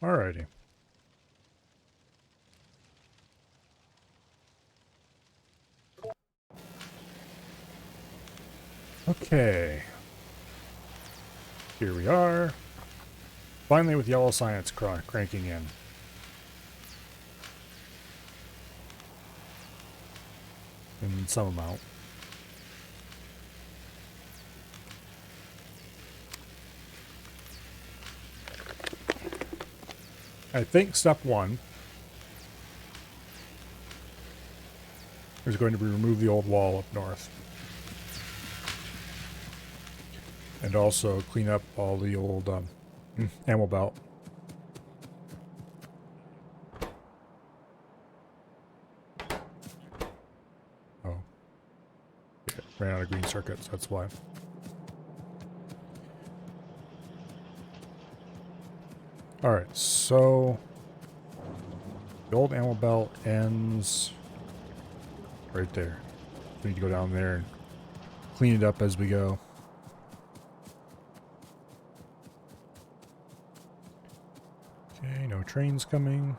Alrighty. Okay. Here we are. Finally with yellow science cranking in. In some amount. I think step 1 is going to be remove the old wall up north. And also clean up all the old ammo belt. Oh. Yeah, ran out of green circuits, that's why. Alright, so the old ammo belt ends right there. We need to go down there and clean it up as we go. Okay, no trains coming.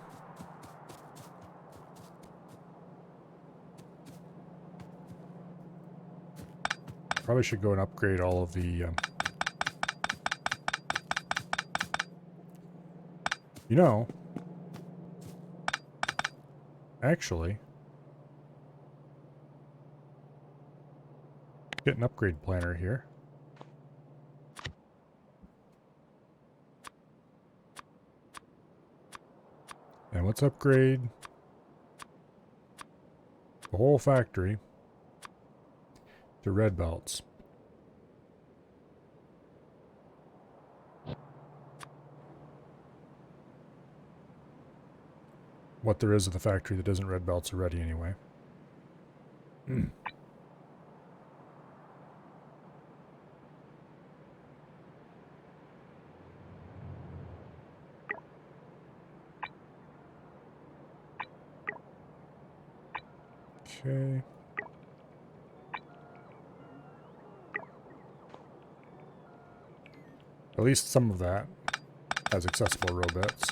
Probably should go and upgrade all of the you know, actually, get an upgrade planner here. And let's upgrade the whole factory to red belts. What there is of the factory that isn't red belts already anyway. Okay. At least some of that has accessible robots.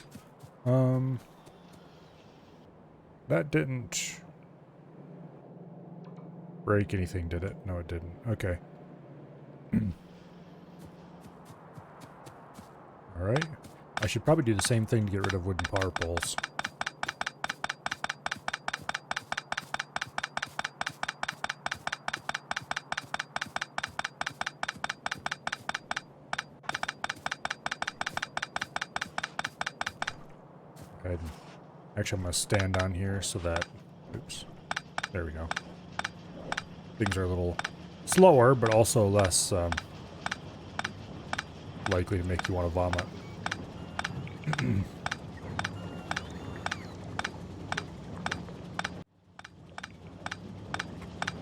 That didn't break anything, did it? No, it didn't. Okay. Alright. I should probably do the same thing to get rid of wooden power poles. Actually, I'm going to stand on here so that... Oops. There we go. Things are a little slower, but also less likely to make you want to vomit.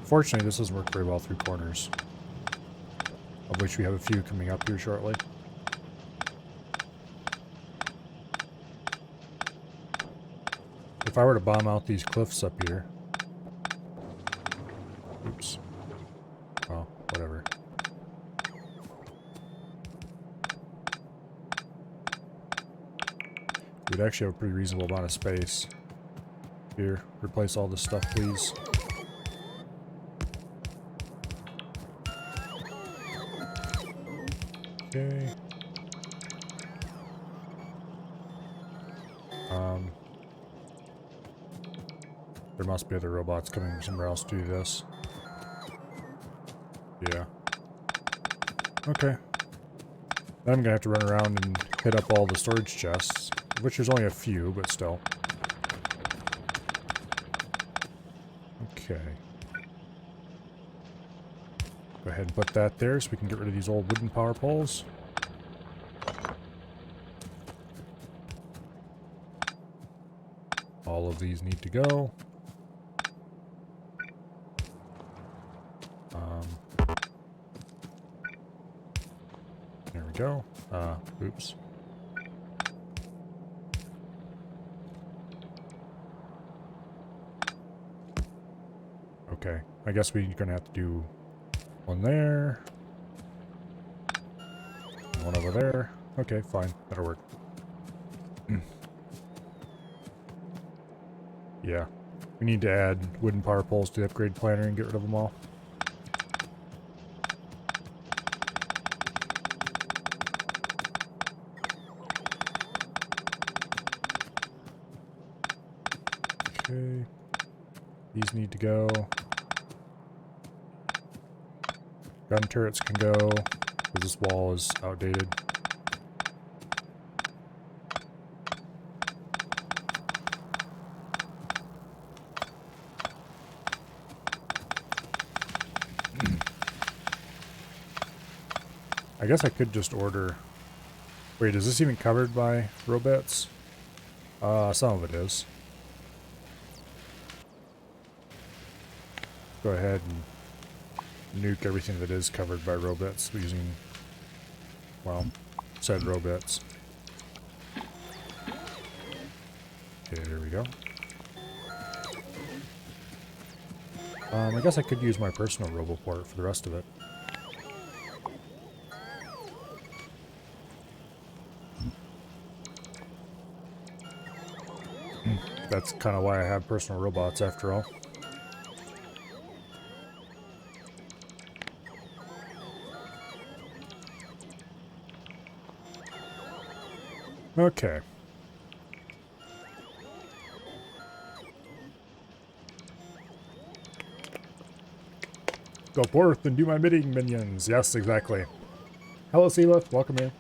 Fortunately, this doesn't work very well through corners, of which we have a few coming up here shortly. If I were to bomb out these cliffs up here... Oops. Well, whatever. We'd actually have a pretty reasonable amount of space. Here, replace all this stuff, please. Okay. There must be other robots coming from somewhere else to do this. Yeah. Okay. Then I'm gonna have to run around and hit up all the storage chests, which there's only a few, but still. Okay. Go ahead and put that there so we can get rid of these old wooden power poles. All of these need to go. There we go. Oops. Okay, I guess we're gonna have to do one there. One over there. Okay, fine. That'll work. Yeah. We need to add wooden power poles to the upgrade planner and get rid of them all. Okay. These need to go. Gun turrets can go, because this wall is outdated. I guess I could just order... Wait, is this even covered by robots? Some of it is. Go ahead and nuke everything that is covered by robots using, well, said robots. Okay, there we go. I guess I could use my personal roboport for the rest of it. That's kind of why I have personal robots after all. Okay. Go forth and do my bidding, minions. Yes, exactly. Hello, Sealift. Welcome in.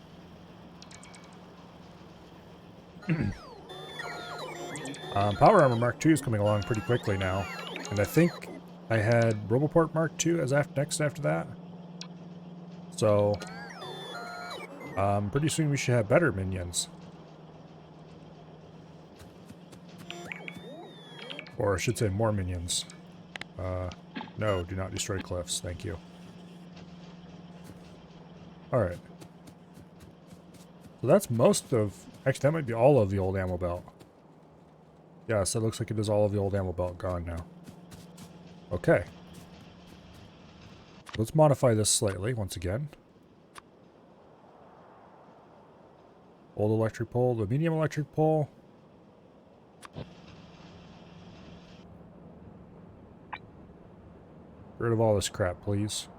Power Armor Mark II is coming along pretty quickly now. And I think I had Roboport Mark II as next after that. So, pretty soon we should have better minions. Or I should say more minions. No, do not destroy cliffs. Thank you. Alright. So that's most of... Actually, that might be all of the old ammo belt. Yes, it looks like it is all of the old ammo belt gone now. Okay. Let's modify this slightly once again. Old electric pole, the medium electric pole. Get rid of all this crap, please.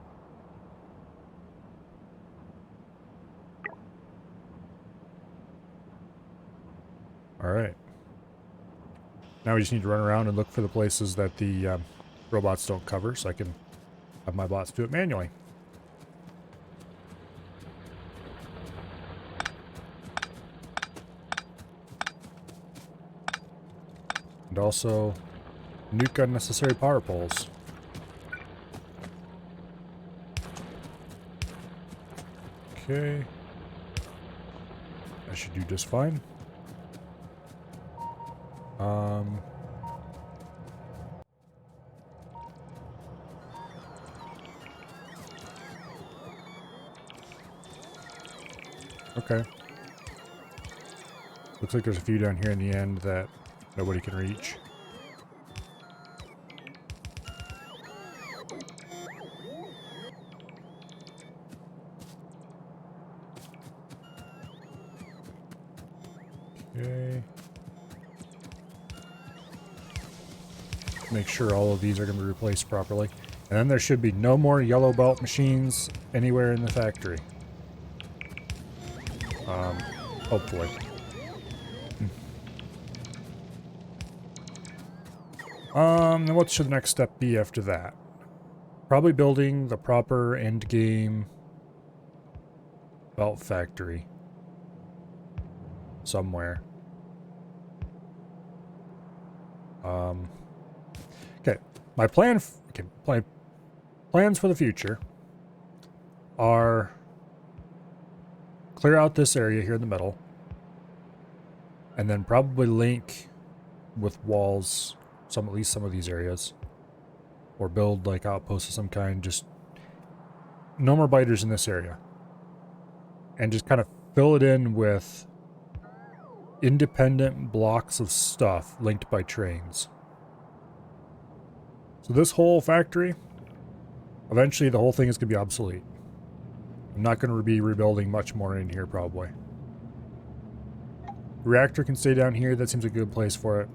Alright. Now we just need to run around and look for the places that the robots don't cover, so I can have my bots do it manually. And also, nuke unnecessary power poles. Okay. I should do just fine. Okay. Looks like there's a few down here in the end that nobody can reach. Okay. Make sure all of these are going to be replaced properly. And then there should be no more yellow belt machines anywhere in the factory. Hopefully. Then what should the next step be after that? Probably building the proper end game belt factory. Somewhere. Okay. My plan... plans for the future are... clear out this area here in the middle. And then probably link with walls at least some of these areas. Or build like outposts of some kind. Just no more biters in this area. And just kind of fill it in with independent blocks of stuff linked by trains. So this whole factory, eventually the whole thing is going to be obsolete. I'm not going to be rebuilding much more in here probably. Reactor can stay down here. That seems a good place for it.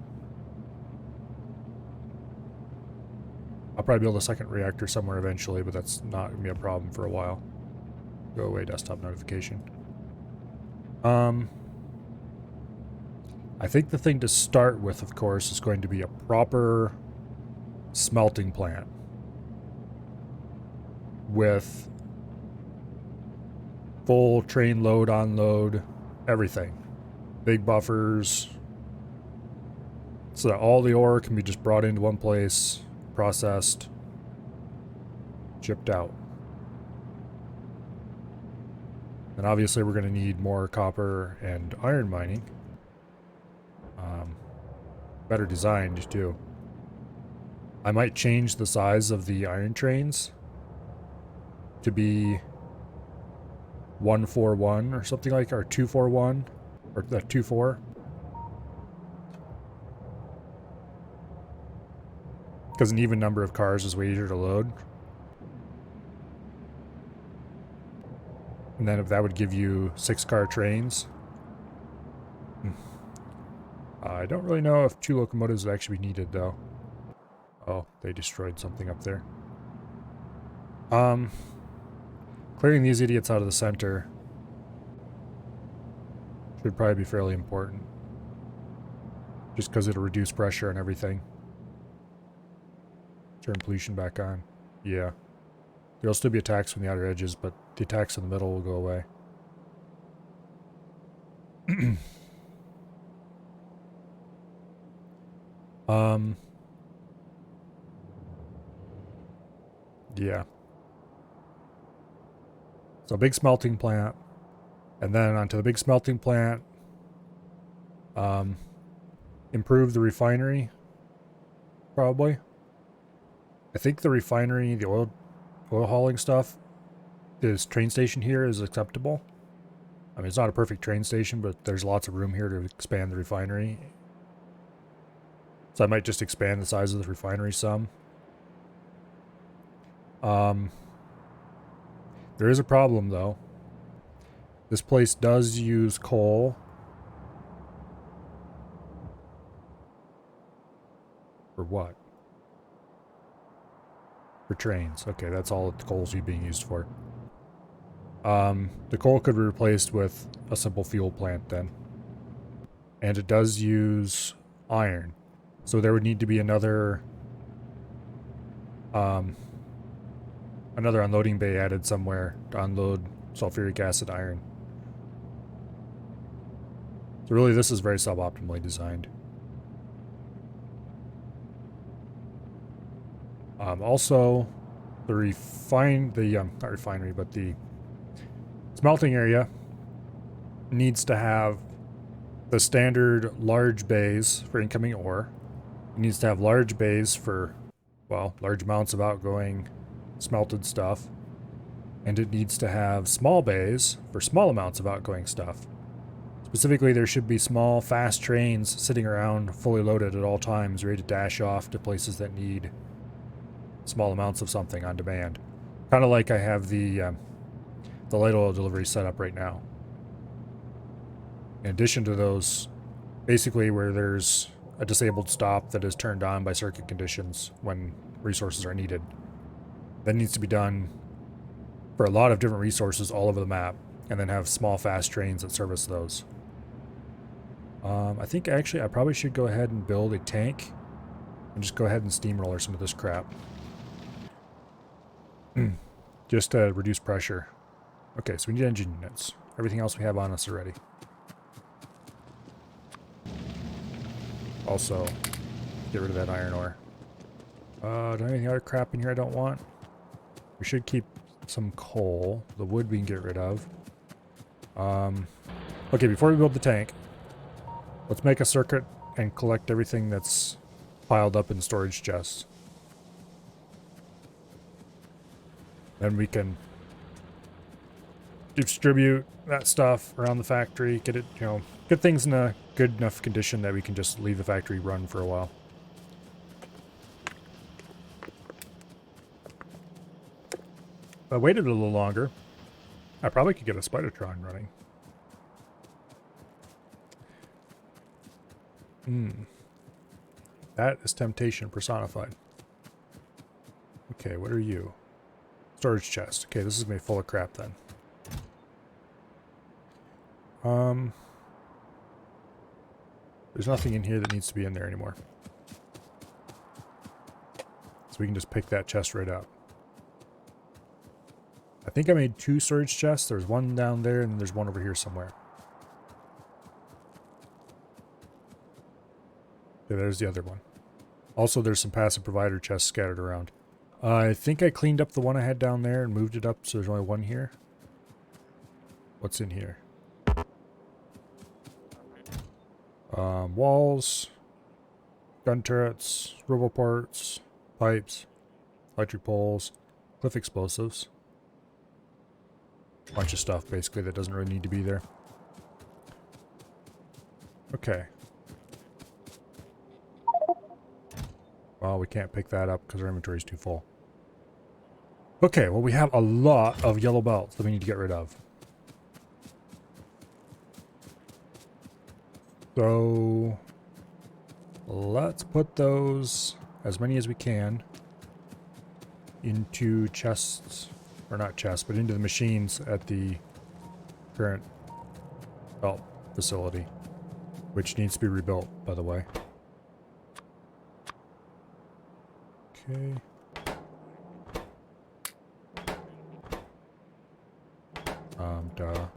I'll probably build a second reactor somewhere eventually, but that's not going to be a problem for a while. Go away, desktop notification. I think the thing to start with, of course, is going to be a proper smelting plant with full train load, unload, everything. Big buffers, so that all the ore can be just brought into one place, processed, shipped out. And obviously we're going to need more copper and iron mining. Better designed too. I might change the size of the iron trains to be 141 or something like, or 241, or 24. Because an even number of cars is way easier to load. And then if that would give you 6-car trains. I don't really know if 2 locomotives would actually be needed though. Oh, they destroyed something up there. Clearing these idiots out of the center should probably be fairly important. Just because it'll reduce pressure and everything. Turn pollution back on. Yeah. There'll still be attacks from the outer edges, but the attacks in the middle will go away. Yeah. So big smelting plant. And then onto the big smelting plant. Improve the refinery. Probably. I think the refinery, the oil hauling stuff, this train station here is acceptable. I mean, it's not a perfect train station, but there's lots of room here to expand the refinery. So I might just expand the size of the refinery some. There is a problem, though. This place does use coal. For what? For trains. Okay, that's all the coal's being used for. The coal could be replaced with a simple fuel plant then. And it does use iron. So there would need to be another unloading bay added somewhere to unload sulfuric acid iron. So really this is very suboptimally designed. Also, the not refinery, but the smelting area needs to have the standard large bays for incoming ore. It needs to have large bays for, well, large amounts of outgoing smelted stuff. And it needs to have small bays for small amounts of outgoing stuff. Specifically, there should be small, fast trains sitting around fully loaded at all times, ready to dash off to places that need small amounts of something on demand. Kind of like I have the light oil delivery set up right now. In addition to those, basically where there's a disabled stop that is turned on by circuit conditions when resources are needed. That needs to be done for a lot of different resources all over the map, and then have small fast trains that service those. I think actually I probably should go ahead and build a tank and just go ahead and steamroller some of this crap. Just to reduce pressure. Okay, so we need engine units. Everything else we have on us already. Also, get rid of that iron ore. Do I have any other crap in here I don't want? We should keep some coal. The wood we can get rid of. Okay, before we build the tank, let's make a circuit and collect everything that's piled up in storage chests. Then we can distribute that stuff around the factory, get it, get things in a good enough condition that we can just leave the factory run for a while. If I waited a little longer, I probably could get a Spidertron running. That is temptation personified. Okay, what are you? Storage chest. Okay, this is gonna be full of crap then. There's nothing in here that needs to be in there anymore. So we can just pick that chest right up. I think I made 2 storage chests. There's one down there and there's one over here somewhere. Okay, there's the other one. Also, there's some passive provider chests scattered around. I think I cleaned up the one I had down there and moved it up so there's only one here. What's in here? Walls, gun turrets, robo parts, pipes, electric poles, cliff explosives. Bunch of stuff basically that doesn't really need to be there. Okay. Well, we can't pick that up because our inventory is too full. Okay, well we have a lot of yellow belts that we need to get rid of. So let's put those, as many as we can, into chests, or not chests, but into the machines at the current belt facility, which needs to be rebuilt, by the way. Okay.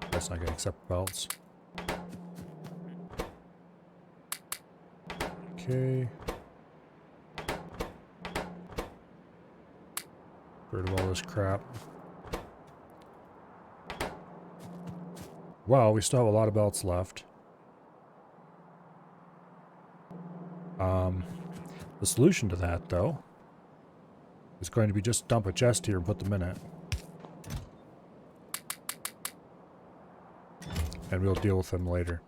That's not gonna accept belts. Okay. Get rid of all this crap. Wow, we still have a lot of belts left. The solution to that, though, is going to be just dump a chest here and put them in it. And we'll deal with them later.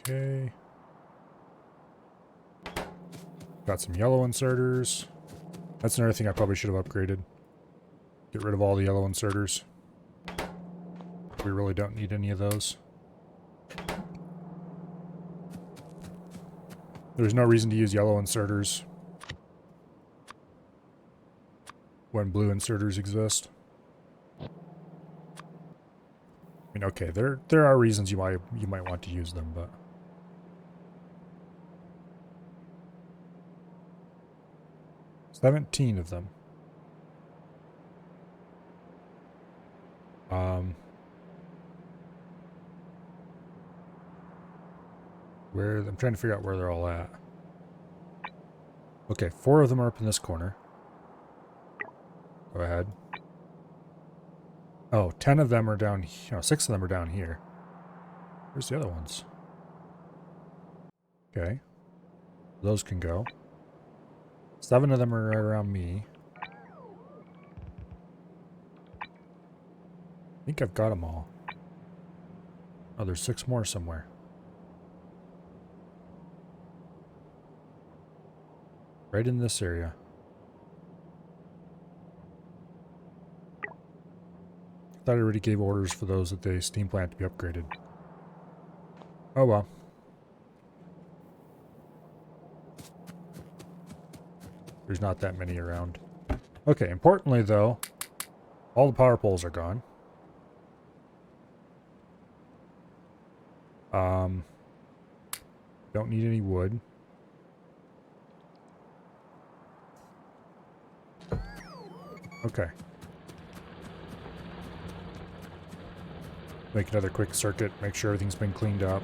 Okay. Got some yellow inserters. That's another thing I probably should have upgraded. Get rid of all the yellow inserters. We really don't need any of those. There's no reason to use yellow inserters when blue inserters exist. I mean, okay, there are reasons you might want to use them, but 17 of them. I'm trying to figure out where they're all at. Okay, 4 of them are up in this corner. Go ahead. Oh, 10 of them are down here. No, 6 of them are down here. Where's the other ones? Okay. Those can go. 7 of them are right around me. I think I've got them all. Oh, there's 6 more somewhere. Right in this area. I thought I already gave orders for those at the steam plant to be upgraded. Oh well. There's not that many around. Okay, importantly though, all the power poles are gone. Don't need any wood. Okay. Make another quick circuit, make sure everything's been cleaned up.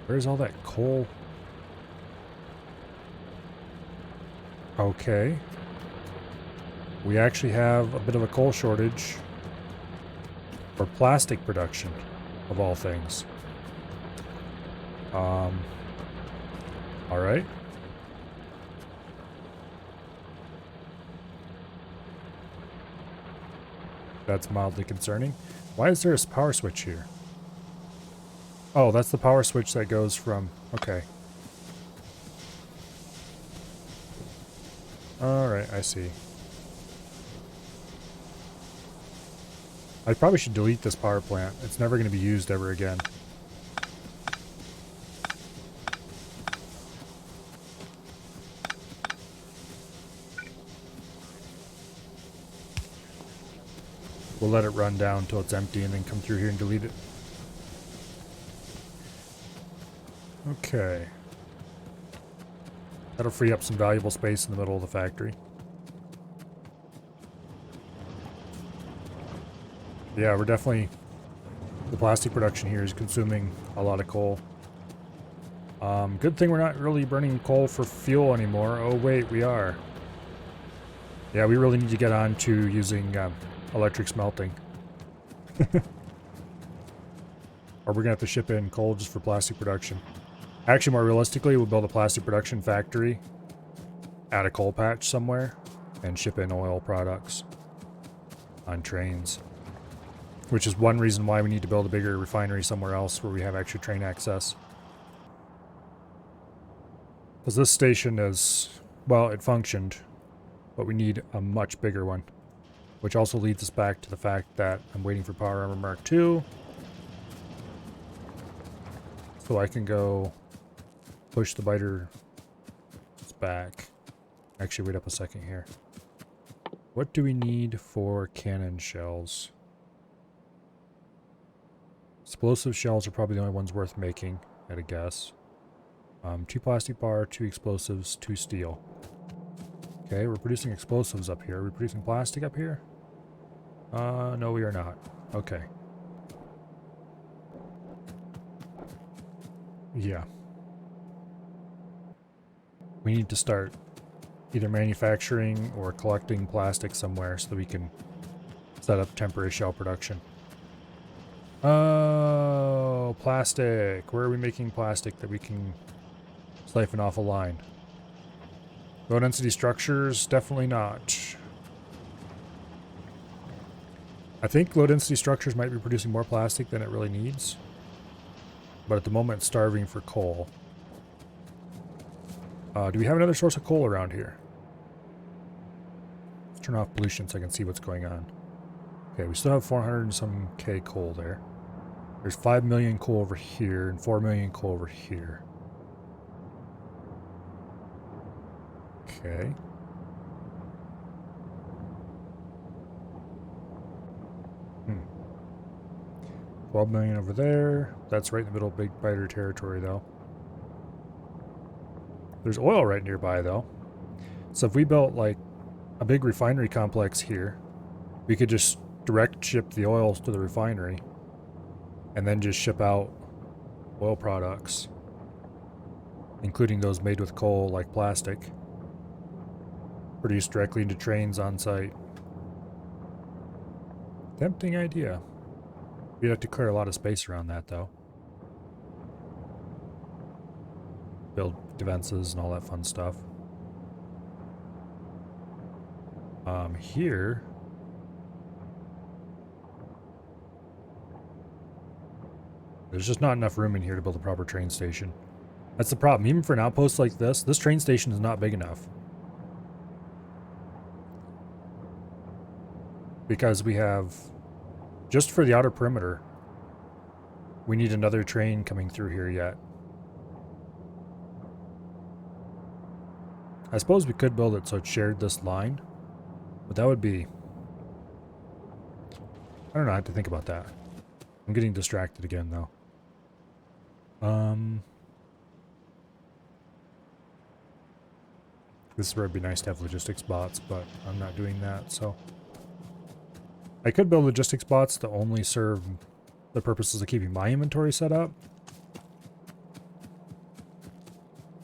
Where's all that coal? Okay. We actually have a bit of a coal shortage for plastic production, of all things. Alright. That's mildly concerning. Why is there a power switch here? Oh, that's the power switch that goes from... Okay. Alright, I see. I probably should delete this power plant. It's never going to be used ever again. We'll let it run down until it's empty and then come through here and delete it. Okay. That'll free up some valuable space in the middle of the factory. Yeah, we're definitely... The plastic production here is consuming a lot of coal. Good thing we're not really burning coal for fuel anymore. Oh wait, we are. Yeah, we really need to get on to using electric smelting. Or we're going to have to ship in coal just for plastic production. Actually, more realistically, we'll build a plastic production factory at a coal patch somewhere and ship in oil products on trains. Which is one reason why we need to build a bigger refinery somewhere else where we have extra train access. Because this station is, well, it functioned, but we need a much bigger one. Which also leads us back to the fact that I'm waiting for Power Armor Mark II. So I can go push the biter back. Actually, wait up a second here. What do we need for cannon shells? Explosive shells are probably the only ones worth making, at a guess. 2 plastic bar, 2 explosives, 2 steel. Okay, we're producing explosives up here. Are we producing plastic up here? No, we are not. Okay. Yeah. We need to start either manufacturing or collecting plastic somewhere so that we can set up temporary shell production. Oh, plastic. Where are we making plastic that we can siphon off a line? Low density structures? Definitely not. I think low density structures might be producing more plastic than it really needs. But at the moment it's starving for coal. Do we have another source of coal around here? Let's turn off pollution so I can see what's going on. Okay, we still have 400 and some K coal there. There's 5 million coal over here and 4 million coal over here. Okay. Hmm. 12 million over there. That's right in the middle of Big Biter territory, though. There's oil right nearby, though. So if we built, like, a big refinery complex here, we could just direct ship the oils to the refinery and then just ship out oil products, including those made with coal, like plastic, produced directly into trains on site. Tempting idea. We'd have to clear a lot of space around that, though. Build defenses and all that fun stuff. Here... There's just not enough room in here to build a proper train station. That's the problem. Even for an outpost like this train station is not big enough. Because we have... Just for the outer perimeter, we need another train coming through here yet. I suppose we could build it so it shared this line, but that would be... I don't know, I have to think about that. I'm getting distracted again, though. This is where it'd be nice to have logistics bots, but I'm not doing that, so... I could build logistics bots to only serve the purposes of keeping my inventory set up.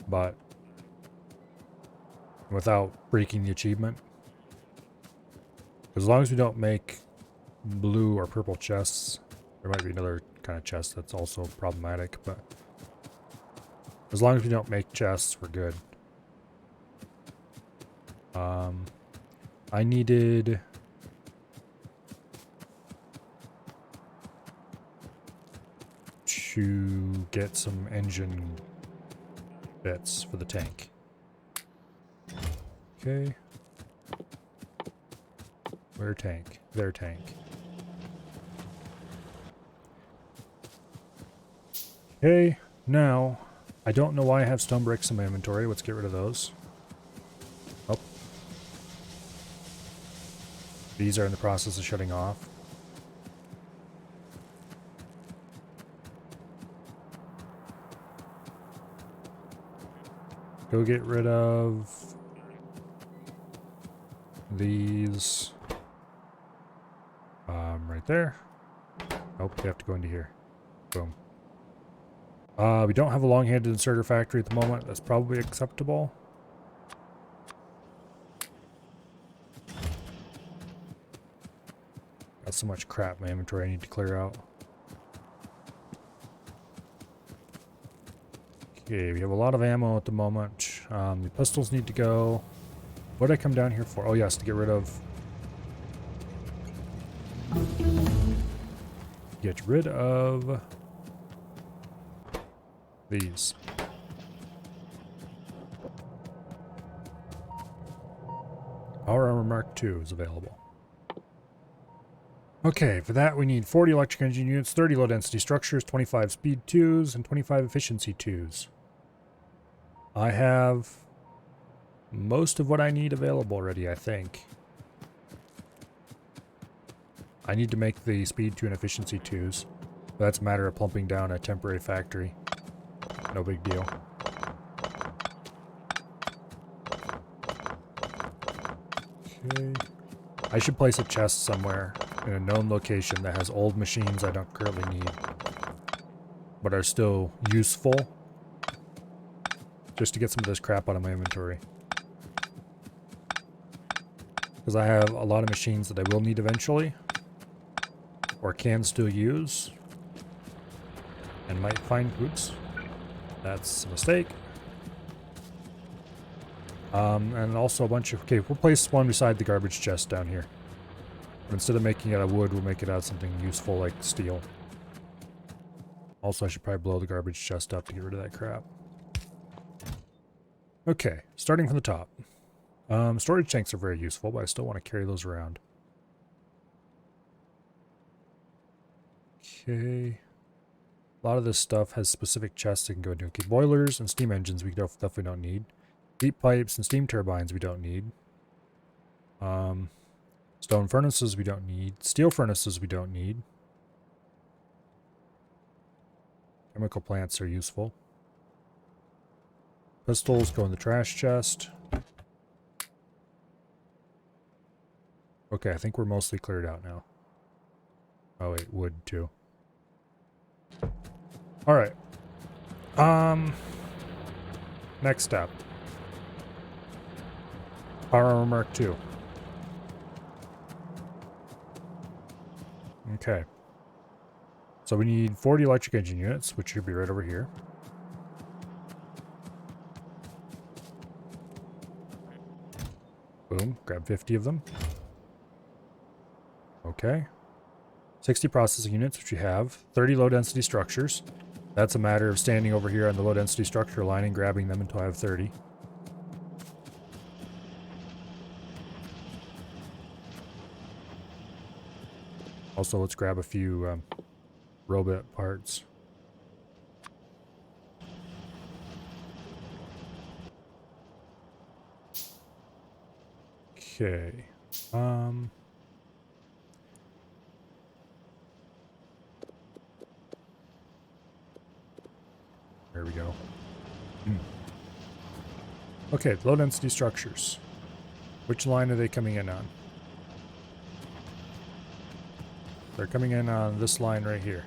But without breaking the achievement. As long as we don't make blue or purple chests, there might be another kind of chest that's also problematic, but as long as we don't make chests, we're good. I needed... to get some engine bits for the tank. Okay. Where tank? Their tank. Okay, now, I don't know why I have stone bricks in my inventory. Let's get rid of those. Oh. These are in the process of shutting off. Go get rid of these. Right there. Nope, they have to go into here. Boom. We don't have a long-handed inserter factory at the moment. That's probably acceptable. Got so much crap in my inventory I need to clear out. Okay, we have a lot of ammo at the moment. The pistols need to go. What did I come down here for? Oh yes, to get rid of... Get rid of... these. Power Armor Mark II is available. Okay, for that we need 40 electric engine units, 30 low density structures, 25 speed 2s, and 25 efficiency 2s. I have most of what I need available already, I think. I need to make the speed 2 and efficiency 2s. But that's a matter of plumping down a temporary factory. No big deal. Okay. I should place a chest somewhere in a known location that has old machines I don't currently need, but are still useful, just to get some of this crap out of my inventory. Because I have a lot of machines that I will need eventually, or can still use, and might find... oops. That's a mistake. And also a bunch of... okay, we'll place one beside the garbage chest down here. But instead of making it out of wood, we'll make it out of something useful like steel. Also, I should probably blow the garbage chest up to get rid of that crap. Okay, starting from the top. Storage tanks are very useful, but I still want to carry those around. Okay. A lot of this stuff has specific chests it can go into. Okay, boilers and steam engines we definitely don't need. Heat pipes and steam turbines we don't need. Stone furnaces we don't need. Steel furnaces we don't need. Chemical plants are useful. Pistols go in the trash chest. Okay, I think we're mostly cleared out now. Oh wait, wood too. Alright. Next step. Power Armor Mark II. Okay. So we need 40 electric engine units, which should be right over here. Boom. Grab 50 of them. Okay. 60 processing units, which we have. 30 low-density structures. That's a matter of standing over here on the low-density structure line and grabbing them until I have 30. Also, let's grab a few robot parts. Okay. There we go. Okay, low density structures. Which line are they coming in on? They're coming in on this line right here.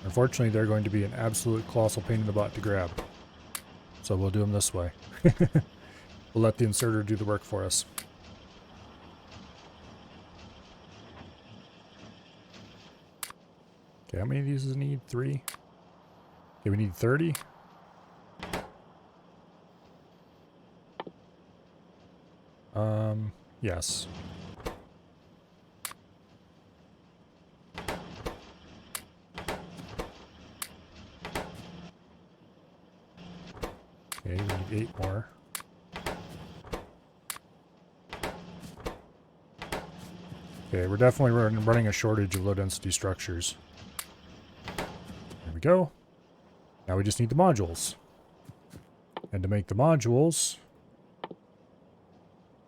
Unfortunately, they're going to be an absolute colossal pain in the butt to grab. So we'll do them this way. We'll let the inserter do the work for us. Okay, how many of these does it need? 3? Okay, we need 30. Yes. Okay, we need 8 more. Okay, we're definitely running a shortage of low-density structures. There we go. Now we just need the modules. And to make the modules...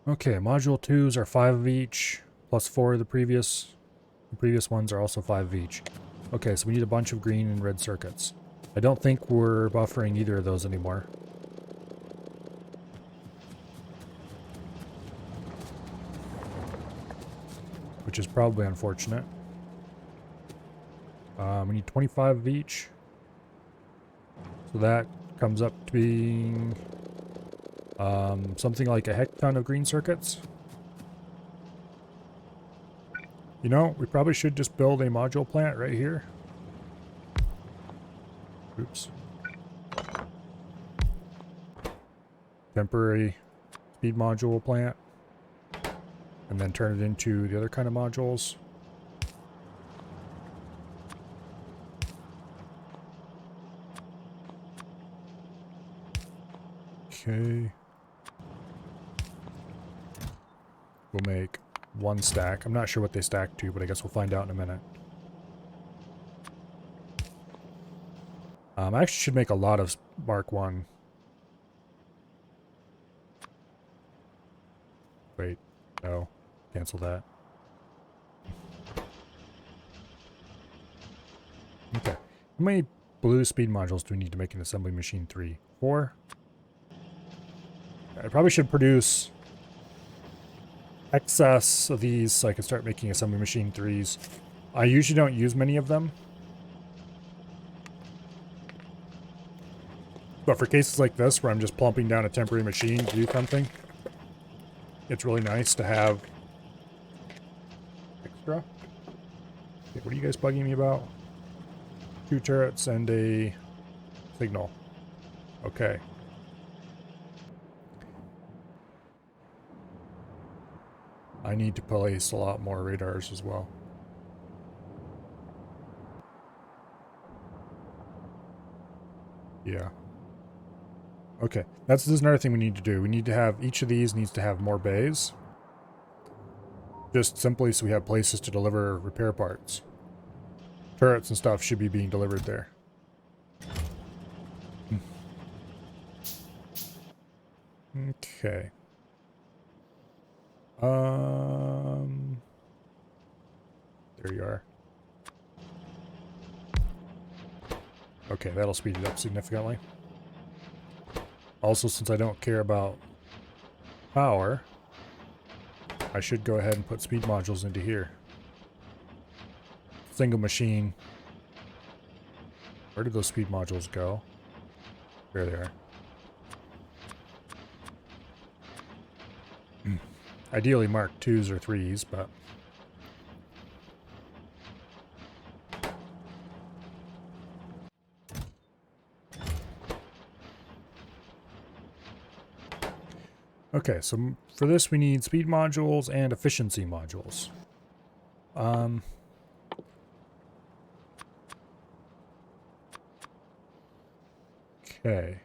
Okay, module 2s are 5 of each, plus 4 of the previous. The previous ones are also 5 of each. Okay, so we need a bunch of green and red circuits. I don't think we're buffering either of those anymore. Which is probably unfortunate. We need 25 of each. So that comes up to being something like a hecton of green circuits. You know, we probably should just build a module plant right here. Oops. Temporary speed module plant. And then turn it into the other kind of modules. Okay. We'll make 1 stack. I'm not sure what they stack to, but I guess we'll find out in a minute. I actually should make a lot of Mark 1. Wait, no. Cancel that. Okay. How many blue speed modules do we need to make an assembly machine 3? 4? I probably should produce excess of these so I can start making assembly machine 3s. I usually don't use many of them. But for cases like this where I'm just plumping down a temporary machine to do something, it's really nice to have extra. Okay, what are you guys bugging me about? 2 turrets and a signal. Okay. I need to place a lot more radars as well. Yeah. Okay, this is another thing we need to do. We need to have, each of these needs to have more bays. Just simply so we have places to deliver repair parts. Turrets and stuff should be being delivered there. Okay. There you are. Okay, that'll speed it up significantly. Also, since I don't care about power, I should go ahead and put speed modules into here. Single machine. Where did those speed modules go? There they are. Ideally Mark 2s or 3s, but... Okay, so for this we need speed modules and efficiency modules. Okay.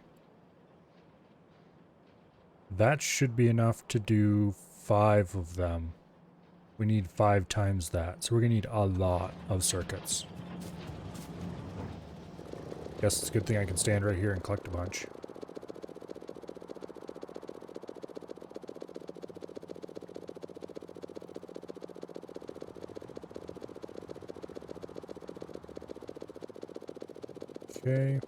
That should be enough to do 5 of them. We need 5 times that, so we're gonna need a lot of circuits. Guess it's a good thing I can stand right here and collect a bunch. Okay.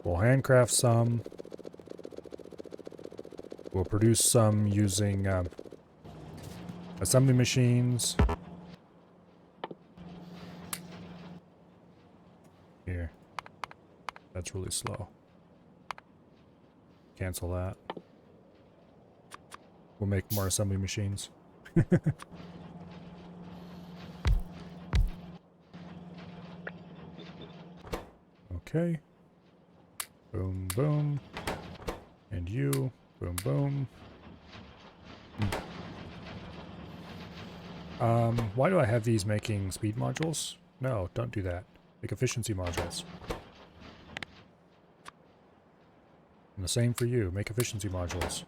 We'll handcraft some. We'll produce some using assembly machines. Here. That's really slow. Cancel that. We'll make more assembly machines. Okay. Boom, boom. And you. Boom, boom. Why do I have these making speed modules? No, don't do that. Make efficiency modules. And the same for you. Make efficiency modules.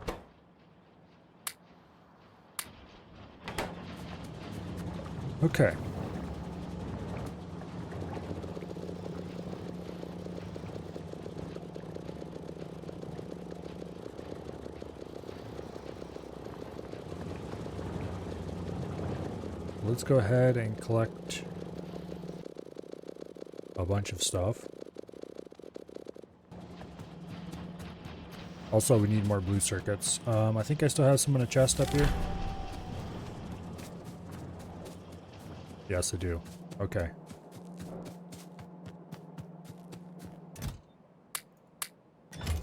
Okay. Let's go ahead and collect a bunch of stuff. Also, we need more blue circuits. I think I still have some in a chest up here. Yes, I do. Okay.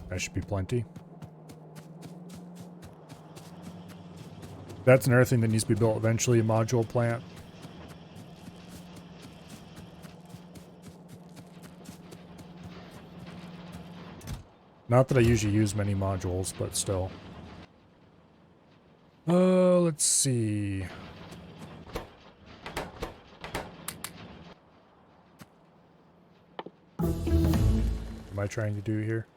That should be plenty. That's another thing that needs to be built eventually, a module plant. Not that I usually use many modules, but still. Let's see. What am I trying to do here?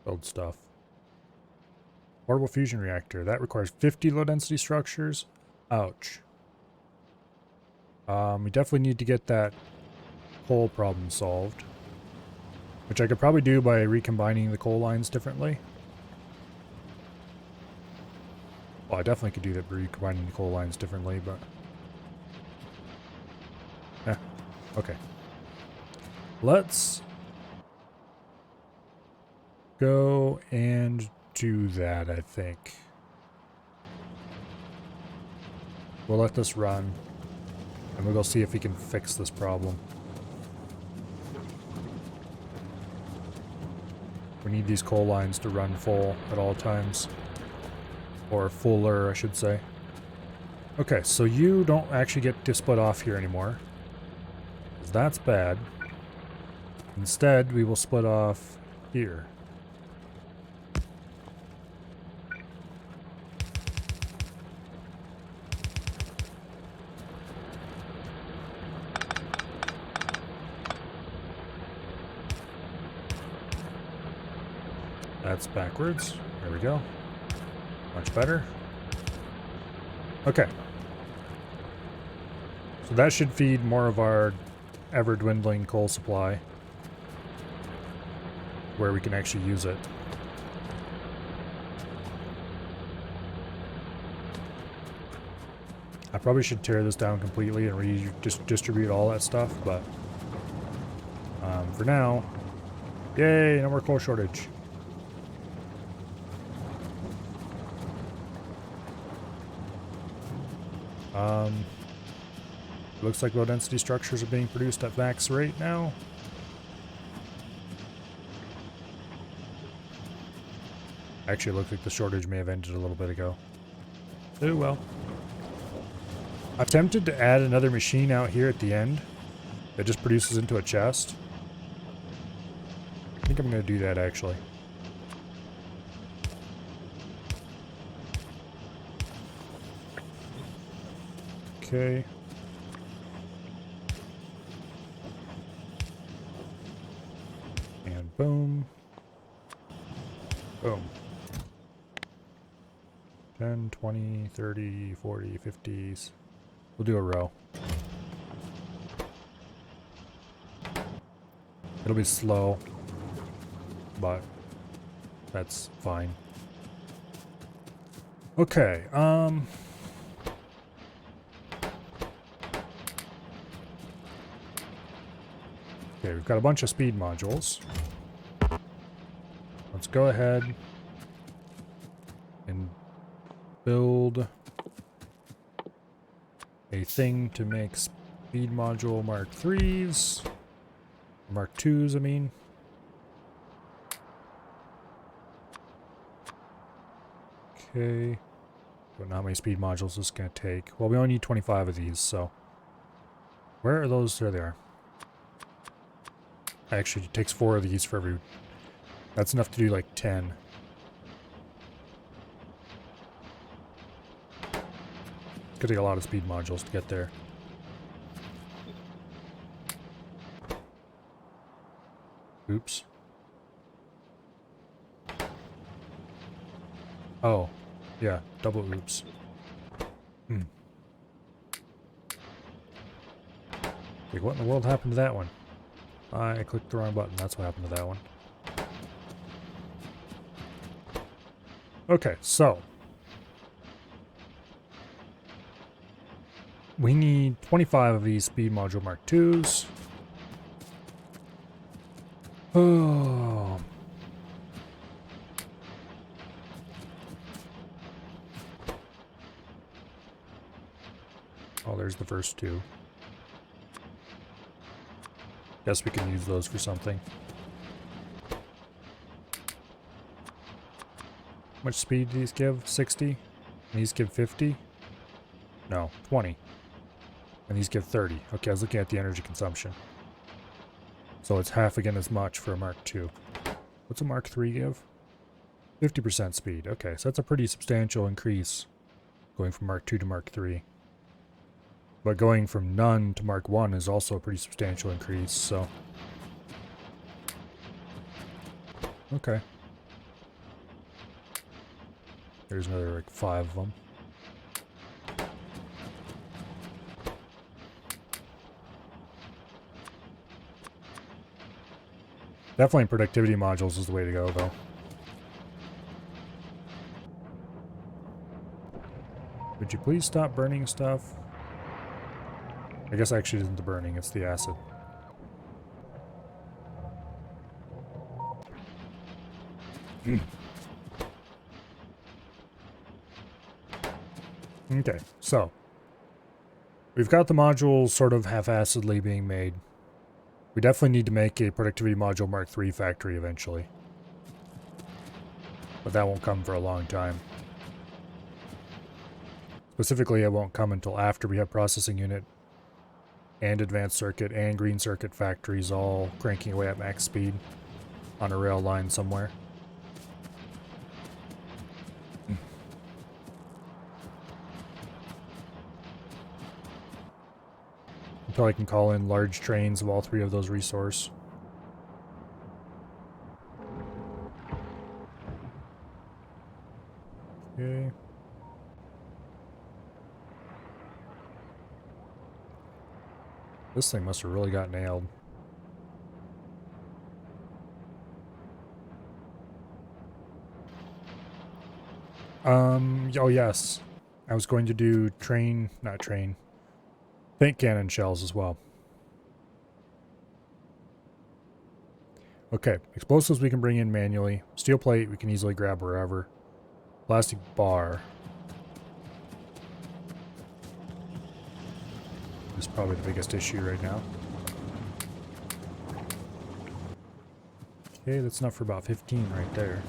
Build stuff. Portable fusion reactor. That requires 50 low density structures. Ouch. We definitely need to get that coal problem solved. Which I could probably do by recombining the coal lines differently. Well, I definitely could do that by recombining the coal lines differently, but... okay. Let's go and do that, I think. We'll let this run, and we'll go see if we can fix this problem. We need these coal lines to run full at all times. Or fuller, I should say. Okay, so you don't actually get to split off here anymore. That's bad. Instead, we will split off here. That's backwards. There we go. Much better. Okay. So that should feed more of our ever-dwindling coal supply, where we can actually use it. I probably should tear this down completely and redistribute all that stuff, but for now, yay, no more coal shortage. Looks like low density structures are being produced at max rate now. Actually, it looks like the shortage may have ended a little bit ago. Oh well. I'm tempted to add another machine out here at the end that just produces into a chest. I think I'm going to do that actually. Okay. And boom. Boom. 10, 20, 30, 40, 50s. We'll do a row. It'll be slow, but that's fine. Okay, okay, we've got a bunch of speed modules. Let's go ahead and build a thing to make speed module Mark 3s. Mark 2s, I mean. Okay. Don't know how many speed modules this is going to take. Well, we only need 25 of these, so. Where are those? There they are. Actually, it takes 4 of these for every... That's enough to do like 10. It's going to take a lot of speed modules to get there. Oops. Oh. Yeah, double oops. Like, what in the world happened to that one? I clicked the wrong button. That's what happened to that one. Okay, so. We need 25 of these speed module Mark IIs. Oh. Oh, there's the first two. Guess we can use those for something. How much speed do these give? 60? And these give 50? No, 20. And these give 30. Okay, I was looking at the energy consumption. So it's half again as much for a Mark II. What's a Mark III give? 50% speed. Okay, so that's a pretty substantial increase going from Mark II to Mark III. But going from none to Mark I is also a pretty substantial increase, so... Okay. There's another, like, 5 of them. Definitely productivity modules is the way to go, though. Would you please stop burning stuff? I guess actually it isn't the burning, it's the acid. Okay, so. We've got the modules sort of half-assedly being made. We definitely need to make a productivity module Mark III factory eventually. But that won't come for a long time. Specifically, it won't come until after we have processing unit and advanced circuit and green circuit factories all cranking away at max speed on a rail line somewhere. Until I can call in large trains of all three of those resources. Okay. This thing must have really got nailed. Oh yes. I was going to do tank cannon shells as well. Okay, explosives we can bring in manually. Steel plate we can easily grab wherever. Plastic bar is probably the biggest issue right now. Okay, that's enough for about 15 right there.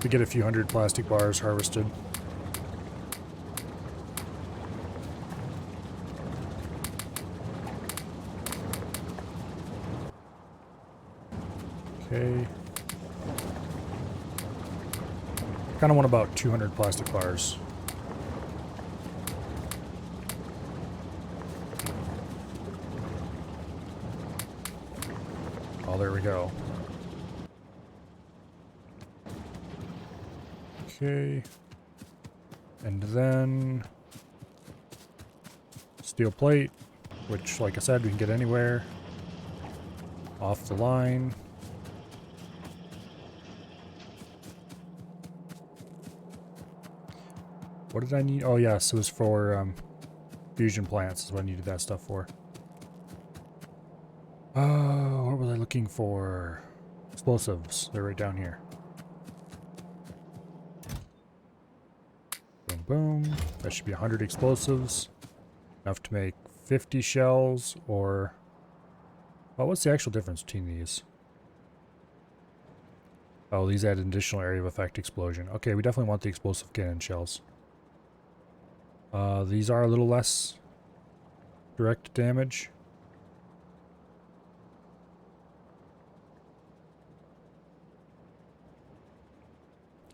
We get a few hundred plastic bars harvested. Okay. Kind of want about 200 plastic bars. Oh, there we go. Okay. And then steel plate, which, like I said, we can get anywhere. Off the line. What did I need? Oh, yes, it was for fusion plants is what I needed that stuff for. Oh, what was I looking for? Explosives. They're right down here. Boom, boom. That should be 100 explosives. Enough to make 50 shells, or... Well, what's the actual difference between these? Oh, these add an additional area of effect explosion. Okay, we definitely want the explosive cannon shells. These are a little less direct damage.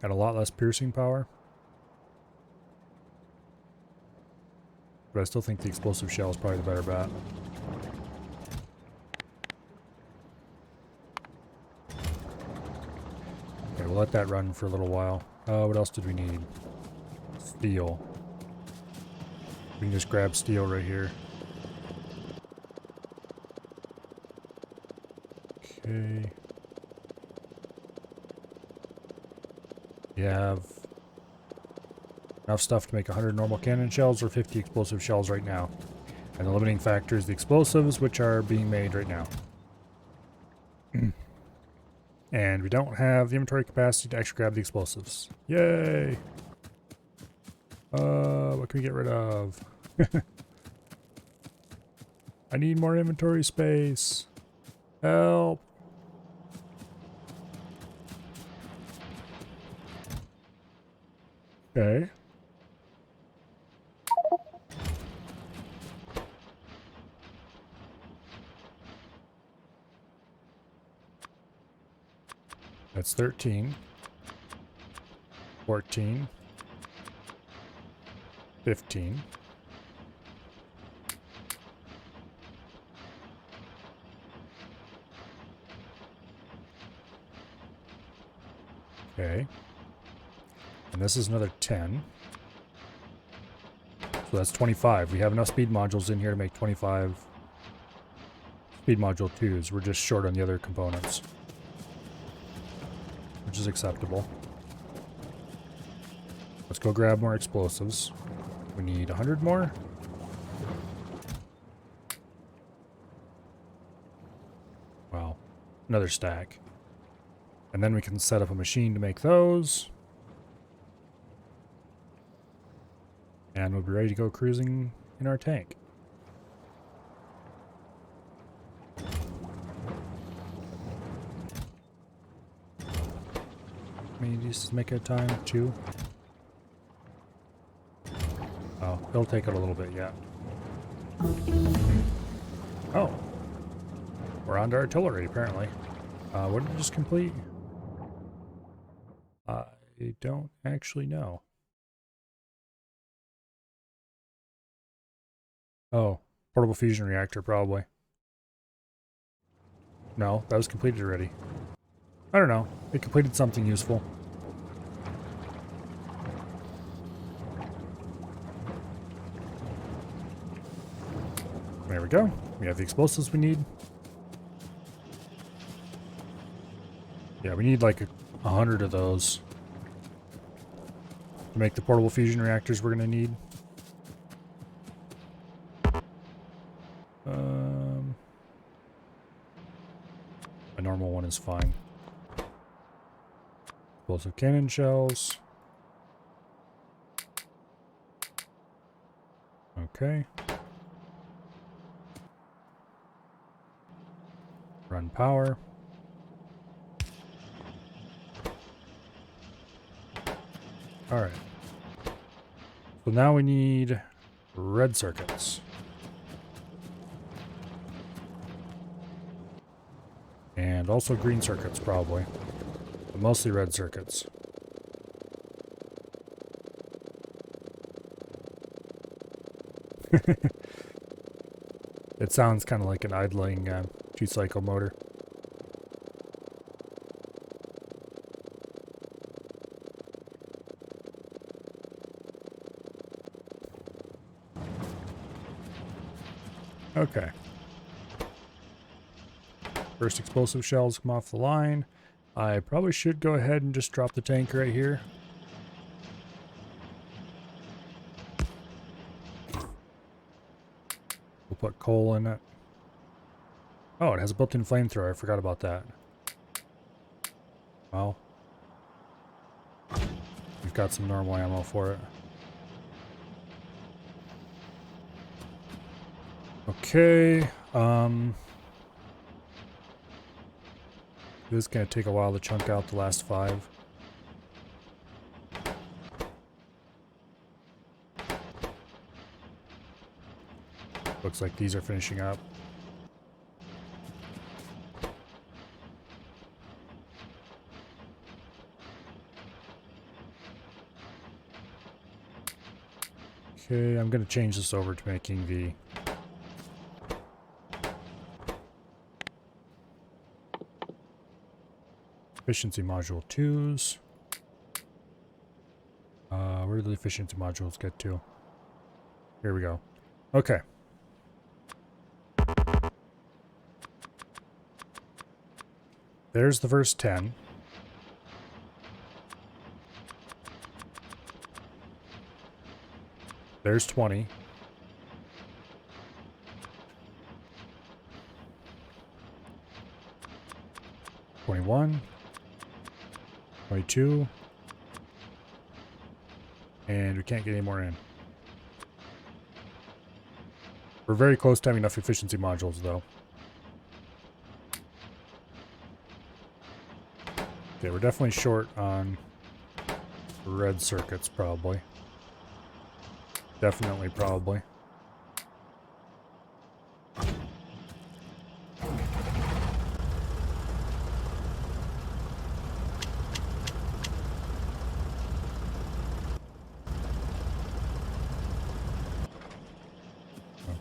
Got a lot less piercing power. but I still think the explosive shell is probably the better bet. Okay, we'll let that run for a little while. What else did we need? Steel. We can just grab steel right here. Okay. We have enough stuff to make 100 normal cannon shells or 50 explosive shells right now. And the limiting factor is the explosives, which are being made right now. And we don't have the inventory capacity to actually grab the explosives. Yay! What can we get rid of? I need more inventory space. Help! Okay. That's 13. 14. 15. Okay. And this is another 10. So that's 25. We have enough speed modules in here to make 25 speed module 2s. We're just short on the other components, which is acceptable. Let's go grab more explosives. We need 100 more. Wow. Another stack. And then we can set up a machine to make those. And we'll be ready to go cruising in our tank. Maybe just make it a time, 2. Oh, it'll take it a little bit, yeah. Oh. We're on to artillery, apparently. What did it just complete? I don't actually know. Oh, portable fusion reactor, probably. No, that was completed already. I don't know. It completed something useful. There we go. We have the explosives we need. Yeah, we need like 100 of those to make the portable fusion reactors we're going to need. A normal one is fine. Explosive cannon shells. Okay. Run power. Alright. So now we need red circuits. And also green circuits, probably. But mostly red circuits. It sounds kind of like an idling 2-cycle motor. Okay. First explosive shells come off the line. I probably should go ahead and just drop the tank right here. We'll put coal in it. Oh, it has a built-in flamethrower. I forgot about that. Well, we've got some normal ammo for it. Okay, this is going to take a while to chunk out the last 5. Looks like these are finishing up. Okay, I'm going to change this over to making the efficiency module 2s. Where do the efficiency modules get to? Here we go. Okay. There's the first 10. There's 20. $21. 22. And we can't get any more in. We're very close to having enough efficiency modules, though. Okay, we're definitely short on red circuits, probably. Definitely, probably.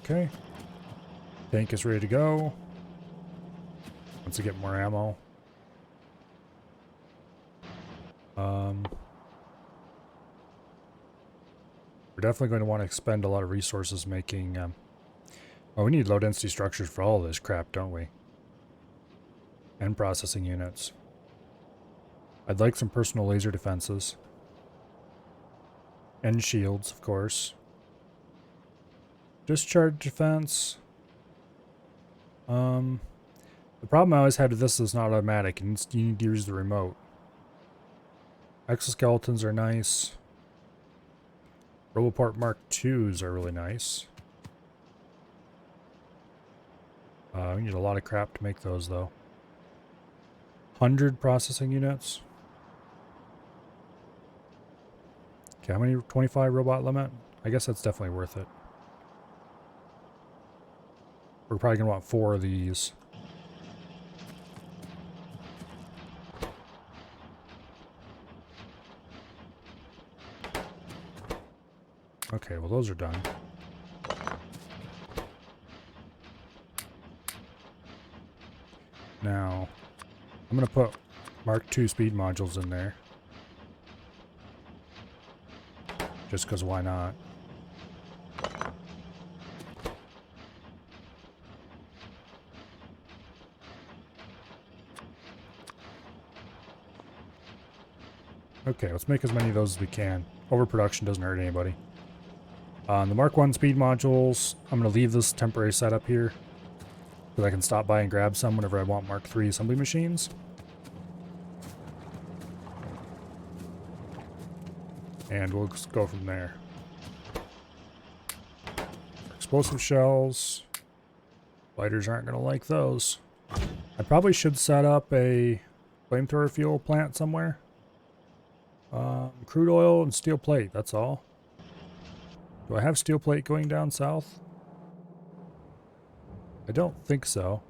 Okay. Tank is ready to go. Once I get more ammo. We're definitely going to want to expend a lot of resources making... well, we need low-density structures for all of this crap, don't we? And processing units. I'd like some personal laser defenses. And shields, of course. Discharge defense. The problem I always had with this is not automatic, and you need to use the remote. Exoskeletons are nice. Roboport Mark IIs are really nice. We need a lot of crap to make those, though. 100 processing units. Okay, how many? 25 robot limit? I guess that's definitely worth it. We're probably going to want 4 of these. Okay, well those are done. Now, I'm going to put Mark II speed modules in there. Just because why not? Okay, let's make as many of those as we can. Overproduction doesn't hurt anybody. The Mark I speed modules, I'm going to leave this temporary setup here. So I can stop by and grab some whenever I want Mark III assembly machines. And we'll just go from there. Explosive shells. Fighters aren't going to like those. I probably should set up a flamethrower fuel plant somewhere. Crude oil and steel plate, that's all. Do I have steel plate going down south? I don't think so.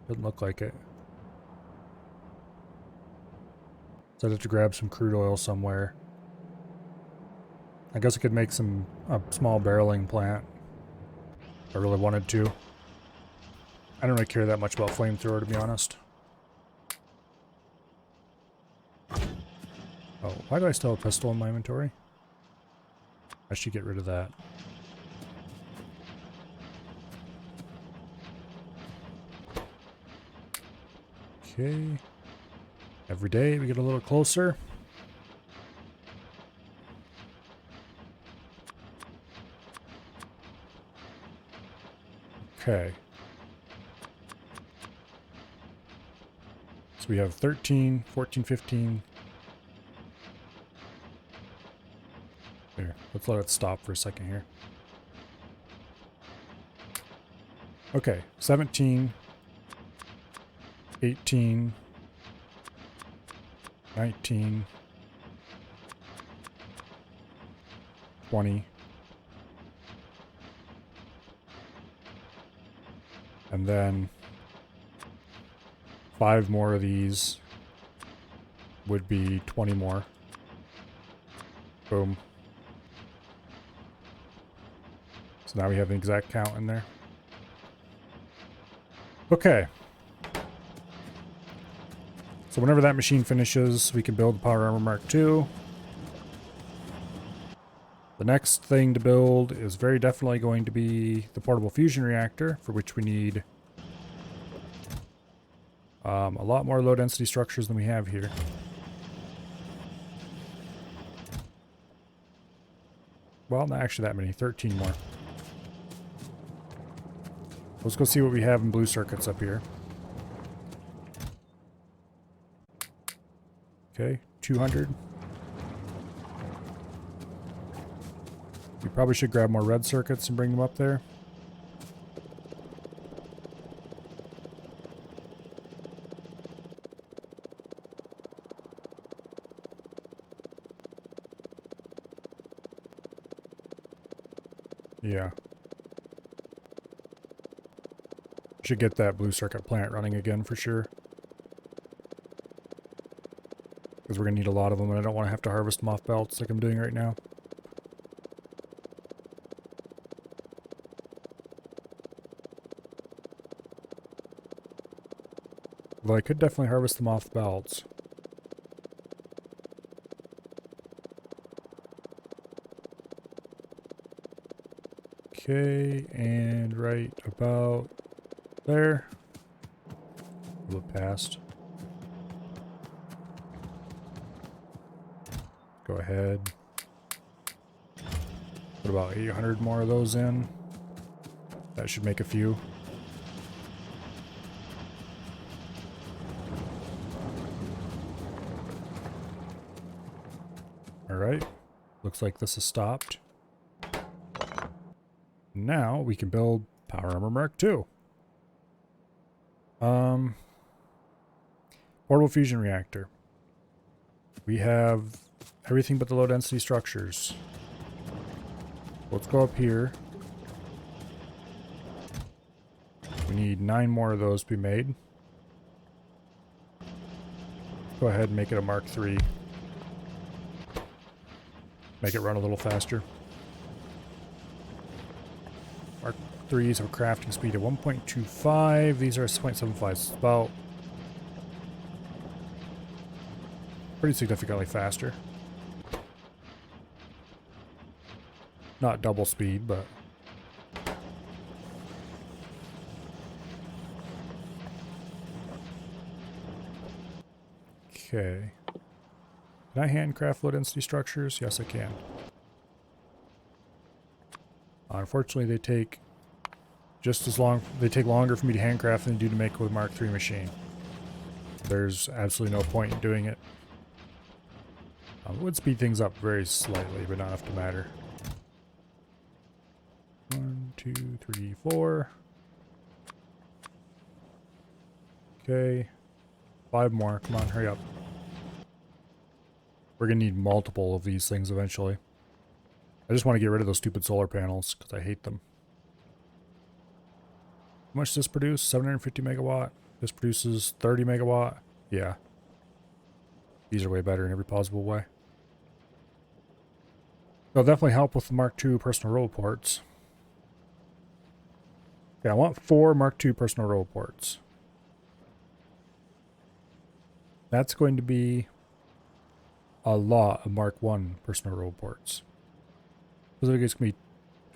Doesn't look like it. So I'd have to grab some crude oil somewhere. I guess I could make a small barreling plant if I really wanted to. I don't really care that much about flamethrower, to be honest. Oh, why do I still have a pistol in my inventory? I should get rid of that. Okay. Every day we get a little closer. Okay. So we have 13, 14, 15. Here, let's let it stop for a second here. Okay, 17, 18, 19, 20, and then 5 more of these would be 20 more. Boom. So now we have an exact count in there. Okay. So whenever that machine finishes, we can build the Power Armor Mark II. The next thing to build is very definitely going to be the portable fusion reactor, for which we need a lot more low density structures than we have here. Well, not actually that many, 13 more. Let's go see what we have in blue circuits up here. Okay, 200. We probably should grab more red circuits and bring them up there. Yeah. Should get that blue circuit plant running again for sure. Because we're going to need a lot of them, and I don't want to have to harvest them off belts like I'm doing right now. Well, I could definitely harvest them off belts. Okay, and right about there. Look past. Go ahead. Put about 800 more of those in. That should make a few. Alright. Looks like this has stopped. Now we can build Power Armor Mark II. Portable fusion reactor. We have everything but the low density structures. Let's go up here. We need 9 more of those to be made. Go ahead and make it a Mark III. Make it run a little faster. Mark IIIs have a crafting speed of 1.25. These are 0.75. It's about pretty significantly faster. Not double speed, but okay. Can I handcraft low density structures? Yes, I can. Unfortunately, they take just as long. They take longer for me to handcraft than they do to make with Mark III machine. There's absolutely no point in doing it. It would speed things up very slightly, but not enough to matter. 1, 2, 3, 4. Okay. 5 more. Come on, hurry up. We're going to need multiple of these things eventually. I just want to get rid of those stupid solar panels because I hate them. How much does this produce? 750 megawatt. This produces 30 megawatt. Yeah. These are way better in every possible way. They'll definitely help with the Mark II personal roll ports. Okay, I want 4 Mark II personal roll ports. That's going to be a lot of Mark I personal roll ports. So it's going to be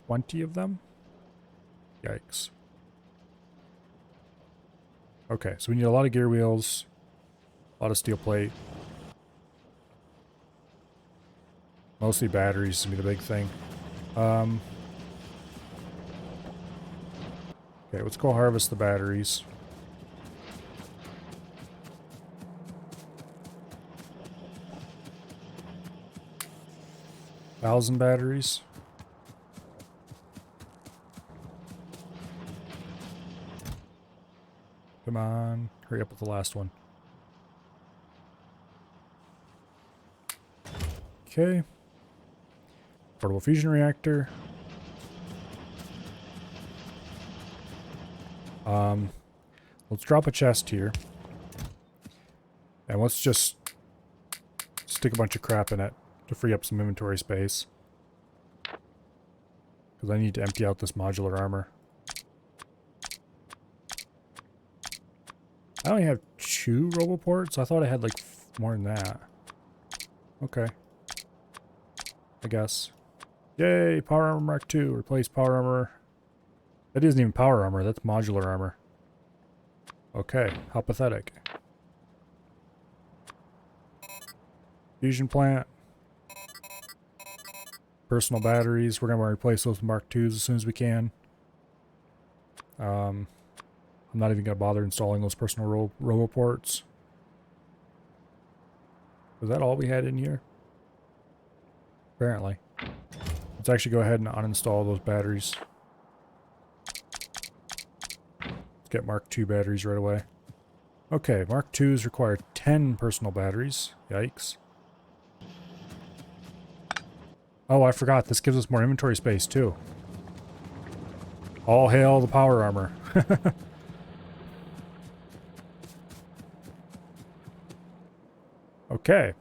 20 of them? Yikes. Okay, so we need a lot of gear wheels, a lot of steel plate. Mostly batteries to be the big thing. Okay, let's go harvest the batteries. Thousand batteries. Come on, hurry up with the last one. Okay. Portable fusion reactor. Let's drop a chest here. And let's just stick a bunch of crap in it to free up some inventory space. Because because I need to empty out this modular armor. I only have 2 roboports. I thought I had like more than that. Okay. I guess. Yay! Power armor Mark II. Replace power armor. That isn't even power armor. That's modular armor. Okay. How pathetic. Fusion plant. Personal batteries. We're going to replace those with Mark IIs as soon as we can. I'm not even going to bother installing those personal roboports. Was that all we had in here? Apparently. Let's actually go ahead and uninstall those batteries. Let's get Mark II batteries right away. Okay, Mark IIs require 10 personal batteries. Yikes. Oh, I forgot. This gives us more inventory space, too. All hail the power armor. Okay.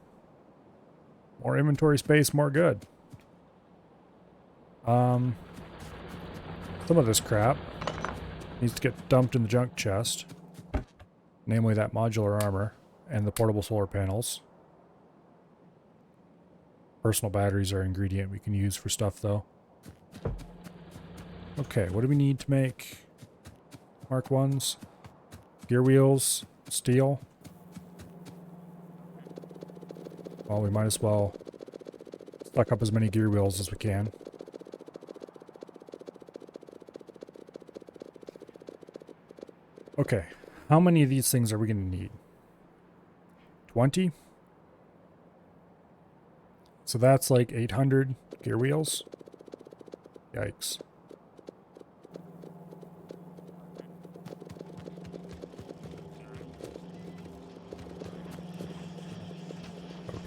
More inventory space, more good. Some of this crap needs to get dumped in the junk chest. Namely that modular armor and the portable solar panels. Personal batteries are an ingredient we can use for stuff, though. Okay, what do we need to make Mark 1s? Gear wheels, steel. Well, we might as well stock up as many gear wheels as we can. Okay, how many of these things are we going to need? 20? So that's like 800 gear wheels. Yikes.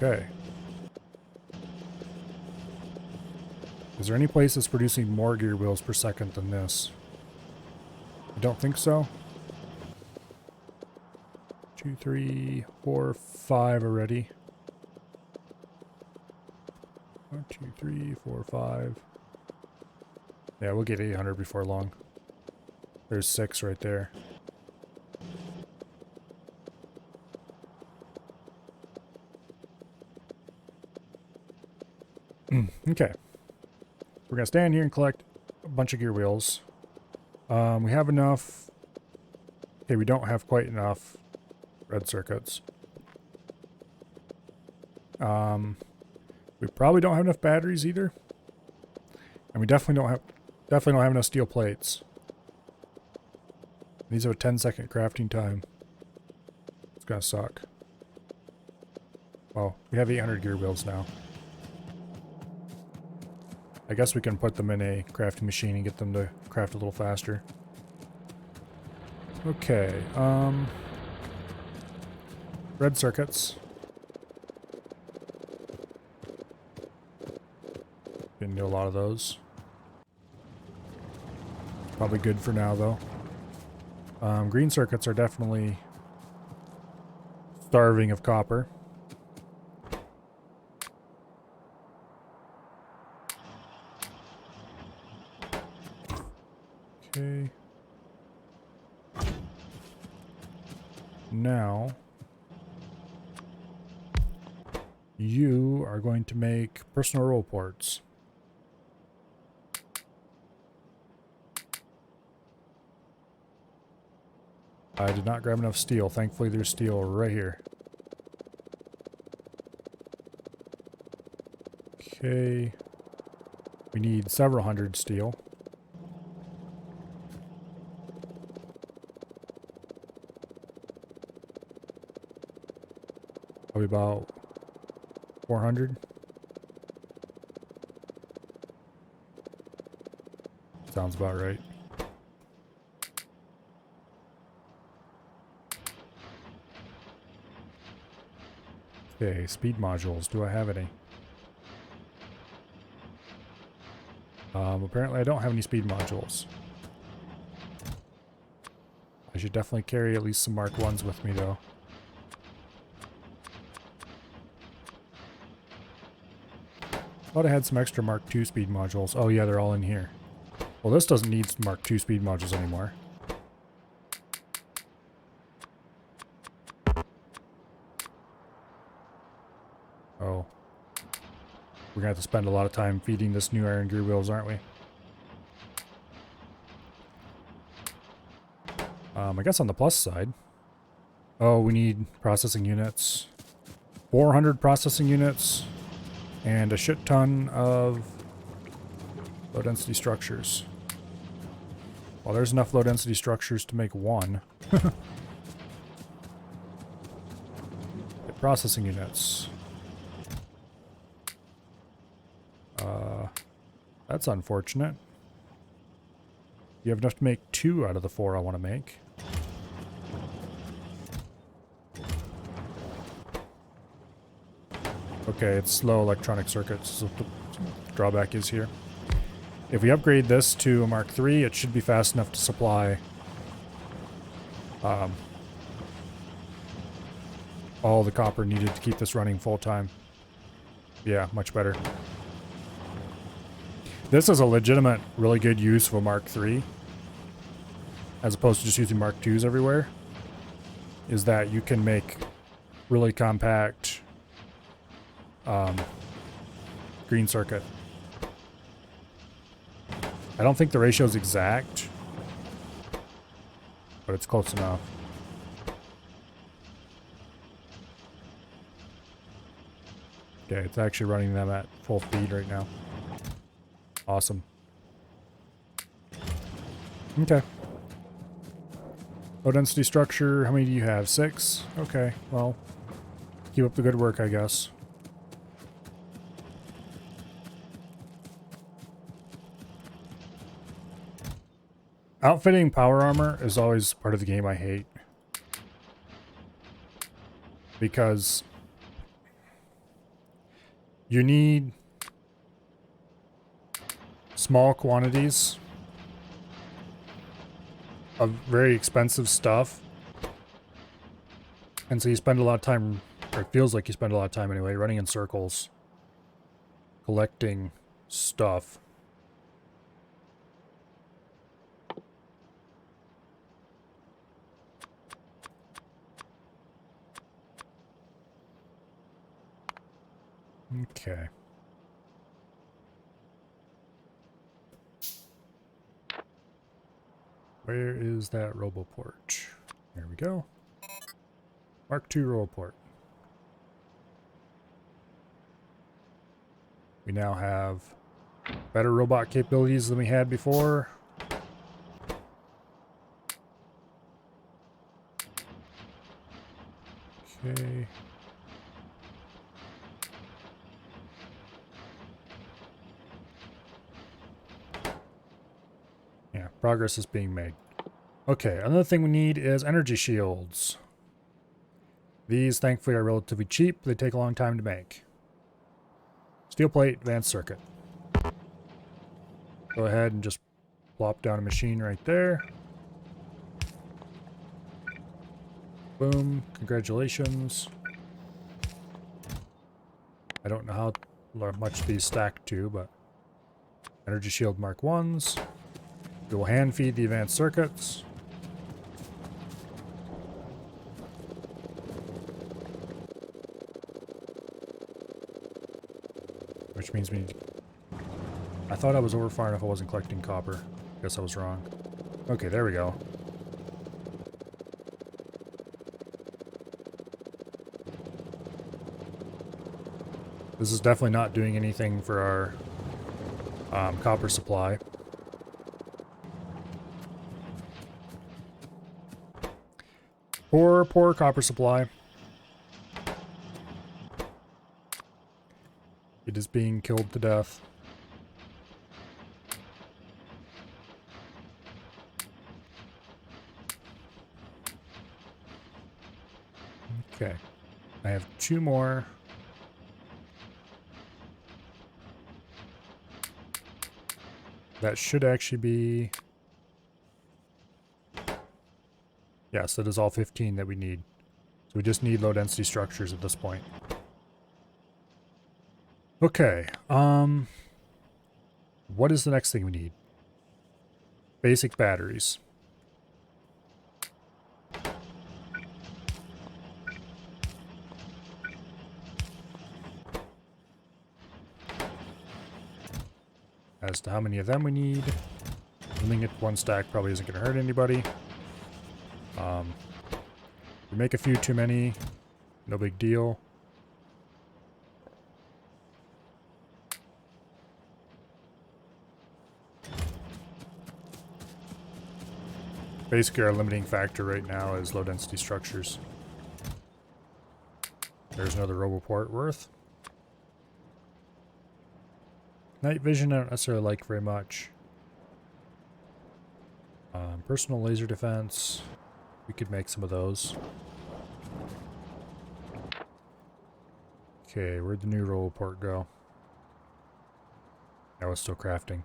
Okay. Is there any place that's producing more gear wheels per second than this? I don't think so. 2, 3, 4, 5 already. 1, 2, 3, 4, 5. Yeah, we'll get 800 before long. There's 6 right there. Okay. We're gonna stand here and collect a bunch of gear wheels. We have enough. Okay, we don't have quite enough red circuits. We probably don't have enough batteries either. And we definitely don't have enough steel plates. These have a 10-second crafting time. It's gonna suck. Well, we have 800 gear wheels now. I guess we can put them in a crafting machine and get them to craft a little faster. Okay, red circuits. Didn't do a lot of those. Probably good for now, though. Green circuits are definitely starving of copper. Okay. Now, you are going to make personal roll ports. I did not grab enough steel. Thankfully, there's steel right here. Okay. We need several hundred steel. Probably about 400. Sounds about right. Okay, speed modules. Do I have any? Apparently I don't have any speed modules. I should definitely carry at least some Mark 1s with me, though. Thought I had some extra Mark II speed modules. Oh yeah, they're all in here. Well, this doesn't need Mark II speed modules anymore. Oh. We're gonna have to spend a lot of time feeding this new iron gear wheels, aren't we? I guess on the plus side. Oh, we need processing units. 400 processing units. And a shit ton of low density structures. Well, there's enough low density structures to make one. The processing units. That's unfortunate. You have enough to make 2 out of the 4 I want to make. Okay, it's slow electronic circuits, so the drawback is here. If we upgrade this to a Mark III, it should be fast enough to supply all the copper needed to keep this running full time. Yeah, much better. This is a legitimate, really good use of a Mark III, as opposed to just using Mark IIs everywhere, is that you can make really compact green circuit. I don't think the ratio is exact, but it's close enough. Okay, it's actually running them at full speed right now. Awesome. Okay. Low density structure, how many do you have? 6? Okay, well, keep up the good work, I guess. Outfitting power armor is always part of the game I hate. Because you need small quantities of very expensive stuff. And so you spend a lot of time, or it feels like you spend a lot of time anyway, running in circles, collecting stuff. Okay. Where is that roboport? There we go. Mark II roboport. We now have better robot capabilities than we had before. Okay. Yeah, progress is being made. Okay, another thing we need is energy shields. These, thankfully, are relatively cheap. They take a long time to make. Steel plate, advanced circuit. Go ahead and just plop down a machine right there. Boom. Congratulations. I don't know how much these stack to, but energy shield Mark 1s. We will hand feed the advanced circuits. Which means we need... I thought I was over far enough I wasn't collecting copper. Guess I was wrong. Okay, there we go. This is definitely not doing anything for our copper supply. Poor copper supply. It is being killed to death. Okay. I have 2 more. That should actually be... Yes, that is all 15 that we need. So we just need low density structures at this point. Okay, what is the next thing we need? Basic batteries. As to how many of them we need, limiting it to one stack probably isn't going to hurt anybody. We make a few too many, no big deal. Basically, our limiting factor right now is low density structures. There's another roboport worth. Night vision I don't necessarily like very much. Personal laser defense. We could make some of those. Okay, where'd the new roboport go? That was still crafting.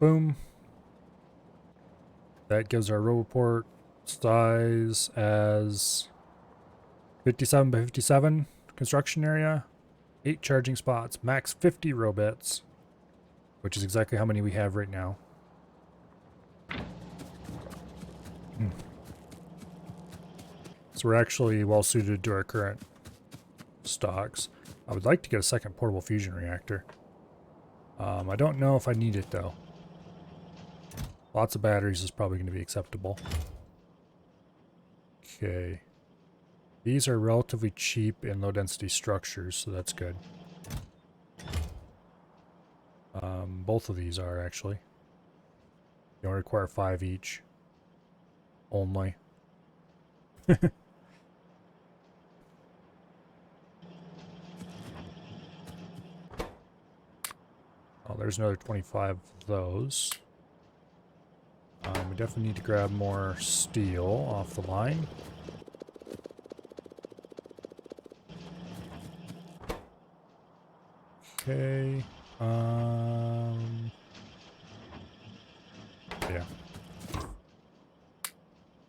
Boom. That gives our roboport size as 57 by 57 construction area. 8 charging spots, max 50 robits, which is exactly how many we have right now. So we're actually well suited to our current stocks. I would like to get a second portable fusion reactor. I don't know if I need it though. Lots of batteries is probably going to be acceptable. Okay. These are relatively cheap in low density structures, so that's good. Both of these are actually. You only require 5 each. Only. Oh, there's another 25 of those. We definitely need to grab more steel off the line. Okay. Yeah.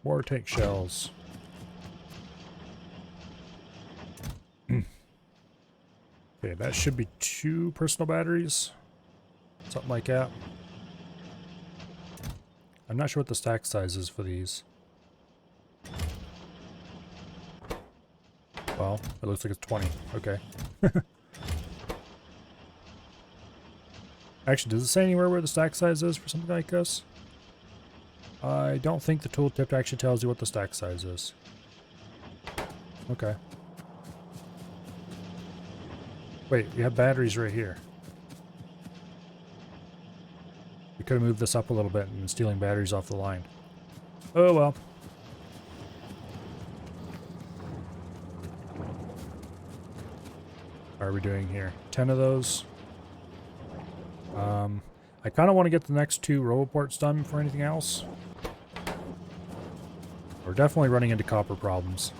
More tank shells. Okay, that should be 2 personal batteries. Something like that. I'm not sure what the stack size is for these. Well, it looks like it's 20. Okay. Actually, does it say anywhere where the stack size is for something like this? I don't think the tooltip actually tells you what the stack size is. Okay. Wait, we have batteries right here. We could have moved this up a little bit and been stealing batteries off the line. Oh well. How are we doing here? 10 of those. I kind of want to get the next 2 roboports done before anything else. We're definitely running into copper problems.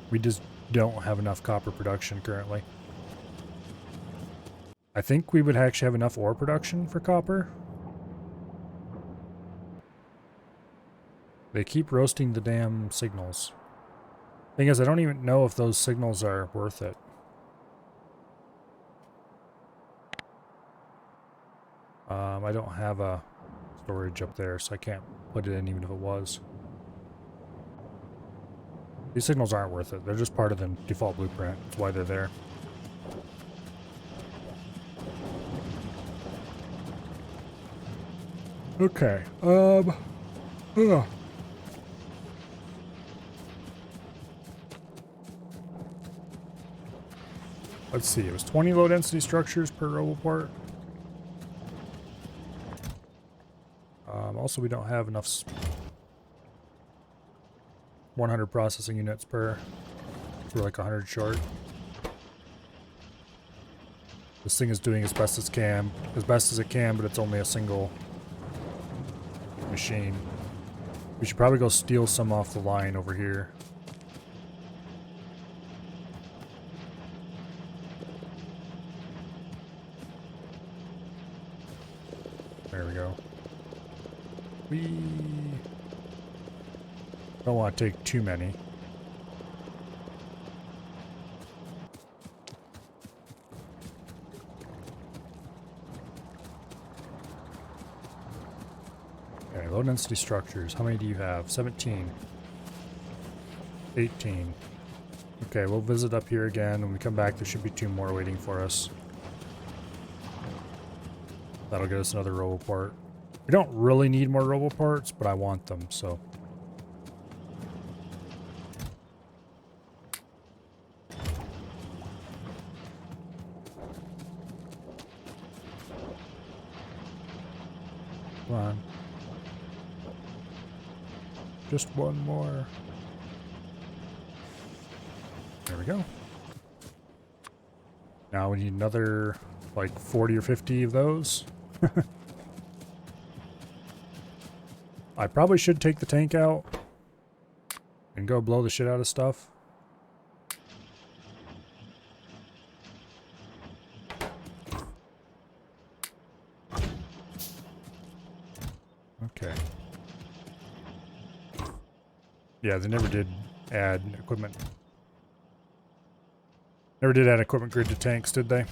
We just don't have enough copper production currently. I think we would actually have enough ore production for copper. They keep roasting the damn signals. Thing is, I don't even know if those signals are worth it. I don't have a storage up there, so I can't put it in even if it was. These signals aren't worth it. They're just part of the default blueprint. That's why they're there. Okay. Let's see. It was 20 low density structures per roboport. Also, we don't have enough 100 processing units per. We're like 100 short. This thing is doing as best as it can, but it's only a single machine. We should probably go steal some off the line over here. There we go. We don't want to take too many. Okay, low density structures. How many do you have? 17. 18. Okay, we'll visit up here again. When we come back, there should be 2 more waiting for us. That'll get us another roboport. We don't really need more roboports, but I want them, so. Come on. Just one more. There we go. Now we need another, like, 40 or 50 of those. I probably should take the tank out and go blow the shit out of stuff. Okay. Yeah, they never did add equipment. Never did add equipment grid to tanks, did they?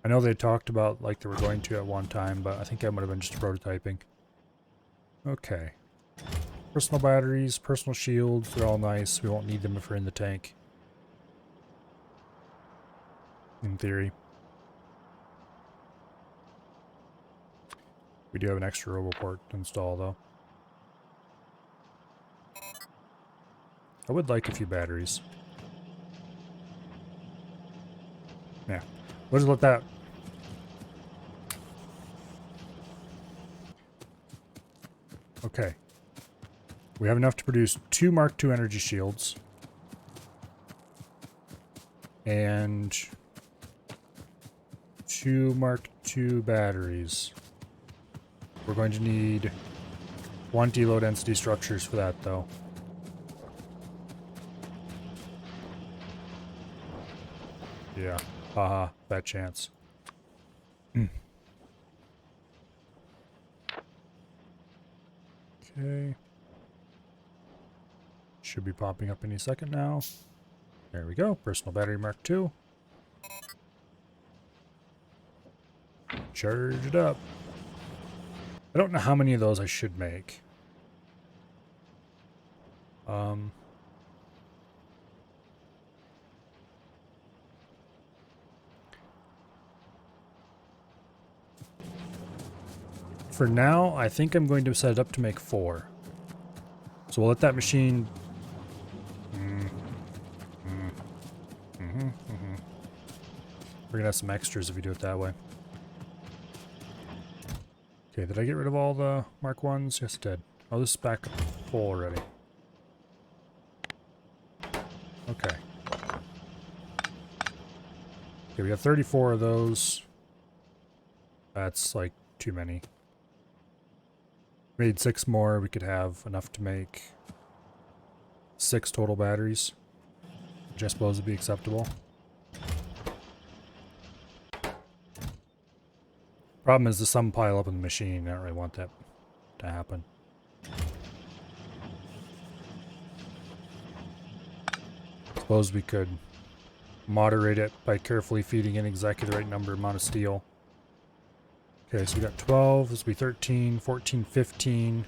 I know they talked about like they were going to at one time, but I think that might have been just prototyping. Okay. Personal batteries, personal shields, they're all nice. We won't need them if we're in the tank. In theory. We do have an extra roboport to install, though. I would like a few batteries. Yeah. We'll just let that... Okay. We have enough to produce 2 Mark II energy shields. And 2 Mark II batteries. We're going to need 20 low density structures for that, though. Yeah. Haha, bad chance. Okay. Should be popping up any second now. There we go. Personal battery Mark II. Charge it up. I don't know how many of those I should make. For now, I think I'm going to set it up to make 4. So we'll let that machine... We're gonna have some extras if we do it that way. Okay, did I get rid of all the Mark 1s? Yes, I did. Oh, this is back full already. Okay. Okay, we have 34 of those. That's like too many. Made 6 more, we could have enough to make 6 total batteries, which I suppose would be acceptable. Problem is the some pile up in the machine. I don't really want that to happen. Suppose we could moderate it by carefully feeding in exactly the right amount of steel. Okay, so we got 12, this will be 13, 14, 15.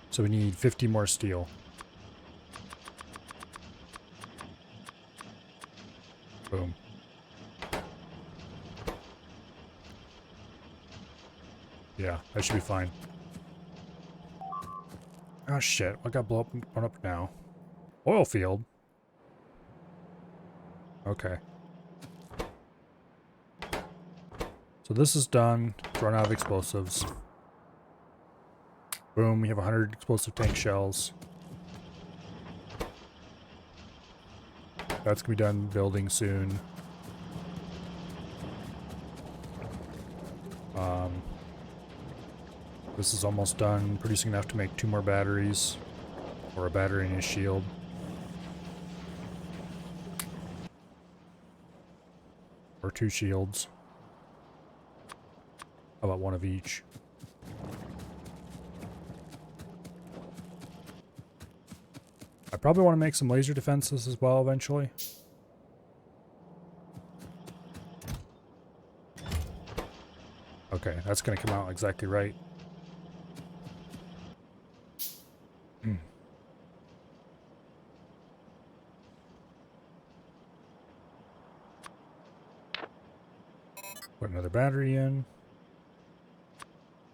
So we need 50 more steel. Boom. Yeah, that should be fine. Oh shit, what got blown up now? Oil field? Okay. So this is done. Run out of explosives. Boom, we have 100 explosive tank shells. That's gonna be done building soon. This is almost done. Producing enough to make 2 more batteries. Or a battery and a shield. Or 2 shields. How about 1 of each? I probably want to make some laser defenses as well eventually. Okay, that's going to come out exactly right. battery in.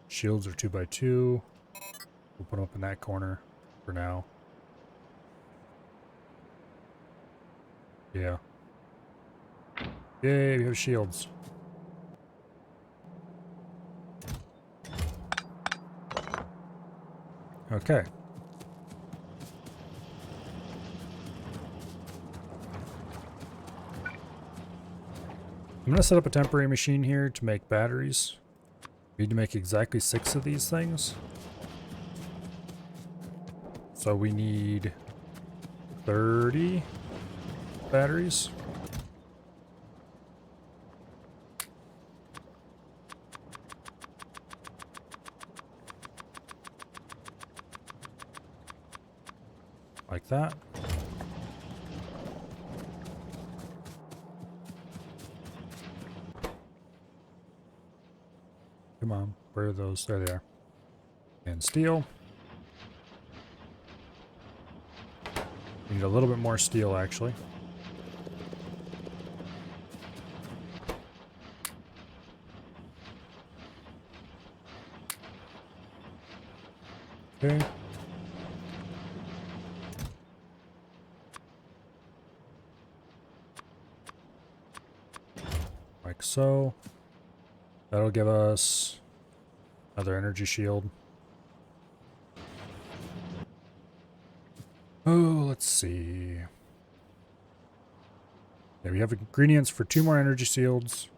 Shields are 2x2. We'll put them up in that corner for now. Yeah. Yay, we have shields. Okay. I'm going to set up a temporary machine here to make batteries. We need to make exactly 6 of these things. So we need 30 batteries. Like that. Come on, where are those? There they are. And steel. We need a little bit more steel, actually. Okay. Like so. That'll give us another energy shield. Oh, let's see. Yeah, we have ingredients for 2 more energy shields.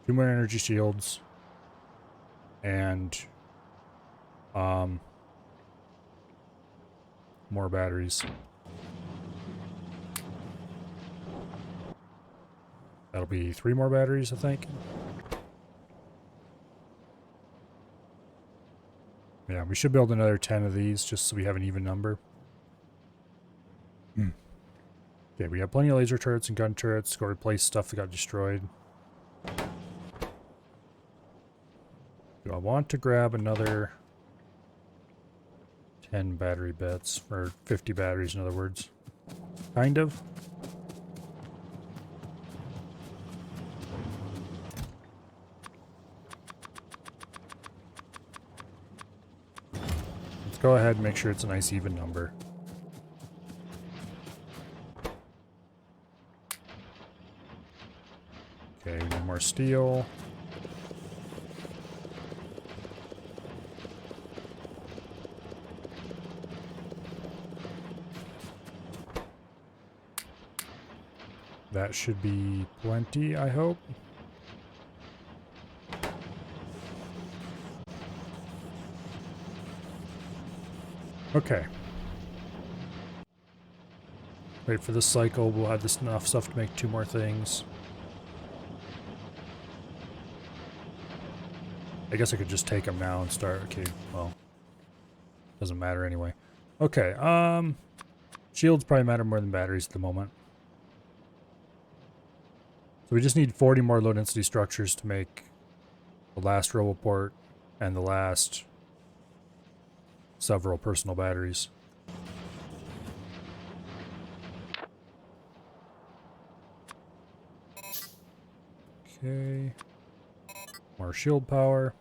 Two more energy shields. And more batteries. That'll be 3 more batteries, I think. Yeah, we should build another 10 of these just so we have an even number. Okay, we have plenty of laser turrets and gun turrets. Go replace stuff that got destroyed. Do I want to grab another 10 battery bits? Or 50 batteries, in other words. Kind of. Let's go ahead and make sure it's a nice even number. Okay, we need more steel. That should be plenty, I hope. Okay. Wait for this cycle. We'll have this enough stuff to make 2 more things. I guess I could just take them now and start. Okay, well, doesn't matter anyway. Okay, shields probably matter more than batteries at the moment. So we just need 40 more low density structures to make the last roboport and the last several personal batteries. Okay. More shield power.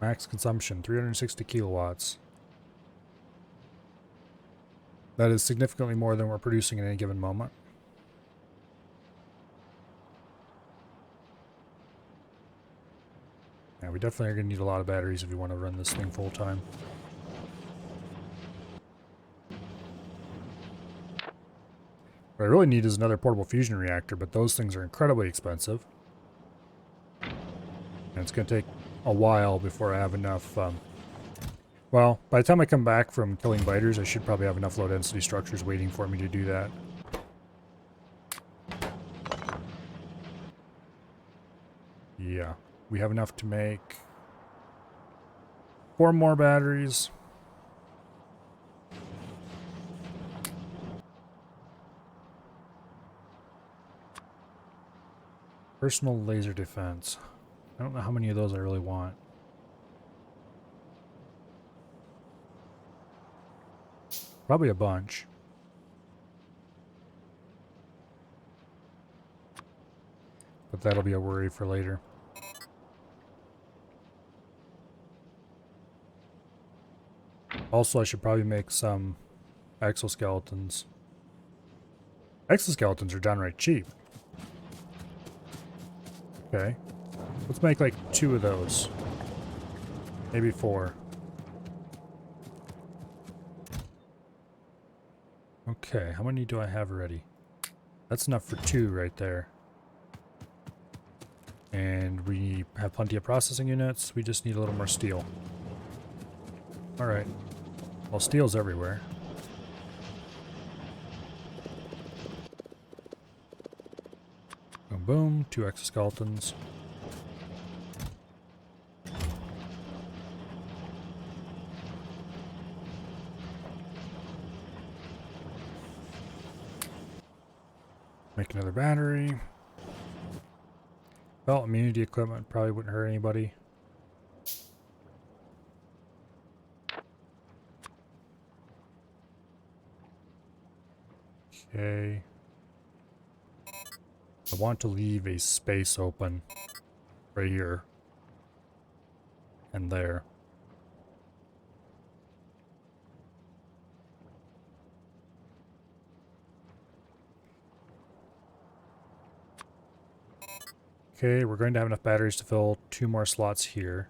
Max consumption, 360 kilowatts. That is significantly more than we're producing at any given moment. Yeah, we definitely are going to need a lot of batteries if we want to run this thing full time. What I really need is another portable fusion reactor, but those things are incredibly expensive. And it's going to take a while before I have enough... well, by the time I come back from killing biters, I should probably have enough low-density structures waiting for me to do that. Yeah, we have enough to make 4 more batteries. Personal laser defense. I don't know how many of those I really want. Probably a bunch. But that'll be a worry for later. Also, I should probably make some exoskeletons. Exoskeletons are downright cheap. Okay. Let's make like 2 of those. Maybe 4. Okay, how many do I have already? That's enough for 2 right there. And we have plenty of processing units. We just need a little more steel. Alright. Well, steel's everywhere. Boom, boom. 2 exoskeletons. Make another battery. Well, immunity equipment probably wouldn't hurt anybody. Okay. I want to leave a space open right here and there. Okay, we're going to have enough batteries to fill 2 more slots here.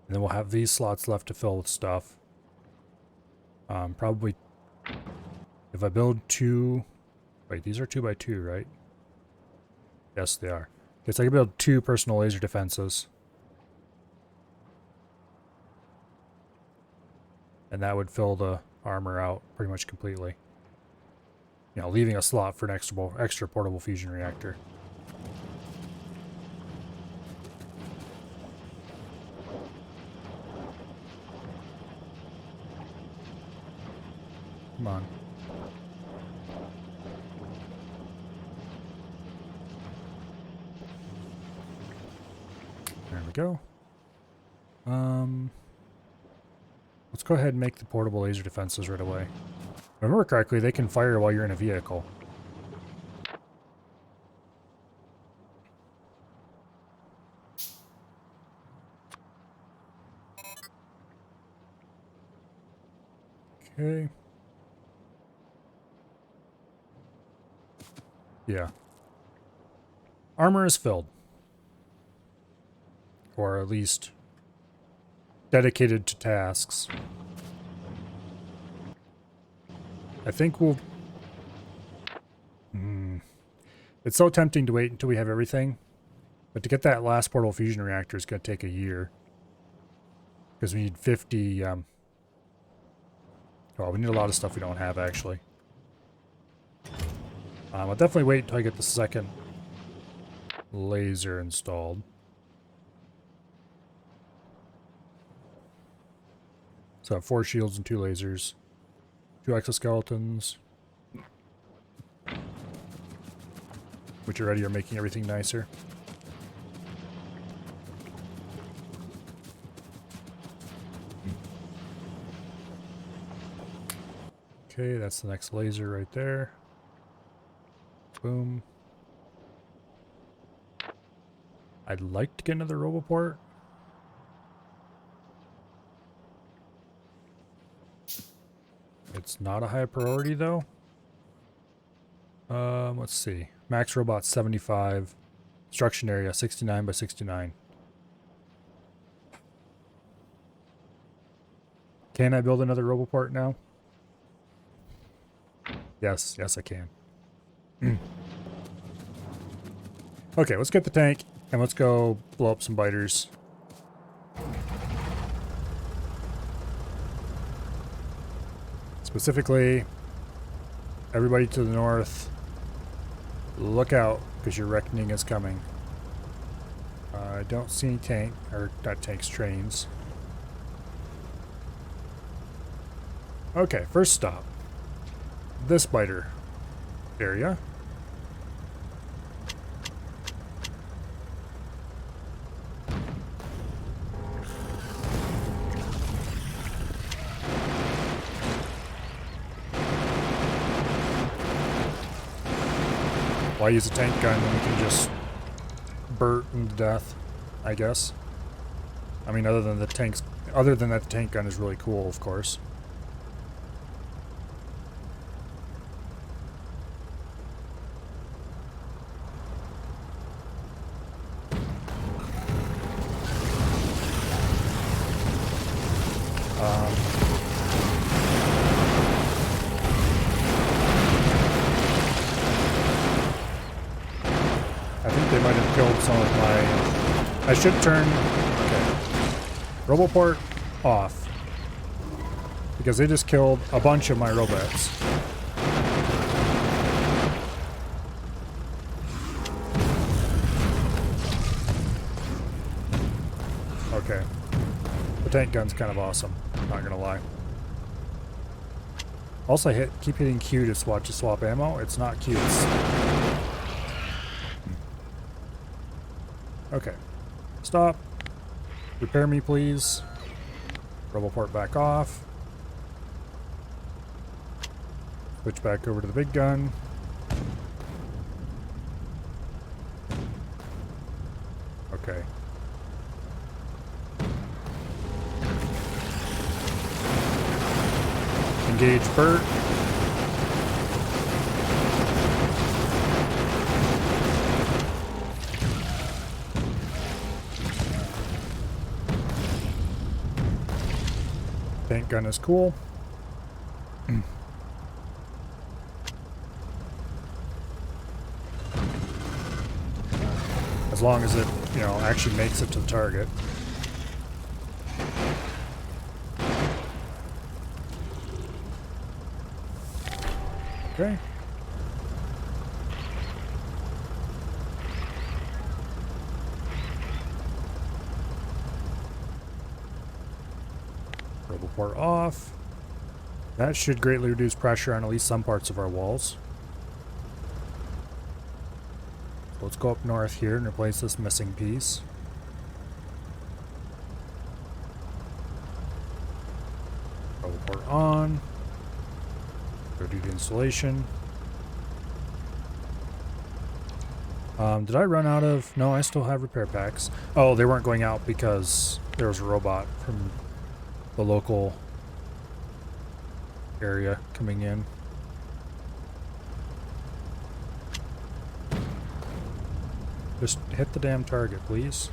And then we'll have these slots left to fill with stuff. Probably if I build 2... Wait, these are 2x2, right? Yes, they are. Okay, so I can build 2 personal laser defenses. And that would fill the armor out pretty much completely. You know, leaving a slot for an extra portable fusion reactor. Come on. There we go. Let's go ahead and make the portable laser defenses right away. If I remember correctly, they can fire while you're in a vehicle. Okay. Yeah. Armor is filled. Or at least dedicated to tasks. I think we'll... It's so tempting to wait until we have everything. But to get that last portable fusion reactor is going to take a year. Because we need 50... Well, we need a lot of stuff we don't have, actually. I'll definitely wait until I get the second laser installed. So I have 4 shields and 2 lasers. 2 exoskeletons. Which already are making everything nicer. Okay, that's the next laser right there. Boom. I'd like to get another roboport. It's not a high priority though. Let's see. Max robot 75. Construction area 69 by 69. Can I build another roboport now? Yes, yes I can. Okay, let's get the tank and let's go blow up some biters. Specifically, everybody to the north, look out, because your reckoning is coming. I don't see any tank, or not tanks, trains. Okay, first stop. This biter area. Why use a tank gun when we can just burn to death, I guess. I mean, other than that, the tank gun is really cool, of course. I think they might have killed some of my... I should turn... Okay. Roboport off. Because they just killed a bunch of my robots. Okay. The tank gun's kind of awesome, not gonna lie. Also, keep hitting Q to swap ammo. It's not Q, it's... Okay. Stop. Repair me, please. Roboport back off. Switch back over to the big gun. Okay. Engage Bert. Tank gun is cool. As long as it, you know, actually makes it to the target. Okay. Roboport off. That should greatly reduce pressure on at least some parts of our walls. So let's go up north here and replace this missing piece. Roboport on. Go do the installation. Did I run out of... No, I still have repair packs. Oh, they weren't going out because there was a robot from the local area coming in. Just hit the damn target, please.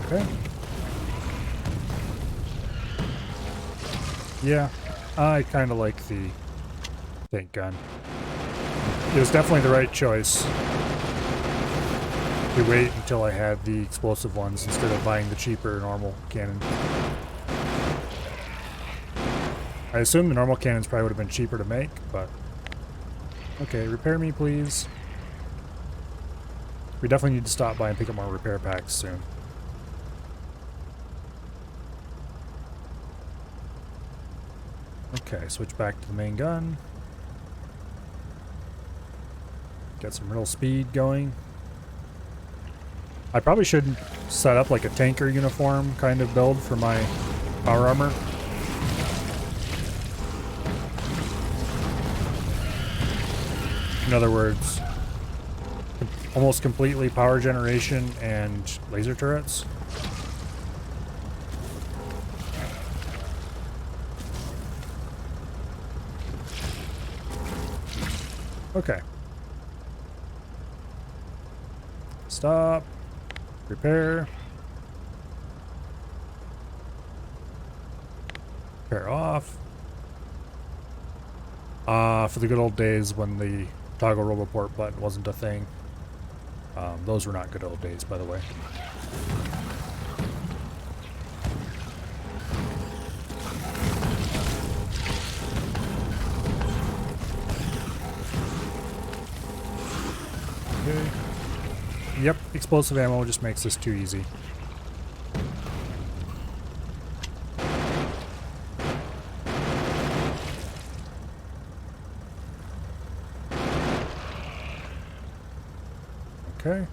Okay. Yeah, I kind of like the tank gun. It was definitely the right choice to wait until I had the explosive ones instead of buying the cheaper normal cannon. I assume the normal cannons probably would have been cheaper to make, but... Okay, repair me, please. We definitely need to stop by and pick up more repair packs soon. Okay, switch back to the main gun. Get some real speed going. I probably should set up like a tanker uniform kind of build for my power armor. In other words, almost completely power generation and laser turrets. Okay. Stop. Repair. Repair off. For the good old days when the toggle roboport button wasn't a thing. Those were not good old days, by the way. Okay. Yep, explosive ammo just makes this too easy. Okay.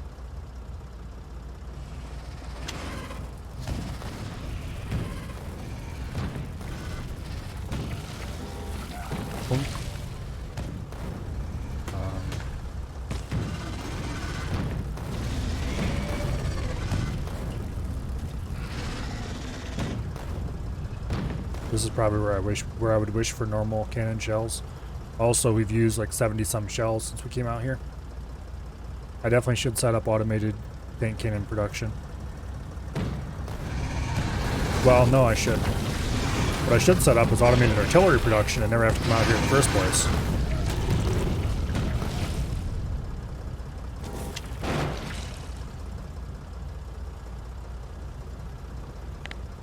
This is probably where I would wish for normal cannon shells. Also, we've used like 70 some shells since we came out here. I definitely should set up automated paint cannon production. Well, no, I shouldn't. What I should set up is automated artillery production and never have to come out here in the first place.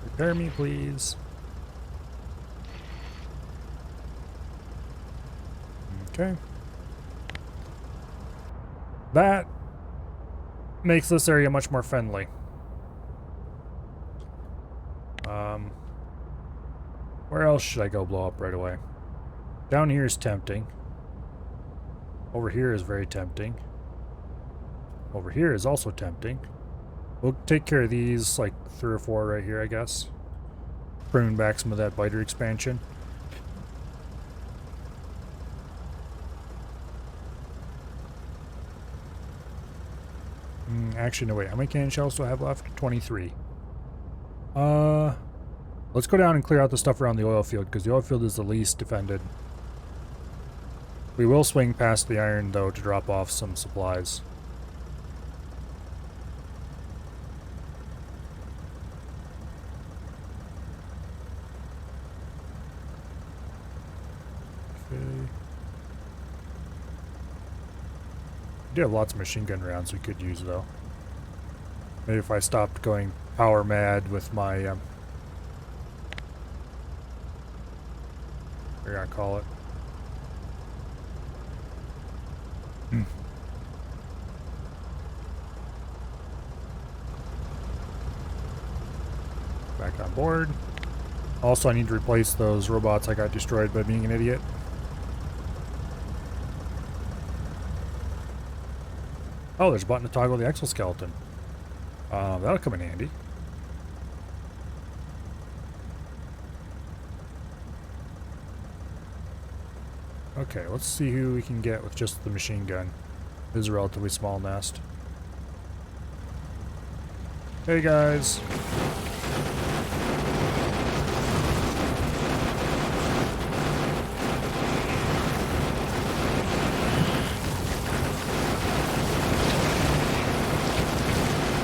Repair me, please. Okay. That makes this area much more friendly. Where else should I go blow up right away? Down here is tempting. Over here is very tempting. Over here is also tempting. We'll take care of these, like 3 or 4 right here, I guess. Prune back some of that biter expansion. Actually, no, wait. How many cannon shells do I have left? 23. Let's go down and clear out the stuff around the oil field, because the oil field is the least defended. We will swing past the iron, though, to drop off some supplies. Okay. We do have lots of machine gun rounds we could use, though. Maybe if I stopped going power mad with my, what do I call it? Back on board. Also, I need to replace those robots I got destroyed by being an idiot. Oh, there's a button to toggle the exoskeleton. That'll come in handy. Okay, let's see who we can get with just the machine gun. This is a relatively small nest. Hey guys.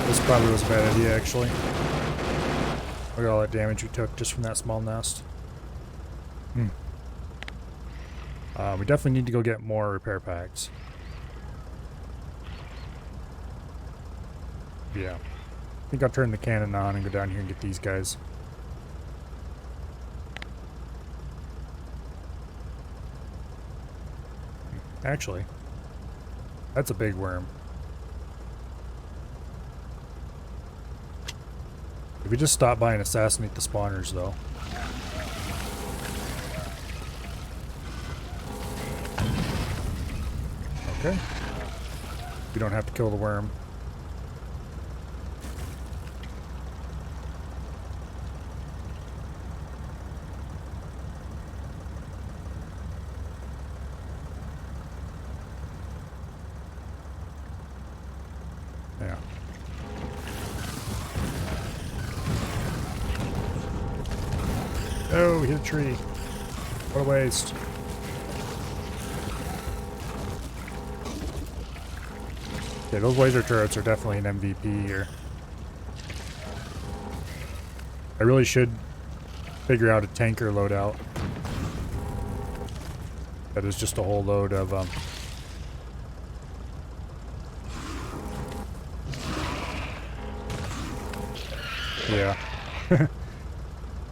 This probably was a bad idea, actually. Look at all that damage we took just from that small nest. We definitely need to go get more repair packs. Yeah. I think I'll turn the cannon on and go down here and get these guys. Actually, that's a big worm. If we just stop by and assassinate the spawners, though. Okay. You don't have to kill the worm. Yeah. Oh, we hit a tree. What a waste. Okay, those laser turrets are definitely an MVP here. I really should figure out a tanker loadout. That is just a whole load of, yeah.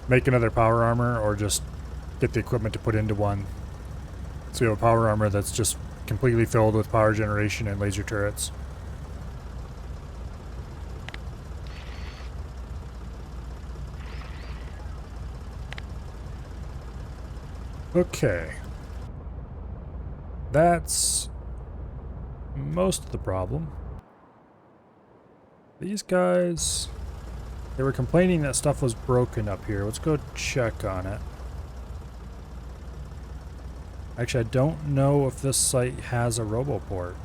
Make another power armor, or just get the equipment to put into one. So you have a power armor that's just completely filled with power generation and laser turrets. Okay. That's most of the problem. These guys, they were complaining that stuff was broken up here. Let's go check on it. Actually, I don't know if this site has a roboport,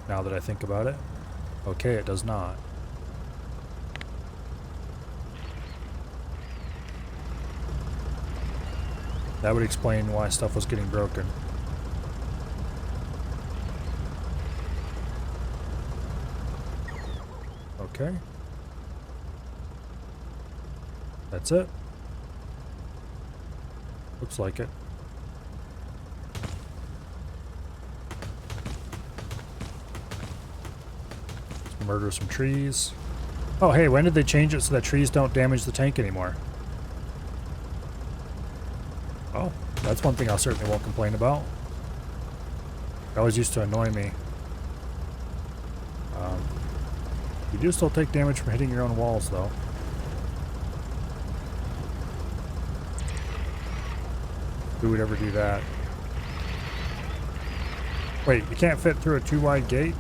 now that I think about it. Okay, it does not. That would explain why stuff was getting broken. Okay. That's it. Looks like it. Let's murder some trees. Oh, hey, when did they change it so that trees don't damage the tank anymore? Oh, that's one thing I certainly won't complain about. It always used to annoy me. You do still take damage from hitting your own walls, though. Who would ever do that? Wait, you can't fit through a too wide gate?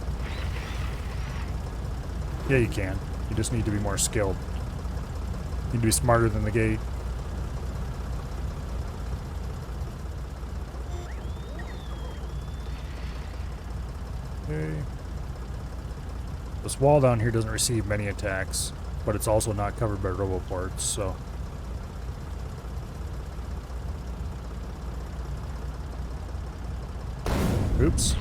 Yeah, you can. You just need to be more skilled. You need to be smarter than the gate. Okay. This wall down here doesn't receive many attacks, but it's also not covered by roboports, so... Oops.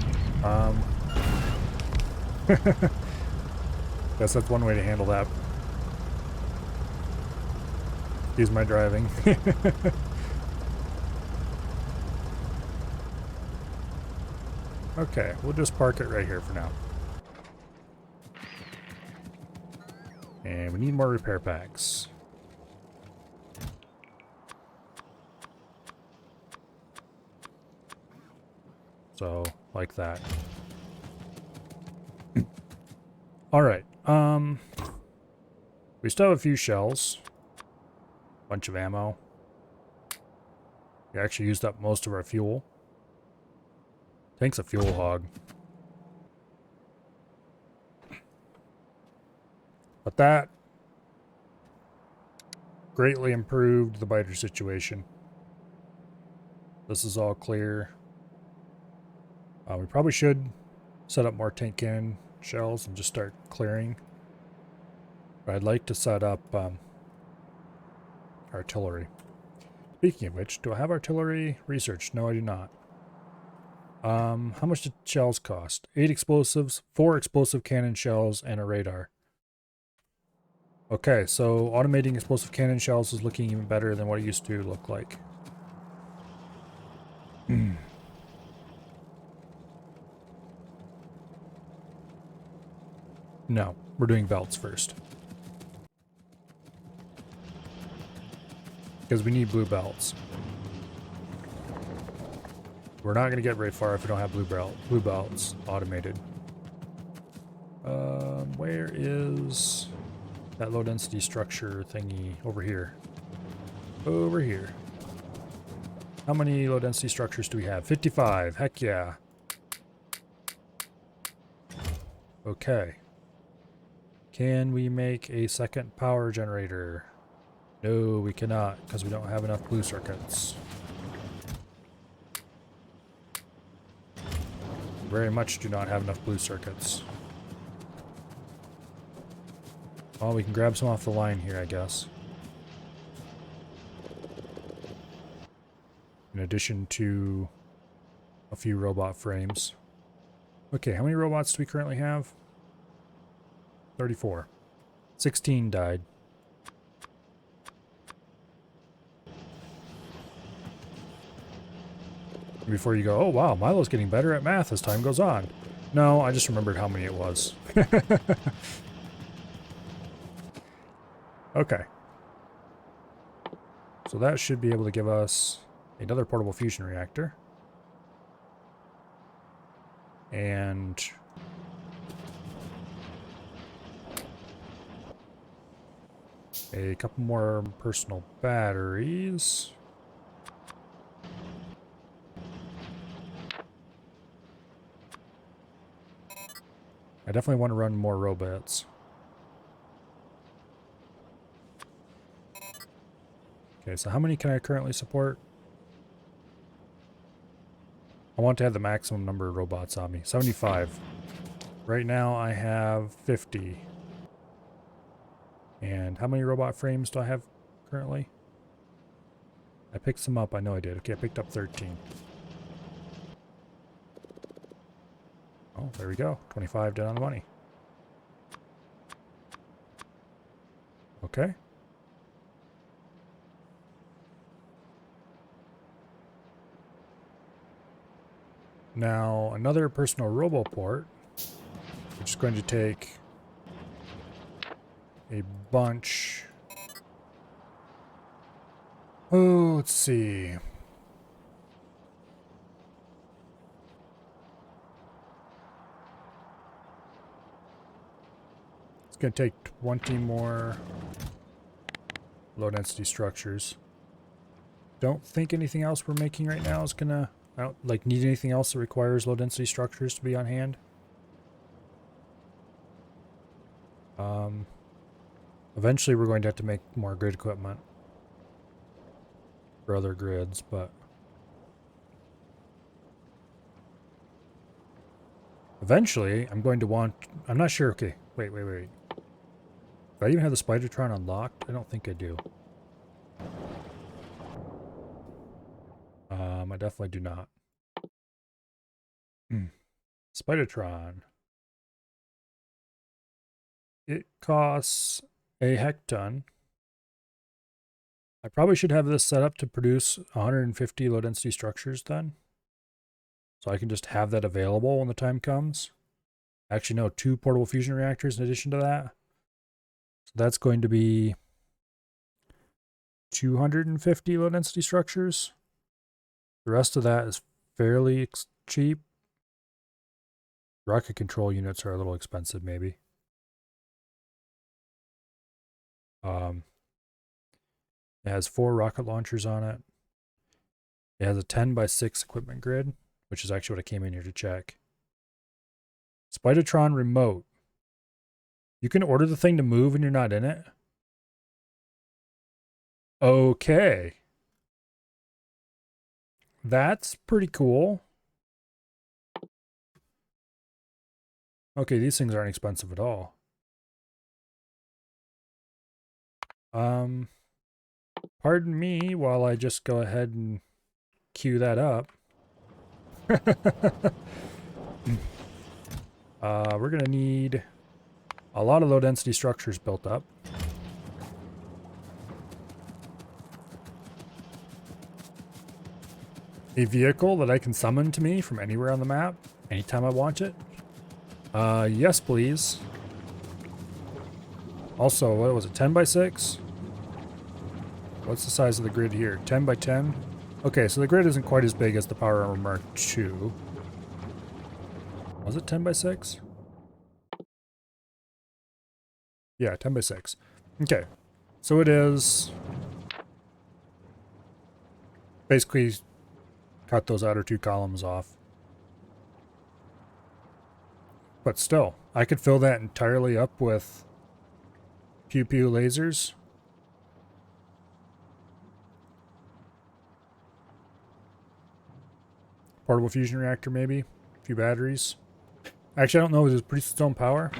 Guess that's one way to handle that. Excuse my driving. Okay, we'll just park it right here for now. And we need more repair packs. So, like that. Alright, we still have a few shells. Bunch of ammo. We actually used up most of our fuel. Tank's a fuel hog. But that greatly improved the biter situation. This is all clear. We probably should set up more tank cannon shells and just start clearing. But I'd like to set up artillery. Speaking of which, do I have artillery research? No, I do not. How much did shells cost? 8 explosives, 4 explosive cannon shells, and a radar. Okay, so automating explosive cannon shells is looking even better than what it used to look like. No, we're doing belts first. Because we need blue belts. We're not going to get very far if we don't have blue belts automated. Where is that low density structure thingy? Over here. Over here. How many low density structures do we have? 55. Heck yeah. Okay. Can we make a second power generator? No, we cannot, because we don't have enough blue circuits. Very much do not have enough blue circuits. Well, we can grab some off the line here, I guess. In addition to a few robot frames. Okay, how many robots do we currently have? 34. 16 died. Before you go, oh wow, Milo's getting better at math as time goes on. No, I just remembered how many it was. Okay. So that should be able to give us another portable fusion reactor. And a couple more personal batteries. I definitely want to run more robots. Okay, so how many can I currently support? I want to have the maximum number of robots on me. 75. Right now I have 50. And how many robot frames do I have currently? I I picked some up. I know I did. Okay, I picked up 13. Oh, there we go. 25 dead on the money. Okay. Now, another personal roboport, which is going to take a bunch. Oh, let's see. It's going to take 20 more low-density structures. Don't think anything else we're making right now is going to... I don't like need anything else that requires low-density structures to be on hand. Eventually we're going to have to make more grid equipment for other grids, but eventually I'm going to want... I'm not sure. Okay, wait. Do I even have the Spidertron unlocked? I don't think I do. I definitely do not. Spidertron. It costs a hecton. I probably should have this set up to produce 150 low density structures then. So I can just have that available when the time comes. Actually, no, 2 portable fusion reactors in addition to that. So that's going to be 250 low density structures. The rest of that is fairly cheap. Rocket control units are a little expensive, maybe. It has 4 rocket launchers on it. It has a 10x6 equipment grid, which is actually what I came in here to check. Spidertron remote. You can order the thing to move and you're not in it? Okay. That's pretty cool. Okay, these things aren't expensive at all. Pardon me while I just go ahead and queue that up. We're gonna need a lot of low density structures built up. A vehicle that I can summon to me from anywhere on the map, anytime I want it. Yes, please. Also, what was it, 10x6? What's the size of the grid here? 10x10? Okay, so the grid isn't quite as big as the Power Armor Mark II. Was it 10x6? Yeah, 10x6. Okay, so it is... basically cut those outer 2 columns off. But still, I could fill that entirely up with pew-pew lasers. Portable fusion reactor, maybe. A few batteries. Actually, I don't know. Does it produce its own power?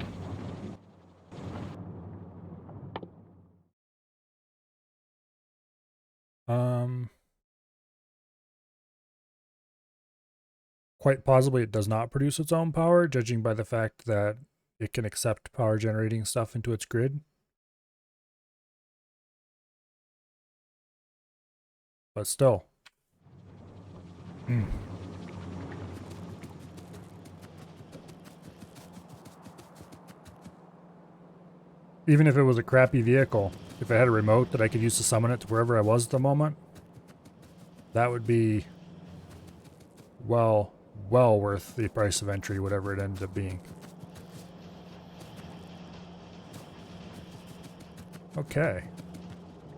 Quite possibly it does not produce its own power, judging by the fact that it can accept power generating stuff into its grid. But still. Even if it was a crappy vehicle, if it had a remote that I could use to summon it to wherever I was at the moment, that would be, well worth the price of entry, whatever it ended up being. Okay.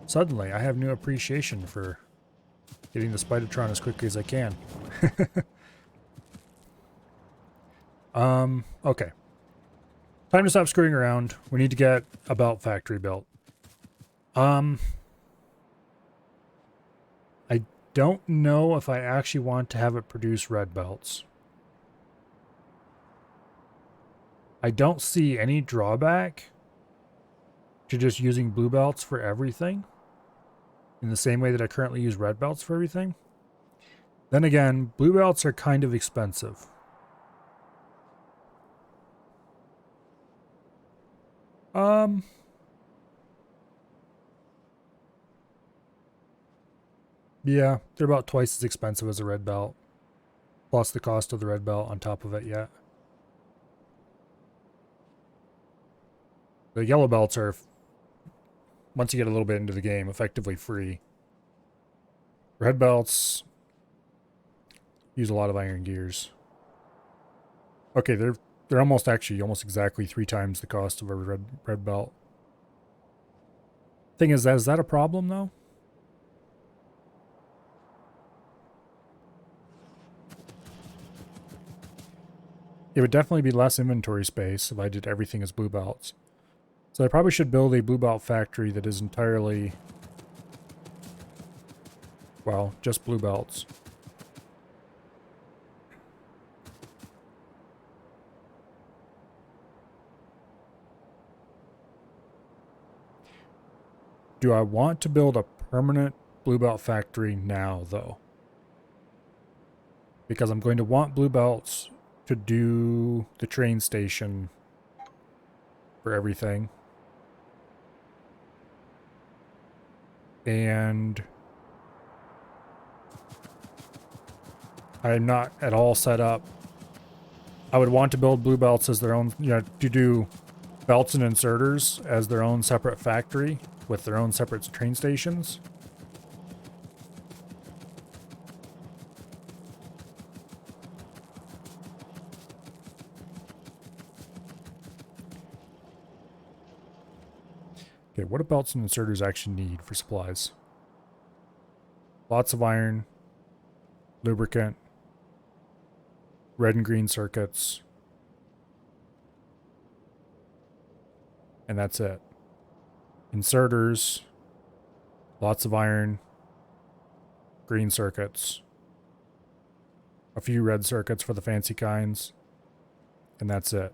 Suddenly, I have new appreciation for getting the Spidertron as quickly as I can. Okay. Time to stop screwing around. We need to get a belt factory built. I don't know if I actually want to have it produce red belts. I don't see any drawback to just using blue belts for everything. in the same way that I currently use red belts for everything. Then again, blue belts are kind of expensive. Yeah, they're about twice as expensive as a red belt, plus the cost of the red belt on top of it yet. The yellow belts are, once you get a little bit into the game, effectively free. Red belts use a lot of iron gears. Okay, they're almost exactly 3 times the cost of a red belt. Thing is that a problem though? It would definitely be less inventory space if I did everything as blue belts. So I probably should build a blue belt factory that is entirely, well, just blue belts. Do I want to build a permanent blue belt factory now, though? Because I'm going to want blue belts to do the train station for everything. And I'm not at all set up. I would want to build blue belts as their own, to do belts and inserters as their own separate factory with their own separate train stations. Okay, what do belts and inserters actually need for supplies? Lots of iron, lubricant, red and green circuits, and that's it. Inserters, lots of iron, green circuits, a few red circuits for the fancy kinds, and that's it.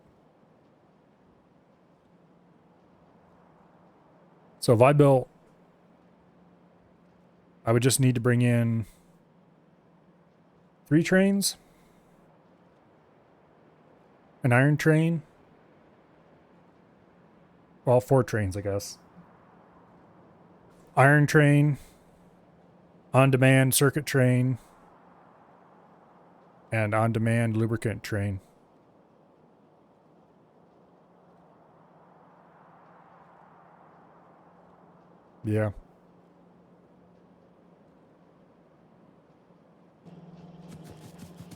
So if I built, I would just need to bring in 3 trains, an iron train, well, 4 trains, I guess. Iron train, on-demand circuit train, and on-demand lubricant train. Yeah.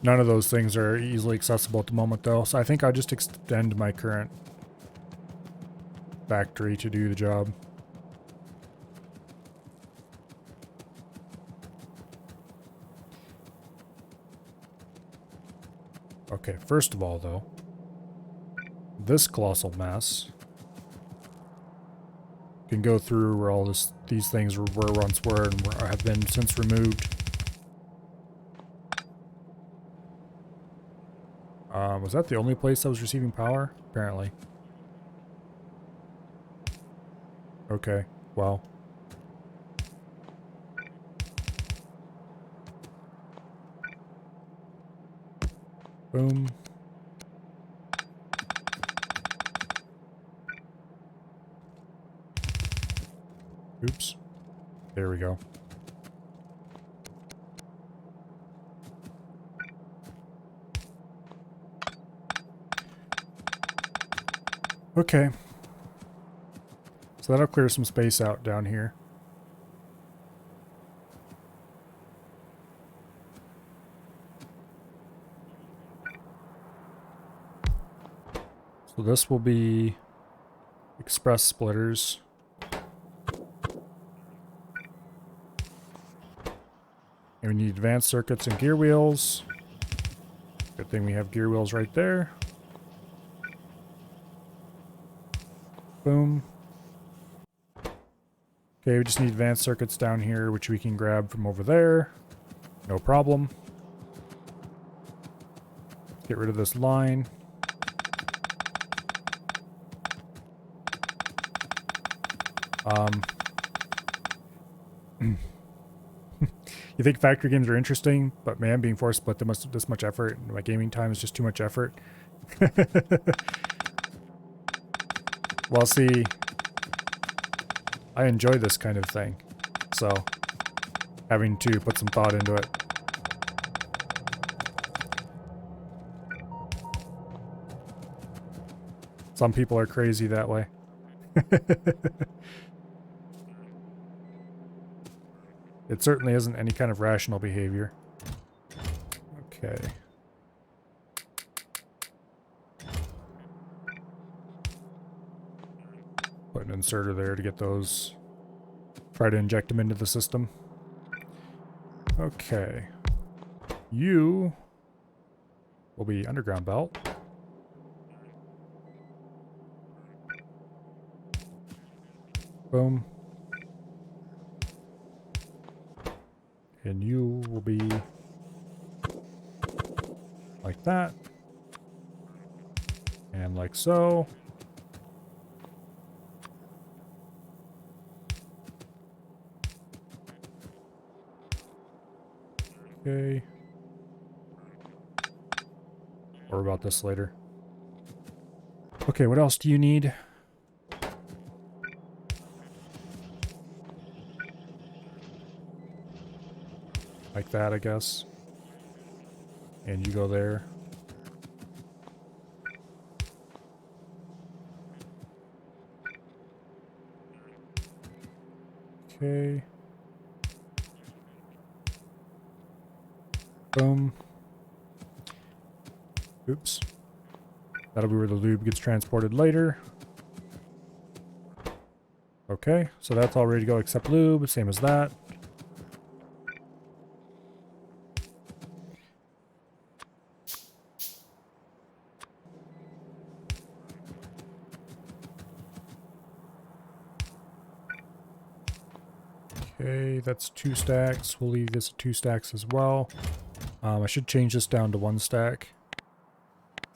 None of those things are easily accessible at the moment, though, so I think I'll just extend my current factory to do the job. Okay, first of all, though, this colossal mess can go through where all these things were once were and have been since removed. Was that the only place that was receiving power? Apparently. Okay, well. Boom. Oops. There we go. Okay. So that'll clear some space out down here. So this will be express splitters. And we need advanced circuits and gear wheels. Good thing we have gear wheels right there. Boom. Okay, we just need advanced circuits down here, which we can grab from over there. No problem. Get rid of this line. You think factory games are interesting, but man, being forced to put this much effort into my gaming time is just too much effort. Well, see, I enjoy this kind of thing, so having to put some thought into it. Some people are crazy that way. It certainly isn't any kind of rational behavior. Okay. Put an inserter there to get those. Try to inject them into the system. Okay. You will be underground belt. Boom. And you will be like that. And like so. Okay. Or about this later. Okay, what else do you need? Like that, I guess. And you go there. Okay. Boom. Oops. That'll be where the lube gets transported later. Okay, so that's all ready to go except lube, same as that. Okay, that's 2 stacks. We'll leave this at 2 stacks as well. I should change this down to 1 stack.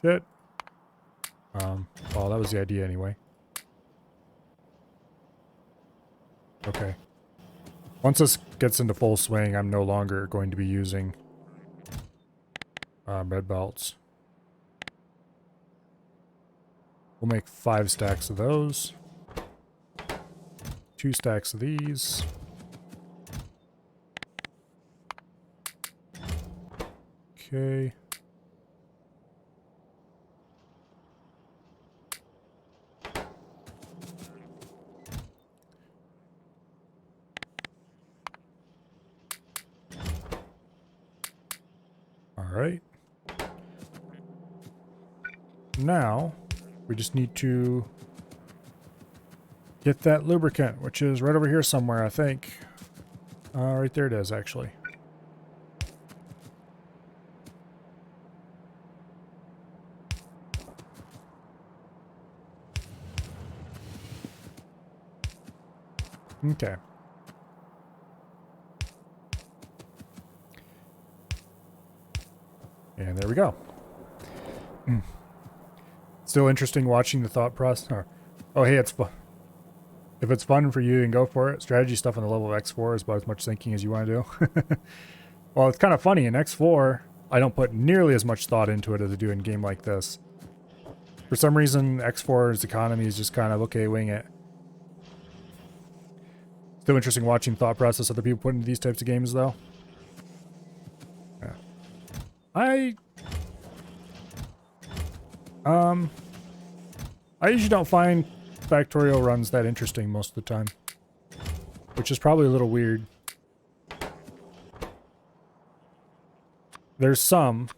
Shit. Well, that was the idea anyway. Okay. Once this gets into full swing, I'm no longer going to be using red belts. We'll make 5 stacks of those. 2 stacks of these. Okay. All right. Now, we just need to get that lubricant, which is right over here somewhere, I think. Right there it is, actually. Okay. And there we go. Still interesting watching the thought process. Oh, hey, it's fun. If it's fun for you, then go for it. Strategy stuff on the level of X4 is about as much thinking as you want to do. Well, it's kind of funny. In X4, I don't put nearly as much thought into it as I do in a game like this. For some reason, X4's economy is just kind of, okay, wing it. Still interesting watching thought process other people put into these types of games, though. Yeah. I usually don't find factorial runs that interesting most of the time, which is probably a little weird. There's some,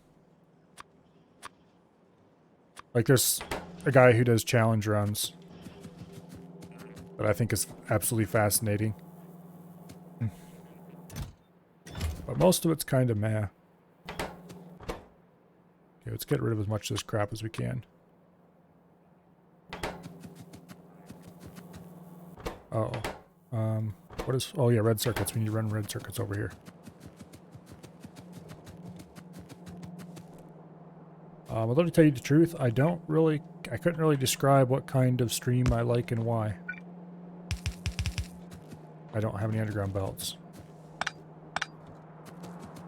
like there's a guy who does challenge runs that I think is absolutely fascinating. But most of it's kind of meh. Okay, let's get rid of as much of this crap as we can. Uh oh. What is... Oh yeah, red circuits. We need to run red circuits over here. Although to tell you the truth, I couldn't really describe what kind of stream I like and why. I don't have any underground belts.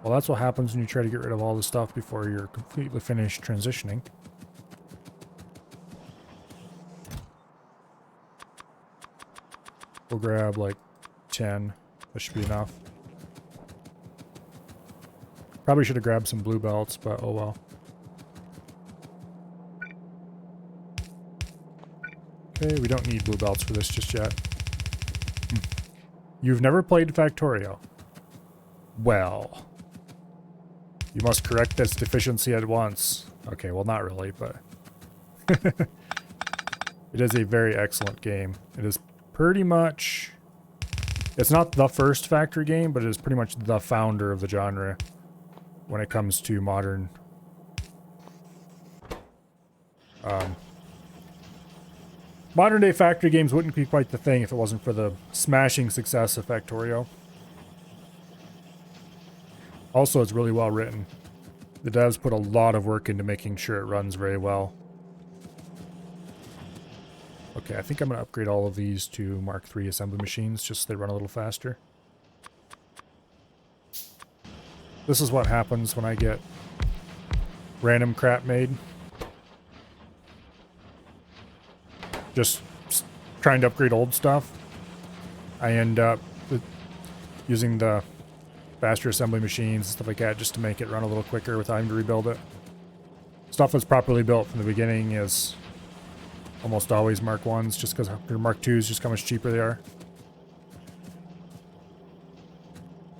Well, that's what happens when you try to get rid of all the stuff before you're completely finished transitioning. We'll grab like 10. That should be enough. Probably should have grabbed some blue belts, but oh well. Okay, we don't need blue belts for this just yet. You've never played Factorio? Well, you must correct this deficiency at once. Okay, well not really, but it is a very excellent game. It is pretty much, it's not the first factory game, but it is pretty much the founder of the genre when it comes to modern modern day factory games. Wouldn't be quite the thing if it wasn't for the smashing success of Factorio. Also, it's really well written. The devs put a lot of work into making sure it runs very well. Okay, I think I'm going to upgrade all of these to Mark III assembly machines just so they run a little faster. This is what happens when I get random crap made. Just trying to upgrade old stuff. I end up using the faster assembly machines and stuff like that just to make it run a little quicker without having to rebuild it. Stuff that's properly built from the beginning is almost always Mark 1s, just because your Mark 2s, just how much cheaper they are.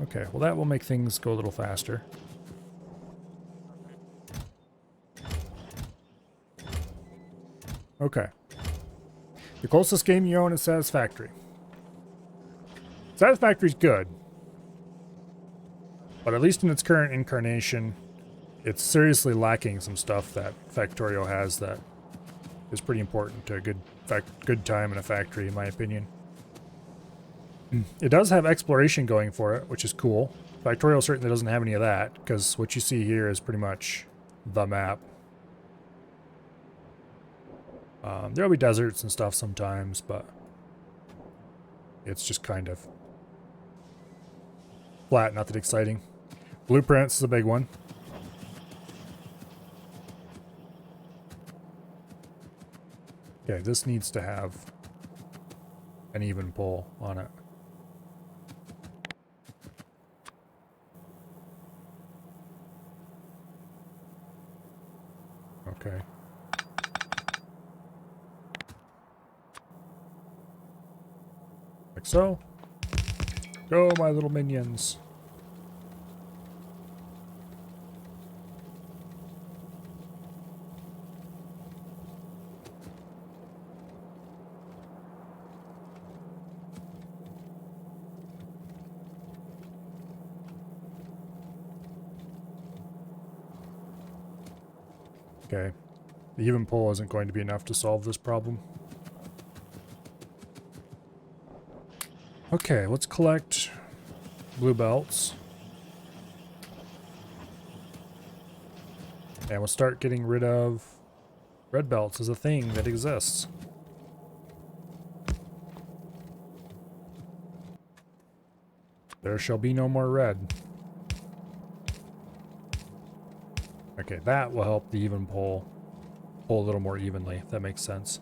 Okay, well that will make things go a little faster. Okay. The closest game you own is Satisfactory. Satisfactory's good, but at least in its current incarnation, it's seriously lacking some stuff that Factorio has that is pretty important to a good time in a factory, in my opinion. It does have exploration going for it, which is cool. Factorio certainly doesn't have any of that, because what you see here is pretty much the map. There'll be deserts and stuff sometimes, but it's just kind of flat, not that exciting. Blueprints is a big one. Okay, this needs to have an even pull on it. Okay. Like so. Go, my little minions. Okay. The even pull isn't going to be enough to solve this problem. Okay, let's collect blue belts. And we'll start getting rid of red belts as a thing that exists. There shall be no more red. Okay, that will help the even pull a little more evenly, if that makes sense.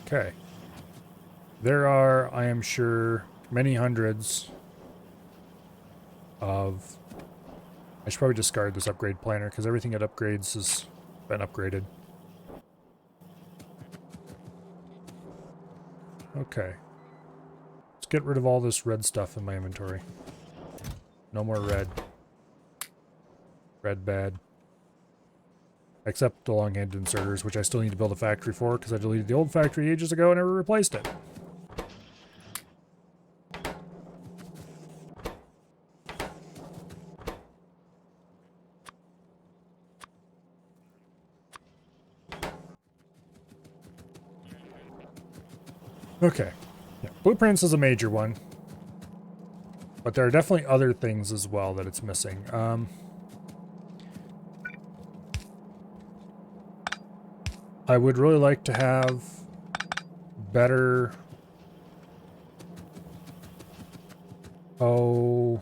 Okay. There are, I am sure, many hundreds of... I should probably discard this upgrade planner, because everything it upgrades has been upgraded. Okay. Let's get rid of all this red stuff in my inventory. No more red. Red bad. Except the long-handed inserters, which I still need to build a factory for, because I deleted the old factory ages ago and never replaced it. Okay. Yeah, blueprints is a major one. But there are definitely other things as well that it's missing. I would really like to have better... Oh...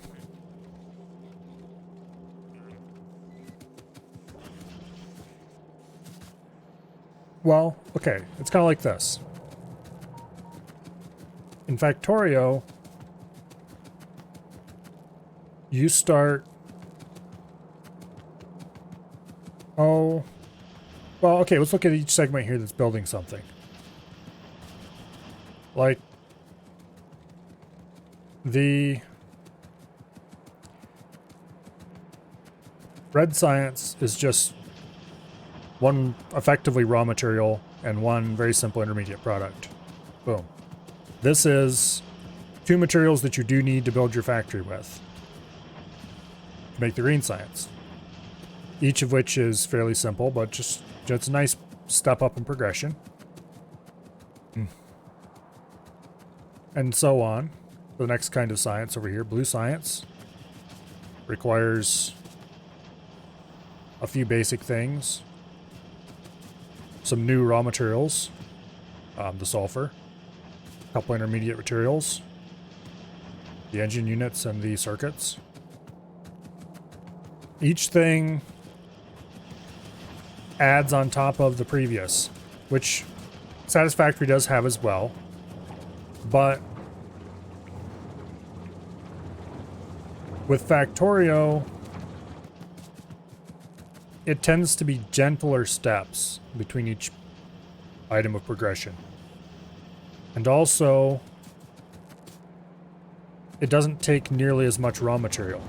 Well, okay, it's kind of like this. In Factorio, you start... Oh... Well, okay, let's look at each segment here that's building something. Like, the red science is just one effectively raw material and one very simple intermediate product. Boom. This is two materials that you do need to build your factory with to make the green science. Each of which is fairly simple, but just it's a nice step up in progression. And so on. The next kind of science over here, blue science, requires a few basic things. Some new raw materials, the sulfur, a couple intermediate materials, the engine units and the circuits. Each thing adds on top of the previous, which Satisfactory does have as well, but with Factorio, it tends to be gentler steps between each item of progression. And also, it doesn't take nearly as much raw material.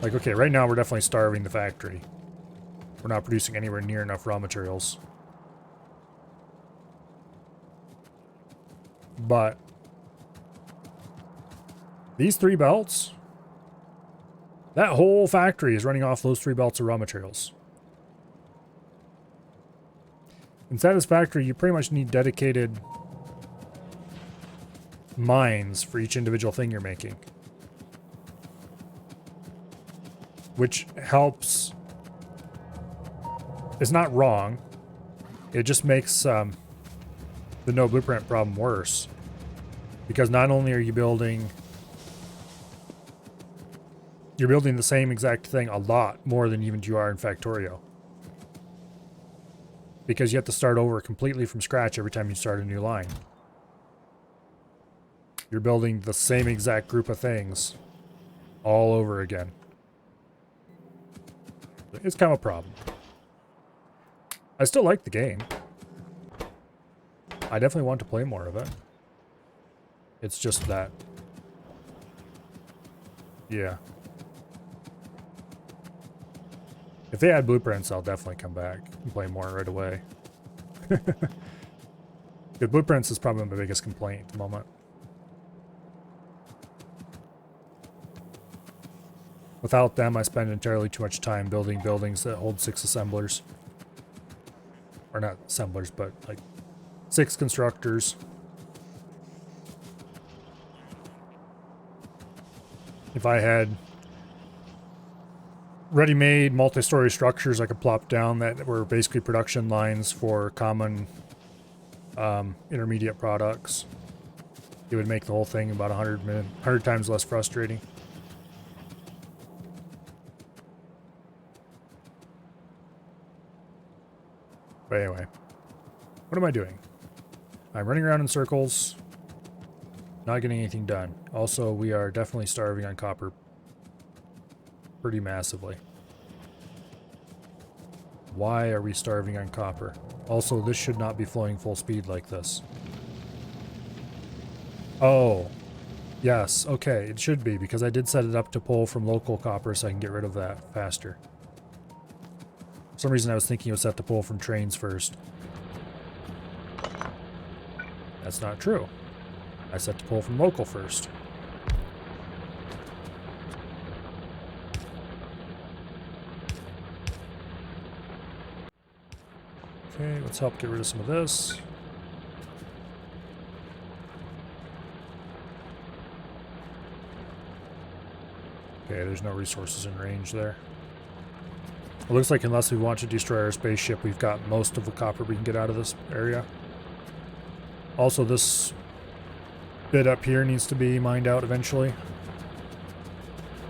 Like, okay, right now we're definitely starving the factory. We're not producing anywhere near enough raw materials. But these 3 belts, that whole factory is running off those 3 belts of raw materials. In Satisfactory, you pretty much need dedicated mines for each individual thing you're making. Which helps. It's not wrong. It just makes the no blueprint problem worse. Because not only are you building... You're building the same exact thing a lot more than even you are in Factorio. Because you have to start over completely from scratch every time you start a new line. You're building the same exact group of things all over again. It's kind of a problem. I still like the game. I definitely want to play more of it. It's just that... Yeah. If they add blueprints, I'll definitely come back and play more right away. The blueprints is probably my biggest complaint at the moment. Without them, I spend entirely too much time building buildings that hold 6 assemblers. Or not assemblers, but like 6 constructors. If I had ready-made multi-story structures I could plop down that were basically production lines for common intermediate products, it would make the whole thing about 100 times less frustrating. But anyway, what am I doing? I'm running around in circles, not getting anything done. Also, we are definitely starving on copper pretty massively. Why are we starving on copper? Also, this should not be flowing full speed like this. Oh, yes, okay, it should be, because I did set it up to pull from local copper so I can get rid of that faster. For some reason I was thinking it was set to pull from trains first. That's not true. I set to pull from local first. Okay, let's help get rid of some of this. Okay, there's no resources in range there. It looks like unless we want to destroy our spaceship, we've got most of the copper we can get out of this area. Also, this bit up here needs to be mined out eventually.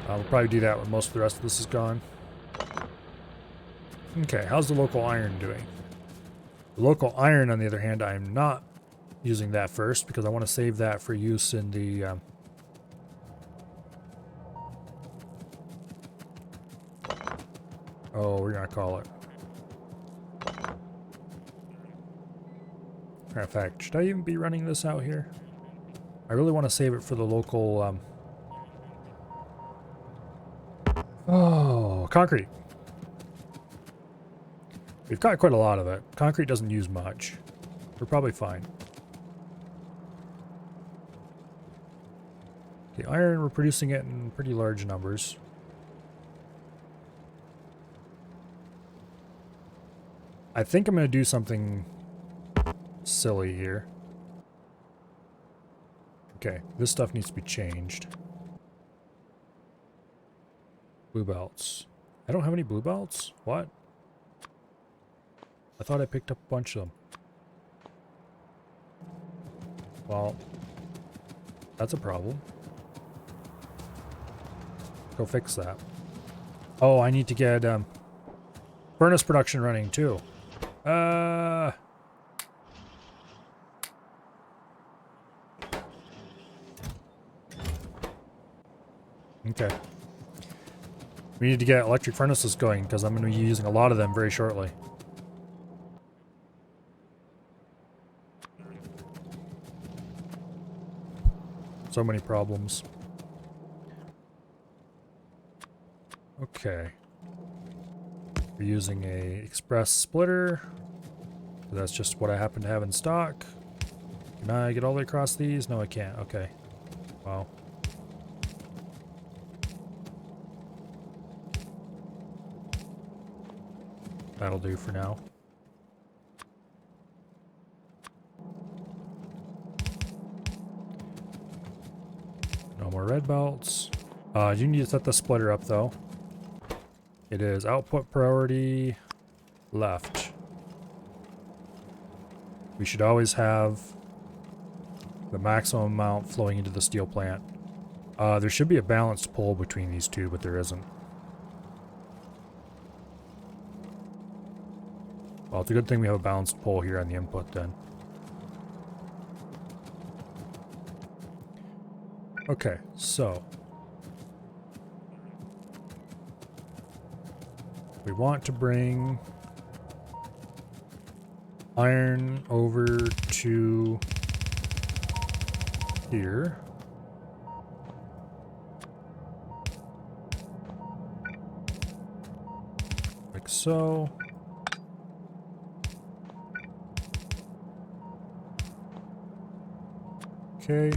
We'll probably do that when most of the rest of this is gone. Okay, how's the local iron doing? The local iron, on the other hand, I'm not using that first because I want to save that for use in the... oh, we're going to call it. Matter of fact, should I even be running this out here? I really want to save it for the local... oh, concrete. We've got quite a lot of it. Concrete doesn't use much. We're probably fine. The iron, we're producing it in pretty large numbers. I think I'm going to do something silly here. Okay, this stuff needs to be changed. Blue belts. I don't have any blue belts? What? I thought I picked up a bunch of them. Well, that's a problem. Go fix that. Oh, I need to get furnace production running too. Okay. We need to get electric furnaces going because I'm going to be using a lot of them very shortly. So many problems. Okay. We're using a express splitter. That's just what I happen to have in stock. Can I get all the way across these? No, I can't. Okay. Wow. That'll do for now. No more red belts. You need to set the splitter up though. It is output priority left. We should always have the maximum amount flowing into the steel plant. There should be a balanced pull between these two, but there isn't. Well, it's a good thing we have a balanced pull here on the input then. Okay, so we want to bring iron over to here. Like so. Okay,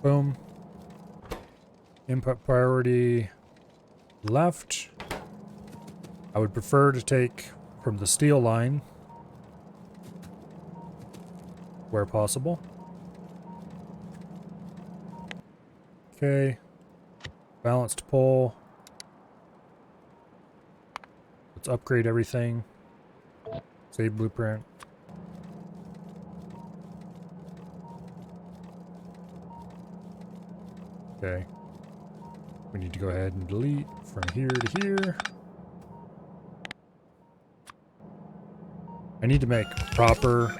boom. Input priority left. I would prefer to take from the steel line where possible. Okay, balanced pull. Let's upgrade everything. Save blueprint. Okay. We need to go ahead and delete from here to here. I need to make proper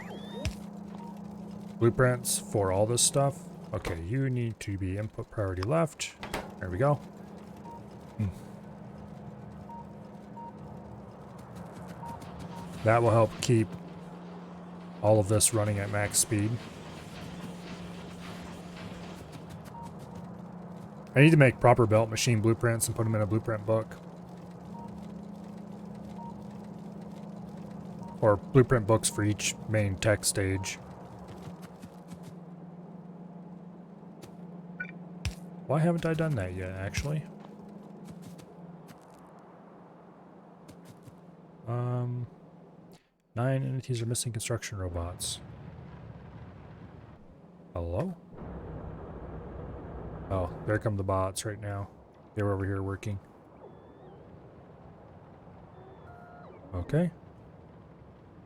blueprints for all this stuff. Okay, you need to be input priority left. There we go. That will help keep all of this running at max speed. I need to make proper belt machine blueprints and put them in a blueprint book. Or blueprint books for each main tech stage. Why haven't I done that yet, actually? 9 entities are missing construction robots. Hello? Oh, there come the bots right now. They were over here working. Okay.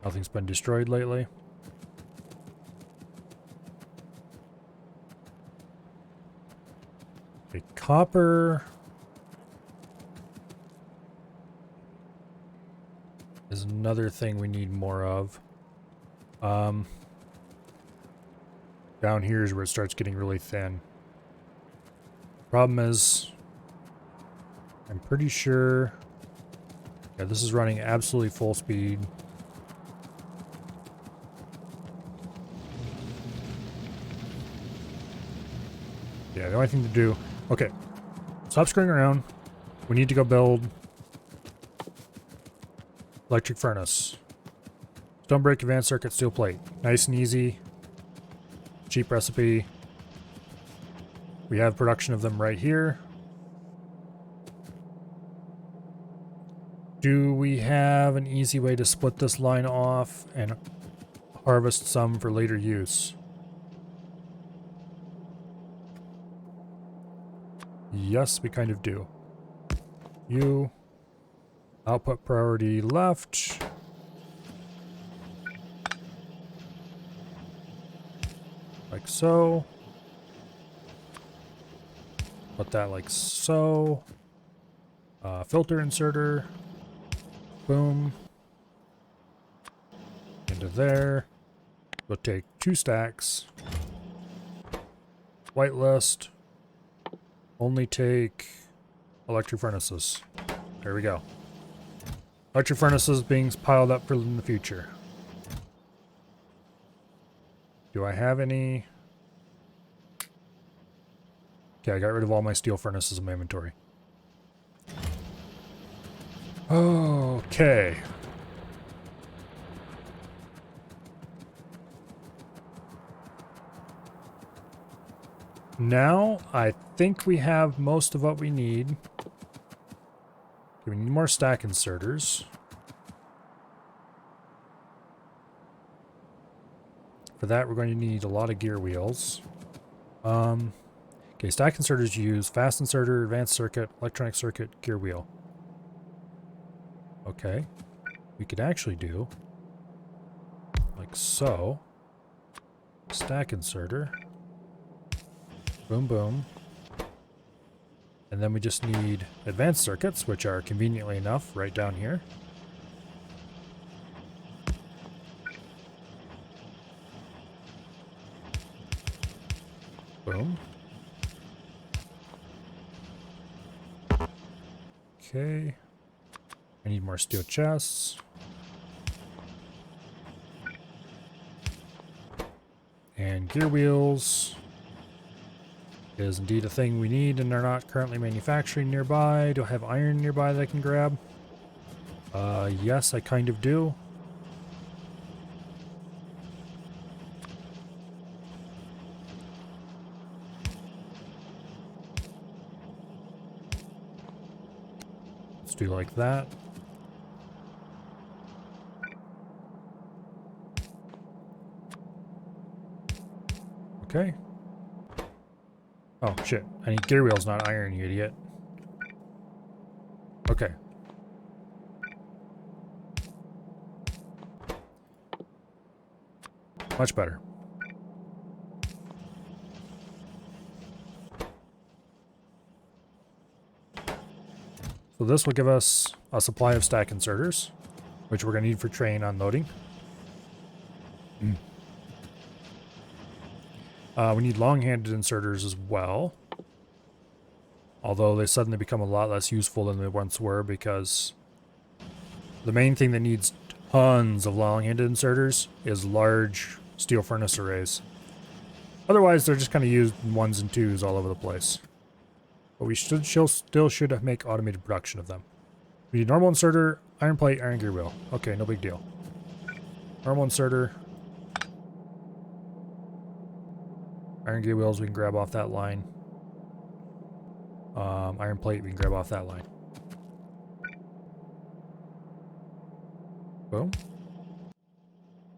Nothing's been destroyed lately. Okay, copper is another thing we need more of. Down here is where it starts getting really thin. Problem is, I'm pretty sure... Yeah, this is running absolutely full speed. Yeah, the only thing to do... Okay, stop screwing around. We need to go build electric furnace. Stone brick, advanced circuit, steel plate. Nice and easy. Cheap recipe. We have production of them right here. Do we have an easy way to split this line off and harvest some for later use? Yes, we kind of do. You. Output priority left. Like so. Put that like so. Filter inserter. Boom. Into there. We'll take 2 stacks. Whitelist. Only take electric furnaces. There we go. Electric furnaces being piled up for in the future. Do I have any? Okay, I got rid of all my steel furnaces in my inventory. Okay. Now, I think we have most of what we need. We need more stack inserters. For that, we're going to need a lot of gear wheels. Okay, stack inserters use fast inserter, advanced circuit, electronic circuit, gear wheel. Okay. We could actually do like so. Stack inserter. Boom, boom. And then we just need advanced circuits, which are conveniently enough right down here. Boom. Okay. I need more steel chests. And gear wheels is indeed a thing we need and are not currently manufacturing nearby. Do I have iron nearby that I can grab? Yes, I kind of do. Let's do like that. Okay. Oh, shit. I need gear wheels, not iron, you idiot. Okay. Much better. So this will give us a supply of stack inserters, which we're going to need for train unloading. We need long-handed inserters as well. Although they suddenly become a lot less useful than they once were, because the main thing that needs tons of long-handed inserters is large steel furnace arrays. Otherwise, they're just kind of used in 1s and 2s all over the place. But we still should make automated production of them. We need normal inserter, iron plate, iron gear wheel. Okay, no big deal. Normal inserter. Iron gear wheels we can grab off that line. Iron plate we can grab off that line. Boom.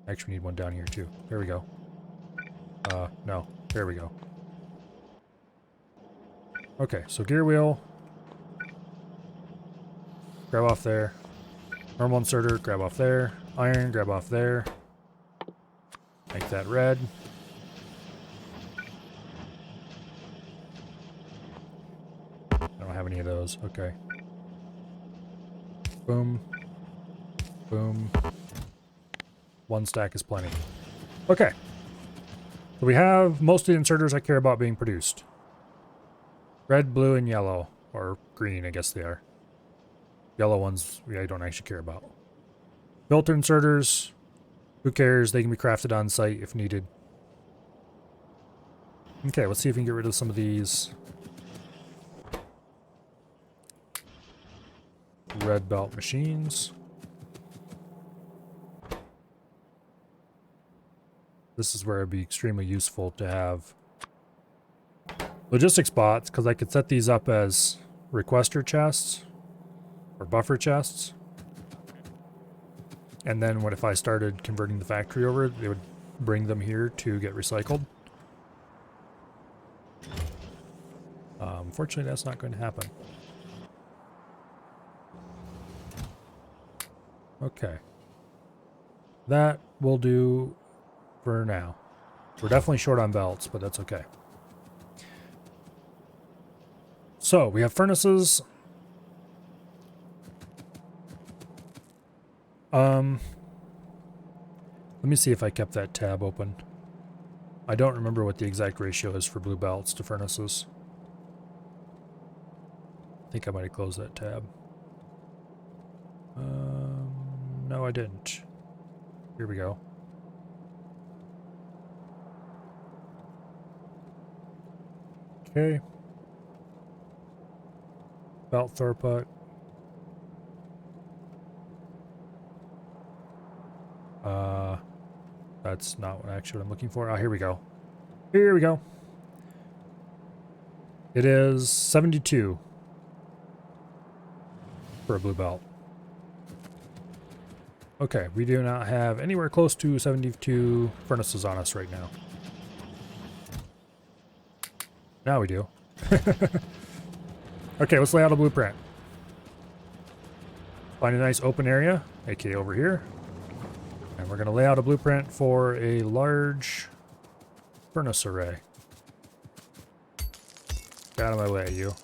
Actually, we need one down here too. There we go. No. There we go. Okay, so gear wheel. Grab off there. Normal inserter, grab off there. Iron, grab off there. Make that red. I don't have any of those. Okay. Boom. Boom. One stack is plenty. Okay. So we have most of the inserters I care about being produced. Red, blue, and yellow. Or green, I guess they are. Yellow ones I don't actually care about. Filter inserters. Who cares? They can be crafted on site if needed. Okay, let's see if we can get rid of some of these red belt machines. This is where it'd be extremely useful to have logistics bots, because I could set these up as requester chests or buffer chests. And then what if I started converting the factory over, they would bring them here to get recycled. Unfortunately, that's not going to happen. Okay. That will do for now. We're definitely short on belts, but that's okay. So, we have furnaces. Let me see if I kept that tab open. I don't remember what the exact ratio is for blue belts to furnaces. I think I might have closed that tab. No, I didn't. Here we go. Okay. Belt throughput. That's not actually what I'm looking for. Oh, here we go. Here we go. It is 72 for a blue belt. Okay, we do not have anywhere close to 72 furnaces on us right now. Now we do. Okay, let's lay out a blueprint. Find a nice open area, aka over here. And we're going to lay out a blueprint for a large furnace array. Get out of my way, you.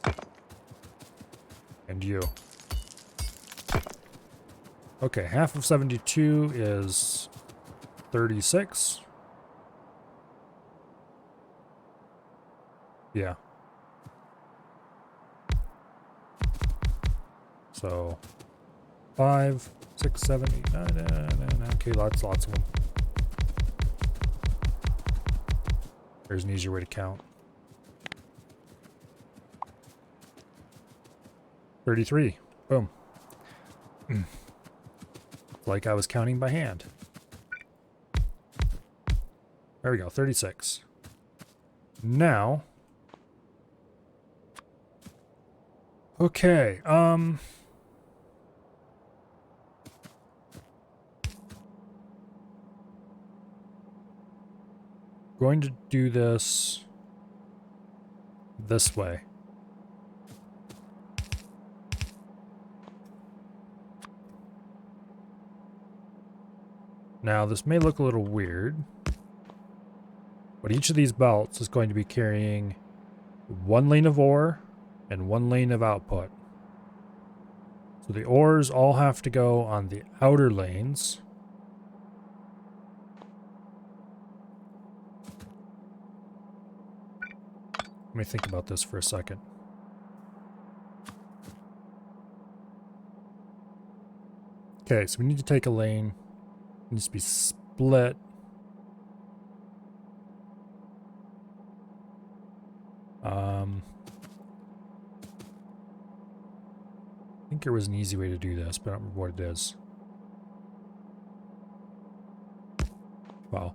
And you. Okay, half of 72 is 36. Yeah. So 5, 6, 7, 8, 9, 9. Okay, lots of them. There's an easier way to count. 33. Boom. Like I was counting by hand. There we go, 36. Now. Okay, going to do this way. Now, this may look a little weird, but each of these belts is going to be carrying one lane of ore and one lane of output. So the ores all have to go on the outer lanes. Let me think about this for a second. Okay, so we need to take a lane. It needs to be split. I think there was an easy way to do this, but I don't remember what it is. Wow.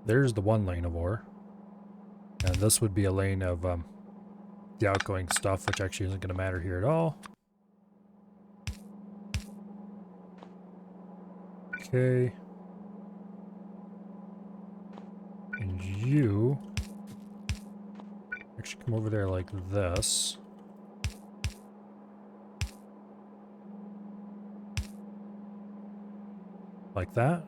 There's the one lane of ore. And this would be a lane of the outgoing stuff, which actually isn't going to matter here at all. Okay. And you Actually come over there like this. Like that.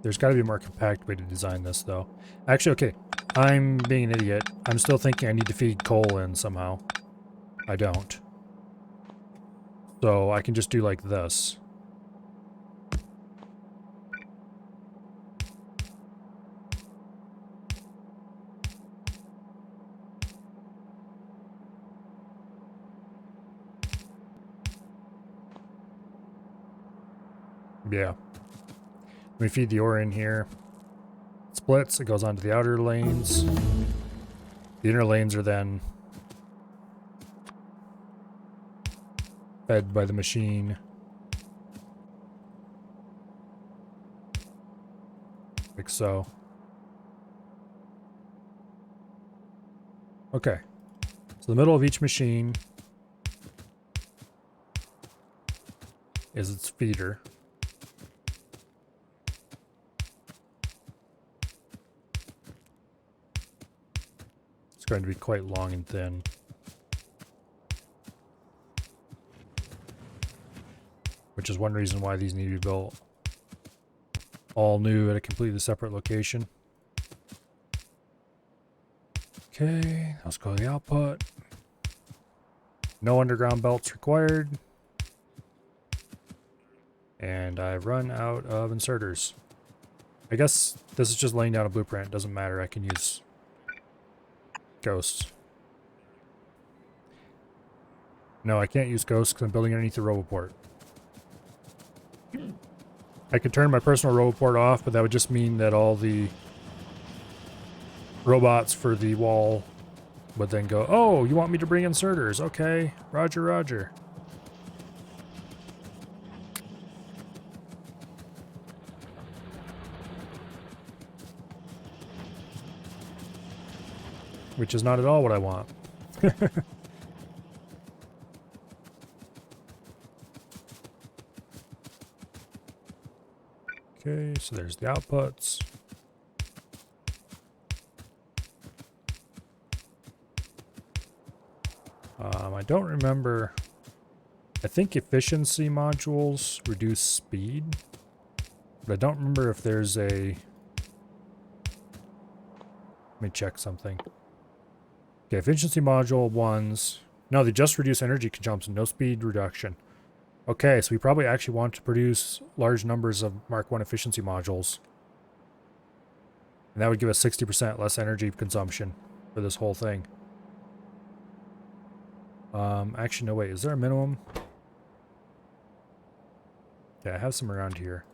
There's got to be a more compact way to design this, though. Actually, okay. I'm being an idiot. I'm still thinking I need to feed coal in somehow. I don't. So I can just do like this. Yeah. Let me feed the ore in here. It splits, it goes onto the outer lanes. The inner lanes are then fed by the machine. Like so. Okay. So the middle of each machine is its feeder. It's going to be quite long and thin. Which is one reason why these need to be built all new at a completely separate location. Okay, let's go to the output. No underground belts required. And I've run out of inserters. I guess this is just laying down a blueprint. Doesn't matter. I can use ghosts. No, I can't use ghosts because I'm building underneath the roboport. I could turn my personal roboport off, but that would just mean that all the robots for the wall would then go, oh, you want me to bring inserters? Okay, roger, roger. Which is not at all what I want. Okay, so there's the outputs. I don't remember. I think efficiency modules reduce speed, but I don't remember if there's a... Let me check something. Okay, efficiency module ones. No, they just reduce energy consumption, no speed reduction. Okay, so we probably actually want to produce large numbers of Mark 1 efficiency modules. And that would give us 60% less energy consumption for this whole thing. Actually, no, wait, is there a minimum? Yeah, I have some around here.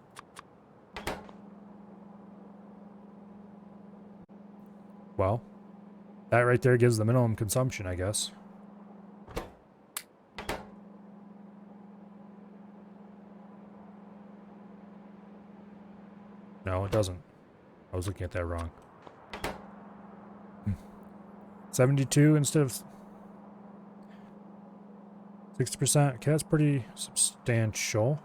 Well, that right there gives the minimum consumption, I guess. No, it doesn't. I was looking at that wrong. 72 instead of 60%. Okay, that's pretty substantial.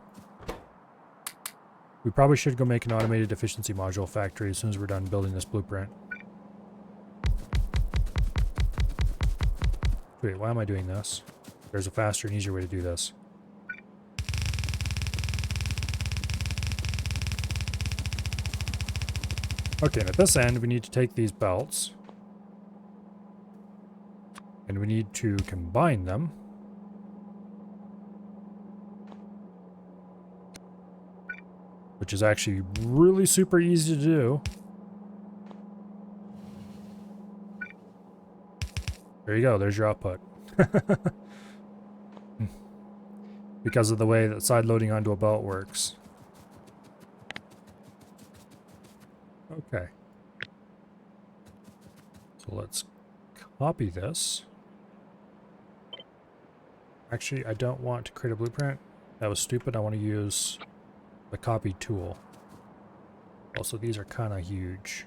We probably should go make an automated efficiency module factory as soon as we're done building this blueprint. Wait, why am I doing this? There's a faster and easier way to do this. Okay, and at this end, we need to take these belts. And we need to combine them. Which is actually really super easy to do. There you go, there's your output. Because of the way that side loading onto a belt works. Okay. So let's copy this. Actually, I don't want to create a blueprint. That was stupid. I want to use the copy tool. Also, these are kind of huge.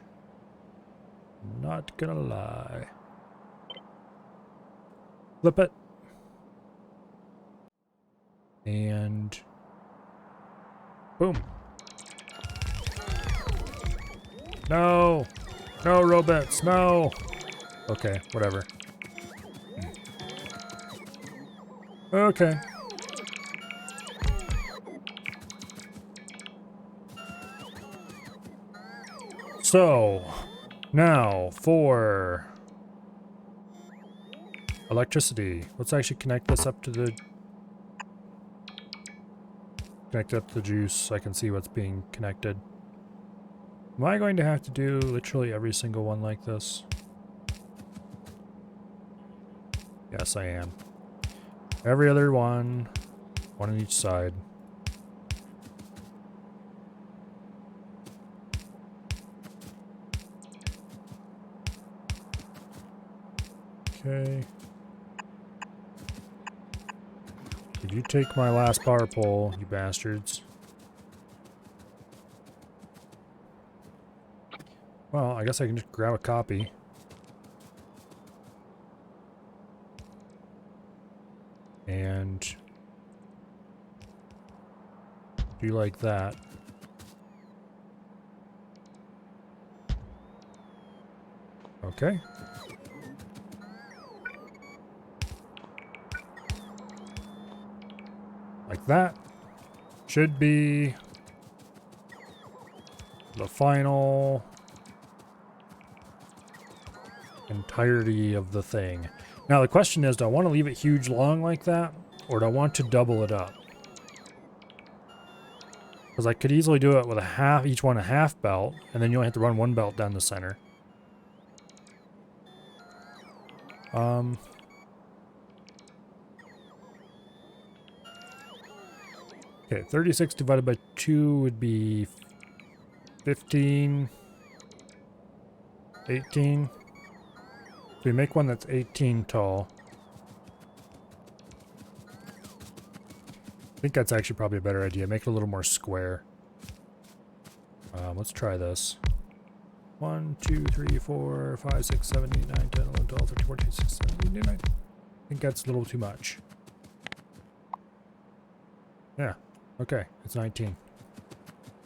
Not gonna lie. Flip it. And boom. No! No, robots, no! Okay, whatever. Okay. So, now for electricity. Let's actually connect this up to the... Connect up the juice so I can see what's being connected. Am I going to have to do literally every single one like this? Yes, I am. Every other one on each side. Okay. Did you take my last power pole, you bastards? Well, I guess I can just grab a copy. And do like that. Okay. Like that. Should be the final entirety of the thing. Now the question is, do I want to leave it huge long like that? Or do I want to double it up? Because I could easily do it with a half, each one a half belt, and then you only have to run one belt down the center. Okay, 36 divided by 2 would be 15, 18. So we make one that's 18 tall. I think that's actually probably a better idea. Make it a little more square. Let's try this. 1, 2, 3, 4, 5, 6, 7, 8, 9, 10, 11, 12, 13, 14, 16, 17, 18, 19. I think that's a little too much. Yeah. Okay. It's 19.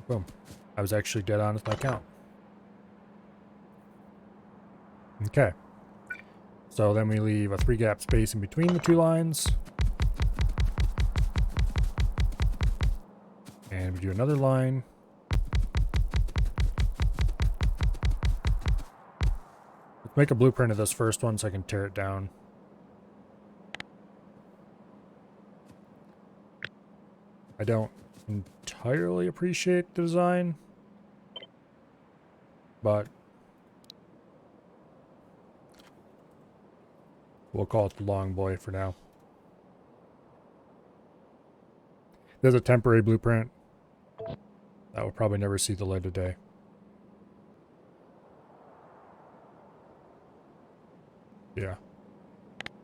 Boom. I was actually dead on with my count. Okay. So then we leave a 3-gap space in between the 2 lines. And we do another line. Let's make a blueprint of this first one so I can tear it down. I don't entirely appreciate the design, but we'll call it the long boy for now. There's a temporary blueprint that will probably never see the light of day. Yeah.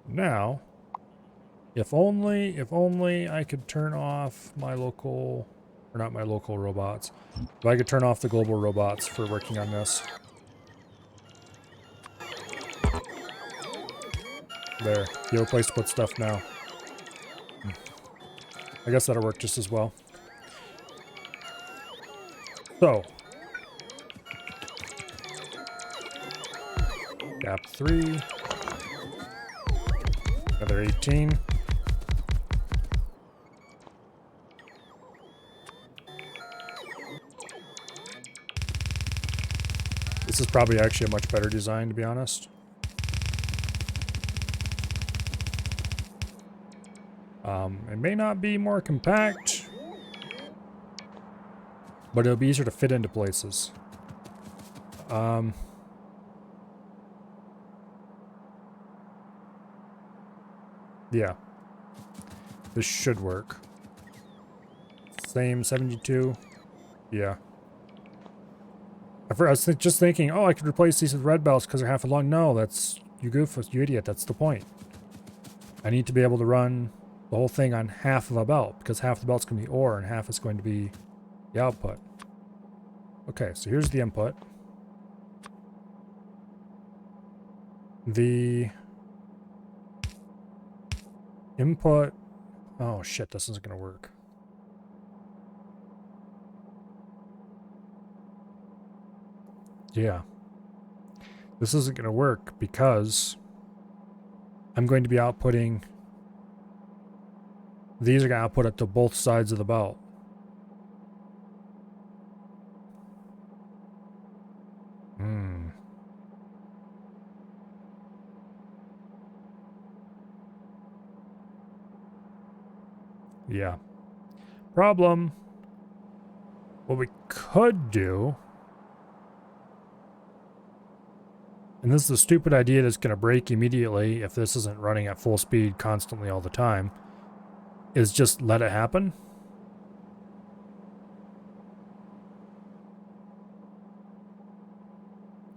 Now, if only I could turn off my local, or not my local robots. If I could turn off the global robots for working on this. There. You have a place to put stuff now. I guess that'll work just as well. So. Gap 3. Another 18. This is probably actually a much better design, to be honest. It may not be more compact, but it'll be easier to fit into places. Yeah. This should work. Same 72. Yeah. I was just thinking, oh, I could replace these with red belts because they're half a long. No, that's... You goofus, you idiot. That's the point. I need to be able to run the whole thing on half of a belt because half the belt's going to be ore and half is going to be the output. Okay, so here's the input. The input... Oh, shit, this isn't going to work. Yeah. This isn't going to work because I'm going to be outputting. These are going to output it to both sides of the belt. Yeah. Problem. What we could do, and this is a stupid idea that's going to break immediately if this isn't running at full speed constantly all the time, is just let it happen.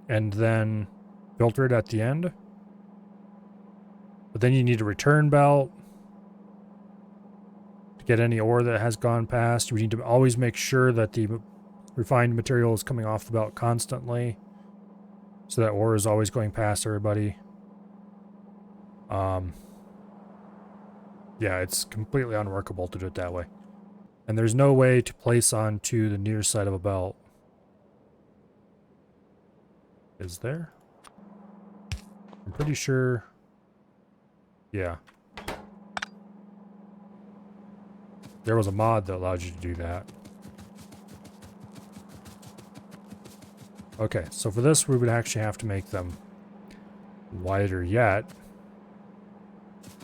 And then filter it at the end. But then you need a return belt to get any ore that has gone past. You need to always make sure that the refined material is coming off the belt constantly, so that ore is always going past everybody. Yeah, it's completely unworkable to do it that way. And there's no way to place onto the near side of a belt. Is there? I'm pretty sure. Yeah. There was a mod that allowed you to do that. Okay, so for this we would actually have to make them wider yet.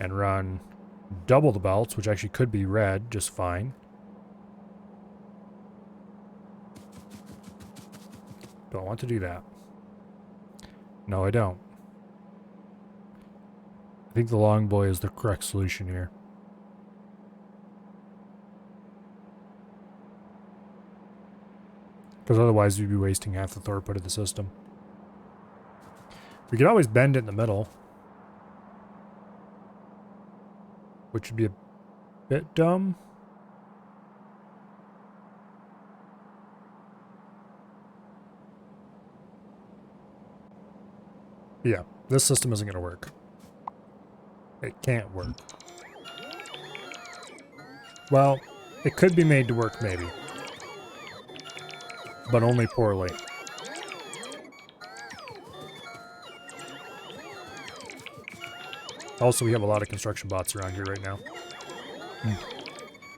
And run double the belts, which actually could be red just fine. Don't want to do that. No, I don't. I think the long boy is the correct solution here. Because otherwise we'd be wasting half the throughput of the system. We could always bend it in the middle, which would be a bit dumb. Yeah, this system isn't going to work. It can't work. Well, it could be made to work maybe, but only poorly. Also, we have a lot of construction bots around here right now.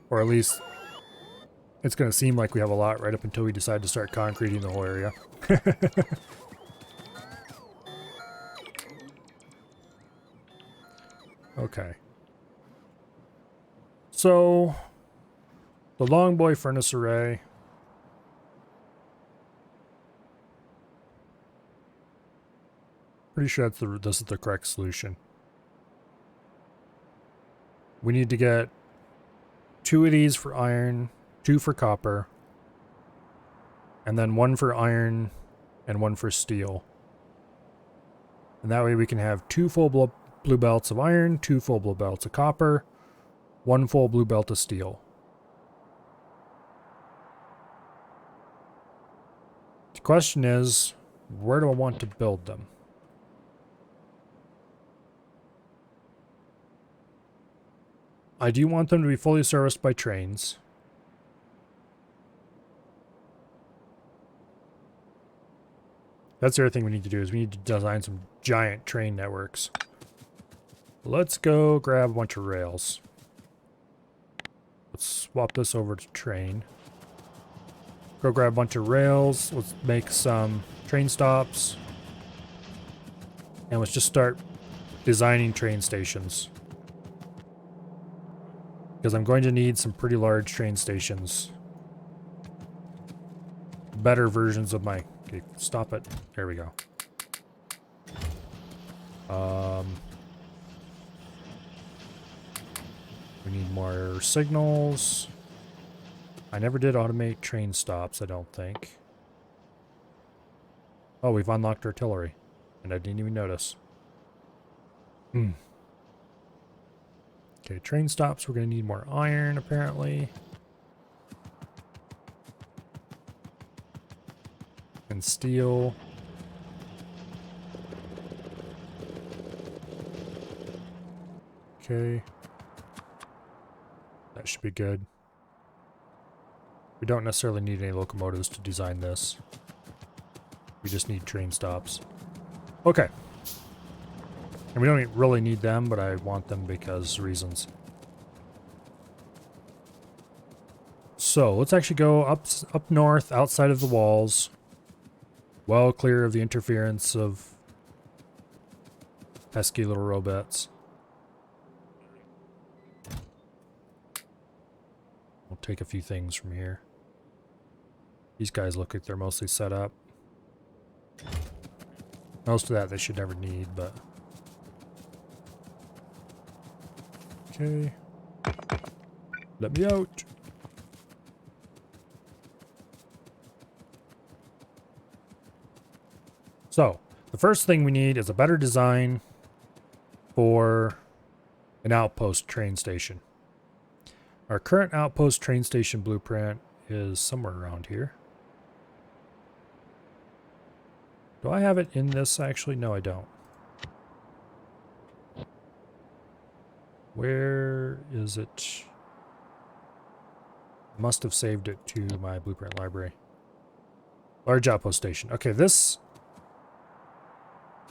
Or at least, it's going to seem like we have a lot right up until we decide to start concreting the whole area. Okay. So, the long boy furnace array. Pretty sure this is the correct solution. We need to get 2 of these for iron, 2 for copper, and then 1 for iron and 1 for steel. And that way we can have 2 full blue belts of iron, 2 full blue belts of copper, 1 full blue belt of steel. The question is, where do I want to build them? I do want them to be fully serviced by trains. That's the other thing we need to do, is we need to design some giant train networks. Let's go grab a bunch of rails. Let's swap this over to train. Go grab a bunch of rails. Let's make some train stops. And let's just start designing train stations. Because I'm going to need some pretty large train stations. Better versions of my... Okay, stop it. There we go. We need more signals. I never did automate train stops, I don't think. Oh, we've unlocked artillery. And I didn't even notice. Okay, train stops. We're going to need more iron, apparently. And steel. Okay. That should be good. We don't necessarily need any locomotives to design this. We just need train stops. Okay. And we don't really need them, but I want them because reasons. So let's actually go up north, outside of the walls, well clear of the interference of pesky little robots. We'll take a few things from here. These guys look like they're mostly set up. Most of that they should never need, but... Okay. Let me out. So, the first thing we need is a better design for an outpost train station. Our current outpost train station blueprint is somewhere around here. Do I have it in this actually? No, I don't. Where is it? Must have saved it to my blueprint library. Large outpost station. Okay, this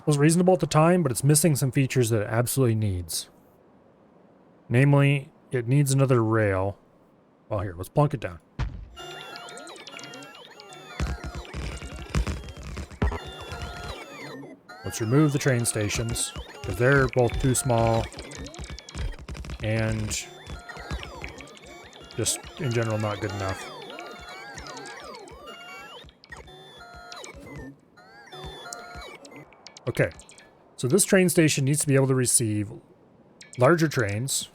was reasonable at the time, but it's missing some features that it absolutely needs. Namely, it needs another rail. Well, here, let's plunk it down. Let's remove the train stations, because they're both too small and just, in general, not good enough. Okay, so this train station needs to be able to receive larger trains.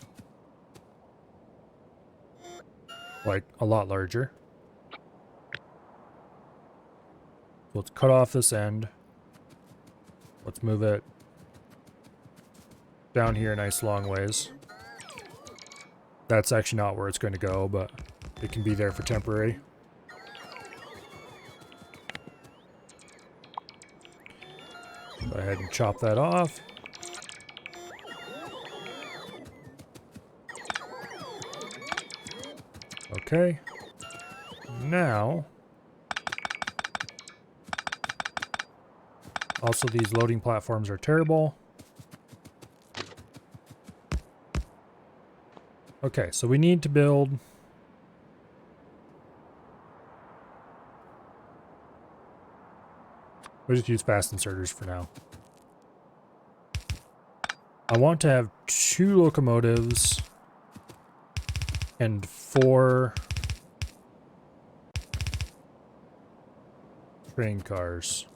Like, a lot larger. So let's cut off this end. Let's move it down here a nice long ways. That's actually not where it's going to go, but it can be there for temporary. Go ahead and chop that off. Okay. Now, also these loading platforms are terrible. Okay, so we need to build we'll just use fast inserters for now. I want to have 2 locomotives and 4 train cars.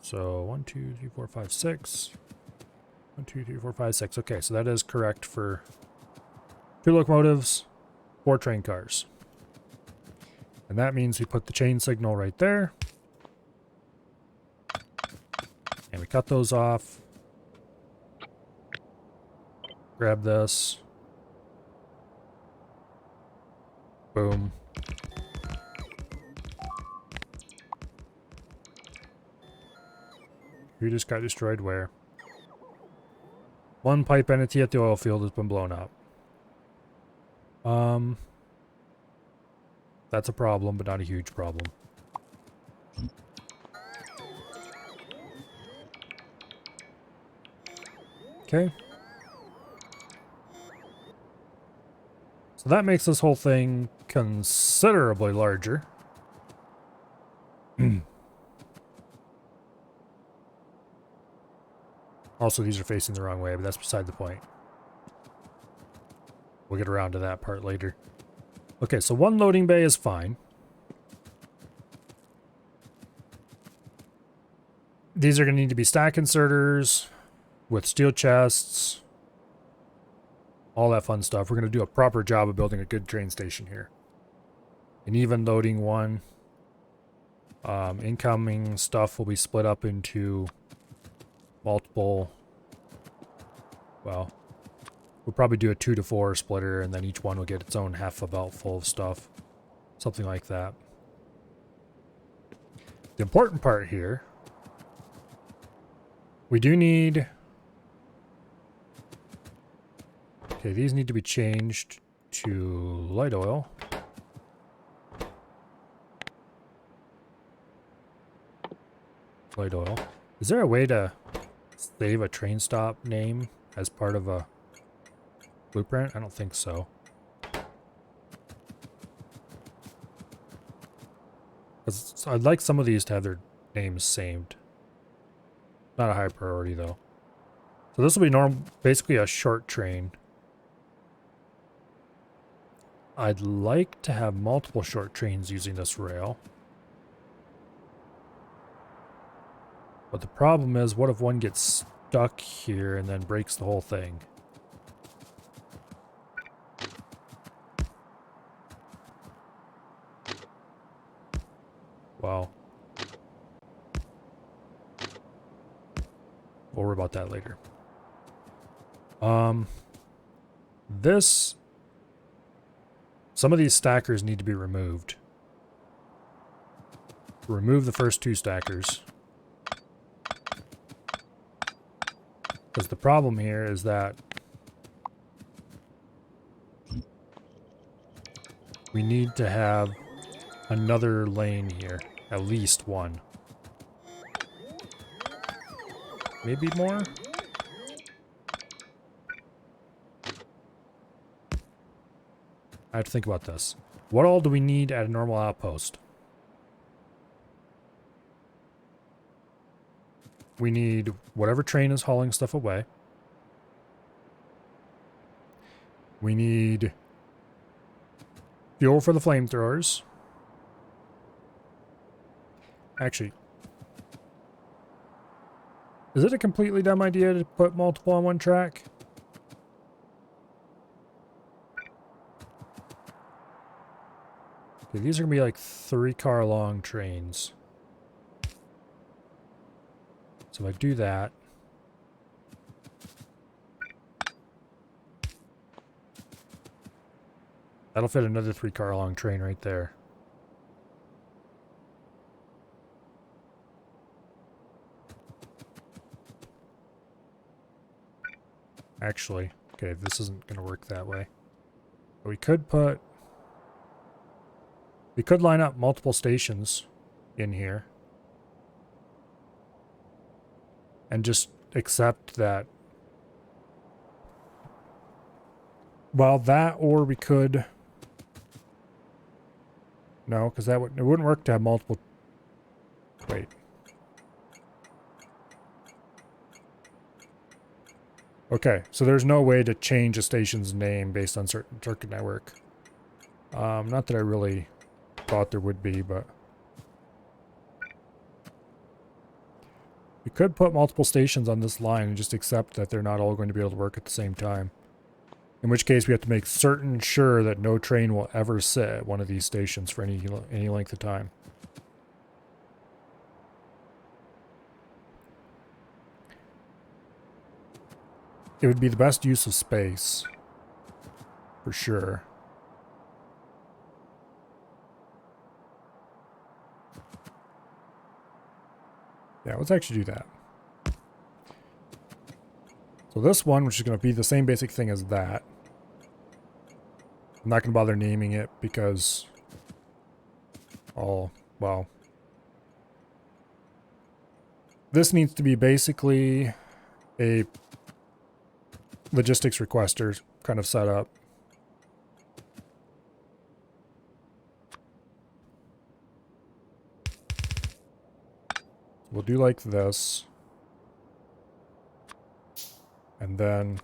So 1, 2, 3, 4, 5, 6. 1, 2, 3, 4, 5, 6. Okay, so that is correct for 2 locomotives, 4 train cars. And that means we put the chain signal right there. And we cut those off. Grab this. Boom. Who just got destroyed where? One pipe entity at the oil field has been blown up. That's a problem, but not a huge problem. Okay. So that makes this whole thing considerably larger. Also, these are facing the wrong way, but that's beside the point. We'll get around to that part later. Okay, so 1 loading bay is fine. These are going to need to be stack inserters with steel chests. All that fun stuff. We're going to do a proper job of building a good train station here. And even loading 1. Incoming stuff will be split up into multiple. Well, we'll probably do a 2 to 4 splitter, and then each one will get its own half a belt full of stuff. Something like that. The important part here, we do need... Okay, these need to be changed to light oil. light oil. Is there a way to save a train stop name as part of a blueprint? I don't think so. I'd like some of these to have their names saved. Not a high priority though. So this will be basically a short train. I'd like to have multiple short trains using this rail. But the problem is, what if one gets stuck here and then breaks the whole thing? Wow. We'll worry about that later. Some of these stackers need to be removed. Remove the first two stackers. Because the problem here is that we need to have another lane here. At least one. Maybe more? I have to think about this. What all do we need at a normal outpost? We need whatever train is hauling stuff away. We need fuel for the flamethrowers. Actually, is it a completely dumb idea to put multiple on one track? Okay, these are going to be like 3-car long trains. So if I do that, that'll fit another 3-car long train right there. Actually, okay, this isn't going to work that way. But we could line up multiple stations in here. And just accept that. Well, that, or we could. No, because it wouldn't work to have multiple. Wait. Okay, so there's no way to change a station's name based on certain circuit network. Not that I really thought there would be, but we could put multiple stations on this line and just accept that they're not all going to be able to work at the same time. In which case we have to make sure that no train will ever sit at one of these stations for any length of time. It would be the best use of space. For sure. Yeah, let's actually do that. So this one, which is going to be the same basic thing as that. I'm not going to bother naming it because... well... This needs to be basically a logistics requester kind of setup. We'll do like this. And then...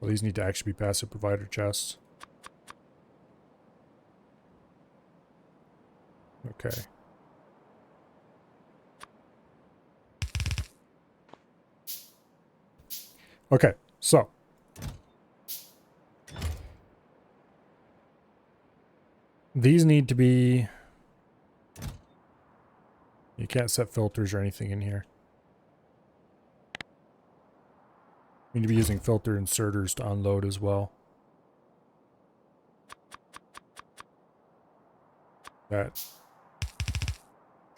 well, these need to actually be passive provider chests. Okay. Okay, so. These need to be... you can't set filters or anything in here. You need to be using filter inserters to unload as well. That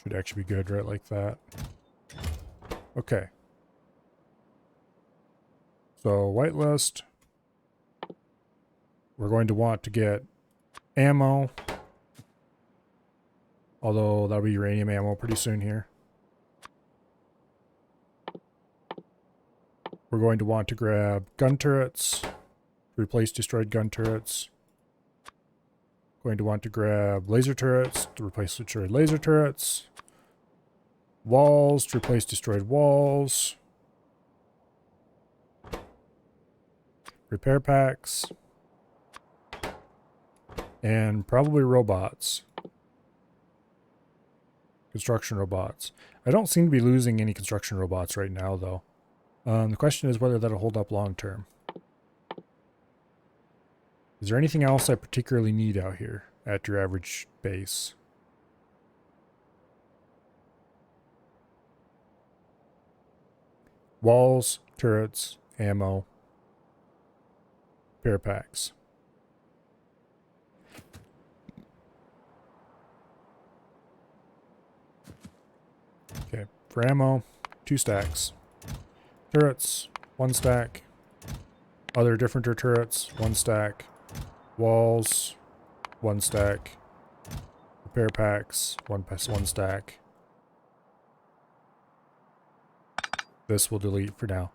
should actually be good, right? Like that. Okay. So, whitelist. We're going to want to get ammo. Although that'll be uranium ammo pretty soon here. We're going to want to grab gun turrets, replace destroyed gun turrets. Going to want to grab laser turrets to replace destroyed laser turrets. Walls to replace destroyed walls. Repair packs. And probably robots. Construction robots. I don't seem to be losing any construction robots right now, though. The question is whether that'll hold up long term. Is there anything else I particularly need out here at your average base? Walls, turrets, ammo, repair packs. Okay, for ammo, 2 stacks. Turrets, 1 stack. Other differenter turrets, 1 stack. Walls, 1 stack. Repair packs, 1 stack. This will delete for now.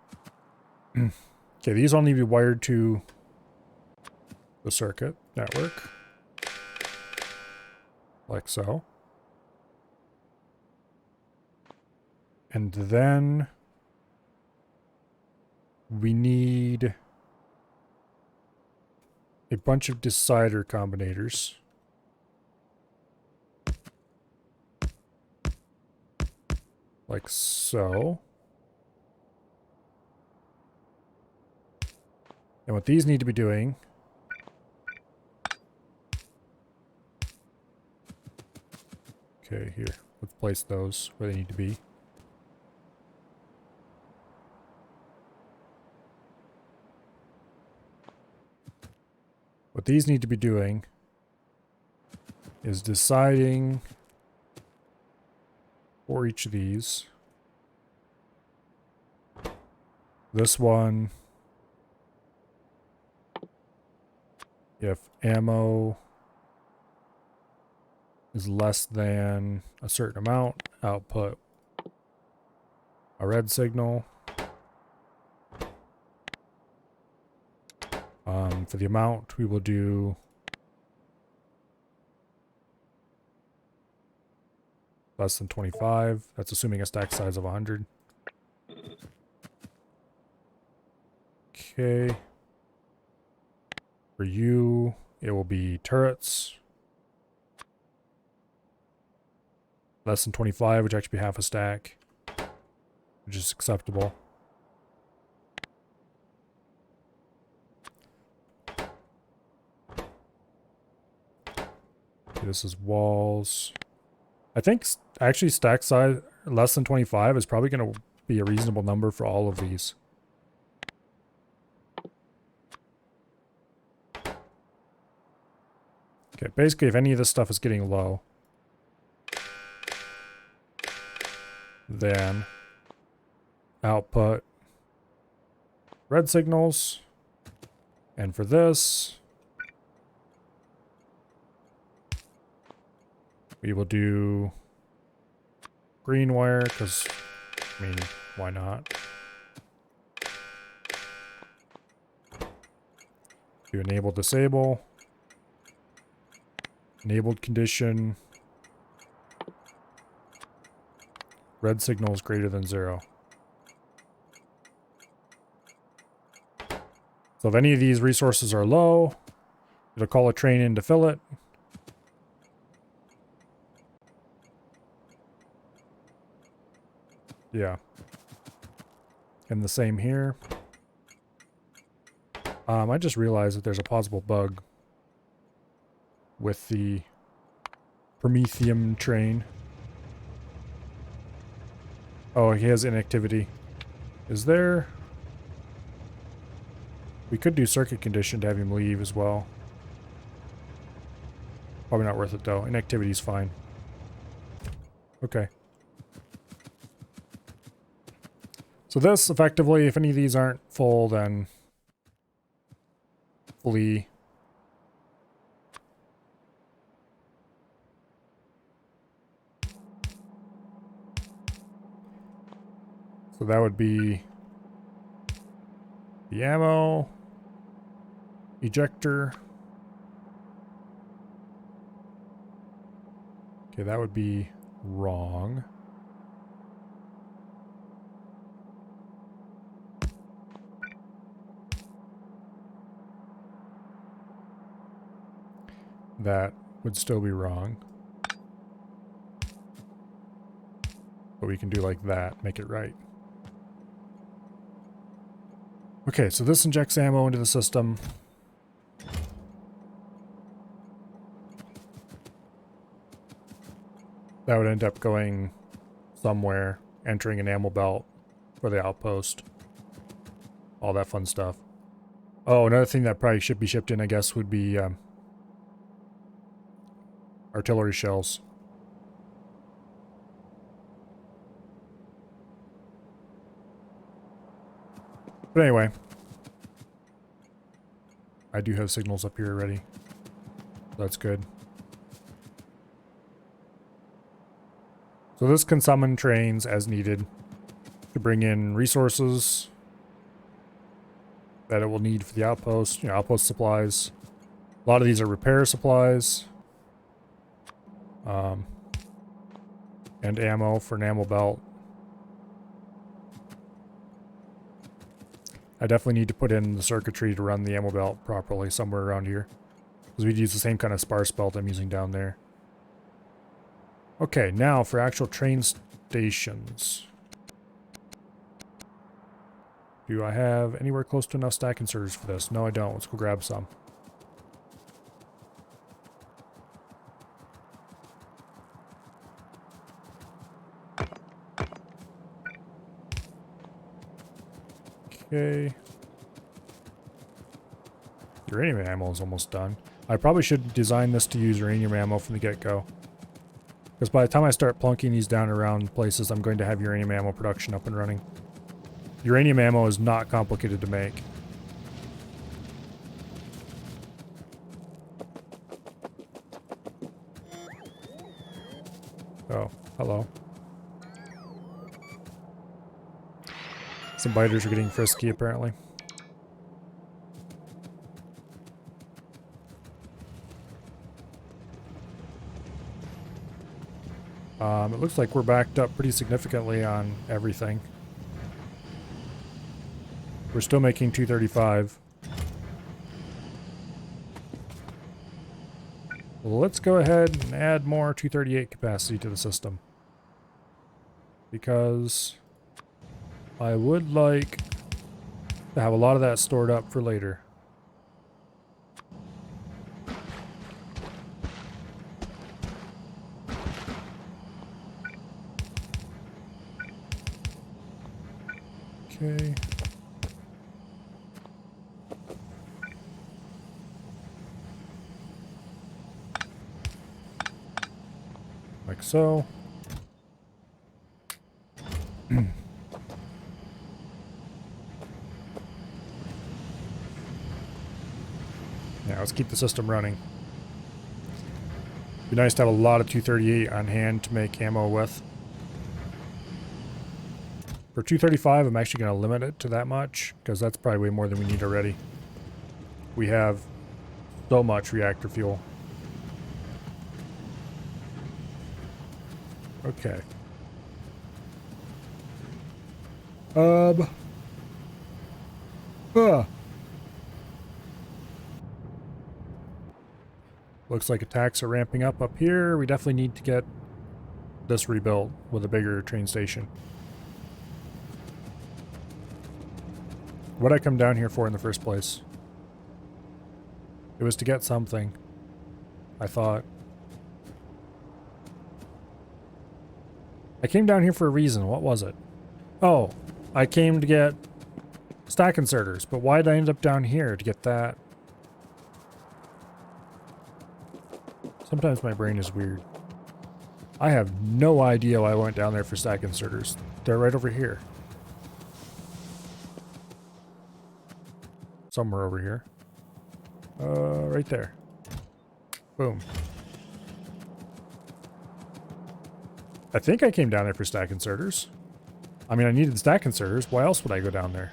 Okay, these all need to be wired to the circuit network. Like so. And then we need a bunch of decider combinators. Like so. And what these need to be doing okay, here. Let's place those where they need to be. What these need to be doing is deciding for each of these. This one, if ammo is less than a certain amount, output a red signal. For the amount, we will do less than 25. That's assuming a stack size of 100. Okay. For you, it will be turrets. Less than 25, which actually be half a stack, which is acceptable. Okay, this is walls. I think actually stack size less than 25 is probably going to be a reasonable number for all of these. Okay, basically if any of this stuff is getting low, then output red signals. And for this, we will do green wire, because, I mean, why not? Do enable, disable. Enabled condition. Red signal is greater than 0. So if any of these resources are low, it'll call a train in to fill it. Yeah. And the same here. I just realized that there's a possible bug with the Promethium train. Oh, he has inactivity. Is there... We could do circuit condition to have him leave as well. Probably not worth it though. Inactivity's fine. Okay. So this, effectively, if any of these aren't full, then fully... So that would be the ammo, ejector. Okay, that would be wrong. That would still be wrong. But we can do like that, make it right. Okay, so this injects ammo into the system. That would end up going somewhere, entering an ammo belt for the outpost. All that fun stuff. Oh, another thing that probably should be shipped in, I guess, would be artillery shells. But anyway, I do have signals up here already. That's good. So this can summon trains as needed to bring in resources that it will need for the outpost, you know, outpost supplies. A lot of these are repair supplies. And ammo for an ammo belt. I definitely need to put in the circuitry to run the ammo belt properly somewhere around here. Because we'd use the same kind of sparse belt I'm using down there. Okay, now for actual train stations. Do I have anywhere close to enough stack inserters for this? No, I don't. Let's go grab some. Okay. Uranium ammo is almost done. I probably should design this to use uranium ammo from the get-go. Because by the time I start plunking these down around places, I'm going to have uranium ammo production up and running. Uranium ammo is not complicated to make. Oh, hello. Some biters are getting frisky, apparently. It looks like we're backed up pretty significantly on everything. We're still making 235. Well, let's go ahead and add more 238 capacity to the system. Because I would like to have a lot of that stored up for later. Okay. Like so. Yeah, let's keep the system running. Be nice to have a lot of 238 on hand to make ammo with. For 235, I'm actually going to limit it to that much, because that's probably way more than we need already. We have so much reactor fuel. Okay. Looks like attacks are ramping up here. We definitely need to get this rebuilt with a bigger train station. What'd I come down here for in the first place? It was to get something, I thought. I came down here for a reason. What was it? Oh, I came to get stack inserters, but why did I end up down here to get that? Sometimes my brain is weird. I have no idea why I went down there for stack inserters. They're right over here. Somewhere over here. Right there. Boom. I think I came down there for stack inserters. I mean, I needed stack inserters. Why else would I go down there?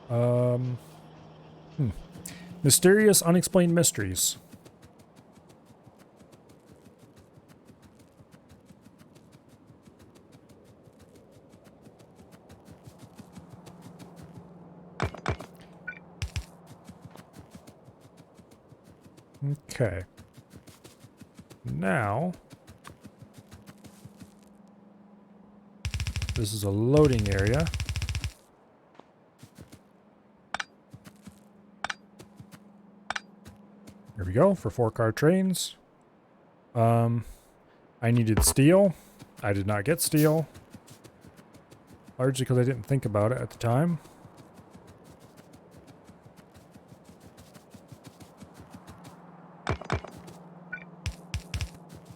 Hmm. Mysterious, unexplained mysteries. Okay. Now, this is a loading area. Here we go for 4-car trains. I needed steel. I did not get steel. Largely because I didn't think about it at the time.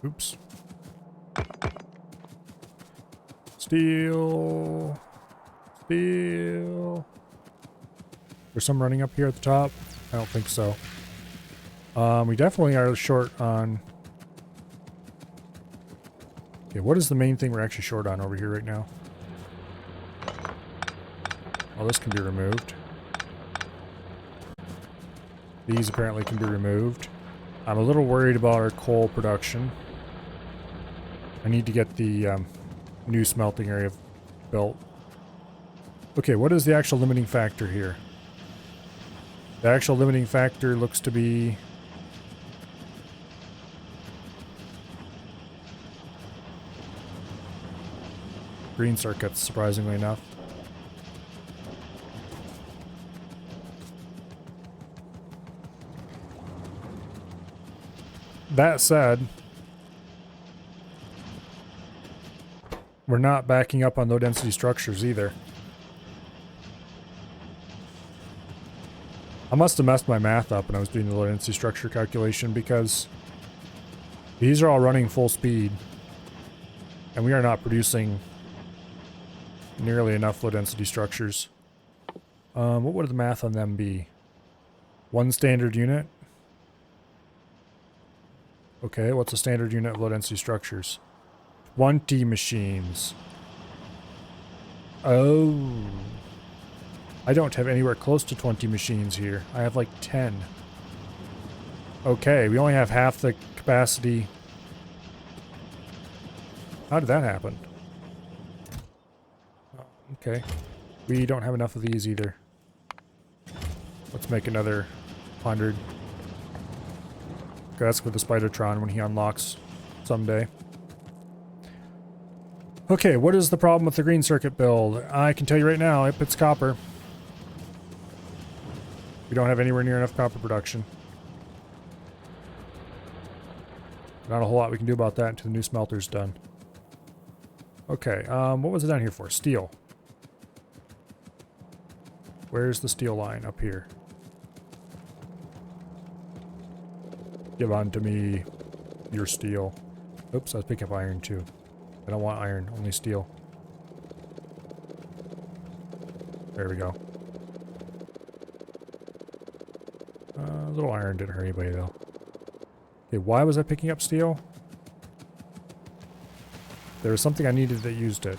Oops. Steel. Steel. There's some running up here at the top. I don't think so. We definitely are short on... Okay, what is the main thing we're actually short on over here right now? Oh, this can be removed. These apparently can be removed. I'm a little worried about our coal production. I need to get the new smelting area built. Okay, what is the actual limiting factor here? The actual limiting factor looks to be... green circuits, surprisingly enough. That said, we're not backing up on low density structures either. I must have messed my math up when I was doing the low density structure calculation because these are all running full speed and we are not producing nearly enough low density structures. What would the math on them be? 1 standard unit? Okay, what's a standard unit of low density structures? 20 machines. Oh. I don't have anywhere close to 20 machines here. I have like 10. Okay, we only have half the capacity. How did that happen? Okay. We don't have enough of these either. Let's make another 100. Okay, that's for the Spidertron when he unlocks someday. Okay, what is the problem with the green circuit build? I can tell you right now, it puts copper. We don't have anywhere near enough copper production. Not a whole lot we can do about that until the new smelter's done. Okay, what was it down here for? Steel. Where's the steel line? Up here. Give on to me your steel. Oops, I was picking up iron too. I don't want iron, only steel. There we go. A little iron didn't hurt anybody though. Okay, why was I picking up steel? There was something I needed that used it.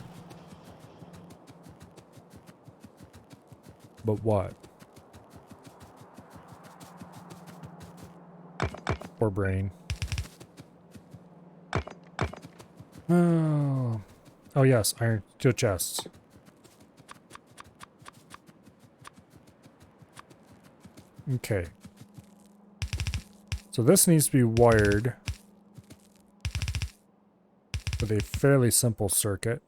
But what? Poor brain. Oh. Oh yes, iron steel chests. Okay. So this needs to be wired with a fairly simple circuit.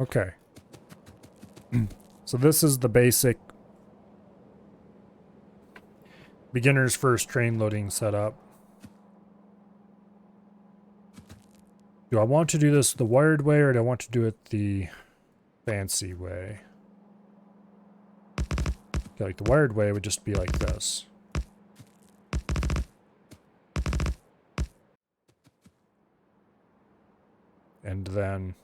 Okay. So this is the basic beginner's first train loading setup. Do I want to do this the wired way or do I want to do it the fancy way? Okay, like the wired way would just be like this. And then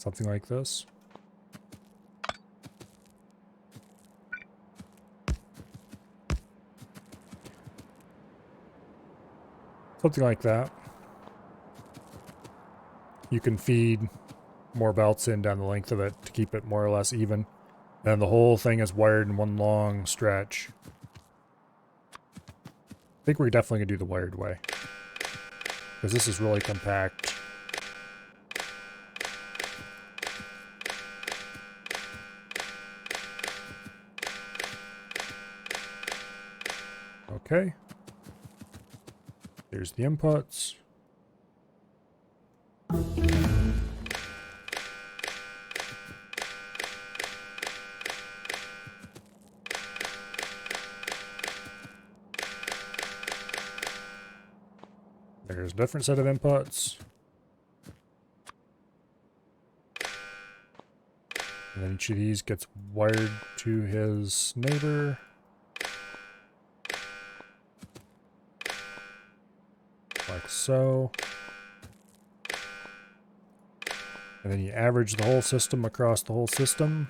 Something like this. Something like that. You can feed more belts in down the length of it to keep it more or less even. And the whole thing is wired in one long stretch. I think we're definitely going to do the wired way, because this is really compact. Okay. Here's the inputs. There's a different set of inputs. And then each of these gets wired to his neighbor. Like so. And then you average the whole system across the whole system.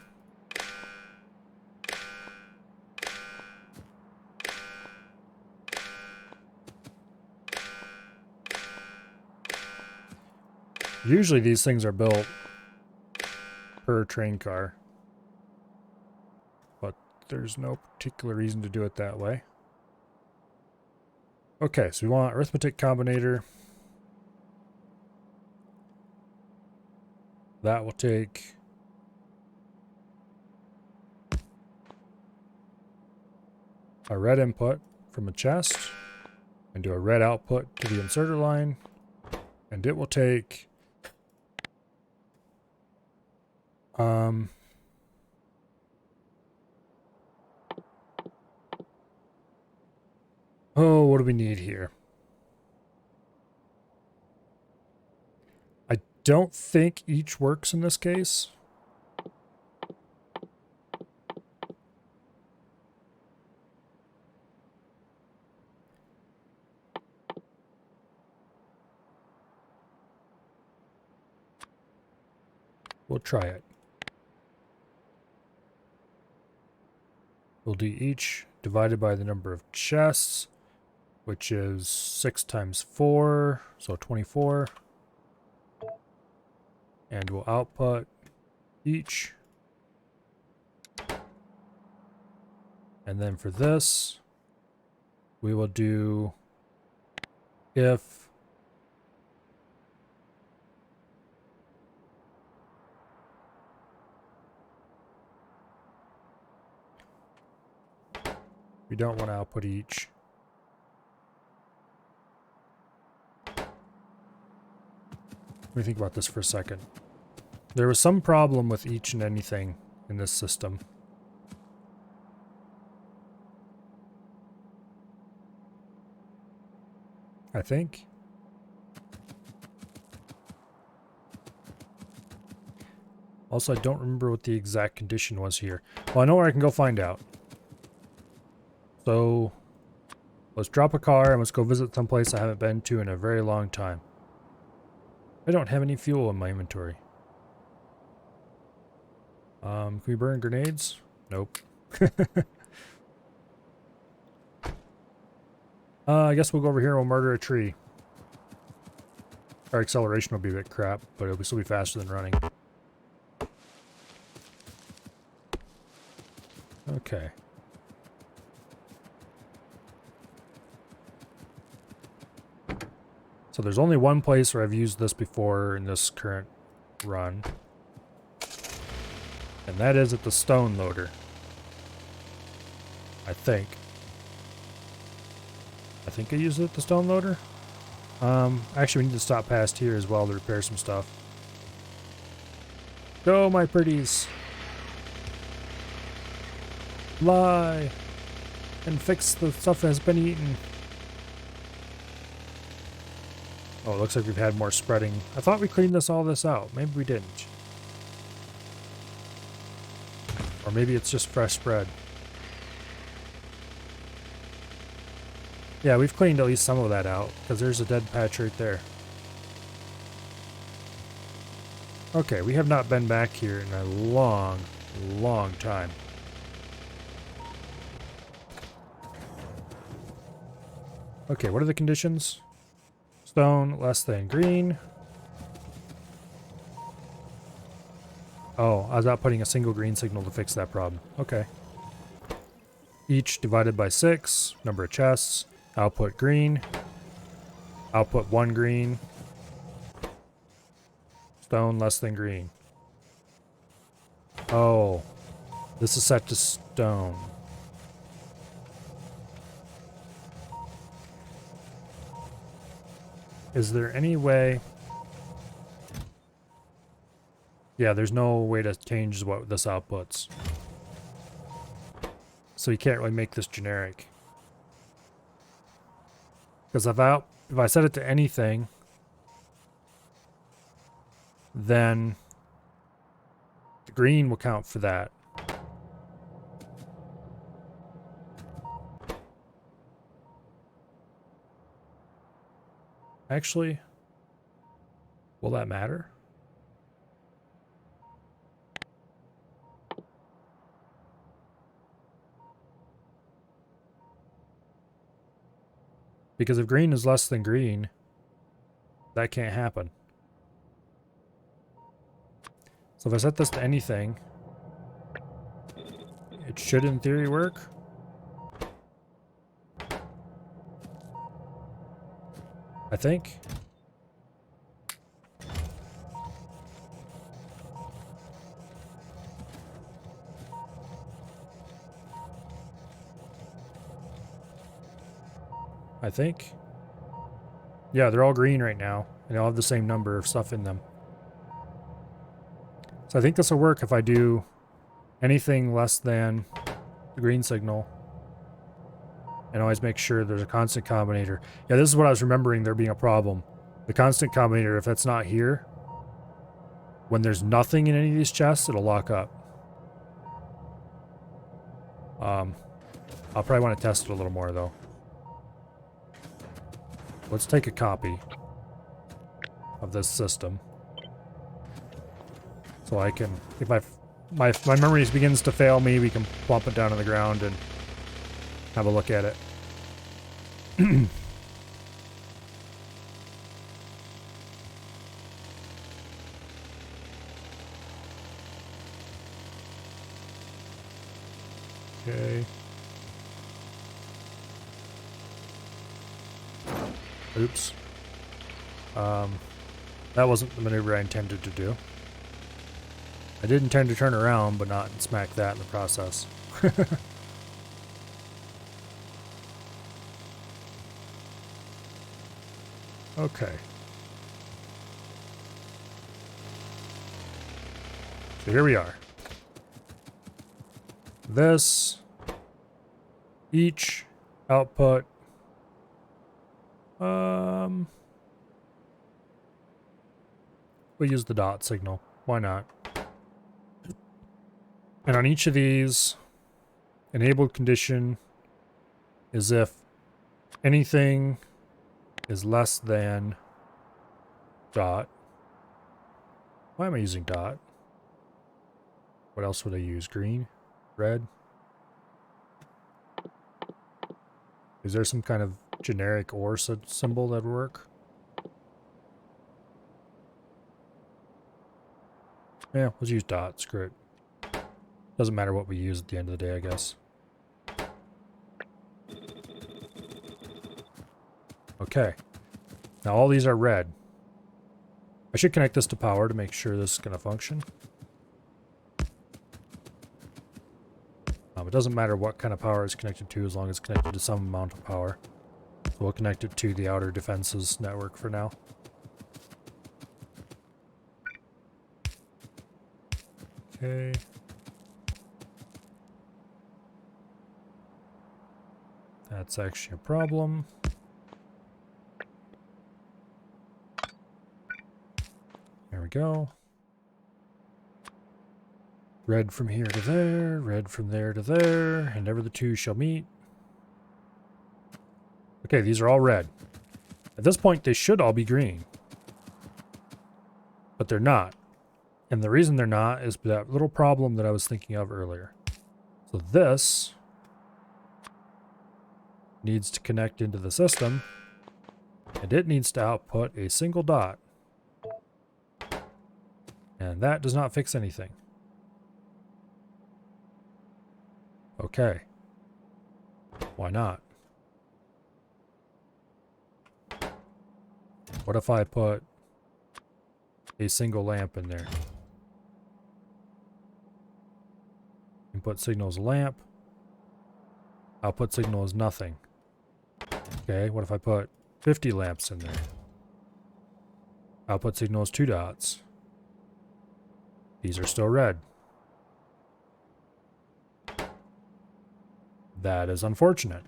Usually these things are built per train car, but there's no particular reason to do it that way. Okay, so we want arithmetic combinator. That will take a red input from a chest and do a red output to the inserter line, and it will take oh, what do we need here? I don't think each works in this case. We'll try it. We'll do each divided by the number of chests, which is 6 times 4, so 24. And we'll output each. And then for this, we will do if we don't want to output each. Let me think about this for a second. There was some problem with each and anything in this system. I think. Also, I don't remember what the exact condition was here. Well, I know where I can go find out. So, let's drop a car and let's go visit someplace I haven't been to in a very long time. I don't have any fuel in my inventory. Can we burn grenades? Nope. I guess we'll go over here and we'll murder a tree. Our acceleration will be a bit crap, but it'll still be faster than running. Okay. So there's only one place where I've used this before in this current run. And that is at the stone loader. I think I used it at the stone loader. Actually we need to stop past here as well to repair some stuff. Go, my pretties! Fly! And fix the stuff that has been eaten. Oh, it looks like we've had more spreading. I thought we cleaned all this out. Maybe we didn't. Or maybe it's just fresh spread. Yeah, we've cleaned at least some of that out, because there's a dead patch right there. Okay, we have not been back here in a long, long time. Okay, what are the conditions? Stone less than green. Oh, I was not putting a single green signal to fix that problem. Okay. Each divided by 6. Number of chests. Output green. Output 1 green. Stone less than green. Oh. This is set to stone. Is there any way... Yeah, there's no way to change what this outputs. So you can't really make this generic. Because if I set it to anything, then the green will count for that. Actually, will that matter? Because if green is less than green, that can't happen. So if I set this to anything, it should in theory work. I think. Yeah, they're all green right now, and they all have the same number of stuff in them. So I think this will work if I do anything less than the green signal. And always make sure there's a constant combinator. Yeah, this is what I was remembering there being a problem. The constant combinator, if that's not here, when there's nothing in any of these chests, it'll lock up. I'll probably want to test it a little more, though. Let's take a copy of this system. So I can, if my memory begins to fail me, we can plump it down on the ground and have a look at it. Okay. Oops. That wasn't the maneuver I intended to do. I did intend to turn around, but not smack that in the process. Okay. So here we are. This, each output, we'll use the dot signal. Why not? And on each of these, enabled condition is if anything is less than dot. Why am I using dot? What else would I use? Green? Red? Is there some kind of generic OR symbol that would work? Yeah, let's use dot. Screw it. Doesn't matter what we use at the end of the day, I guess. Okay. Now all these are red. I should connect this to power to make sure this is going to function. It doesn't matter what kind of power it's connected to as long as it's connected to some amount of power. So we'll connect it to the outer defenses network for now. Okay. That's actually a problem. There we go. Red from here to there, red from there to there, and never the two shall meet. Okay, these are all red. At this point, they should all be green. But they're not. And the reason they're not is that little problem that I was thinking of earlier. So this needs to connect into the system, and it needs to output a single dot. And that does not fix anything. Okay. Why not? What if I put a single lamp in there? Input signal is lamp. Output signal is nothing. Okay, what if I put 50 lamps in there? Output signal is 2 dots. These are still red. That is unfortunate.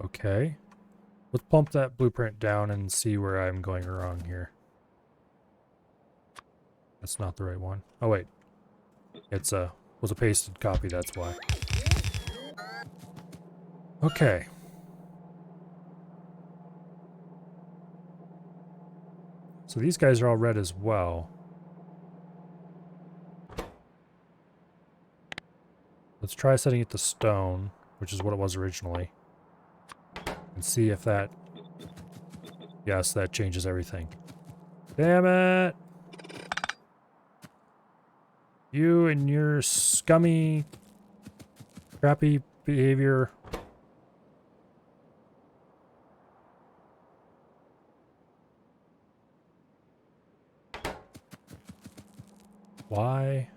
Okay. Let's pump that blueprint down and see where I'm going wrong here. That's not the right one. Oh wait. It's was a pasted copy, that's why. Okay. So these guys are all red as well. Let's try setting it to stone, which is what it was originally. And see if that... Yes, that changes everything. Damn it! You and your scummy, crappy behavior. Why?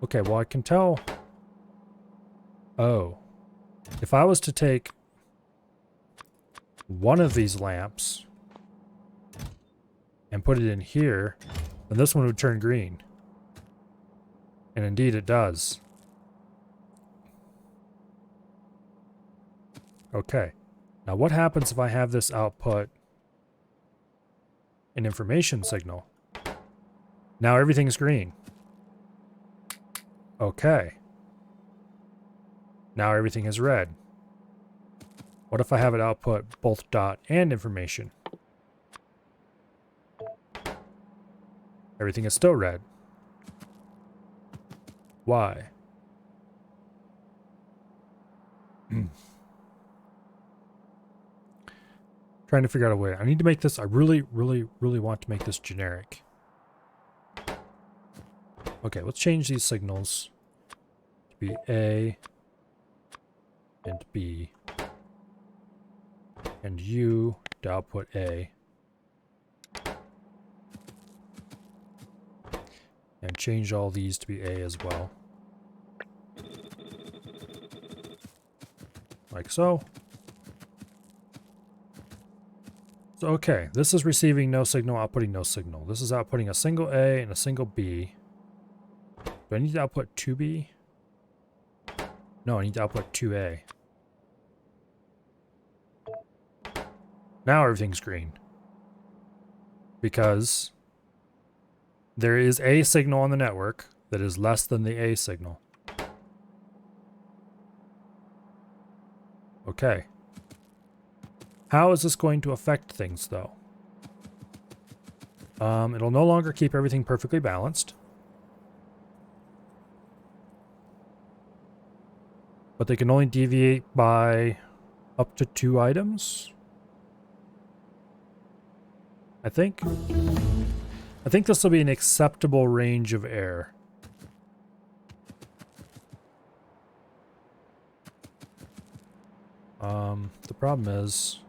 Okay, well I can tell. Oh. If I was to take one of these lamps and put it in here, then this one would turn green. And indeed it does. Okay. Now what happens if I have this output an information signal? Now everything's green. Okay. Now everything is red. What if I have it output both dot and information? Everything is still red. Why? Trying to figure out a way. I need to make this, I really want to make this generic. Okay, let's change these signals to be A and B and U to output A. And change all these to be A as well. Like so. So okay, this is receiving no signal, outputting no signal. This is outputting a single A and a single B. Do I need to output 2B? No, I need to output 2A. Now everything's green. Because there is a signal on the network that is less than the A signal. Okay. How is this going to affect things, though? It'll no longer keep everything perfectly balanced. But they can only deviate by up to 2 items. I think this will be an acceptable range of error. The problem is,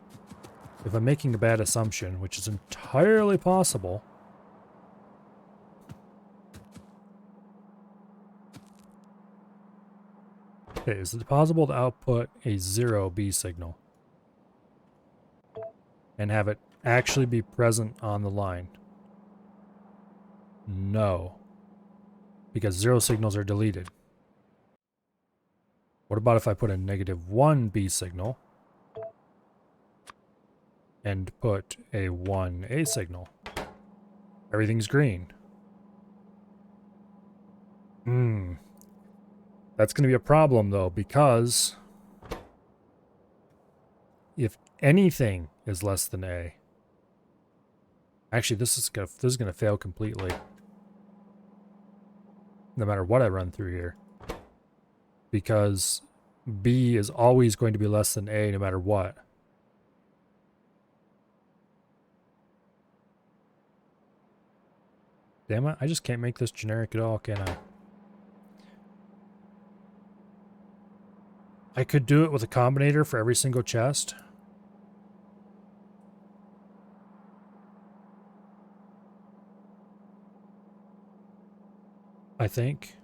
if I'm making a bad assumption, which is entirely possible, okay, is it possible to output a 0B signal and have it actually be present on the line? No, because 0 signals are deleted. What about if I put a -1B signal and put a 1A signal? Everything's green. That's going to be a problem, though, because if anything is less than A... Actually, this is gonna fail completely. No matter what I run through here. Because B is always going to be less than A no matter what. Damn it, I just can't make this generic at all, can I? I could do it with a combinator for every single chest. I think.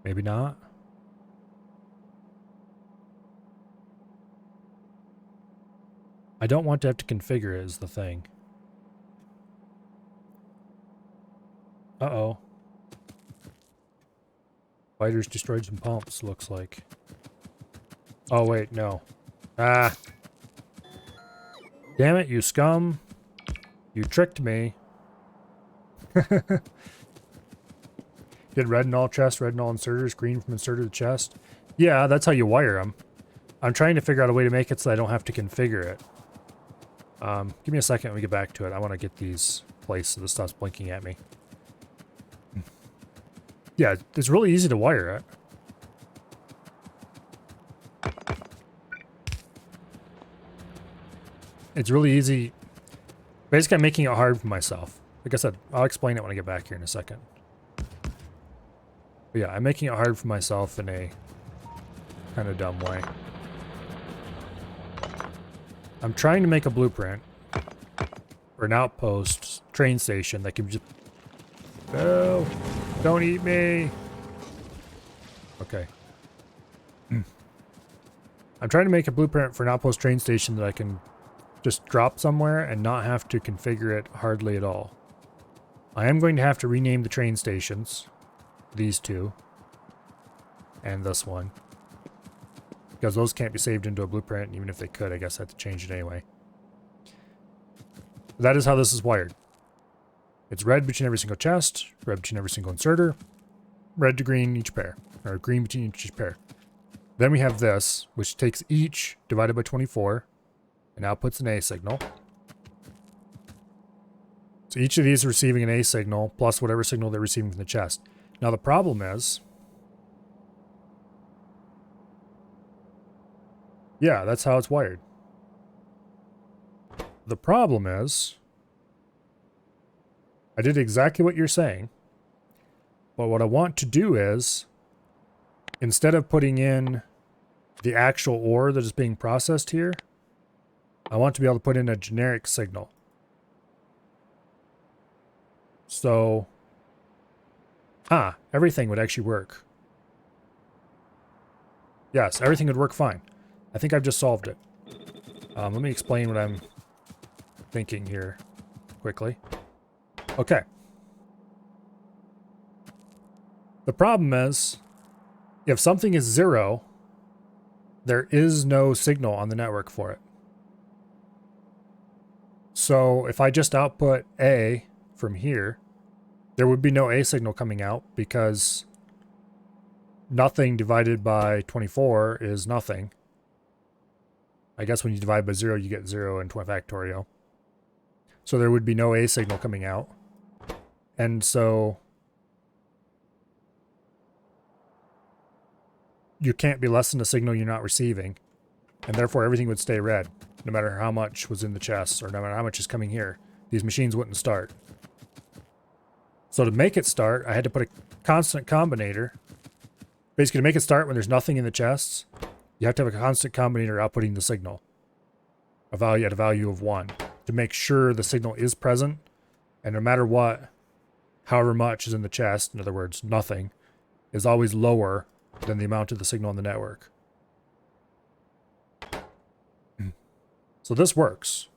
Maybe not. I don't want to have to configure it is the thing. Uh-oh. Fighters destroyed some pumps, looks like. Oh, wait, no. Ah! Damn it, you scum! You tricked me. Get red in all chests, red in all inserters, green from inserter to chest. Yeah, that's how you wire them. I'm trying to figure out a way to make it so I don't have to configure it. Give me a second when we get back to it. I want to get these placed so this stops blinking at me. Yeah, it's really easy to wire it. It's really easy. Basically, I'm making it hard for myself. Like I said, I'll explain it when I get back here in a second. But yeah, I'm making it hard for myself in a kind of dumb way. I'm trying to make a blueprint for an outpost train station that can just... No! Don't eat me! Okay. I'm trying to make a blueprint for an outpost train station that I can just drop somewhere and not have to configure it hardly at all. I am going to have to rename the train stations. These two. And this one. Because those can't be saved into a blueprint, and even if they could, I guess I have to change it anyway. That is how this is wired. It's red between every single chest, red between every single inserter, red to green each pair, or green between each pair. Then we have this, which takes each divided by 24 and outputs an A signal. So each of these is receiving an A signal plus whatever signal they're receiving from the chest. Now the problem is, yeah, that's how it's wired. The problem is, I did exactly what you're saying, but what I want to do is, instead of putting in the actual ore that is being processed here, I want to be able to put in a generic signal. So, everything would actually work. Yes, everything would work fine. I think I've just solved it. Let me explain what I'm thinking here quickly. Okay. The problem is, if something is 0, there is no signal on the network for it. So if I just output A from here, there would be no A signal coming out because nothing divided by 24 is nothing. I guess when you divide by 0, you get 0 in 20 factorial. So there would be no A signal coming out. And so you can't be less than the signal you're not receiving. And therefore everything would stay red, no matter how much was in the chest or no matter how much is coming here. These machines wouldn't start. So to make it start, I had to put a constant combinator. Basically, to make it start when there's nothing in the chests, you have to have a constant combinator outputting the signal. A value at a value of 1. To make sure the signal is present, and no matter what, however much is in the chest, in other words, nothing, is always lower than the amount of the signal on the network. So this works.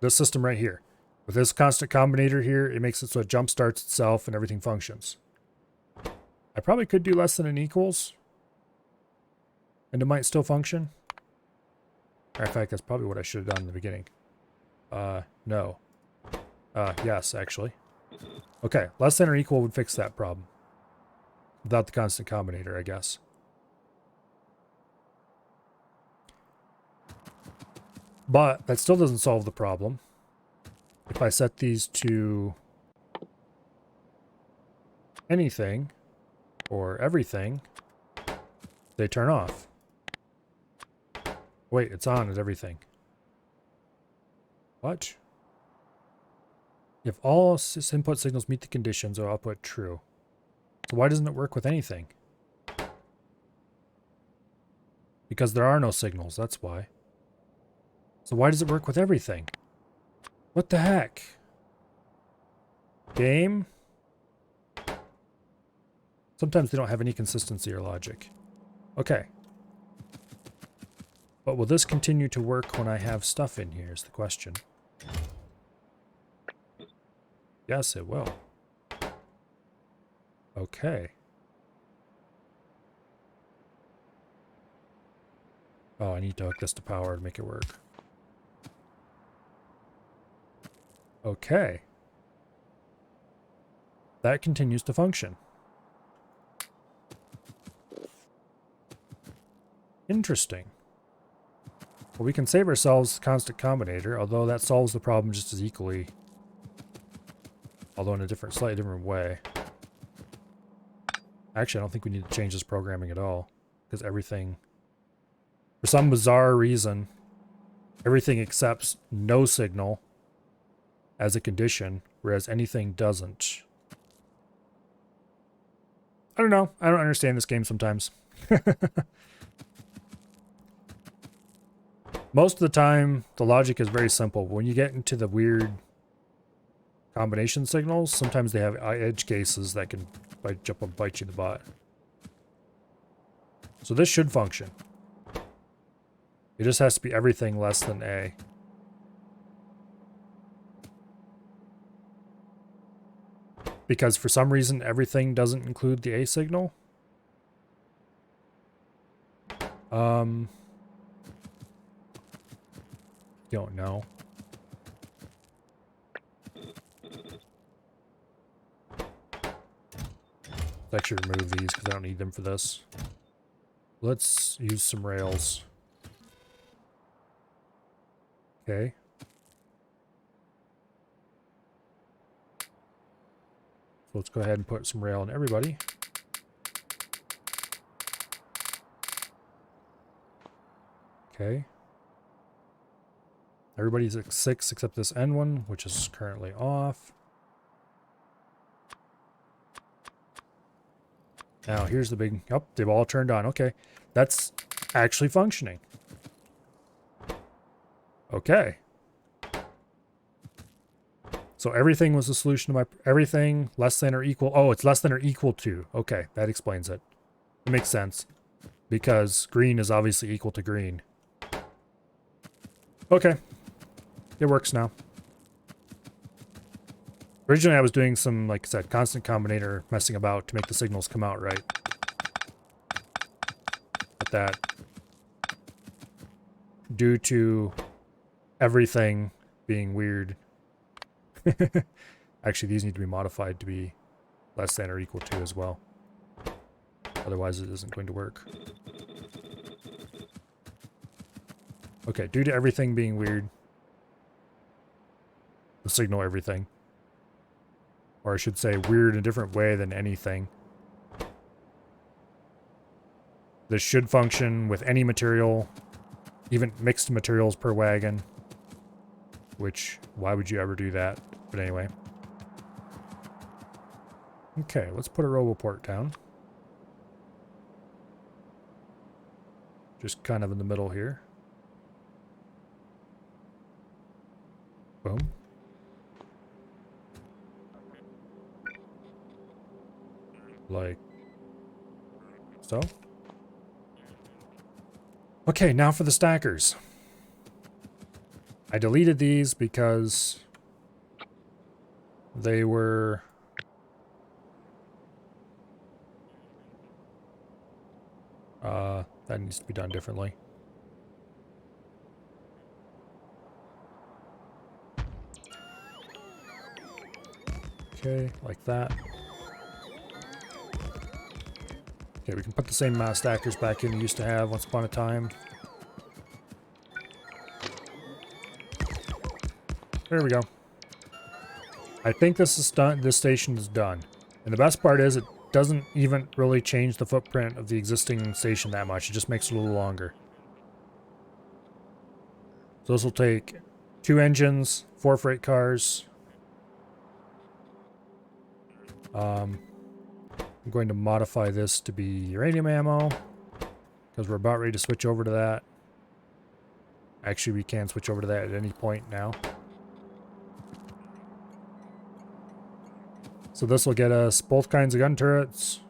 This system right here. With this constant combinator here, it makes it so it jump starts itself and everything functions. I probably could do less than an equals. And it might still function. Matter of fact, that's probably what I should have done in the beginning. No. Yes, actually. Okay, less than or equal would fix that problem. Without the constant combinator, I guess. But that still doesn't solve the problem. If I set these to anything or everything, they turn off. Wait, it's on at everything. What? If all input signals meet the conditions, or output true. So why doesn't it work with anything? Because there are no signals, that's why. So why does it work with everything? What the heck? Game? Sometimes they don't have any consistency or logic. Okay. But will this continue to work when I have stuff in here is the question. Yes, it will. Okay. Oh, I need to hook this to power to make it work. Okay. That continues to function. Interesting. Well, we can save ourselves constant combinator, although that solves the problem just as equally. Although in a slightly different way. Actually, I don't think we need to change this programming at all. Because everything, for some bizarre reason, everything accepts no signal as a condition, whereas anything doesn't. I don't know. I don't understand this game sometimes. Most of the time, the logic is very simple. When you get into the weird combination signals, sometimes they have edge cases that can jump and bite you in the butt. So this should function. It just has to be everything less than A. Because for some reason, everything doesn't include the A signal. Don't know. Let's actually remove these because I don't need them for this. Let's use some rails. Okay. So let's go ahead and put some rail in everybody. Okay. Everybody's at 6 except this N one, which is currently off. Now here's the big, oh, they've all turned on. Okay. That's actually functioning. Okay. So everything was the solution to my, everything less than or equal. Oh, it's less than or equal to. Okay, that explains it. It makes sense. Because green is obviously equal to green. Okay. It works now. Originally I was doing some, like I said, constant combinator messing about to make the signals come out right. But that, due to everything being weird, actually these need to be modified to be less than or equal to as well. Otherwise it isn't going to work. Okay, due to everything being weird, the signal everything. Or I should say weird in a different way than anything. This should function with any material, even mixed materials per wagon. Which, why would you ever do that? But anyway. Okay, let's put a RoboPort down. Just kind of in the middle here. Boom. Like so. Okay, now for the stackers. I deleted these because they were that needs to be done differently. Okay, like that. Okay, we can put the same stackers back in we used to have once upon a time. There we go. I think this is done. This station is done. And the best part is it doesn't even really change the footprint of the existing station that much. It just makes it a little longer. So this will take 2 engines, 4 freight cars. I'm going to modify this to be uranium ammo because we're about ready to switch over to that. Actually, we can switch over to that at any point now. So this will get us both kinds of gun turrets.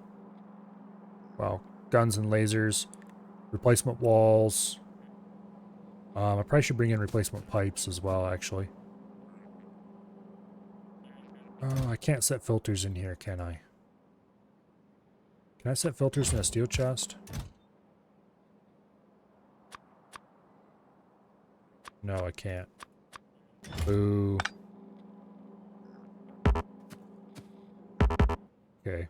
Well, guns and lasers. Replacement walls. I probably should bring in replacement pipes as well, actually. I can't set filters in here, can I? Can I set filters in a steel chest? No, I can't. Boo. Okay.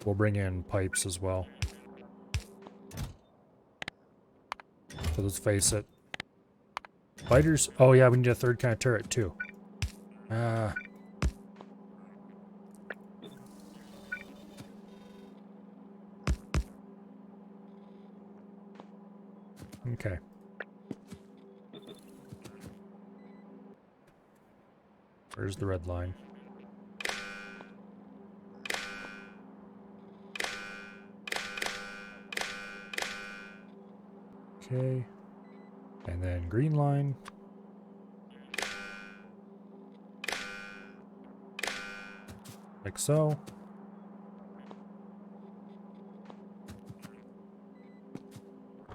We'll bring in pipes as well. So let's face it. Fighters? Oh yeah, we need a third kind of turret too. Okay. Where's the red line? Okay. And then green line. Like so.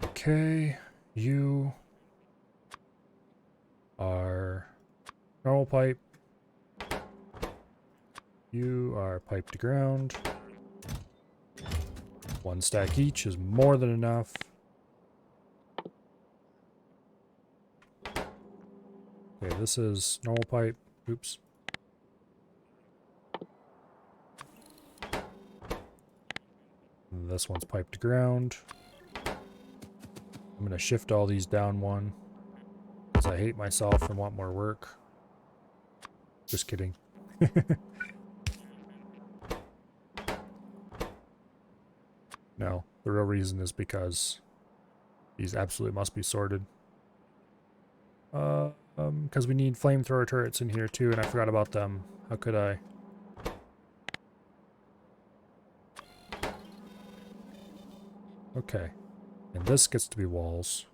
Okay. You are normal pipe. You are pipe to ground. 1 stack each is more than enough. Okay, this is normal pipe. Oops. And this one's pipe to ground. I'm going to shift all these down 1 because I hate myself and want more work. Just kidding. No, the real reason is because these absolutely must be sorted. Because we need flamethrower turrets in here too, and I forgot about them. How could I? Okay. And this gets to be walls.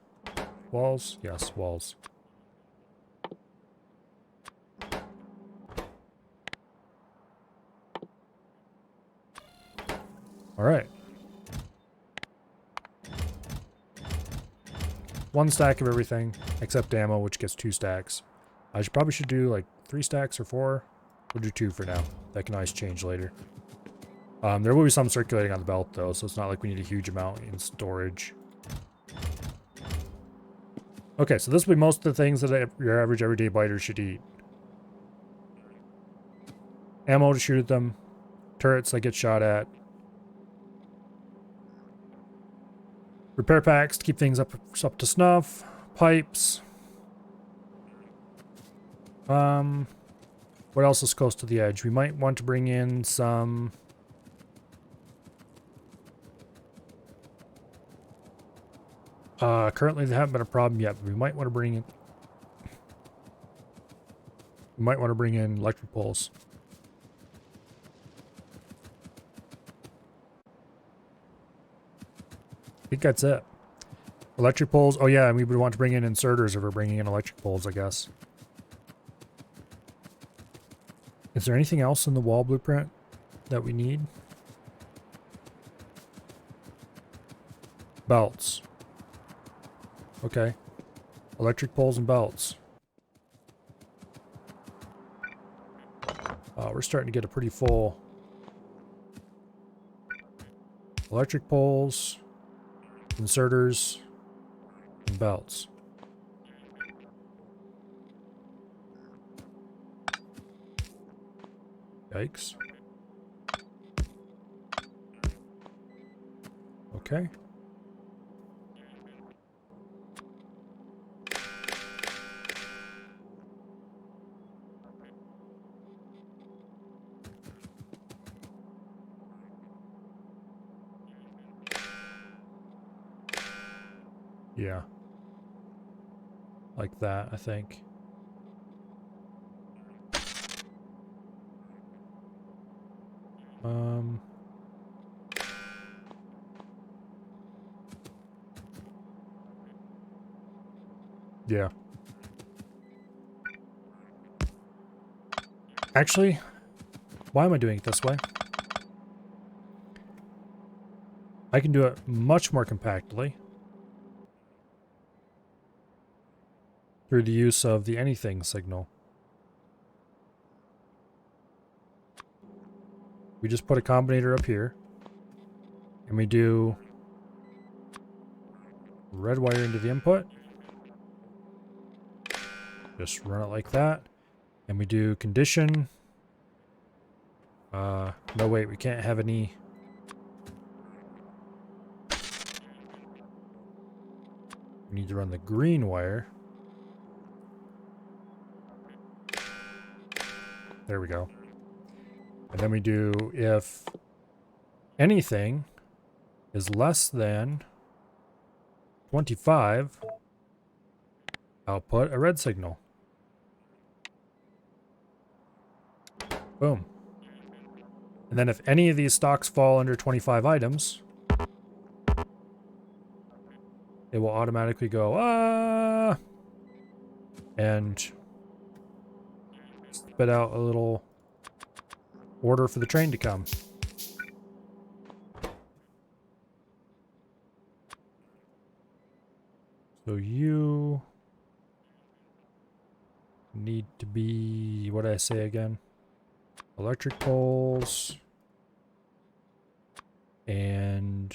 Walls? Yes, walls. Alright. 1 stack of everything, except ammo, which gets 2 stacks. I probably should do like 3 stacks or 4. We'll do 2 for now. That can always change later. There will be some circulating on the belt though, so it's not like we need a huge amount in storage. Okay, so this will be most of the things that your average everyday biter should eat. Ammo to shoot at them. Turrets that get shot at. Repair packs to keep things up to snuff. Pipes. What else is close to the edge? We might want to bring in some... currently they haven't been a problem yet, but we might want to bring in... We might want to bring in electric poles. I think that's it. Electric poles. Oh yeah, and we would want to bring in inserters if we're bringing in electric poles, I guess. Is there anything else in the wall blueprint that we need? Belts. Okay. Electric poles and belts. We're starting to get a pretty full... Electric poles, inserters, and belts. Yikes. Okay. Yeah. Like that, I think. Yeah. Actually, why am I doing it this way? I can do it much more compactly through the use of the anything signal. We just put a combinator up here, and we do red wire into the input. Just run it like that. And we do condition. No, wait, we can't have any. We need to run the green wire. There we go. And then we do if anything is less than 25, output a red signal. Boom. And then if any of these stocks fall under 25 items, it will automatically go, ah, and spit out a little order for the train to come. So you need to be, what did I say again? Electric poles and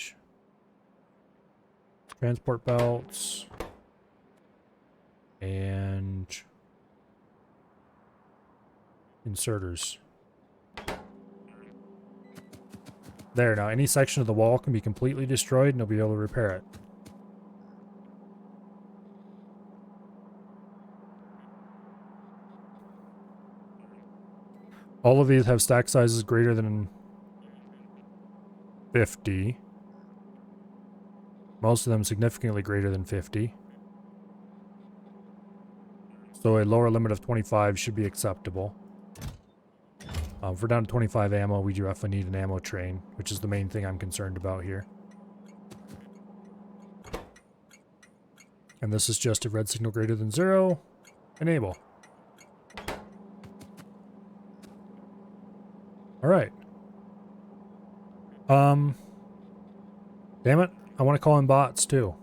transport belts and inserters. There, now any section of the wall can be completely destroyed and they'll be able to repair it. All of these have stack sizes greater than 50. Most of them significantly greater than 50. So a lower limit of 25 should be acceptable. If we're down to 25 ammo, we do definitely need an ammo train, which is the main thing I'm concerned about here. And this is just a red signal greater than 0. Enable. Alright. Damn it. I want to call in bots too.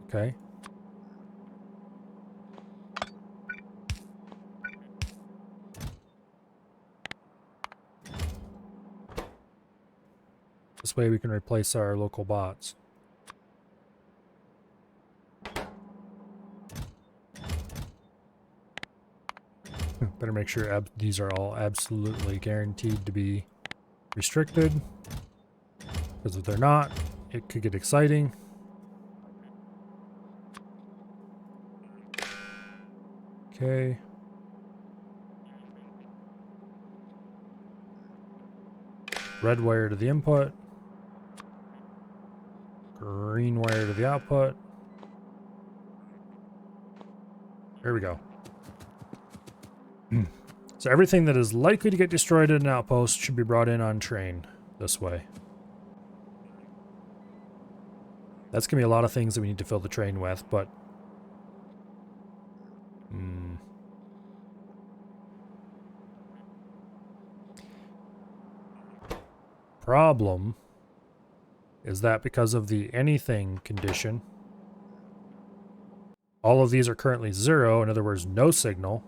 Okay. This way we can replace our local bots. Better make sure these are all absolutely guaranteed to be restricted. Because if they're not, it could get exciting. Okay. Red wire to the input. Green wire to the output. There we go. So everything that is likely to get destroyed at an outpost should be brought in on train this way. That's going to be a lot of things that we need to fill the train with, but... Problem is that because of the anything condition, all of these are currently 0, in other words, no signal.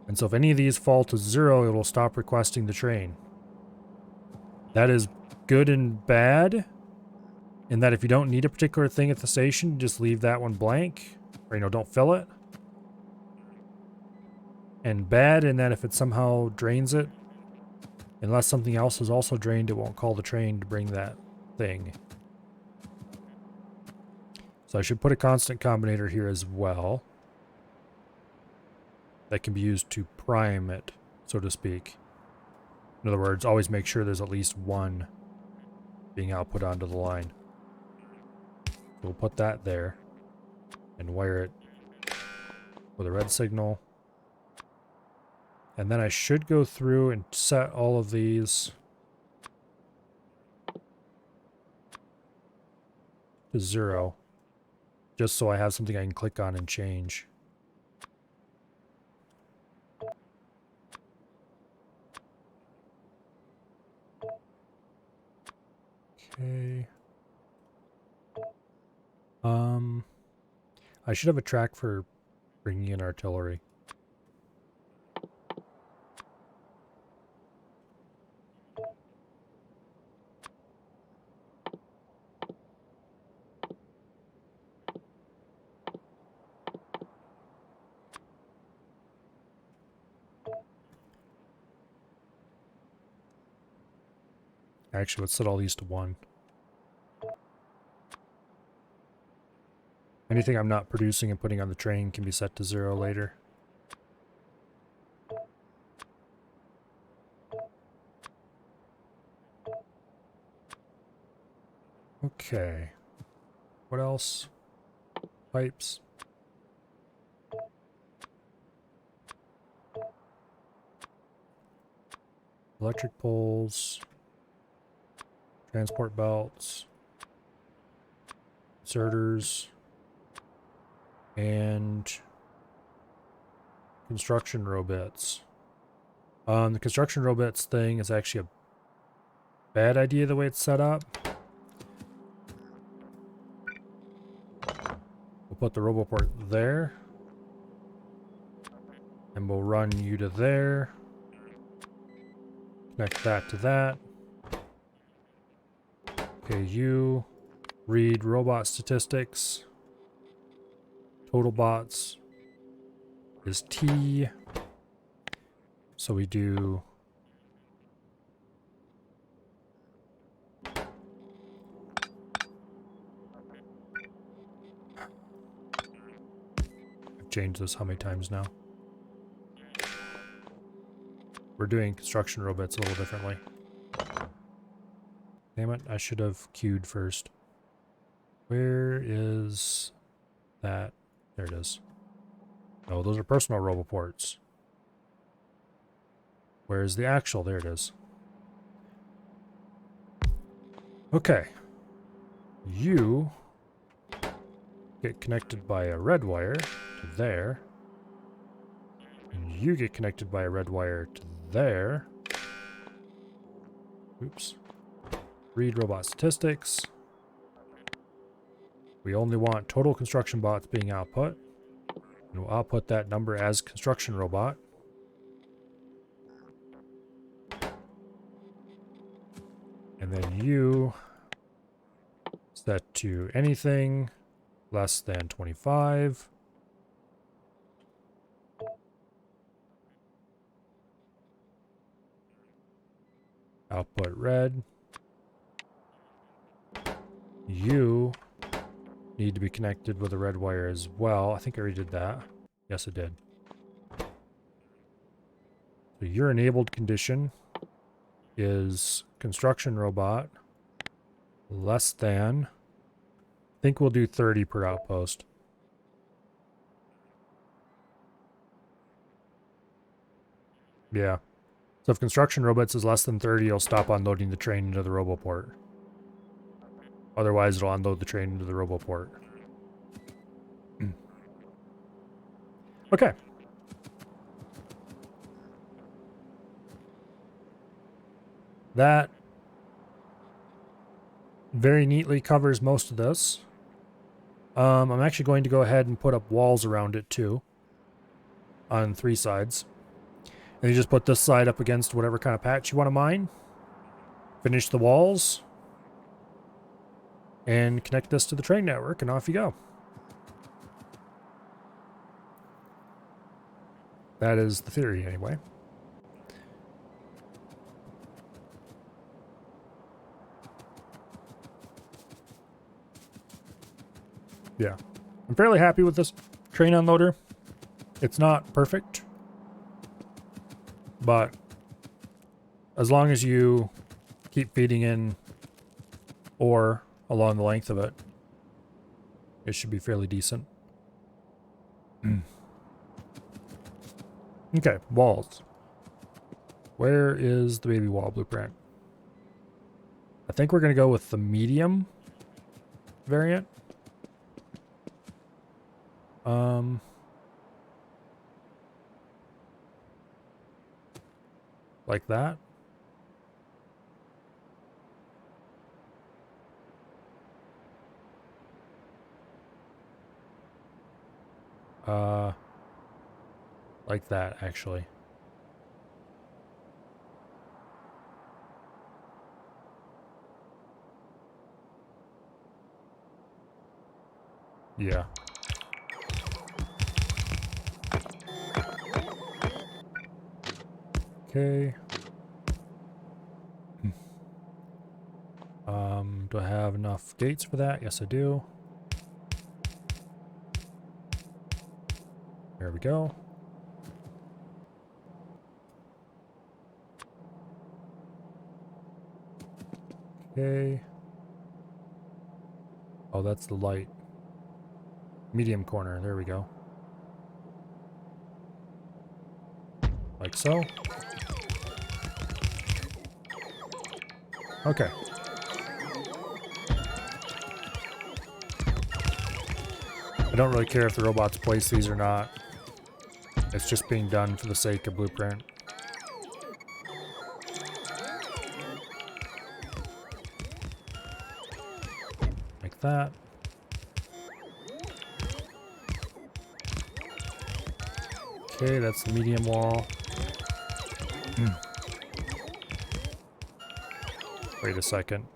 And so if any of these fall to 0, it will stop requesting the train. That is good and bad, in that if you don't need a particular thing at the station, just leave that one blank, or, don't fill it. and bad in that if it somehow drains it, unless something else is also drained, it won't call the train to bring that thing. So I should put a constant combinator here as well. That can be used to prime it, so to speak. In other words, always make sure there's at least one being output onto the line. We'll put that there and wire it with a red signal. And then I should go through and set all of these to 0, just so I have something I can click on and change. Okay. I should have a track for bringing in artillery. Actually, let's set all these to 1. Anything I'm not producing and putting on the train can be set to 0 later. Okay. What else? Pipes. Electric poles. Transport belts. Inserters. And construction row bits. The construction row bits thing is actually a bad idea the way it's set up. We'll put the roboport there. And we'll run you to there. Connect that to that. Okay, you read robot statistics. Total bots is T. So we do I've changed this how many times now? We're doing construction robots a little differently. Damn it, I should have queued first. Where is that? There it is. Oh, those are personal roboports. Where's the actual? There it is. Okay. You get connected by a red wire to there. And you get connected by a red wire to there. Oops. Read robot statistics. We only want total construction bots being output. And we'll output that number as construction robot. And then you set to anything less than 25. Output red. You need to be connected with a red wire as well. I think I already did that. Yes, it did. So your enabled condition is construction robot less than, I think we'll do 30 per outpost. Yeah. So if construction robots is less than 30, it'll stop unloading the train into the roboport. Otherwise, it'll unload the train into the roboport. Okay. That very neatly covers most of this. I'm actually going to go ahead and put up walls around it too. On 3 sides. And you just put this side up against whatever kind of patch you want to mine. Finish the walls. And connect this to the train network, and off you go. That is the theory, anyway. Yeah. I'm fairly happy with this train unloader. It's not perfect, but as long as you keep feeding in ore along the length of it, it should be fairly decent. Okay, walls. Where is the baby wall blueprint? I think we're going to go with the medium variant. Like that. Like that, actually. Yeah. Okay. Do I have enough gates for that? Yes, I do. There we go. Okay. Oh, that's the light. Medium corner. There we go. Like so. Okay. I don't really care if the robots place these or not. It's just being done for the sake of blueprint. Like that. Okay, that's the medium wall. Wait a second.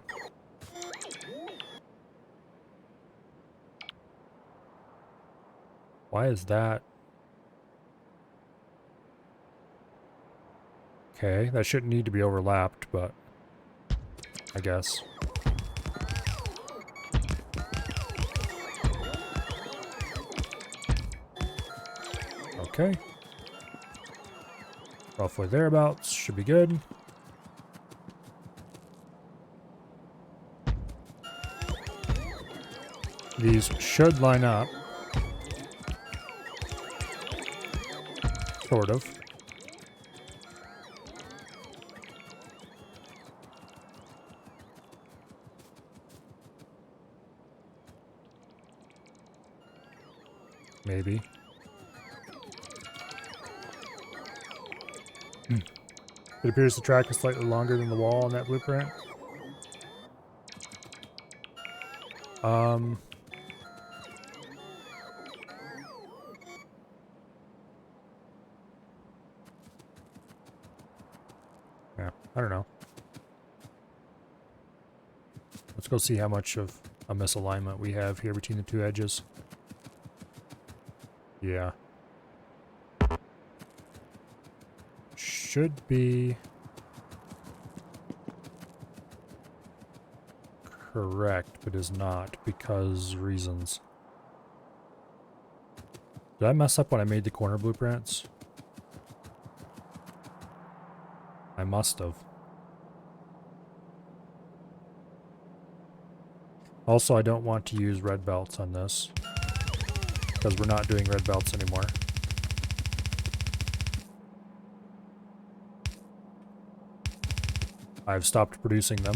Why is that? Okay, that shouldn't need to be overlapped, but I guess. Okay. Roughly thereabouts. Should be good. These should line up. Sort of. Maybe. It appears the track is slightly longer than the wall on that blueprint. Yeah, I don't know. Let's go see how much of a misalignment we have here between the two edges. Yeah. Should be correct, but is not because reasons. Did I mess up when I made the corner blueprints? I must have. Also, I don't want to use red belts on this because we're not doing red belts anymore. I've stopped producing them.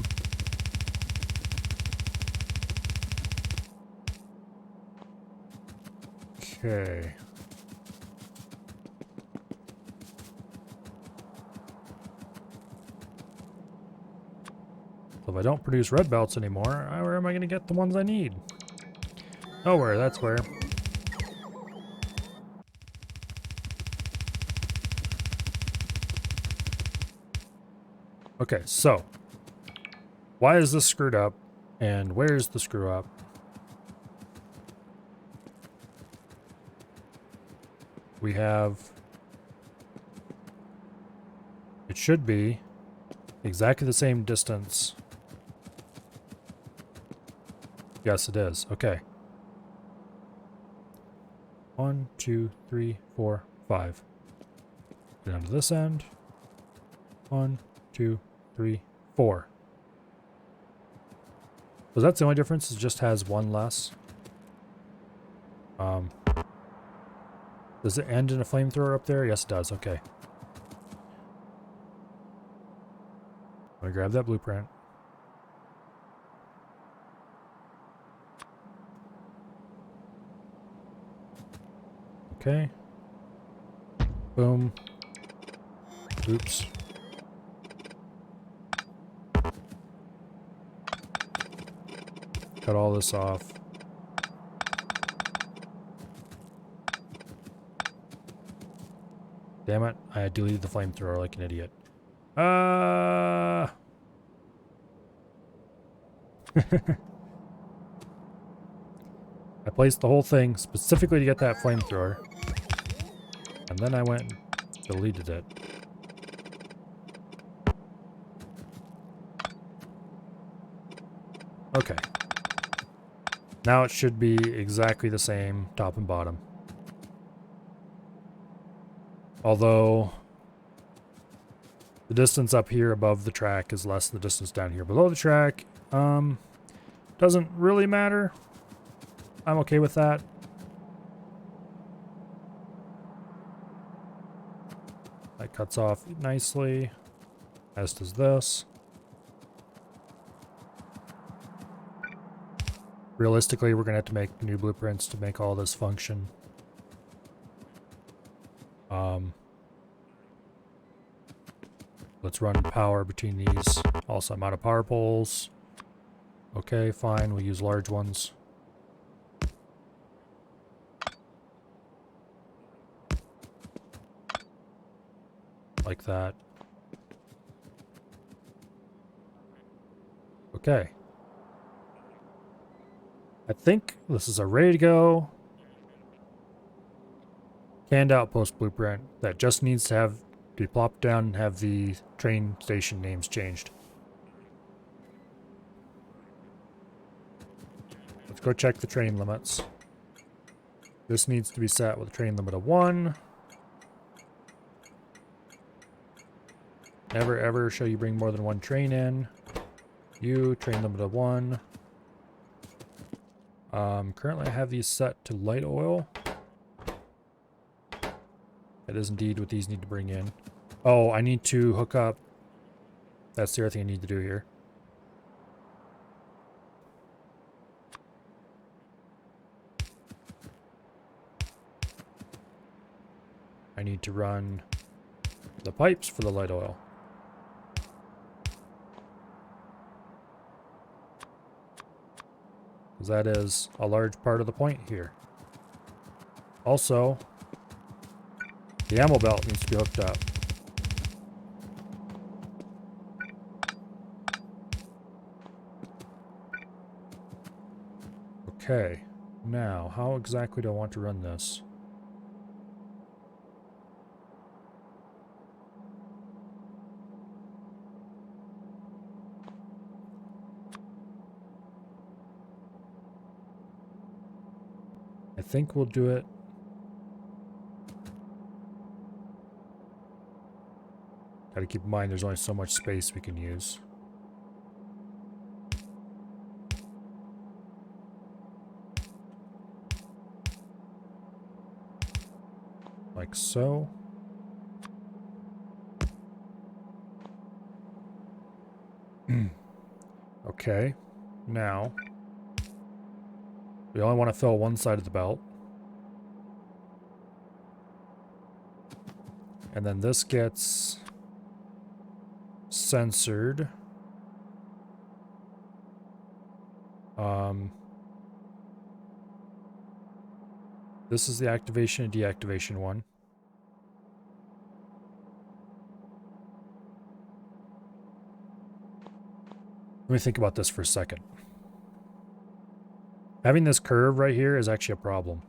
Okay. So if I don't produce red belts anymore, where am I going to get the ones I need? Nowhere, that's where. Okay, so why is this screwed up and where's the screw up? We have It should be exactly the same distance. Yes, it is. Okay. 1, 2, 3, 4, 5. Go down to this end. 1, 2, 3, 4. So that's the only difference. It just has one less. Does it end in a flamethrower up there? Yes, it does. Okay. I'm gonna grab that blueprint. Okay. Boom. Oops. Cut all this off. Damn it. I deleted the flamethrower like an idiot. I placed the whole thing specifically to get that flamethrower. And then I went and deleted it. Okay. Now it should be exactly the same top and bottom. Although the distance up here above the track is less than the distance down here below the track. Doesn't really matter. I'm okay with that. That cuts off nicely, as does this. Realistically, we're going to have to make new blueprints to make all this function. Let's run power between these. Also, I'm out of power poles. Okay, fine. We'll use large ones. Like that. Okay. I think this is a ready to go canned outpost blueprint that just needs to have be plopped down and have the train station names changed. Let's go check the train limits. This needs to be set with a train limit of 1. Never ever shall you bring more than 1 train in. You, train limit of 1. Currently I have these set to light oil. That is indeed what these need to bring in. Oh, I need to hook up. That's the other thing I need to do here. I need to run the pipes for the light oil. Because that is a large part of the point here. Also, the ammo belt needs to be hooked up. Okay, now how exactly do I want to run this? I think we'll do it. Gotta keep in mind there's only so much space we can use. Like so. Okay, now we only want to fill one side of the belt. And then this gets censored. This is the activation and deactivation one. Let me think about this for a second. Having this curve right here is actually a problem.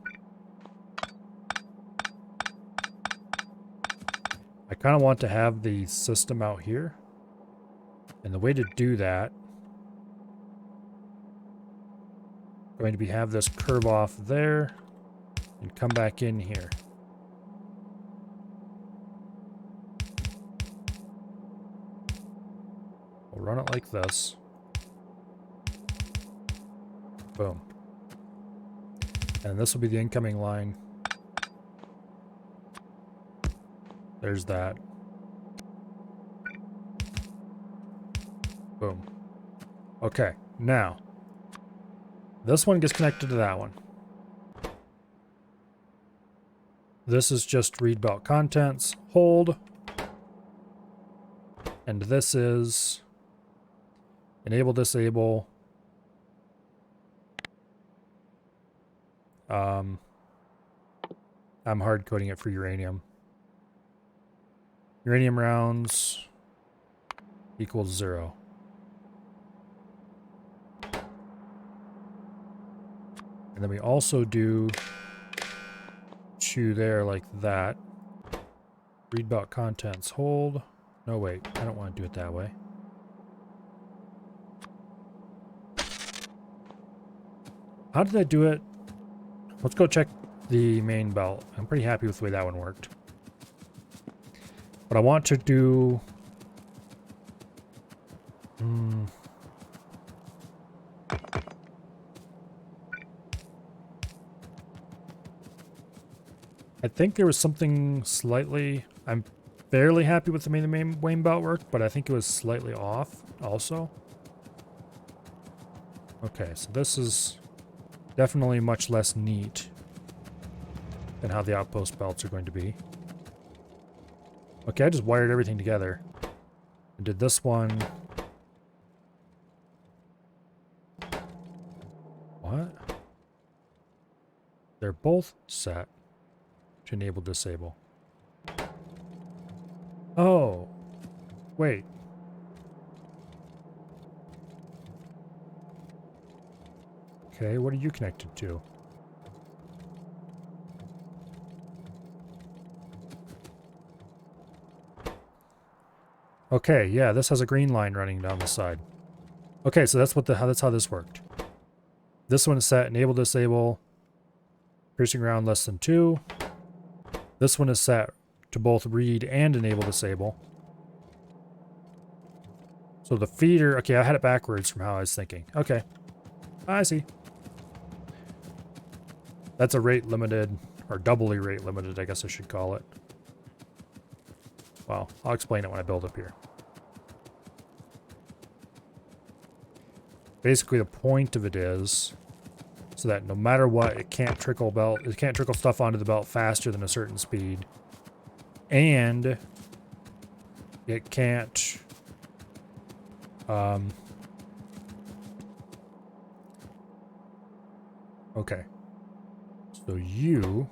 I kind of want to have the system out here. And the way to do that, going to be have this curve off there and come back in here. We'll run it like this. Boom. And this will be the incoming line. There's that. Boom. Okay, now this one gets connected to that one. This is just read belt contents, hold. And this is enable, disable. I'm hard coding it for uranium. Uranium rounds equals 0. And then we also do chew there like that. Read about contents, hold. No, wait, I don't want to do it that way. How did I do it? Let's go check the main belt. I'm pretty happy with the way that one worked. But I want to do... I think there was something slightly... I'm fairly happy with the main belt work, but I think it was slightly off also. Okay, so this is definitely much less neat than how the outpost belts are going to be. Okay, I just wired everything together. I did this one. What? They're both set to enable, disable. Oh, wait. Okay, what are you connected to? Okay, yeah, this has a green line running down the side. Okay, so that's how this worked. This one is set enable, disable, piercing round less than 2. This one is set to both read and enable, disable. So the feeder, okay, I had it backwards from how I was thinking. Okay, I see. That's a rate limited, or doubly rate limited, I guess I should call it. Well, I'll explain it when I build up here. Basically, the point of it is so that no matter what, it can't trickle stuff onto the belt faster than a certain speed. And it can't okay. So you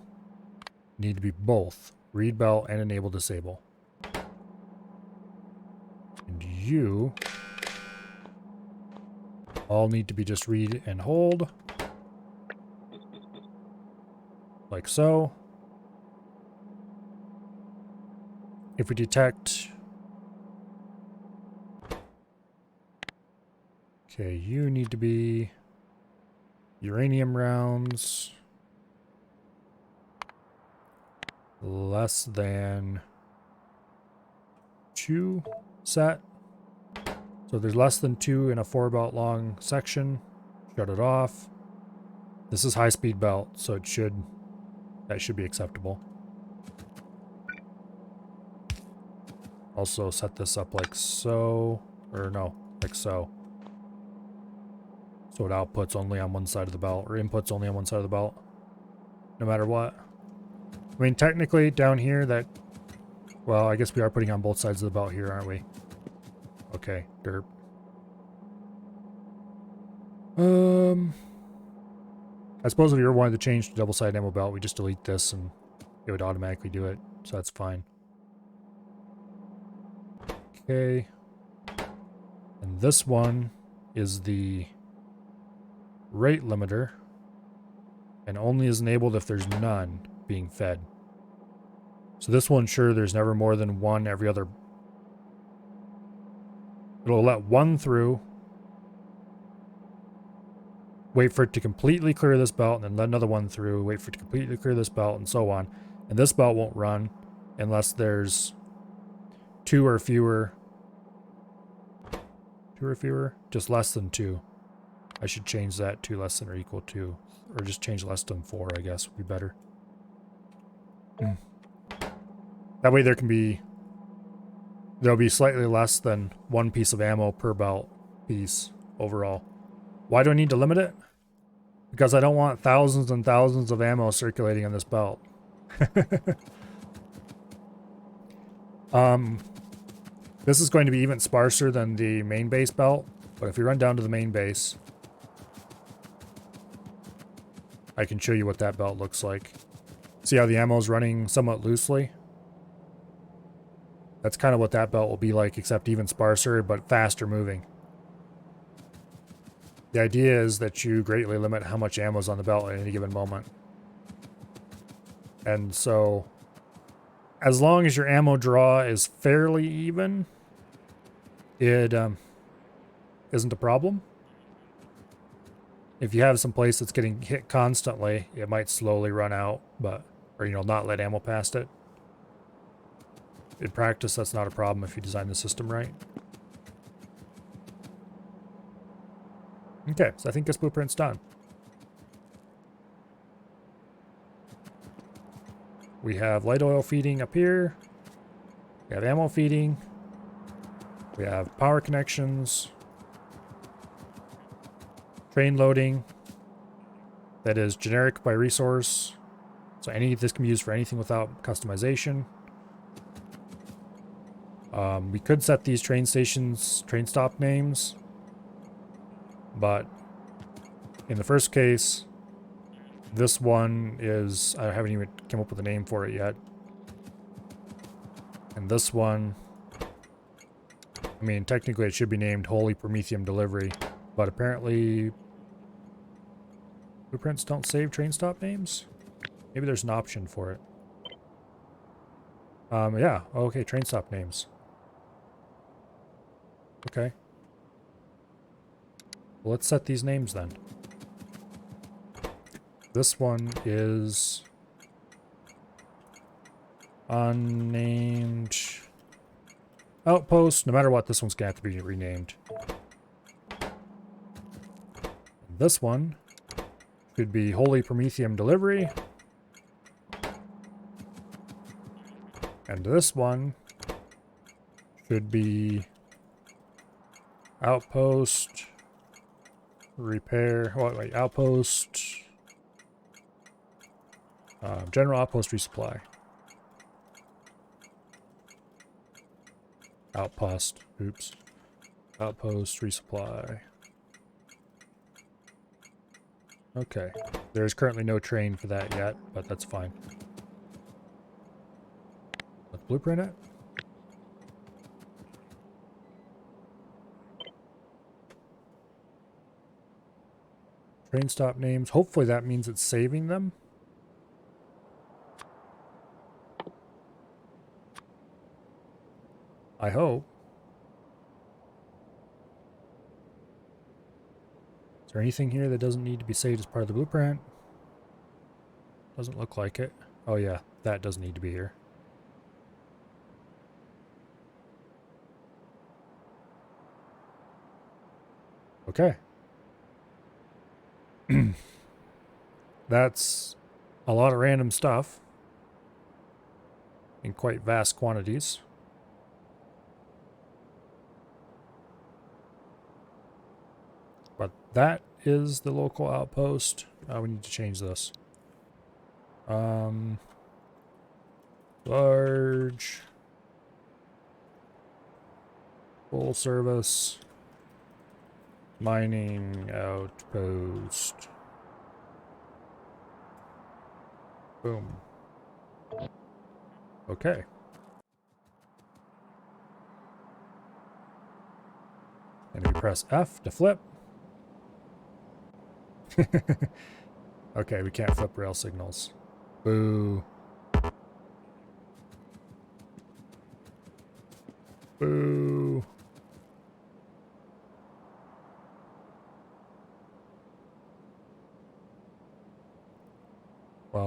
need to be both read belt and enable, disable. And you all need to be just read and hold. Like so. If we detect... Okay, you need to be uranium rounds less than 2 set. So there's less than 2 in a 4 belt long section. Shut it off. This is high speed belt, so that should be acceptable. Also set this up like so, or no, like so. So it outputs only on one side of the belt, or inputs only on one side of the belt, no matter what. I mean, technically down here well, I guess we are putting on both sides of the belt here, aren't we? Okay, derp. I suppose if you ever wanted to change to double-sided ammo belt, we just delete this and it would automatically do it, so that's fine. Okay. And this one is the rate limiter, and only is enabled if there's none being fed. So this will ensure there's never more than one every other. It'll let one through, wait for it to completely clear this belt, and then let another one through, wait for it to completely clear this belt, and so on. And this belt won't run unless there's two or fewer, just less than 2. I should change that to less than or equal to, or just change less than 4, I guess would be better. That way there'll be slightly less than 1 piece of ammo per belt piece overall. Why do I need to limit it? Because I don't want thousands and thousands of ammo circulating on this belt. This is going to be even sparser than the main base belt, but if you run down to the main base, I can show you what that belt looks like. See how the ammo is running somewhat loosely? That's kind of what that belt will be like, except even sparser, but faster moving. The idea is that you greatly limit how much ammo is on the belt at any given moment. And so, as long as your ammo draw is fairly even, it isn't a problem. If you have some place that's getting hit constantly, it might slowly run out, or not let ammo past it. In practice, that's not a problem if you design the system right. Okay, so I think this blueprint's done. We have light oil feeding up here. We have ammo feeding. We have power connections. Train loading. That is generic by resource. So this can be used for anything without customization. We could set these train stop names. But in the first case, this one is, I haven't even come up with a name for it yet. And this one, I mean, technically it should be named Holy Prometheum Delivery, but apparently blueprints don't save train stop names? Maybe there's an option for it. Yeah, okay, train stop names. Okay. Well, let's set these names then. This one is unnamed outpost. No matter what, this one's gonna have to be renamed. This one could be Holy Prometheum Delivery. And this one should be Outpost Repair. Oh, wait, Outpost. General Outpost Resupply. Outpost. Oops. Outpost Resupply. Okay. There's currently no train for that yet, but that's fine. Let's blueprint it. Train stop names. Hopefully that means it's saving them. I hope. Is there anything here that doesn't need to be saved as part of the blueprint? Doesn't look like it. Oh yeah, that doesn't need to be here. Okay. That's a lot of random stuff in quite vast quantities. But that is the local outpost. We need to change this. Large. Full service. Mining outpost. Boom. Okay. And we press F to flip. Okay, we can't flip rail signals. Boo.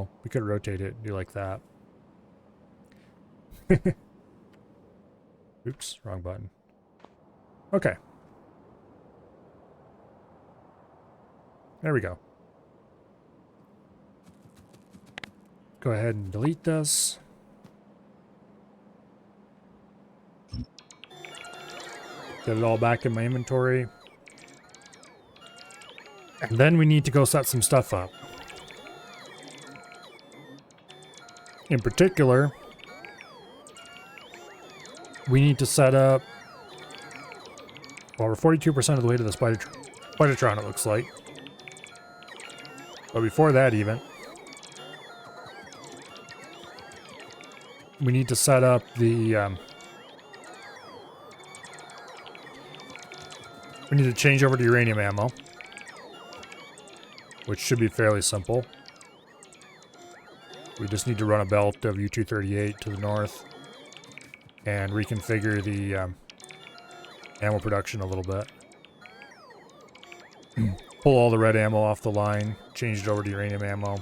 ammo. We could rotate it and do like that. Oops, wrong button. Okay. There we go. Go ahead and delete this. Get it all back in my inventory. And then we need to go set some stuff up. In particular, we need to set up... Well, we're 42% of the way to the Spidertron, it looks like. But before that even, we need to set up the... we need to change over to uranium ammo, which should be fairly simple. We just need to run a belt of U-238 to the north and reconfigure the ammo production a little bit. Pull all the red ammo off the line, change it over to uranium ammo.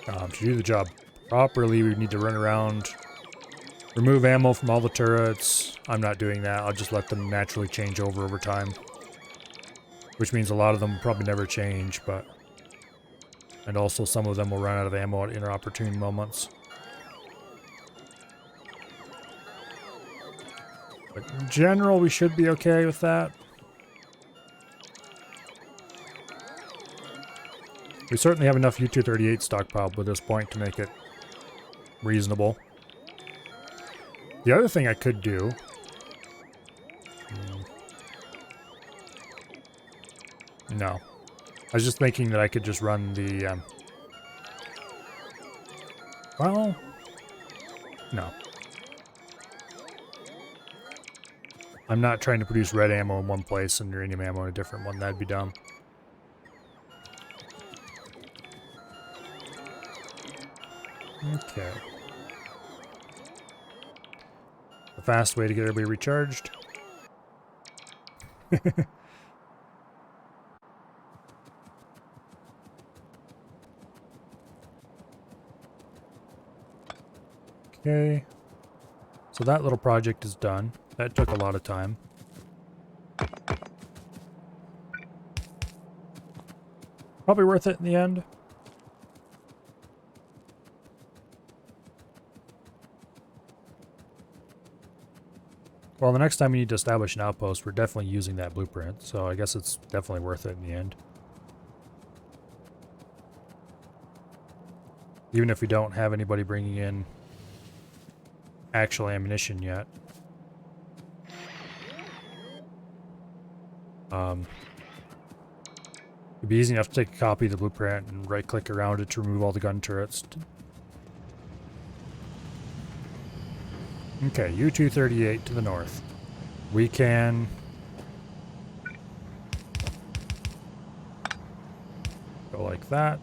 To do the job properly, we need to run around, remove ammo from all the turrets. I'm not doing that. I'll just let them naturally change over time. Which means a lot of them will probably never change, but... And also some of them will run out of ammo at inopportune moments. But in general, we should be okay with that. We certainly have enough U-238 stockpiled at this point to make it reasonable. The other thing I could do... No. I was just thinking that I could just run the... Well... No. I'm not trying to produce red ammo in one place and uranium ammo in a different one. That'd be dumb. Okay. The fast way to get everybody recharged. Okay. So that little project is done. That took a lot of time. Probably worth it in the end. Well, the next time we need to establish an outpost, we're definitely using that blueprint, so I guess it's definitely worth it in the end. Even if we don't have anybody bringing in actual ammunition yet. It'd be easy enough to take a copy of the blueprint and right-click around it to remove all the gun turrets. Okay, U-238 to the north. We can... go like that.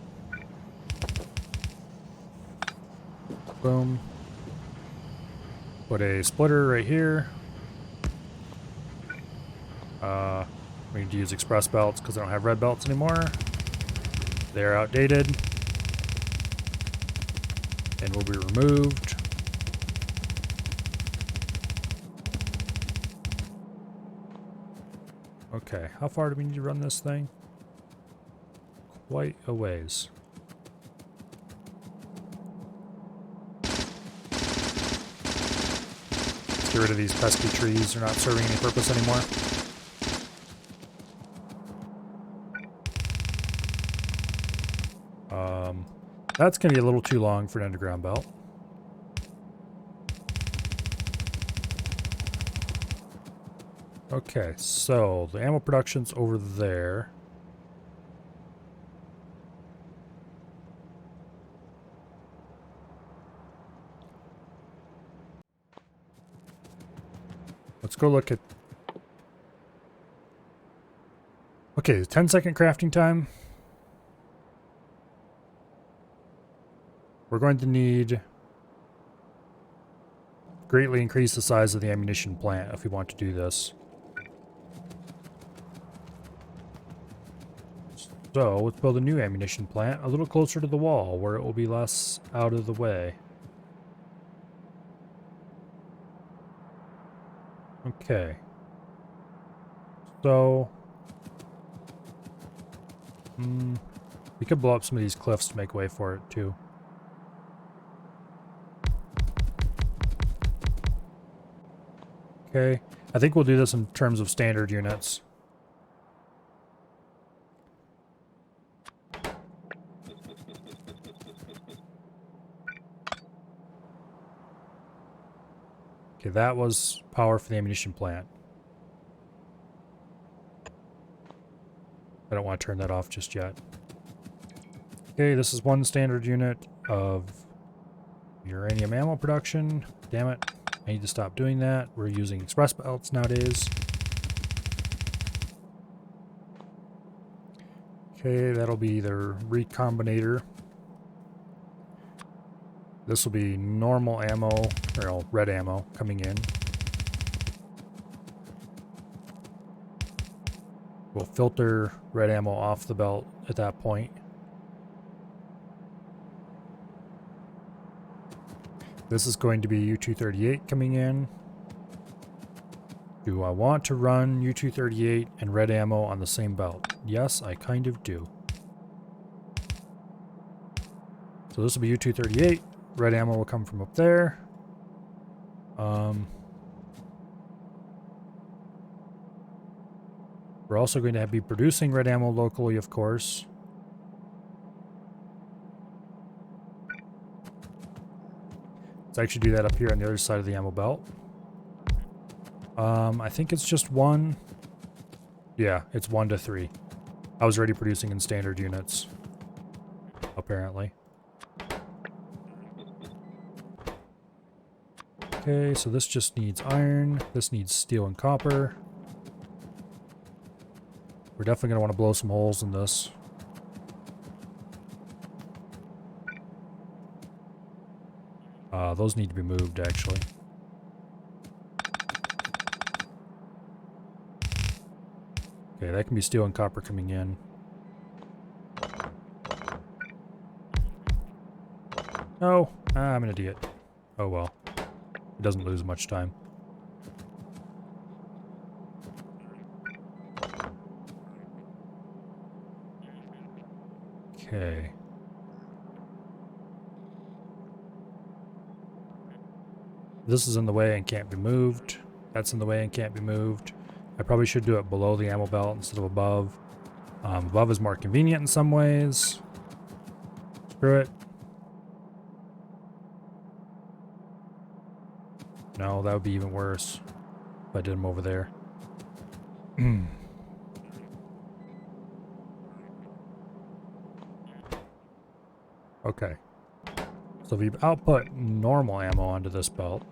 Boom. Put a splitter right here. We need to use express belts because I don't have red belts anymore. They're outdated and will be removed. Okay, how far do we need to run this thing? Quite a ways. Let's get rid of these pesky trees. They're not serving any purpose anymore. That's going to be a little too long for an underground belt. Okay, so the ammo production's over there. Let's go look at... Okay, 10-second crafting time. We're going to need... greatly increase the size of the ammunition plant if we want to do this. So let's build a new ammunition plant a little closer to the wall where it will be less out of the way. Okay. So we could blow up some of these cliffs to make way for it too. Okay. I think we'll do this in terms of standard units. Okay, that was power for the ammunition plant. I don't want to turn that off just yet. Okay, this is one standard unit of uranium ammo production. Damn it. I need to stop doing that. We're using express belts nowadays. Okay, that'll be the recombinator. This will be normal ammo, or red ammo coming in. We'll filter red ammo off the belt at that point. This is going to be U-238 coming in. Do I want to run U-238 and red ammo on the same belt? Yes, I kind of do. So this will be U-238. Red ammo will come from up there. We're also going to be producing red ammo locally, of course. Let's actually do that up here on the other side of the ammo belt. I think it's just one. Yeah, it's 1 to 3. I was already producing in standard units, apparently. Okay, so this just needs iron. This needs steel and copper. We're definitely going to want to blow some holes in this. Those need to be moved, actually. Okay, that can be steel and copper coming in. Oh, I'm an idiot. Oh well. It doesn't lose much time. Okay. This is in the way and can't be moved. That's in the way and can't be moved. I probably should do it below the ammo belt instead of above. Above is more convenient in some ways. Screw it. No, that would be even worse if I did them over there. Okay. So we output normal ammo onto this belt.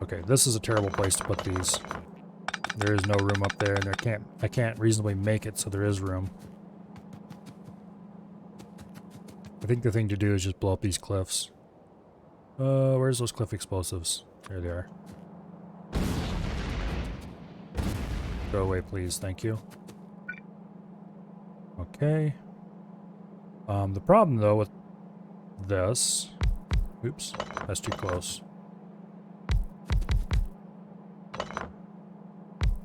Okay, this is a terrible place to put these. There is no room up there, and I can't reasonably make it so there is room. I think the thing to do is just blow up these cliffs. Where's those cliff explosives? There they are. Go away, please. Thank you. Okay. The problem, though, with this... Oops, that's too close.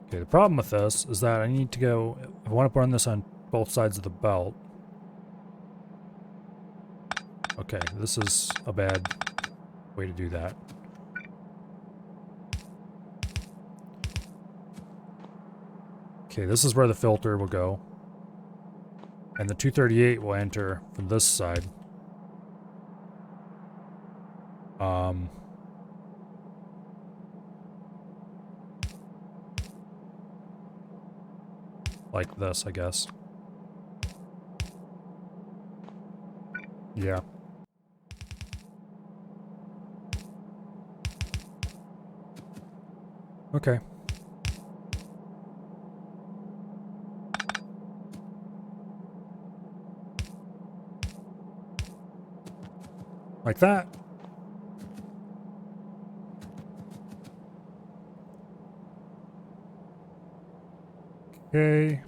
Okay, the problem with this is that I need to go... I want to run this on both sides of the belt. Okay, this is a bad way to do that. Okay, this is where the filter will go. And the 238 will enter from this side. Like this, I guess. Yeah. Okay. Like that. Okay.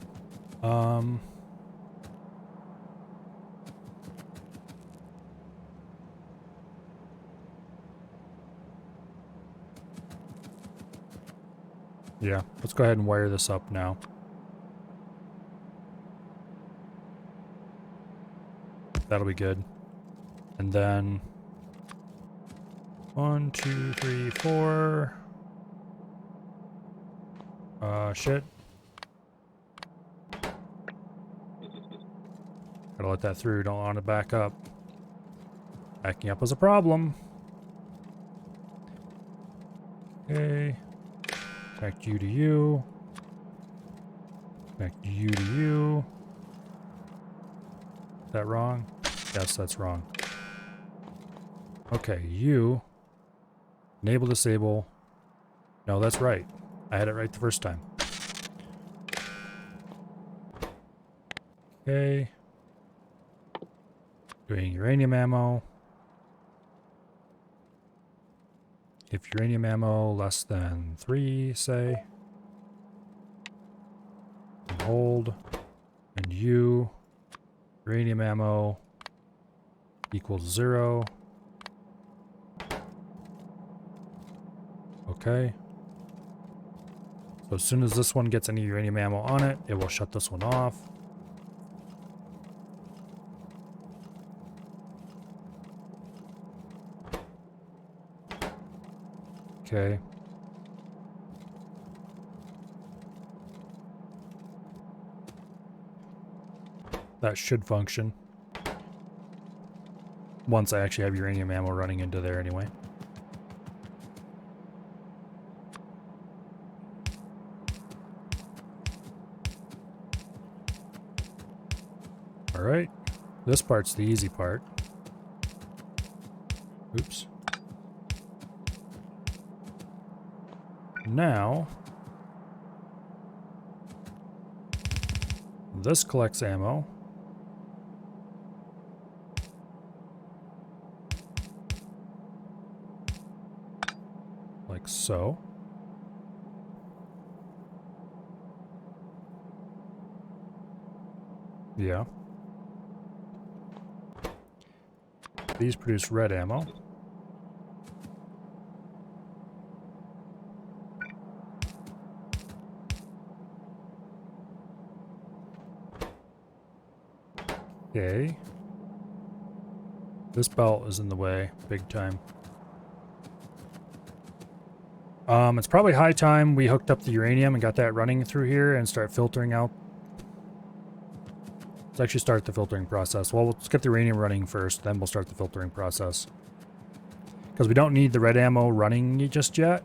Yeah, let's go ahead and wire this up now. That'll be good. And then 1, 2, 3, 4. Shit. Gotta let that through. Don't want to back up. Backing up is a problem. Okay. Connect you to you. Connect you to you. Is that wrong? Yes, that's wrong. Okay, you. Enable, disable. No, that's right. I had it right the first time. Okay. Doing uranium ammo. If uranium ammo less than 3, say. And hold. And you. Uranium ammo equals 0. Okay. So as soon as this one gets any uranium ammo on it, it will shut this one off. Okay. That should function. Once I actually have uranium ammo running into there anyway. Alright. This part's the easy part. Oops. Now, this collects ammo. Like so. Yeah. These produce red ammo. Okay. This belt is in the way, big time. It's probably high time we hooked up the uranium and got that running through here and start filtering out. Let's actually start the filtering process. Well, let's get the uranium running first, then we'll start the filtering process. Because we don't need the red ammo running just yet.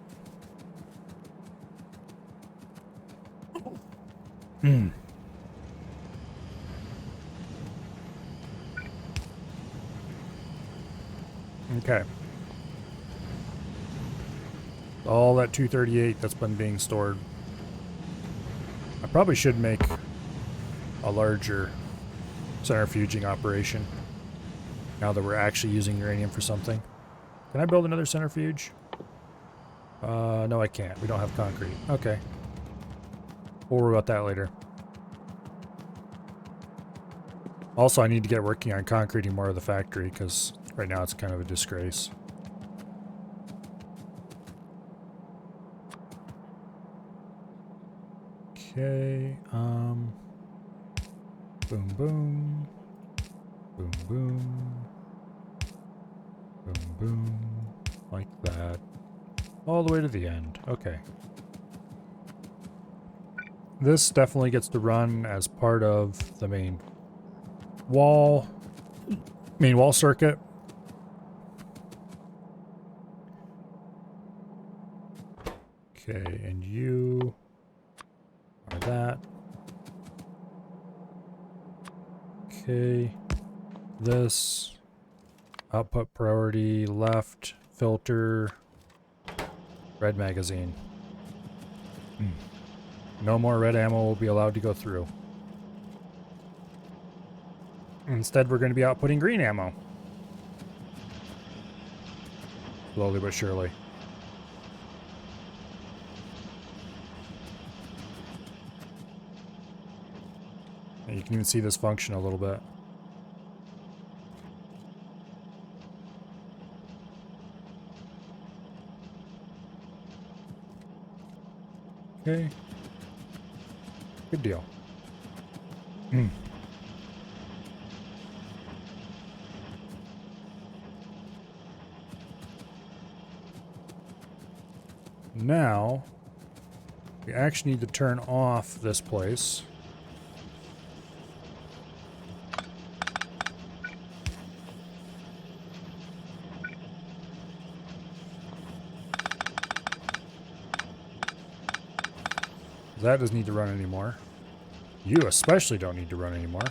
Okay. All that 238 that's been being stored. I probably should make a larger centrifuging operation now that we're actually using uranium for something. Can I build another centrifuge? No, I can't. We don't have concrete. Okay. We'll worry about that later. Also, I need to get working on concreting more of the factory because right now it's kind of a disgrace. Okay, boom, boom, boom, boom, boom, boom, like that, all the way to the end. Okay. This definitely gets to run as part of the main wall circuit. Okay, and you are that. Okay, this output priority left filter red magazine. No more red ammo will be allowed to go through. Instead, we're going to be outputting green ammo. Slowly but surely. can even see this function a little bit. Okay. Good deal. Now, we actually need to turn off this place. That doesn't need to run anymore. You especially don't need to run anymore.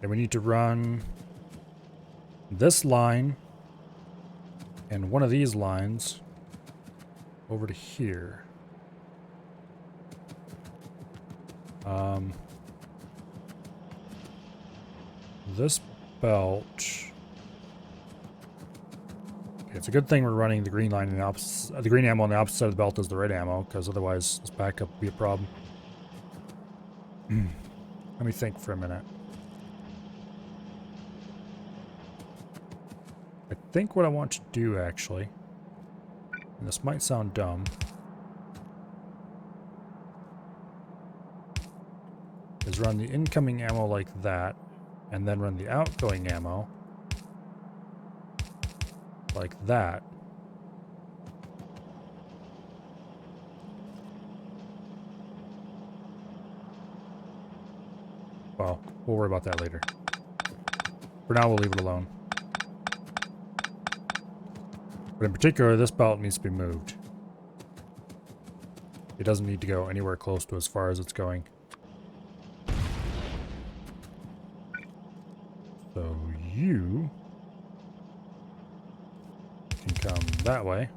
And we need to run this line and one of these lines over to here. This belt. Okay, it's a good thing we're running the green line in the opposite, the green ammo on the opposite side of the belt is the red ammo, because otherwise this backup would be a problem. Let me think for a minute. I think what I want to do actually, and this might sound dumb, is run the incoming ammo like that, and then run the outgoing ammo like that. Well, we'll worry about that later. For now, we'll leave it alone. But in particular, this belt needs to be moved. It doesn't need to go anywhere close to as far as it's going. So you can come that way.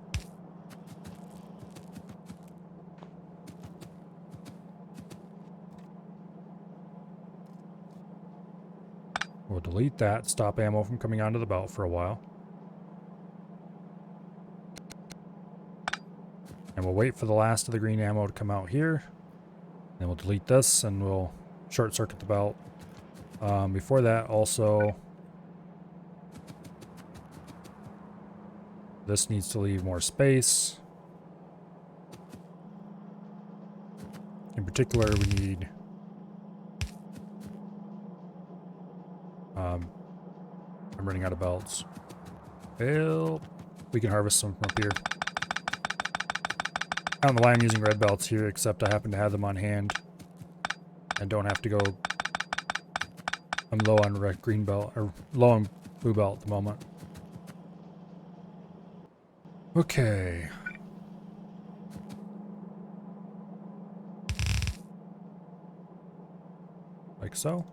We'll delete that, stop ammo from coming onto the belt for a while. And we'll wait for the last of the green ammo to come out here. Then we'll delete this and we'll short circuit the belt. Before that, also, this needs to leave more space. In particular, we need I'm running out of belts. Well, we can harvest some from up here. I don't know why I'm using red belts here, except I happen to have them on hand and don't have to go. I'm low on red green belt, or low on blue belt at the moment. Okay. Like so.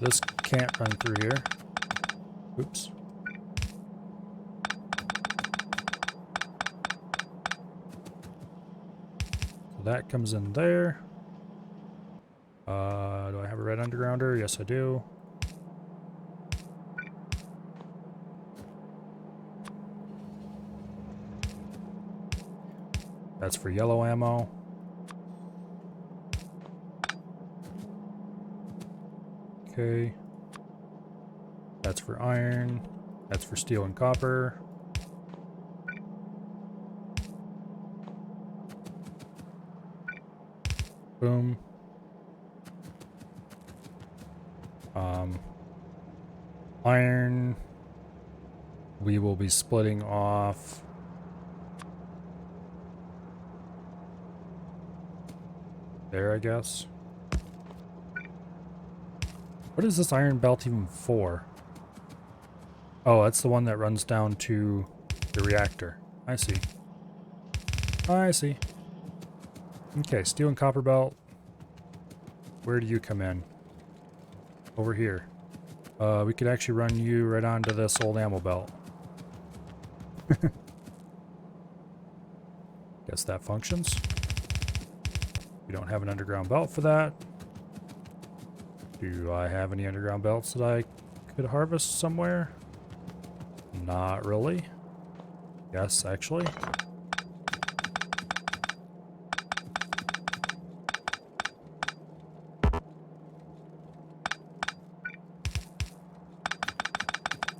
This can't run through here. Oops. So that comes in there. Do I have a red undergrounder? Yes, I do. That's for yellow ammo. Okay. That's for iron. That's for steel and copper. Boom. Iron. We will be splitting off there, I guess. What is this iron belt even for? Oh, that's the one that runs down to the reactor. I see. I see. Okay, steel and copper belt. Where do you come in? Over here. We could actually run you right onto this old ammo belt. Guess that functions. We don't have an underground belt for that. Do I have any underground belts that I could harvest somewhere? Not really. Yes, actually.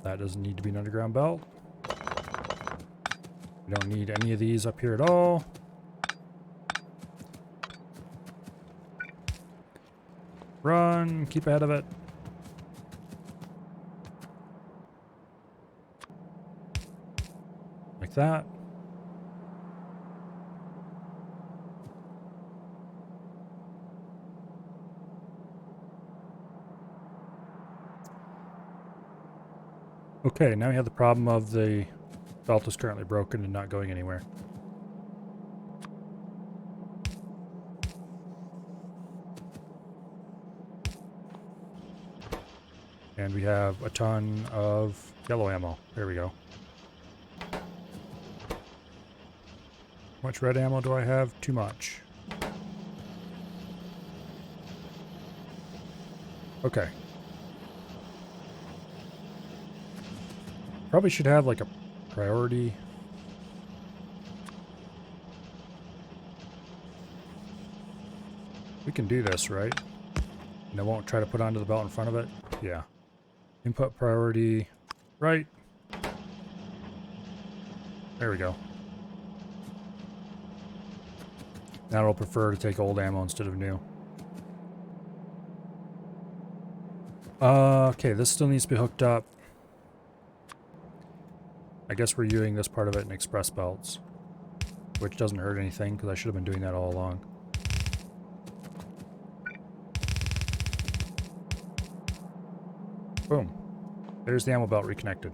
That doesn't need to be an underground belt. We don't need any of these up here at all. Run, keep ahead of it. Like that. Okay, now we have the problem of the belt is currently broken and not going anywhere. And we have a ton of yellow ammo. There we go. How much red ammo do I have? Too much. Okay. Probably should have like a priority. We can do this, right? And I won't try to put onto the belt in front of it. Yeah. Input priority right. There we go. Now it'll prefer to take old ammo instead of new. Okay, this still needs to be hooked up. I guess we're using this part of it in express belts, which doesn't hurt anything because I should have been doing that all along. Boom. There's the ammo belt reconnected.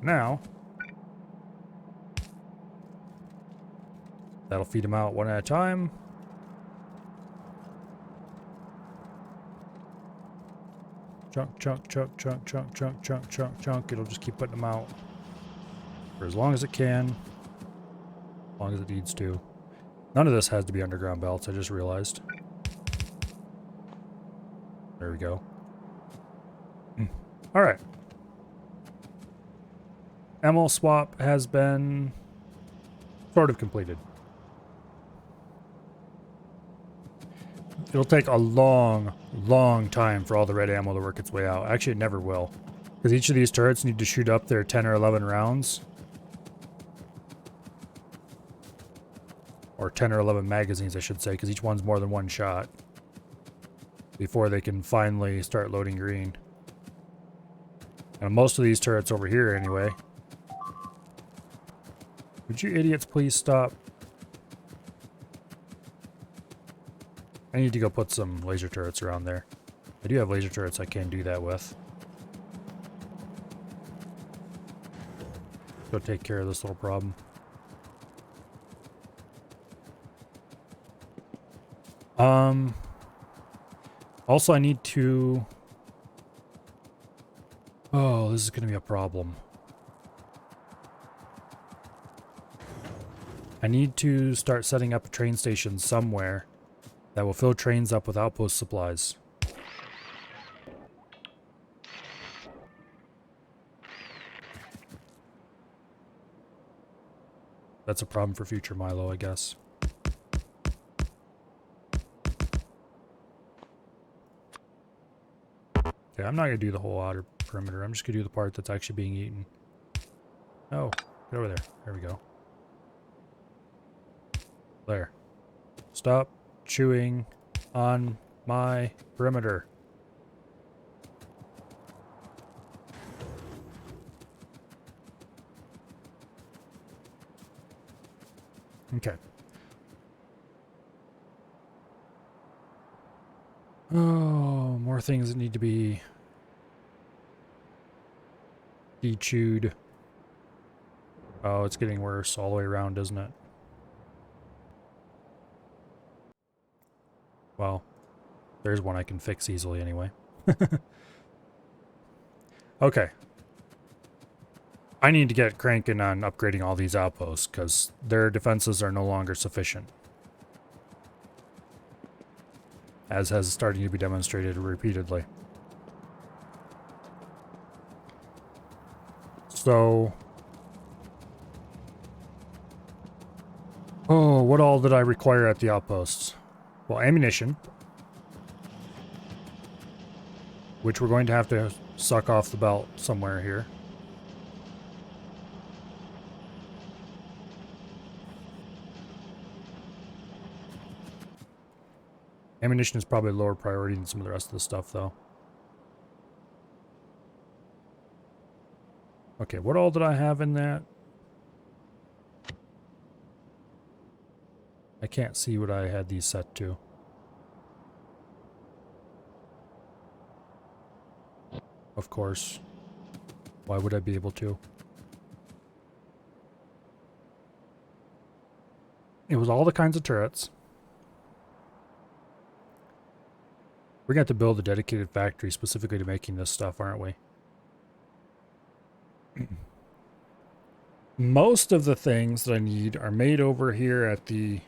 Now, that'll feed them out one at a time. Chunk, chunk, chunk, chunk, chunk, chunk, chunk, chunk, chunk. It'll just keep putting them out for as long as it can, as long as it needs to. None of this has to be underground belts, I just realized. There we go. Alright. Ammo swap has been sort of completed. It'll take a long, long time for all the red ammo to work its way out. Actually, it never will. Because each of these turrets need to shoot up their 10 or 11 rounds. Or 10 or 11 magazines, I should say, because each one's more than one shot. Before they can finally start loading green. And most of these turrets over here, anyway. Would you idiots please stop? I need to go put some laser turrets around there. I do have laser turrets I can do that with. Go take care of this little problem. Also I need to... Oh, this is going to be a problem. I need to start setting up a train station somewhere that will fill trains up with outpost supplies. That's a problem for future Milo, I guess. Okay, I'm not going to do the whole outer perimeter. I'm just going to do the part that's actually being eaten. Oh, get over there. There we go. There. Stop chewing on my perimeter. Okay. Oh, more things that need to be de-chewed. Oh, it's getting worse all the way around, isn't it? Well, there's one I can fix easily anyway. Okay. I need to get cranking on upgrading all these outposts, because their defenses are no longer sufficient. As has started to be demonstrated repeatedly. So, what all did I require at the outposts? Well, ammunition, which we're going to have to suck off the belt somewhere here. Ammunition is probably lower priority than some of the rest of the stuff, though. Okay, what all did I have in that? I can't see what I had these set to. Of course. Why would I be able to? It was all the kinds of turrets. We're going to have to build a dedicated factory specifically to making this stuff, aren't we? Most of the things that I need are made over here at the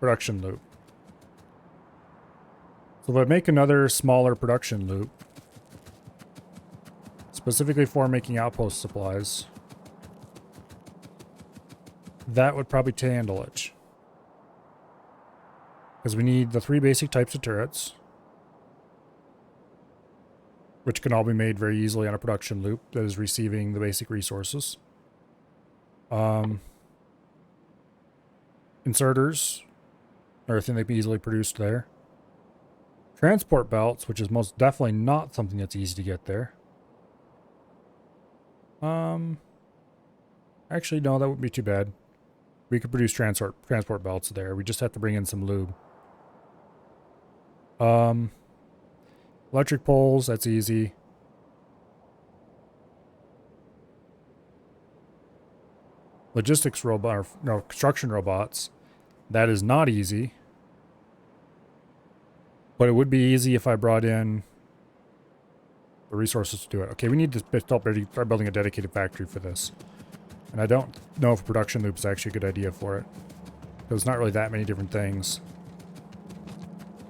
production loop. So if I make another smaller production loop, specifically for making outpost supplies, that would probably handle it. Because we need the 3 basic types of turrets, which can all be made very easily on a production loop that is receiving the basic resources. Inserters are a thing that can be easily produced there. Transport belts, which is most definitely not something that's easy to get there. Actually, no, that wouldn't be too bad. We could produce transport belts there. We just have to bring in some lube. Electric poles, that's easy. Logistics robot, or no, construction robots. That is not easy. But it would be easy if I brought in the resources to do it. Okay, we need to start building a dedicated factory for this. And I don't know if a production loop is actually a good idea for it. There's not really that many different things.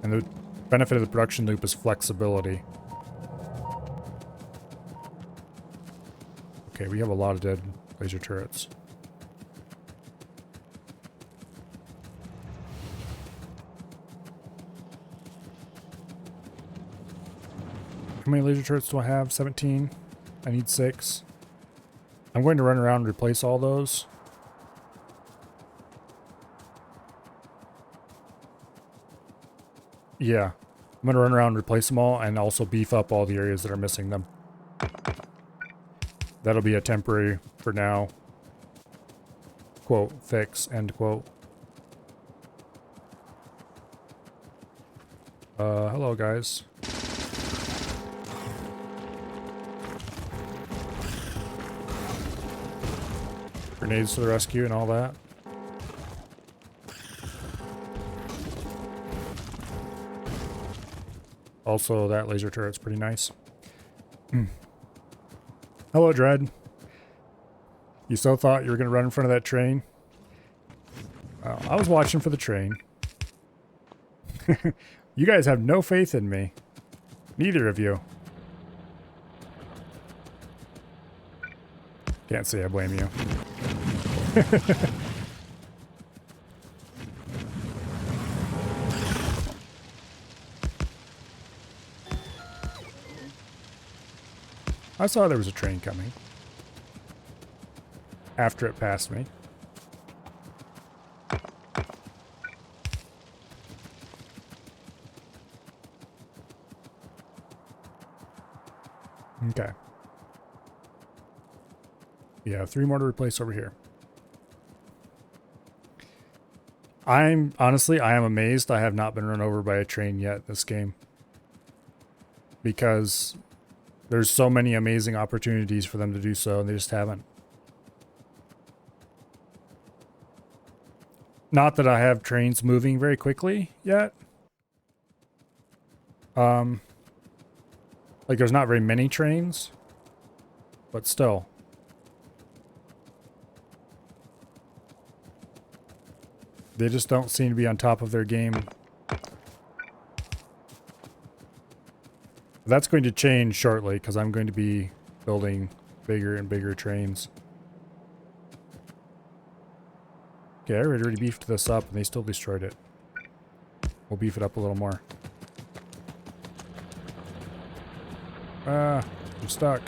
And the benefit of the production loop is flexibility. Okay, we have a lot of dead laser turrets. How many laser turrets do I have? 17. I need 6. I'm going to run around and replace all those. Yeah. I'm going to run around and replace them all and also beef up all the areas that are missing them. That'll be a temporary, for now, quote, fix, end quote. Hello guys. Grenades to the rescue and all that. Also, that laser turret's pretty nice. Hello, Dread. You so thought you were going to run in front of that train? I was watching for the train. You guys have no faith in me. Neither of you. Can't say I blame you. I saw there was a train coming. After it passed me. Okay. Yeah, 3 more to replace over here. Honestly, I am amazed I have not been run over by a train yet this game. Because there's so many amazing opportunities for them to do so, and they just haven't. Not that I have trains moving very quickly yet. Like there's not very many trains, but still. They just don't seem to be on top of their game. That's going to change shortly because I'm going to be building bigger and bigger trains. Okay, I already beefed this up and they still destroyed it. We'll beef it up a little more. Ah, I'm stuck.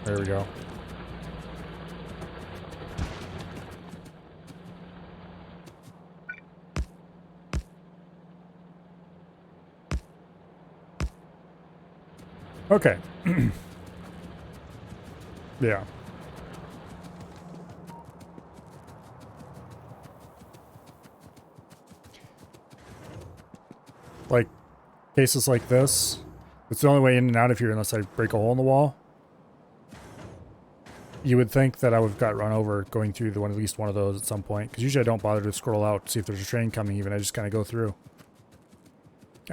There we go. Okay. Yeah. Like, cases like this, it's the only way in and out of here unless I break a hole in the wall. You would think that I would have got run over going through at least one of those at some point, because usually I don't bother to scroll out to see if there's a train coming even. I just kind of go through.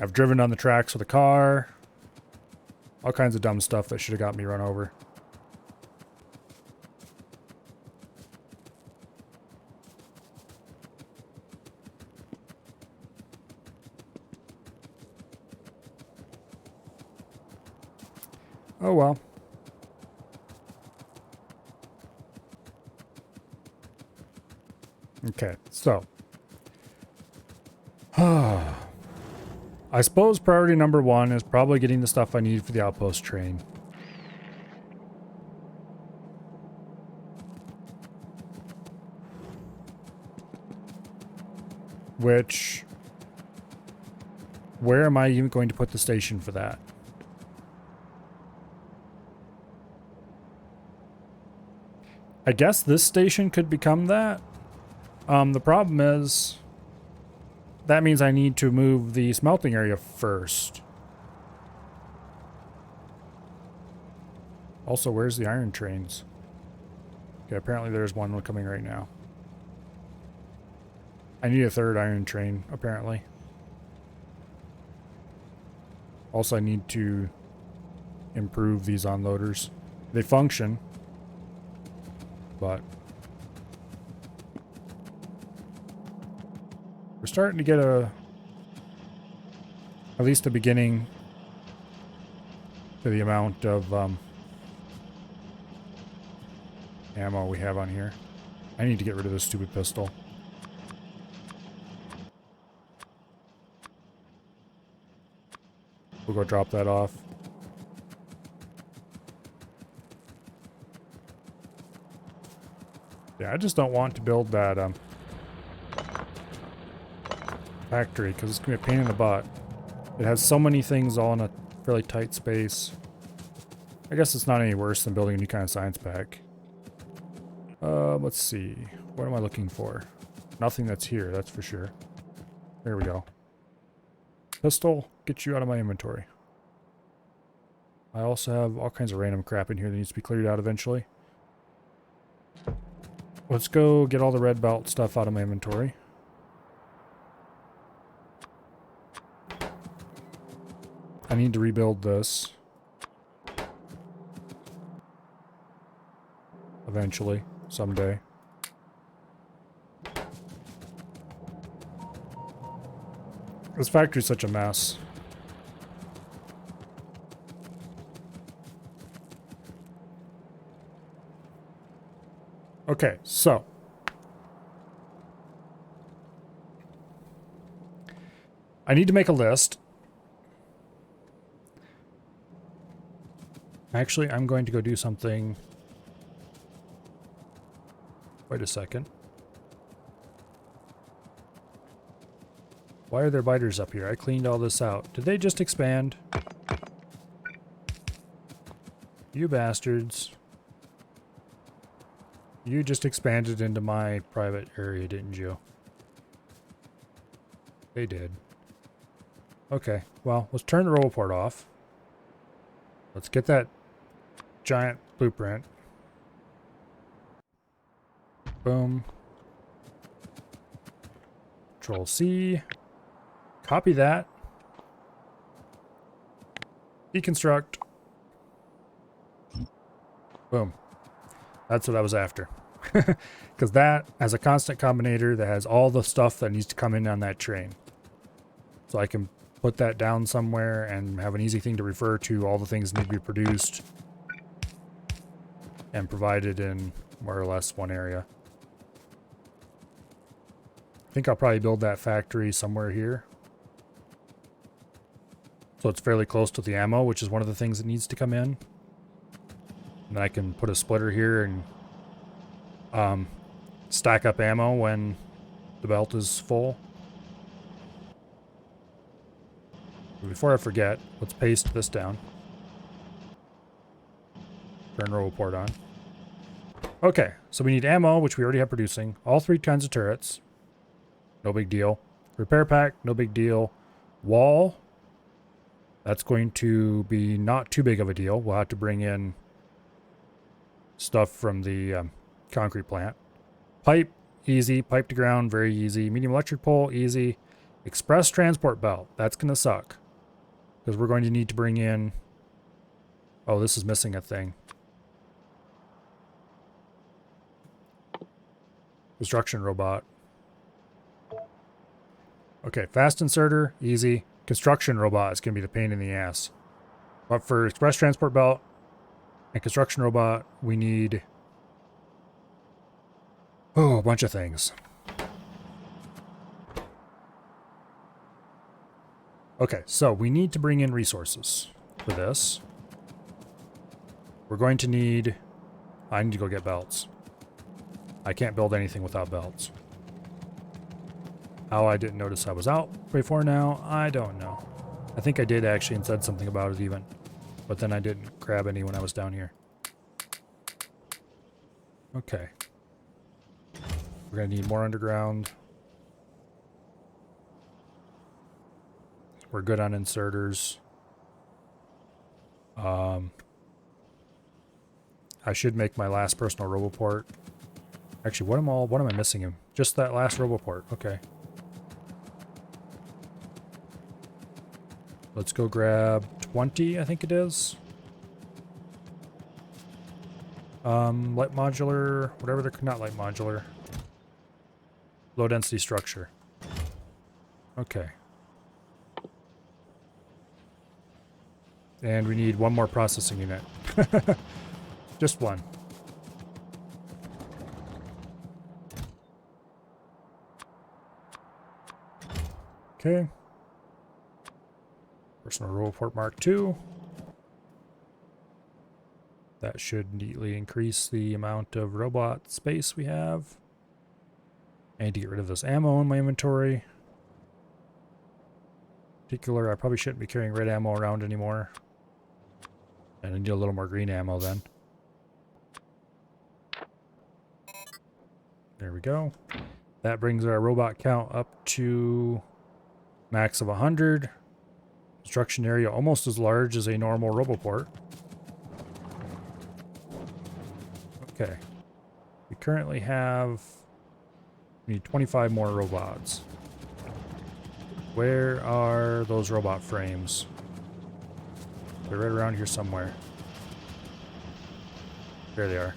I've driven on the tracks with a car. All kinds of dumb stuff that should have got me run over. Oh well. Okay, so. I suppose priority number one is probably getting the stuff I need for the outpost train. Which, where am I even going to put the station for that? I guess this station could become that. The problem is, that means I need to move the smelting area first. Also, where's the iron trains? Okay, apparently there's one coming right now. I need a third iron train, apparently. Also, I need to improve these unloaders. They function, but we're starting to get at least a beginning to the amount of ammo we have on here. I need to get rid of this stupid pistol. We'll go drop that off. Yeah, I just don't want to build that factory because it's going to be a pain in the butt. It has so many things all in a fairly tight space. I guess it's not any worse than building a new kind of science pack. Let's see. What am I looking for? Nothing that's here, that's for sure. There we go. Pistol, get you out of my inventory. I also have all kinds of random crap in here that needs to be cleared out eventually. Let's go get all the red belt stuff out of my inventory. I need to rebuild this. Eventually, someday. This factory's such a mess. Okay, so. I need to make a list. Actually, I'm going to go do something. Wait a second. Why are there biters up here? I cleaned all this out. Did they just expand? You bastards. You just expanded into my private area, didn't you? They did. Okay, well, let's turn the rollport off. Let's get that giant blueprint. Boom. Control C. Copy that. Deconstruct. Boom. That's what I was after. Because that has a constant combinator that has all the stuff that needs to come in on that train. So I can put that down somewhere and have an easy thing to refer to. All the things need to be produced and provided in more or less one area. I think I'll probably build that factory somewhere here. So it's fairly close to the ammo, which is one of the things that needs to come in. And then I can put a splitter here and stack up ammo when the belt is full. Before I forget, let's paste this down. Turn RoboPort on. Okay, so we need ammo, which we already have producing. All 3 kinds of turrets. No big deal. Repair pack, no big deal. Wall. That's going to be not too big of a deal. We'll have to bring in stuff from the concrete plant. Pipe, easy. Pipe to ground, very easy. Medium electric pole, easy. Express transport belt. That's going to suck. Because we're going to need to bring in... Oh, this is missing a thing. Construction robot. Okay, fast inserter, easy. Construction robot is going to be the pain in the ass. But for express transport belt and construction robot, we need... Oh, a bunch of things. Okay, so we need to bring in resources for this. We're going to need... I need to go get belts. I can't build anything without belts. How I didn't notice I was out before now, I don't know. I think I did actually and said something about it even. But then I didn't grab any when I was down here. Okay. We're going to need more underground. We're good on inserters. I should make my last personal RoboPort. Actually, what am I missing him? Just that last RoboPort. Okay. Let's go grab 20, I think it is. Light modular, whatever they're not light modular. Low density structure. Okay. And we need one more processing unit. Just one. Okay. Personal RoboPort Mark II. That should neatly increase the amount of robot space we have. I need to get rid of this ammo in my inventory. In particular, I probably shouldn't be carrying red ammo around anymore. And I need a little more green ammo then. There we go. That brings our robot count up to max of 100. Construction area almost as large as a normal RoboPort. Okay. We currently have... We need 25 more robots. Where are those robot frames? They're right around here somewhere. There they are.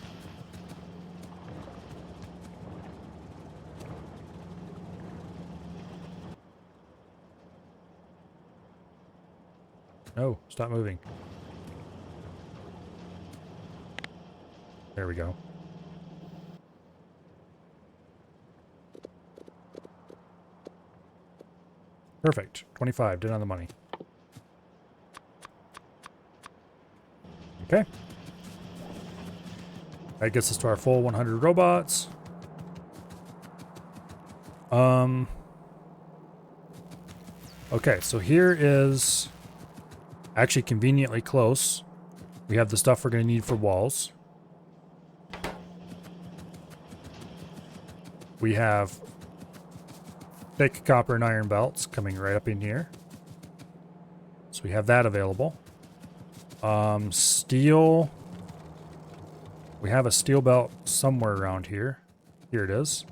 No, stop moving. There we go. Perfect. 25, dead on the money. Okay. That gets us to our full 100 robots. Okay, so here is actually conveniently close. We have the stuff we're going to need for walls. We have thick copper and iron belts coming right up in here. So we have that available. Steel. We have a steel belt somewhere around here. Here it is.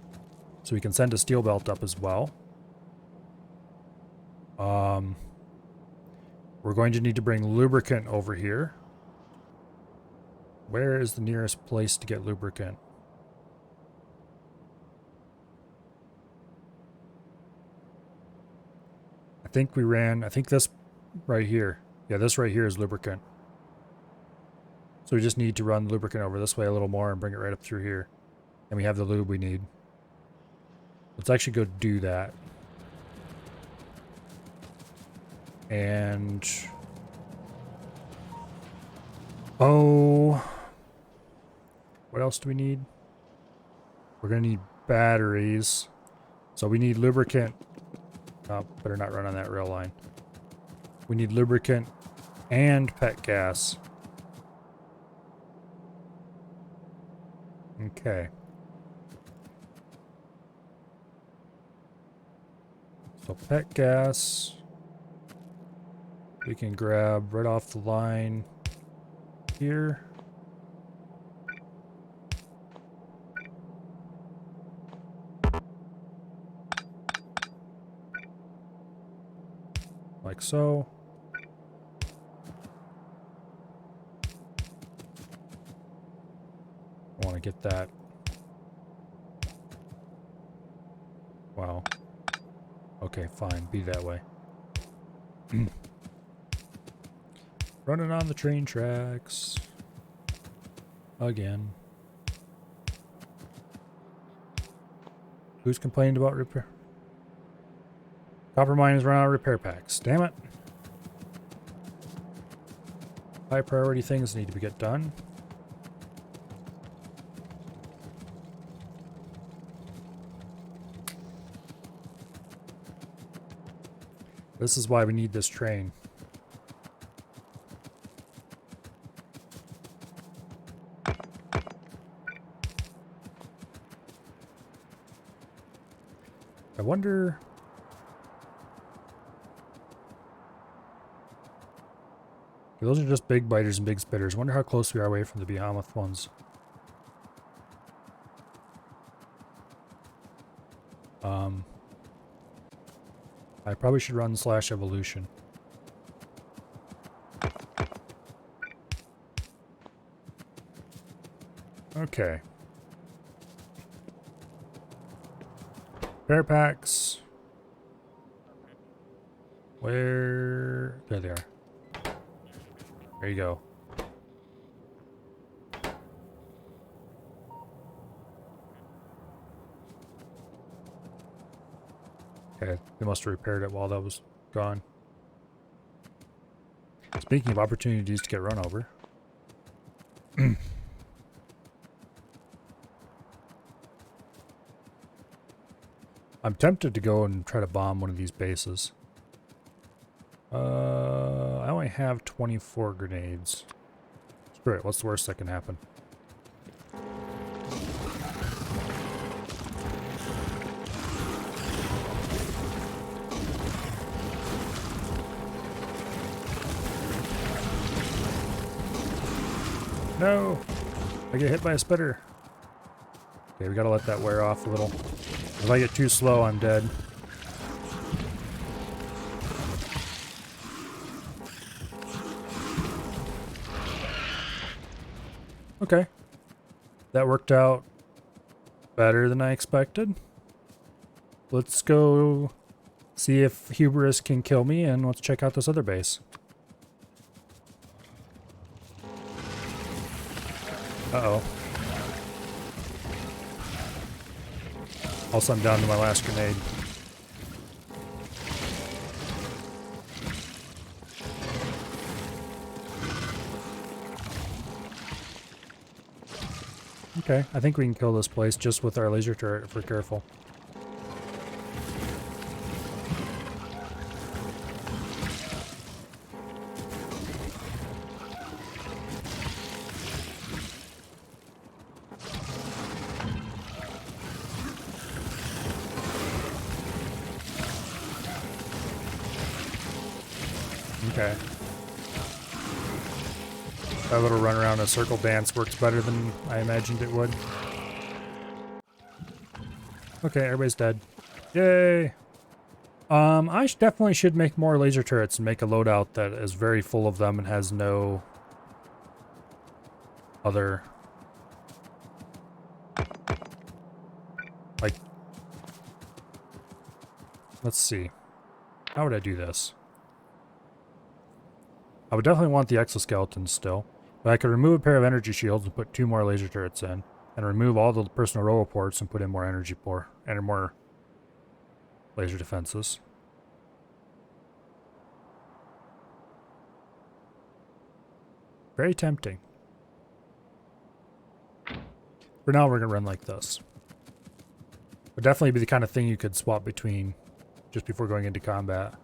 So we can send a steel belt up as well. We're going to need to bring lubricant over here. Where is the nearest place to get lubricant? I I think this right here. Yeah, this right here is lubricant. So we just need to run lubricant over this way a little more and bring it right up through here. And we have the lube we need. Let's actually go do that. And... oh... what else do we need? We're going to need batteries. So we need lubricant. Oh, better not run on that rail line. We need lubricant and pet gas. Okay. So pet gas. We can grab right off the line here. Like so. I want to get that. Wow. Okay, fine. Be that way. Running on the train tracks. Again. Who's complained about repair? Copper mine is running out of repair packs. Damn it. High priority things need to get done. This is why we need this train. I wonder... those are just big biters and big spitters. I wonder how close we are away from the behemoth ones. I probably should run / evolution. Okay. Repair packs. Where? There they are. There you go. Okay, they must have repaired it while that was gone. Speaking of opportunities to get run over. I'm tempted to go and try to bomb one of these bases. I only have 24 grenades. Screw it, what's the worst that can happen? No! I get hit by a spitter. Okay, we gotta let that wear off a little. If I get too slow, I'm dead. Okay. That worked out better than I expected. Let's go see if Hubris can kill me, and let's check out this other base. Uh-oh. Also, I'm down to my last grenade. Okay, I think we can kill this place just with our laser turret if we're careful. Okay. That little run around a circle dance works better than I imagined it would. Okay, everybody's dead. Yay! I definitely should make more laser turrets and make a loadout that is very full of them and has no other... like... let's see. how would I do this? I would definitely want the exoskeletons still, but I could remove a pair of energy shields and put 2 more laser turrets in, and remove all the personal roboports and put in more energy core and more laser defenses. Very tempting. For now, we're going to run like this. Would definitely be the kind of thing you could swap between just before going into combat.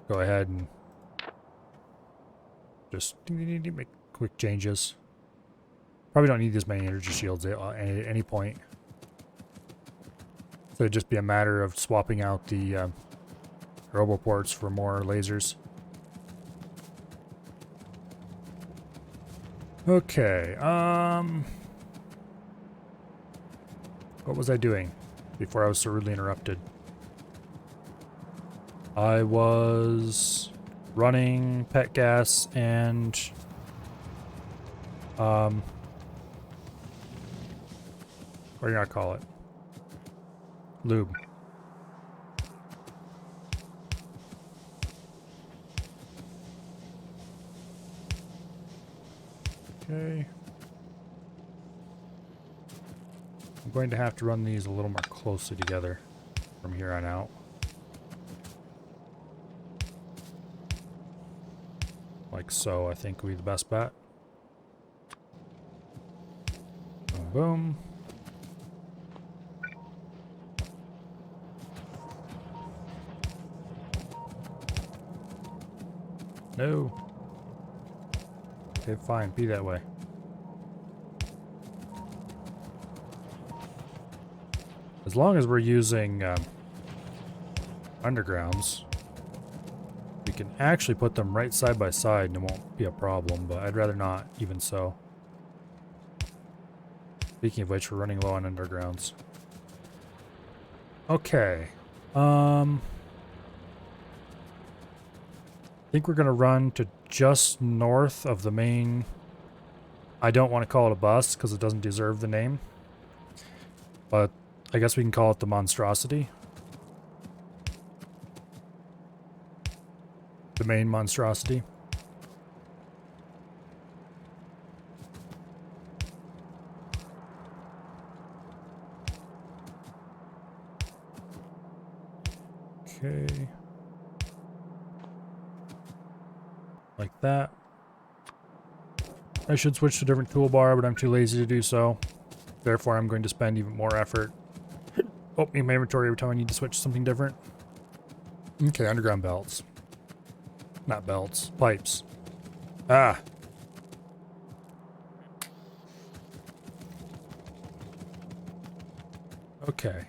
Go ahead and just make quick changes. Probably don't need this many energy shields at any point. So it'd just be a matter of swapping out the roboports for more lasers. Okay, what was I doing before I was so rudely interrupted? I was running pet gas and what do you not call it? Lube. Okay. I'm going to have to run these a little more closely together from here on out. Like so, I think would be the best bet. Boom, boom. No. Okay, fine. Be that way. As long as we're using undergrounds, we can actually put them right side by side and it won't be a problem, but I'd rather not, even so. Speaking of which, we're running low on undergrounds. Okay. I think we're going to run to just north of the main... I don't want to call it a bus because it doesn't deserve the name. But I guess we can call it the monstrosity. The main monstrosity. Okay. Like that. I should switch to a different toolbar, but I'm too lazy to do so. Therefore, I'm going to spend even more effort opening my inventory every time I need to switch to something different. Okay, underground belts. Not belts, pipes. Ah! Okay.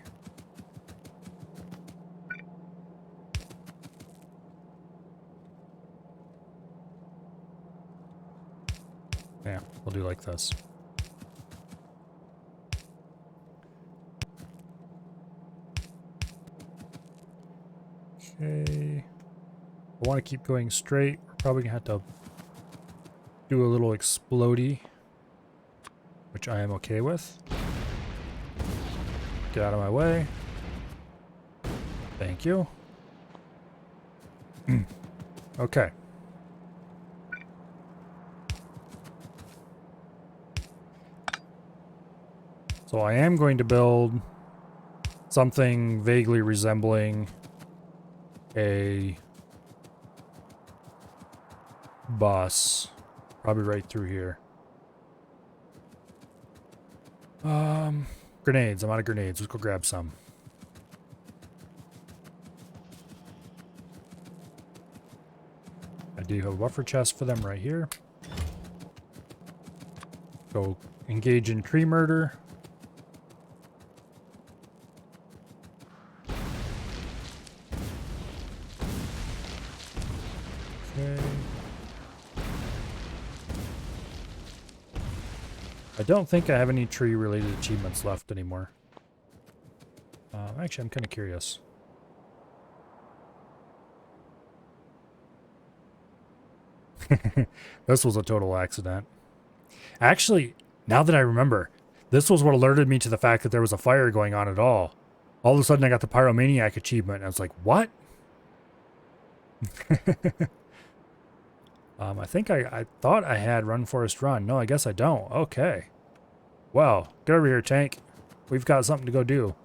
Yeah, we'll do like this. Okay. I want to keep going straight. We're probably going to have to do a little explodey, which I am okay with. Get out of my way. Thank you. Okay. So I am going to build something vaguely resembling a bus, probably right through here. Grenades. I'm out of grenades. Let's go grab some. I do have a buffer chest for them right here. Go engage in tree murder. Okay. I don't think I have any tree-related achievements left anymore. Actually, I'm kind of curious. This was a total accident. Actually, now that I remember, this was what alerted me to the fact that there was a fire going on at all. All of a sudden, I got the Pyromaniac achievement, and I was like, what? I think I thought I had Run Forest Run. No, I guess I don't. Okay. Well, get over here, tank. We've got something to go do.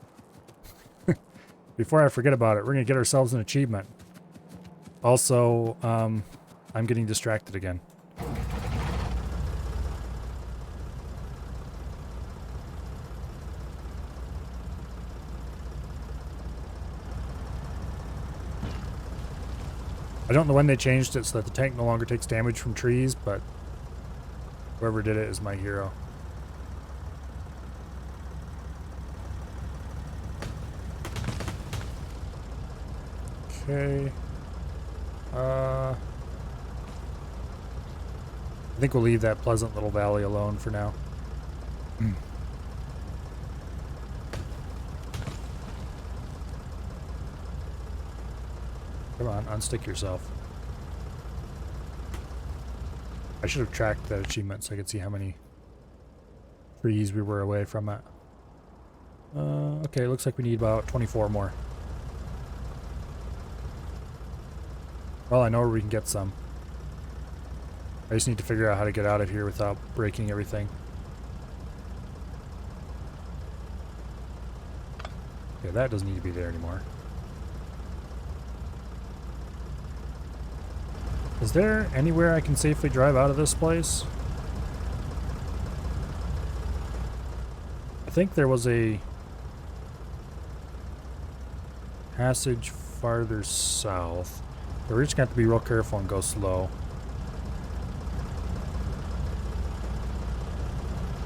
Before I forget about it, we're going to get ourselves an achievement. Also, I'm getting distracted again. I don't know when they changed it so that the tank no longer takes damage from trees, but whoever did it is my hero. Okay. I think we'll leave that pleasant little valley alone for now. Come on, unstick yourself. I should have tracked that achievement so I could see how many trees we were away from it. Okay, looks like we need about 24 more. Well, I know where we can get some. I just need to figure out how to get out of here without breaking everything. Okay, that doesn't need to be there anymore. Is there anywhere I can safely drive out of this place? I think there was a passage farther south. But we're just going to have to be real careful and go slow.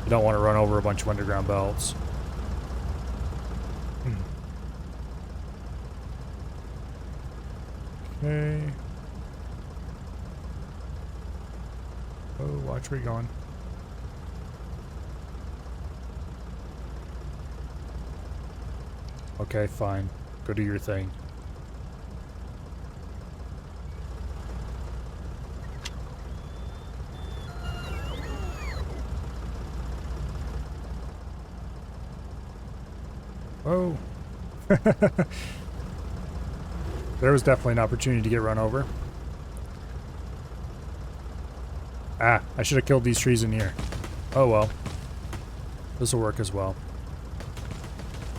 You don't want to run over a bunch of underground belts. Okay. Oh, watch where you're going. Okay, fine. Go do your thing. Oh. There was definitely an opportunity to get run over. Ah, I should have killed these trees in here. Oh well. This will work as well.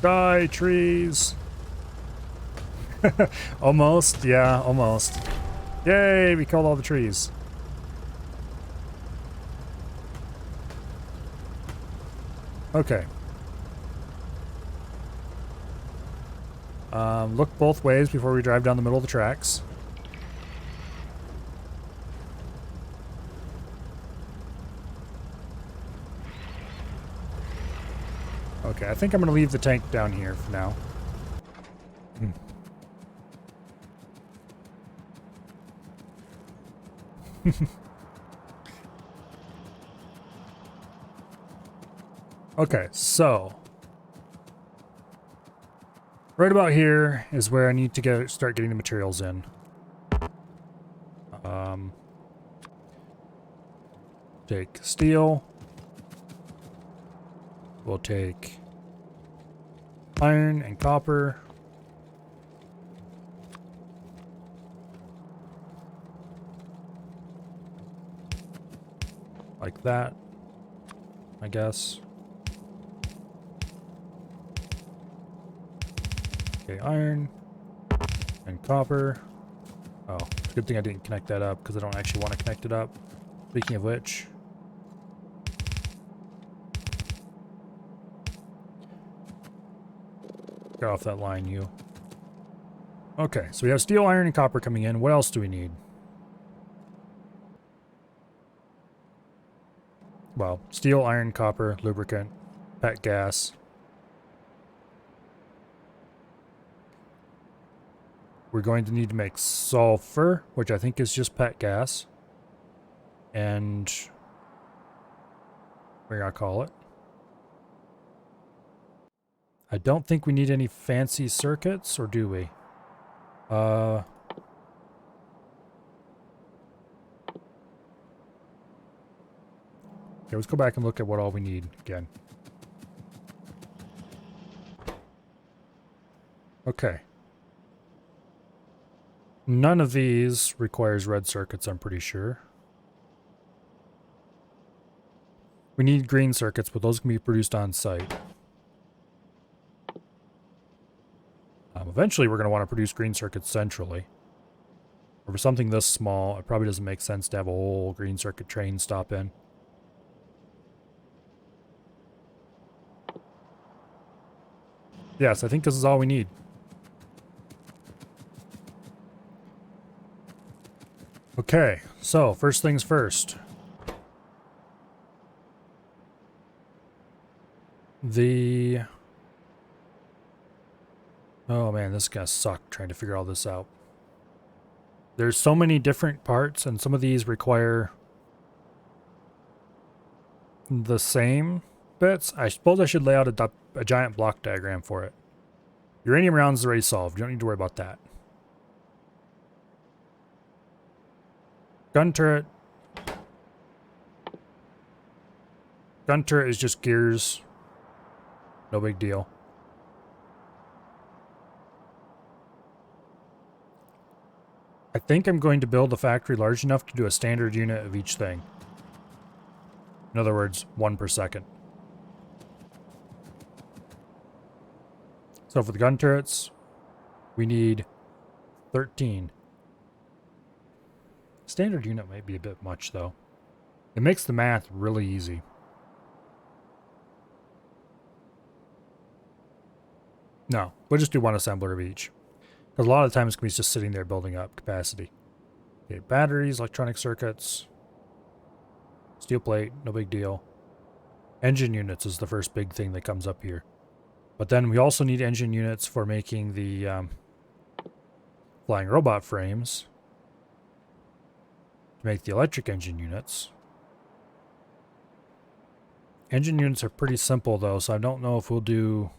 Die, trees! Almost, yeah, almost. Yay, we killed all the trees. Okay. Look both ways before we drive down the middle of the tracks. Okay, I think I'm going to leave the tank down here for now. Okay, so right about here is where I need to start getting the materials in. Take steel. We'll take iron and copper. Like that, I guess. Okay, iron and copper. Oh, good thing I didn't connect that up because I don't actually want to connect it up. Speaking of which, get off that line, you. Okay, so we have steel, iron, and copper coming in. What else do we need? Well, steel, iron, copper, lubricant, pet gas. We're going to need to make sulfur, which I think is just pet gas. And we're gonna call it. I don't think we need any fancy circuits, or do we? Okay, let's go back and look at what all we need again. Okay. None of these requires red circuits, I'm pretty sure. We need green circuits, but those can be produced on site. Eventually, we're going to want to produce green circuits centrally. Or for something this small, it probably doesn't make sense to have a whole green circuit train stop in. Yes, I think this is all we need. Okay, so first things first. Oh man, this is gonna suck trying to figure all this out. There's so many different parts, and some of these require the same bits. I suppose I should lay out a giant block diagram for it. Uranium rounds is already solved. You don't need to worry about that. Gun turret. Gun turret is just gears. No big deal. I think I'm going to build a factory large enough to do a standard unit of each thing. In other words, 1 per second. So for the gun turrets, we need 13. Standard unit might be a bit much, though. It makes the math really easy. No, we'll just do 1 assembler of each. Because a lot of the times it's just sitting there building up capacity. Okay, batteries, electronic circuits, steel plate, no big deal. Engine units is the first big thing that comes up here. But then we also need engine units for making the flying robot frames. To make the electric engine units. Engine units are pretty simple though, so I don't know if we'll do...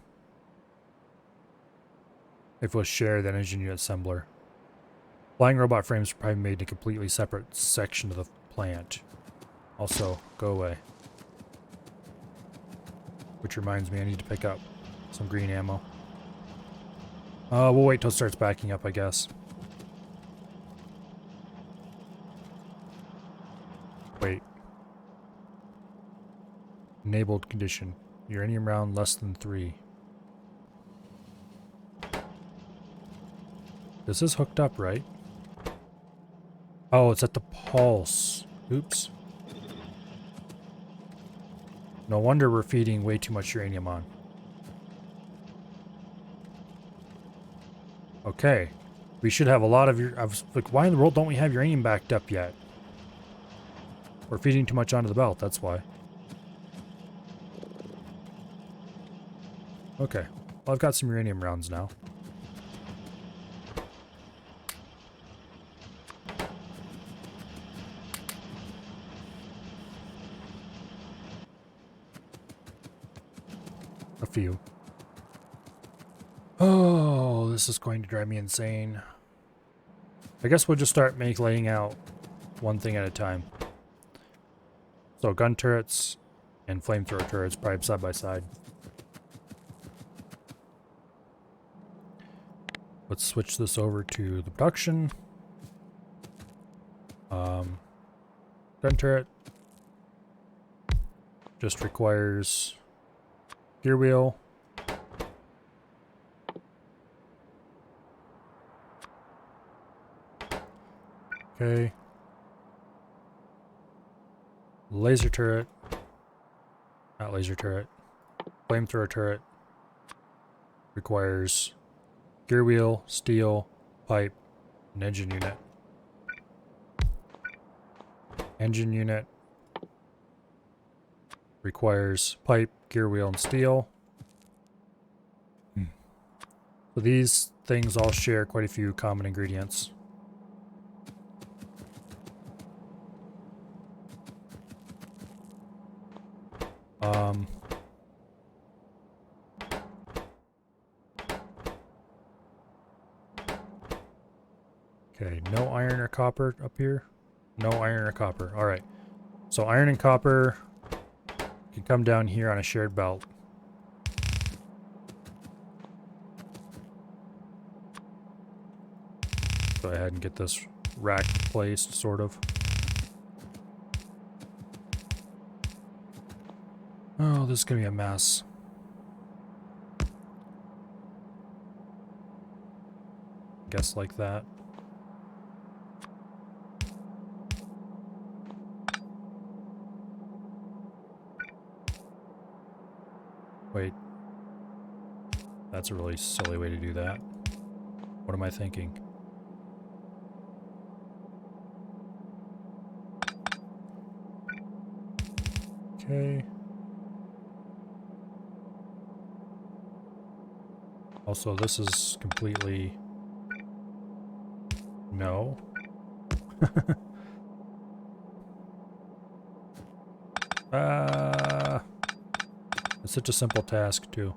if we'll share that engine unit assembler. Flying robot frames are probably made in a completely separate section of the plant. Also, go away. Which reminds me, I need to pick up some green ammo. We'll wait till it starts backing up, I guess. Wait. Enabled condition. Uranium round less than 3. This is hooked up, right? Oh, it's at the pulse. Oops. No wonder we're feeding way too much uranium on. Okay. We should have a lot of I was like, why in the world don't we have uranium backed up yet? We're feeding too much onto the belt, that's why. Okay. Well, I've got some uranium rounds now. A few. Oh, this is going to drive me insane. I guess we'll just start laying out one thing at a time. So gun turrets and flamethrower turrets probably side by side. Let's switch this over to the production. Gun turret just requires gear wheel. Okay. Laser turret. Not laser turret. Flamethrower turret requires gear wheel, steel, pipe, and engine unit. Engine unit requires pipe, gear wheel, and steel. So these things all share quite a few common ingredients. Okay, no iron or copper up here. No iron or copper. Alright. So iron and copper can come down here on a shared belt. go ahead and get this rack placed, sort of. Oh, this is going to be a mess. Guess like that. Wait. That's a really silly way to do that. What am I thinking? Okay. Also, this is completely... No. It's such a simple task, too.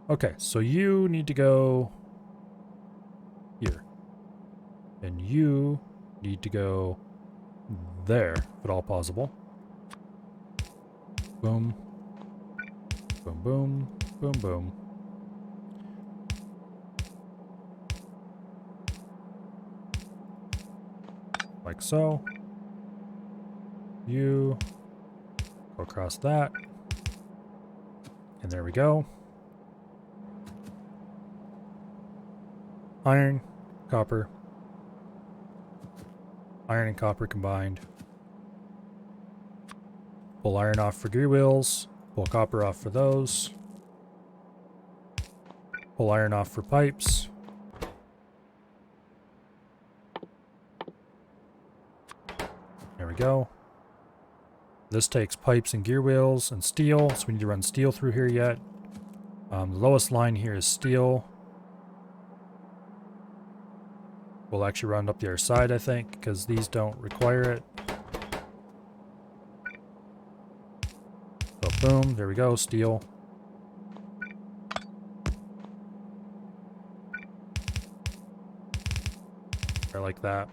Okay, so you need to go here. And you need to go there, if at all possible. Boom. Boom, boom. Boom, boom. Like so. You go across that. And there we go. Iron, copper. Iron and copper combined. Pull iron off for gear wheels. Pull copper off for those. Pull iron off for pipes. There we go. This takes pipes and gear wheels and steel, so we need to run steel through here yet. The lowest line here is steel. We'll actually run up the other side, I think, because these don't require it. So boom, there we go, steel. Right like that.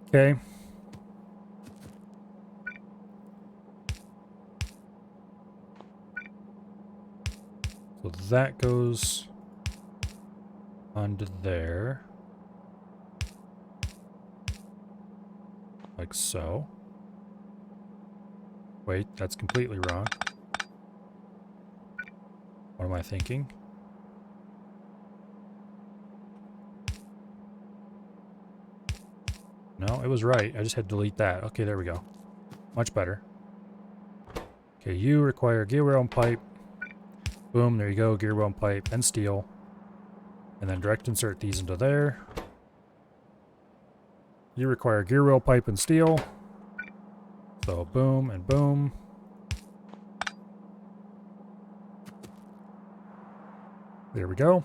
Okay. So that goes onto there. Like so. Wait, that's completely wrong. What am I thinking? No, it was right. I just had to delete that. Okay, there we go. Much better. Okay, you require gear wheel and pipe. Boom, there you go. Gear wheel and pipe and steel. And then direct insert these into there. You require gear wheel, pipe, and steel. So boom and boom. There we go.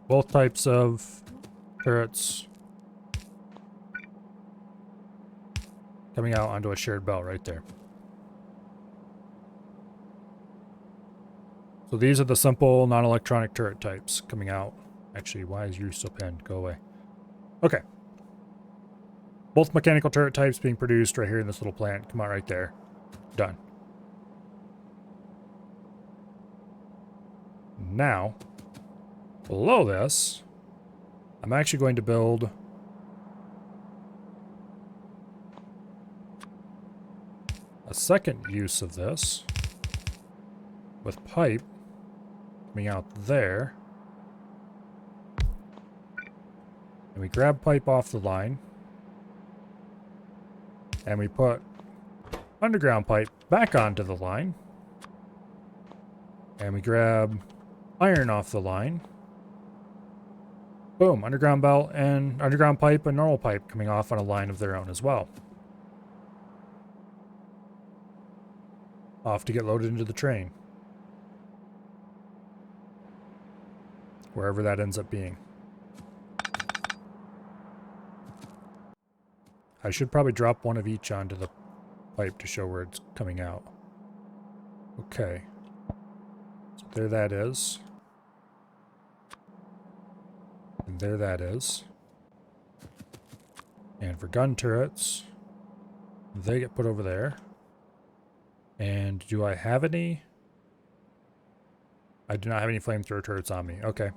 Both types of turrets coming out onto a shared belt right there. So these are the simple non-electronic turret types coming out. Actually, why is you so pinned? Go away. Okay. Both mechanical turret types being produced right here in this little plant. Come out right there. Done. Now, below this, I'm actually going to build a second use of this with pipe coming out there. And we grab pipe off the line. And we put underground pipe back onto the line. And we grab iron off the line. Boom, underground belt and underground pipe and normal pipe coming off on a line of their own as well. Off to get loaded into the train. Wherever that ends up being. I should probably drop one of each onto the pipe to show where it's coming out. Okay. So there that is. And there that is. And for gun turrets, they get put over there. And do I have any? I do not have any flamethrower turrets on me. Okay.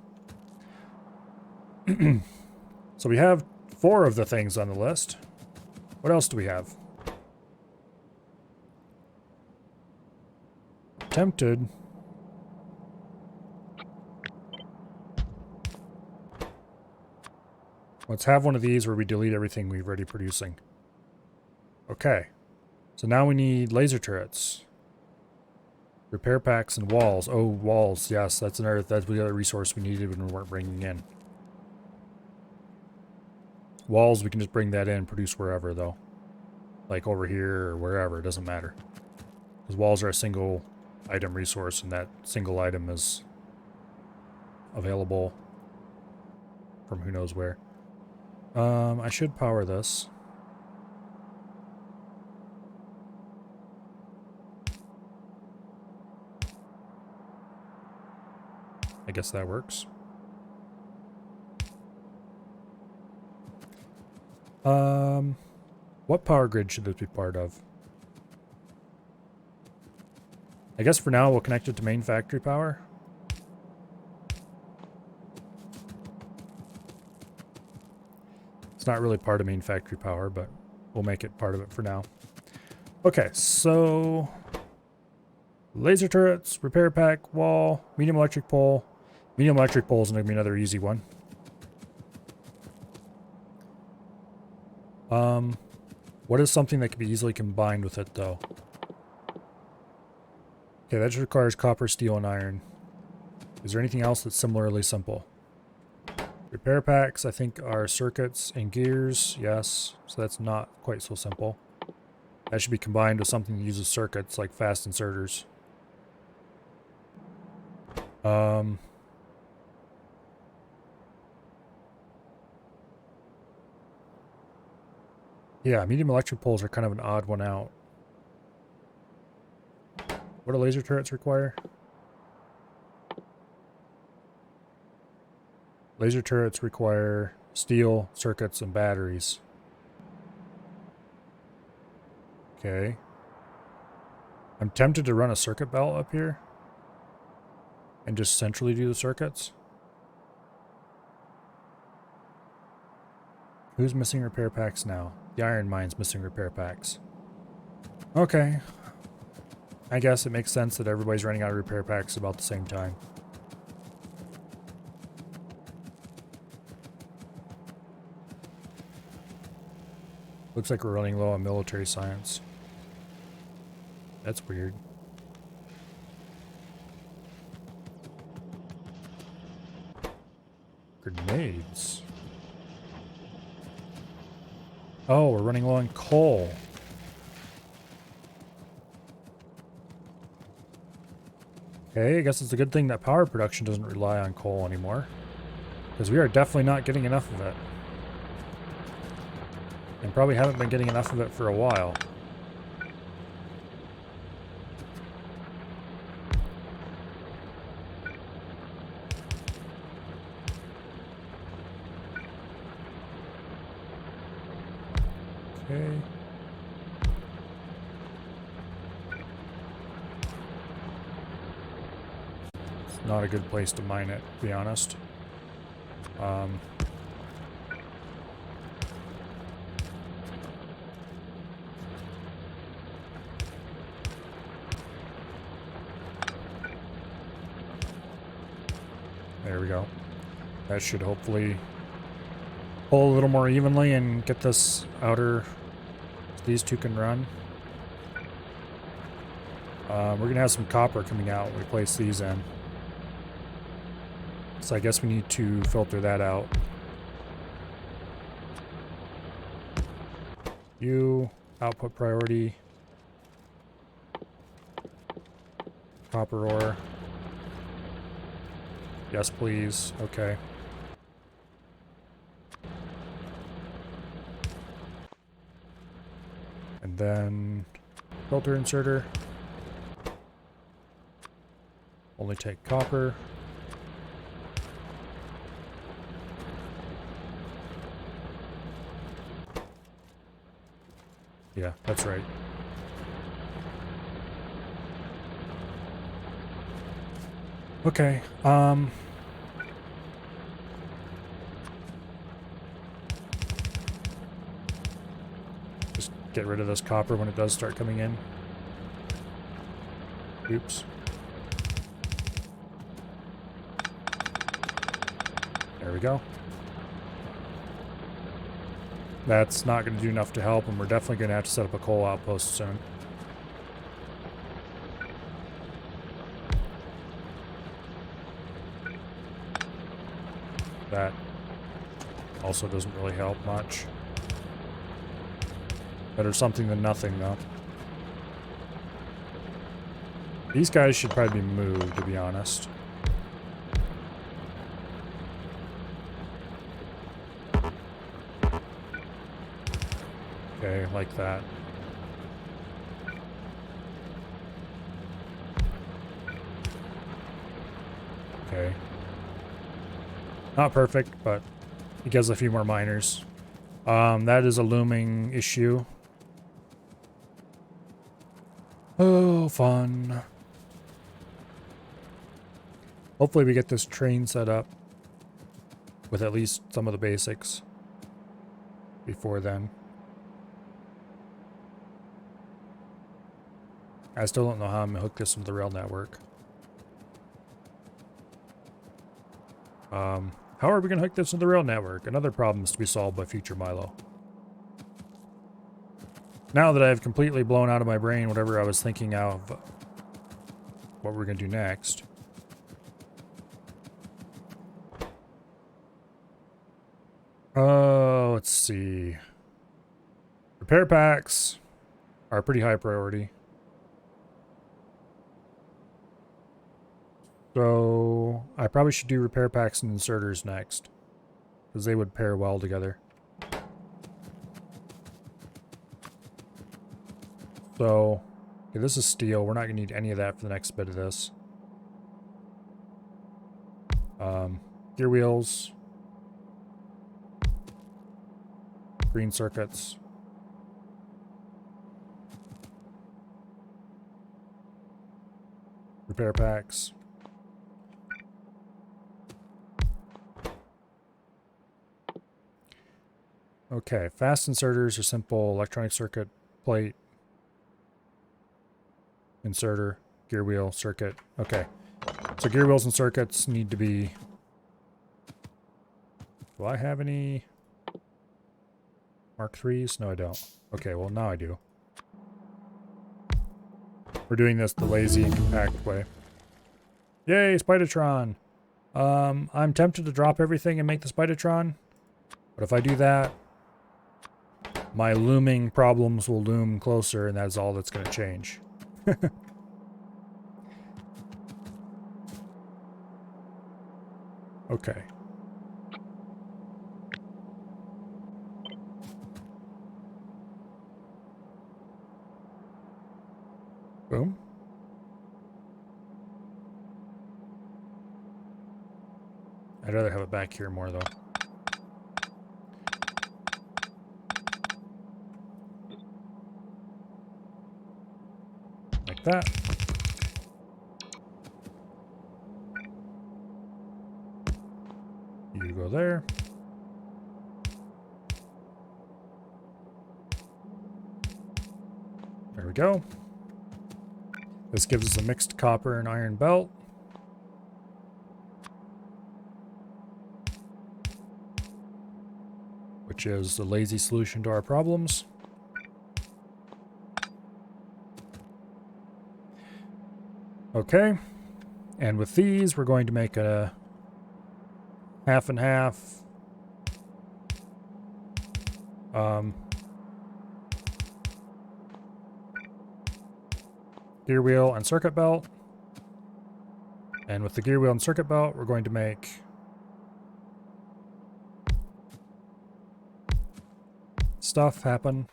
So we have 4 of the things on the list. What else do we have? Tempted. Let's have one of these where we delete everything we've already producing. Okay. So now we need laser turrets. Repair packs and walls. Oh, walls. Yes, that's the other resource we needed when we weren't bringing in. Walls, we can just bring that in and produce wherever, though. Like over here or wherever, it doesn't matter. Because walls are a single item resource, and that single item is available from who knows where. I should power this. I guess that works. What power grid should this be part of? I guess for now we'll connect it to main factory power. It's not really part of main factory power, but we'll make it part of it for now. Okay, so laser turrets, repair pack, wall, medium electric pole. Medium electric pole is going to be another easy one. What is something that can be easily combined with it, though? Okay, that just requires copper, steel, and iron. Is there anything else that's similarly simple? Repair packs, I think, are circuits and gears. Yes, so that's not quite so simple. That should be combined with something that uses circuits, like fast inserters. Yeah, medium electric poles are kind of an odd one out. What do laser turrets require? Laser turrets require steel, circuits, and batteries. Okay. I'm tempted to run a circuit belt up here and just centrally do the circuits. Who's missing repair packs now? The iron mine's missing repair packs. Okay. I guess it makes sense that everybody's running out of repair packs about the same time. Looks like we're running low on military science. That's weird. Grenades. Oh, we're running low on coal. Okay, I guess it's a good thing that power production doesn't rely on coal anymore. Because we are definitely not getting enough of it. And probably haven't been getting enough of it for a while. Okay. It's not a good place to mine it, to be honest. There we go. That should hopefully pull a little more evenly and get this outer so these two can run. We're going to have some copper coming out when we place these in. So I guess we need to filter that out. You, output priority. Copper ore. Yes, please. Okay. And then filter inserter. Only take copper. Yeah, that's right. Okay, just get rid of this copper when it does start coming in. Oops. There we go. That's not going to do enough to help, and we're definitely going to have to set up a coal outpost soon. That also doesn't really help much. Better something than nothing, though. These guys should probably be moved, to be honest. Okay, like that. Okay. Not perfect, but it gives a few more miners. That is a looming issue. Oh, fun. Hopefully we get this train set up with at least some of the basics before then. I still don't know how I'm going to hook this into the rail network. How are we going to hook this into the rail network? Another problem is to be solved by future Milo. Now that I've completely blown out of my brain whatever I was thinking of what we're going to do next. Oh, let's see. Repair packs are a pretty high priority. So I probably should do repair packs and inserters next, because they would pair well together. So, okay, this is steel. We're not going to need any of that for the next bit of this. Gear wheels. Green circuits. Repair packs. Okay, fast inserters are simple. Electronic circuit, plate, inserter, gear wheel, circuit. Okay, so gear wheels and circuits need to be... Do I have any Mark IIIs? No, I don't. Okay, well now I do. We're doing this the lazy and compact way. Yay, Spidertron! I'm tempted to drop everything and make the Spidertron, but if I do that, my looming problems will loom closer, and that's all that's going to change. Okay. Boom. I'd rather have it back here more, though. Like that. You go there. There we go. This gives us a mixed copper and iron belt. Which is the lazy solution to our problems. Okay. And with these, we're going to make a half and half. Gear wheel and circuit belt. And with the gear wheel and circuit belt, we're going to make stuff happen.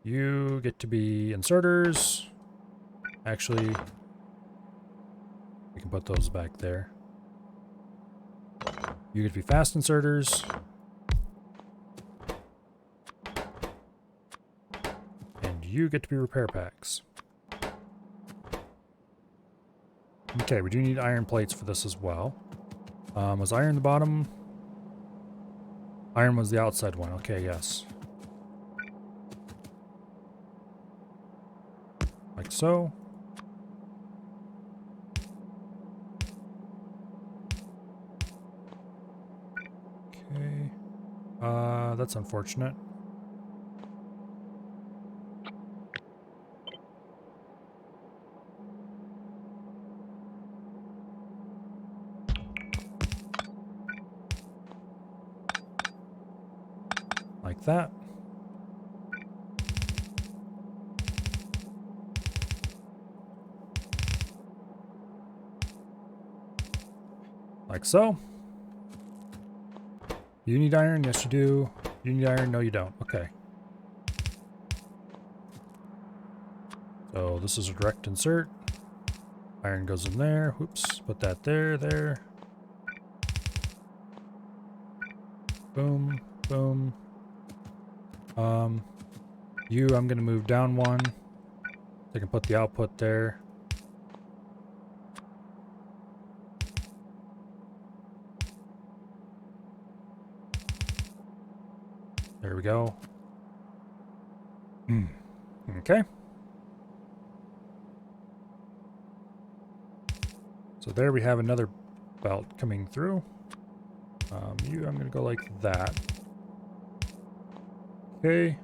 You get to be inserters. Actually, we can put those back there. You get to be fast inserters. And you get to be repair packs. Okay, we do need iron plates for this as well. Was iron the bottom? Iron was the outside one. Okay, yes. Like so. Okay. That's unfortunate. Like that. Like so. You need iron? Yes, you do. You need iron? No, you don't. Okay. So this is a direct insert. Iron goes in there. Whoops. Put that there, there. Boom, boom. I'm going to move down one. I can put the output there. There we go. Okay. So there we have another belt coming through. I'm going to go like that. Okay.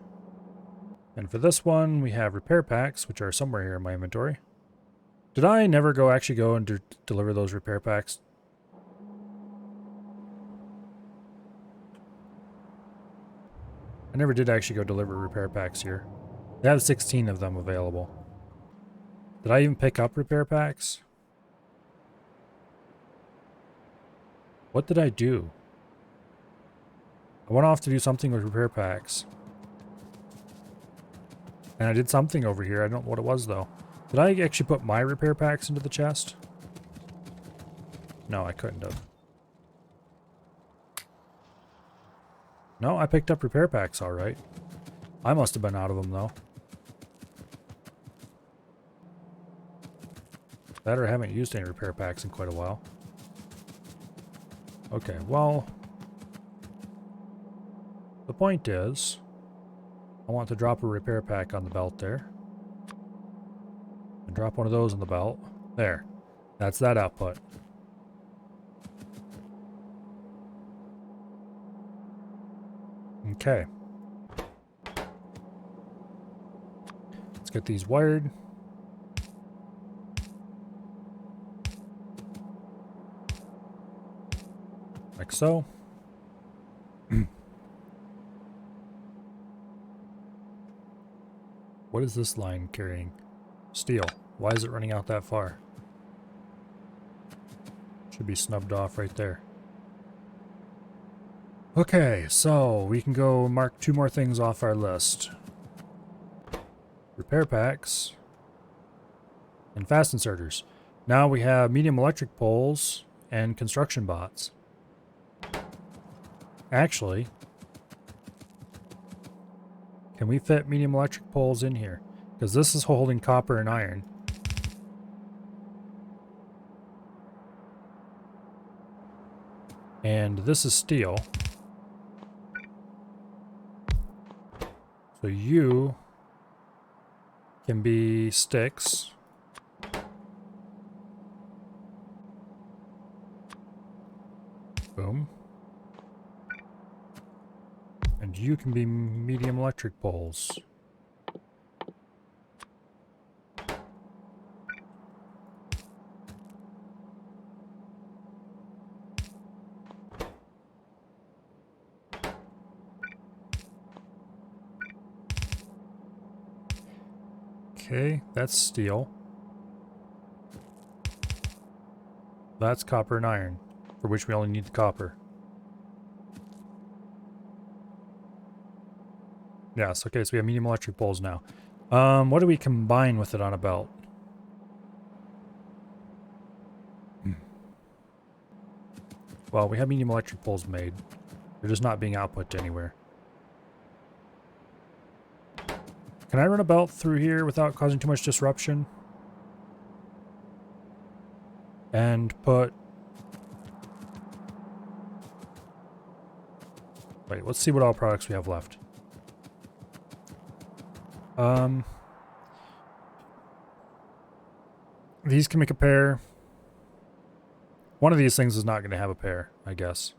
And for this one, we have repair packs, which are somewhere here in my inventory. Did I never actually go and deliver those repair packs? I never did actually go deliver repair packs here. They have 16 of them available. Did I even pick up repair packs? What did I do? I went off to do something with repair packs. And I did something over here. I don't know what it was, though. Did I actually put my repair packs into the chest? No, I couldn't have. No, I picked up repair packs, all right. I must have been out of them, though. That or I haven't used any repair packs in quite a while. Okay, well... the point is... I want to drop a repair pack on the belt there. And drop one of those on the belt. There. That's that output. Okay. Let's get these wired. Like so. What is this line carrying? Steel. Why is it running out that far? Should be snubbed off right there. Okay, so we can go mark 2 more things off our list. Repair packs. And fast inserters. Now we have medium electric poles and construction bots. Actually, can we fit medium electric poles in here? Because this is holding copper and iron. And this is steel. So you can be sticks. Boom. And you can be medium electric poles. Okay, that's steel. That's copper and iron, for which we only need the copper. Yes, okay, so we have medium electric poles now. What do we combine with it on a belt? Well, we have medium electric poles made. They're just not being output to anywhere. Can I run a belt through here without causing too much disruption? And put... Wait, let's see what all products we have left. These can make a pair. One of these things is not going to have a pair, I guess.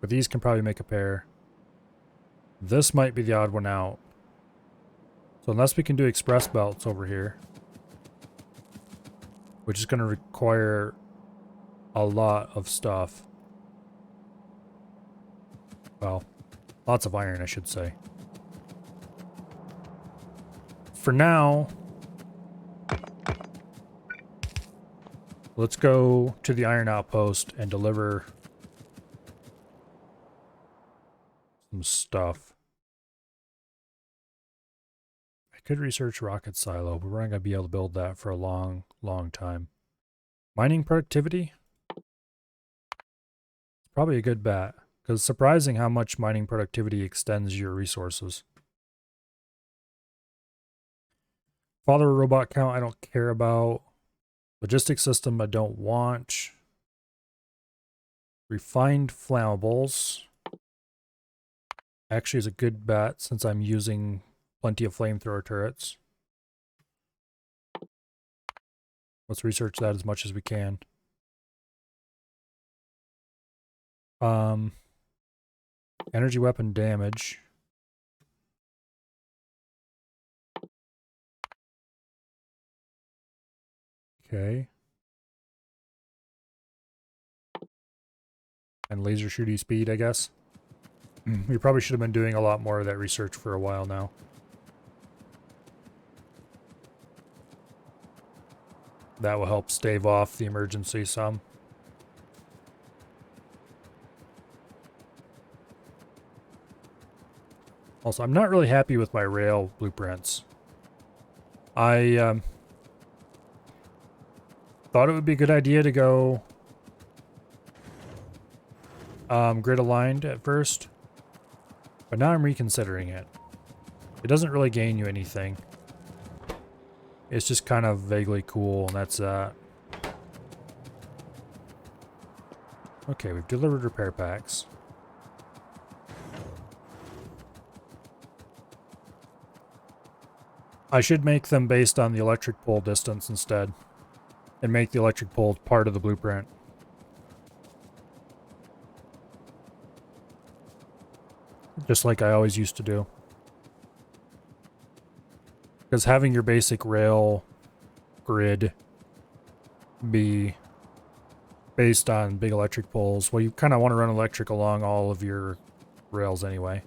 But these can probably make a pair. This might be the odd one out. So unless we can do express belts over here, which is going to require a lot of stuff. Well, lots of iron, I should say. For now, let's go to the iron outpost and deliver some stuff. I could research rocket silo, but we're not going to be able to build that for a long, long time. Mining productivity? Probably a good bet, because it's surprising how much mining productivity extends your resources. Father robot count I don't care about. Logistics system I don't want. Refined flammables actually is a good bet since I'm using plenty of flamethrower turrets. Let's research that as much as we can. Energy weapon damage. Okay. And laser shooting speed, I guess. We probably should have been doing a lot more of that research for a while now. That will help stave off the emergency some. Also, I'm not really happy with my rail blueprints. I thought it would be a good idea to go grid aligned at first, but now I'm reconsidering it. It doesn't really gain you anything. It's just kind of vaguely cool, and that's that. Okay, we've delivered repair packs. I should make them based on the electric pole distance instead, and make the electric pole part of the blueprint. Just like I always used to do. Because having your basic rail grid be based on big electric poles, well, you kind of want to run electric along all of your rails anyway.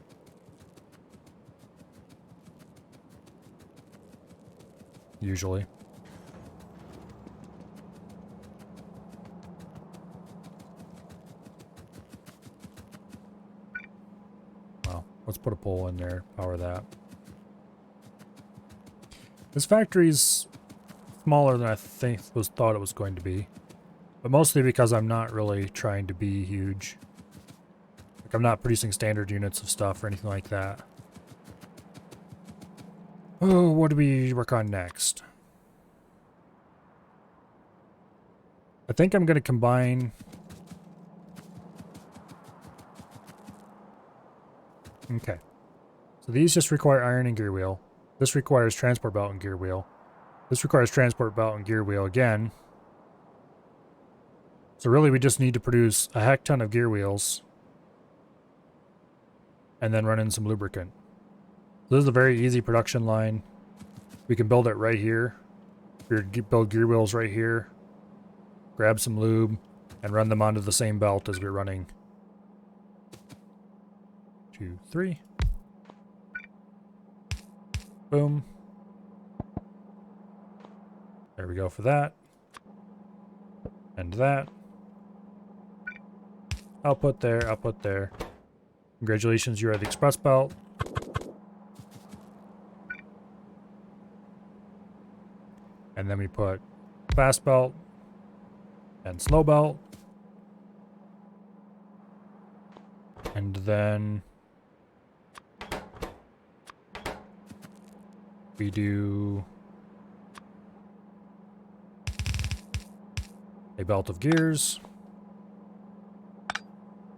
Usually. Well, let's put a pole in there, power that. This factory's smaller than I thought it was going to be. But mostly because I'm not really trying to be huge. Like, I'm not producing standard units of stuff or anything like that. Oh, what do we work on next? I think I'm going to combine... Okay. So these just require iron and gear wheel. This requires transport belt and gear wheel. This requires transport belt and gear wheel again. So really we just need to produce a heck ton of gear wheels. And then run in some lubricant. This is a very easy production line. We can build it right here. We build gear wheels right here. Grab some lube. And run them onto the same belt as we're running. 2, 3. Boom. There we go for that. And that. Output there, output there. Congratulations, you are the express belt. And then we put fast belt and slow belt. And then we do a belt of gears.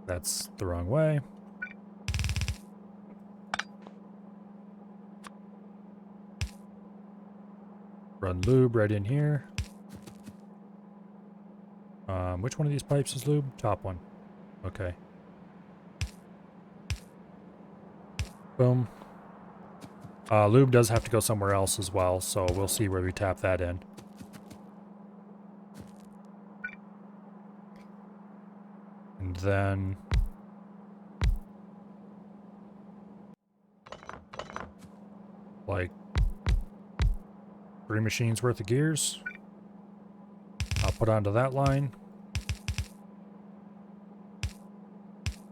That's the wrong way. Run lube right in here. Which one of these pipes is lube? Top one. Okay. Boom. Lube does have to go somewhere else as well, so we'll see where we tap that in. And then... like 3 machines worth of gears. I'll put onto that line.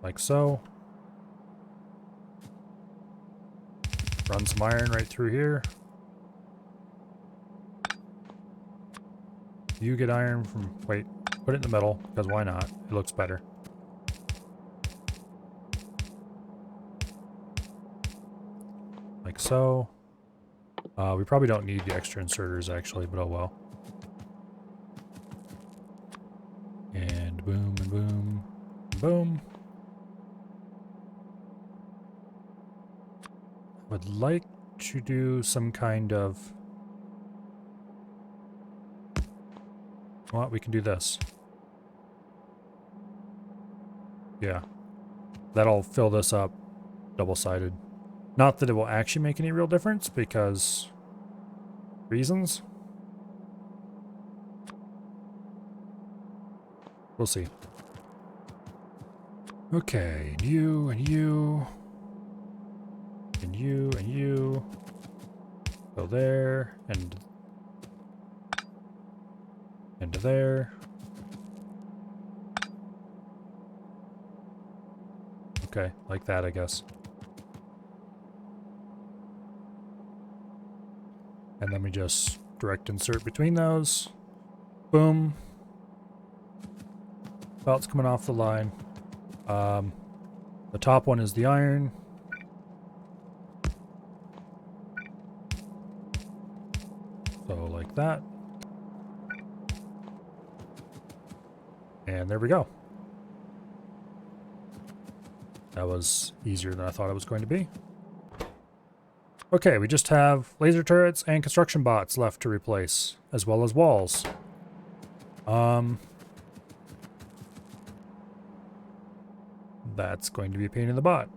Like so. Run some iron right through here. You get iron from... wait, put it in the middle, because why not? It looks better. Like so. We probably don't need the extra inserters actually, but oh well. And boom, and boom, and boom. Would like to do some kind of... well, we can do this. Yeah. That'll fill this up double-sided. Not that it will actually make any real difference, because... reasons? We'll see. Okay, and you, and you... and you, and you... go there, and... into there. Okay, like that, I guess. And then we just direct insert between those. Boom. Belt's coming off the line. The top one is the iron. So like that. And there we go. That was easier than I thought it was going to be. Okay, we just have laser turrets and construction bots left to replace, as well as walls. That's going to be a pain in the butt.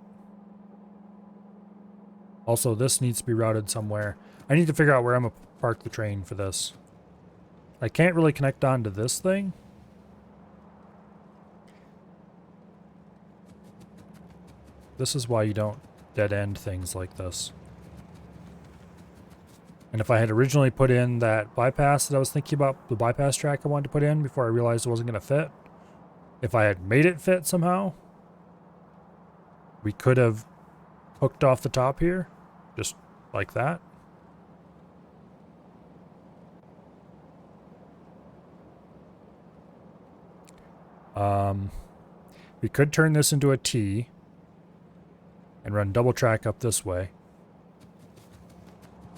Also, this needs to be routed somewhere. I need to figure out where I'm going to park the train for this. I can't really connect onto this thing. This is why you don't dead-end things like this. And if I had originally put in that bypass that I was thinking about, the bypass track I wanted to put in before I realized it wasn't going to fit, if I had made it fit somehow, we could have hooked off the top here, just like that. We could turn this into a T and run double track up this way.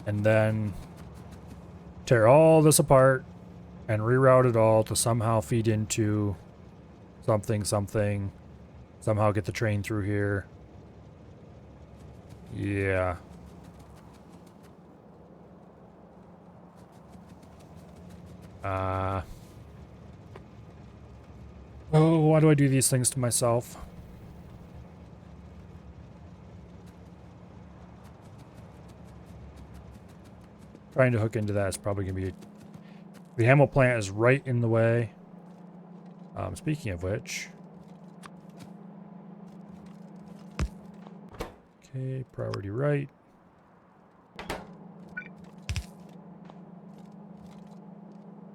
And then tear all this apart and reroute it all to somehow feed into something, somehow get the train through here. Yeah. Oh, why do I do these things to myself? Trying to hook into that is probably going to be... the Hamel plant is right in the way. Speaking of which... okay, priority right.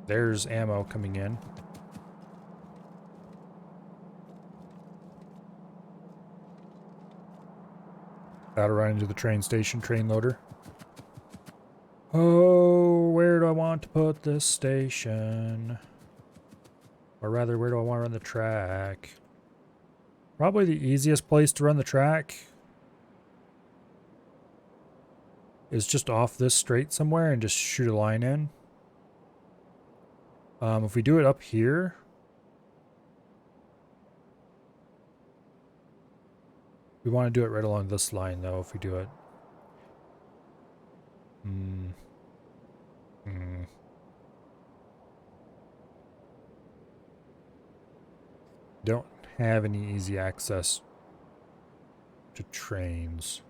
There's ammo coming in. That'll run into the train station train loader. Oh, where do I want to put this station? Or rather, where do I want to run the track? Probably the easiest place to run the track is just off this straight somewhere and just shoot a line in. If we do it up here, we want to do it right along this line, though, if we do it. Hmm. Hmm. Don't have any easy access to trains.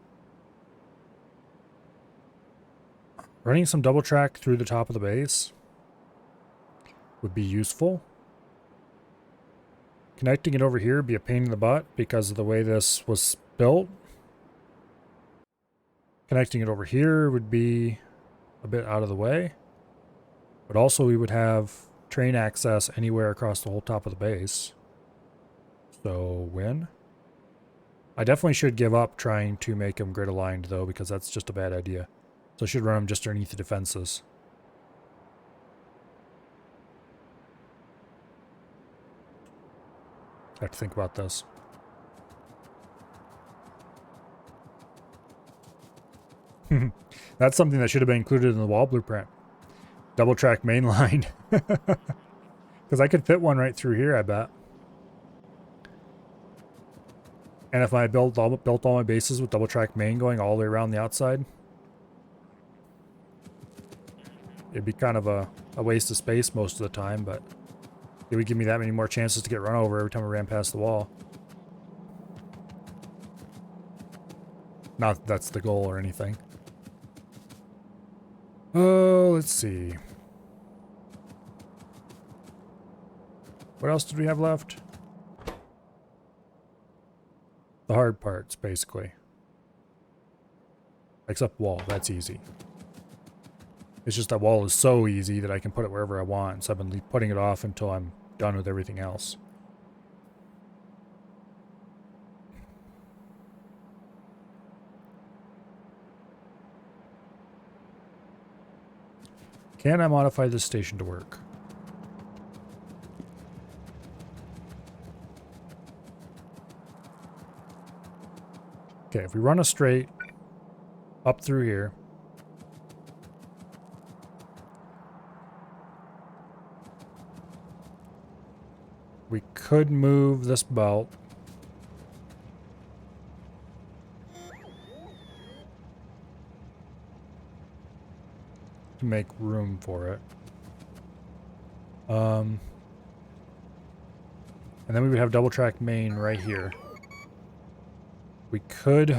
Running some double track through the top of the base would be useful. Connecting it over here would be a pain in the butt because of the way this was built. Connecting it over here would be a bit out of the way. But also we would have train access anywhere across the whole top of the base. So win. I definitely should give up trying to make them grid aligned though, because that's just a bad idea. So I should run them just underneath the defenses. I have to think about this. That's something that should have been included in the wall blueprint. Double track main line. Because I could fit one right through here, I bet. And if I built all my bases with double track main going all the way around the outside, it'd be kind of a waste of space most of the time, but it would give me that many more chances to get run over every time I ran past the wall. Not that that's the goal or anything. Oh, let's see. What else did we have left? The hard parts, basically. Except wall, that's easy. It's just that wall is so easy that I can put it wherever I want, so I've been putting it off until I'm done with everything else. Can I modify this station to work? Okay, if we run a straight up through here, we could move this belt to make room for it. And then we would have double track main right here. We could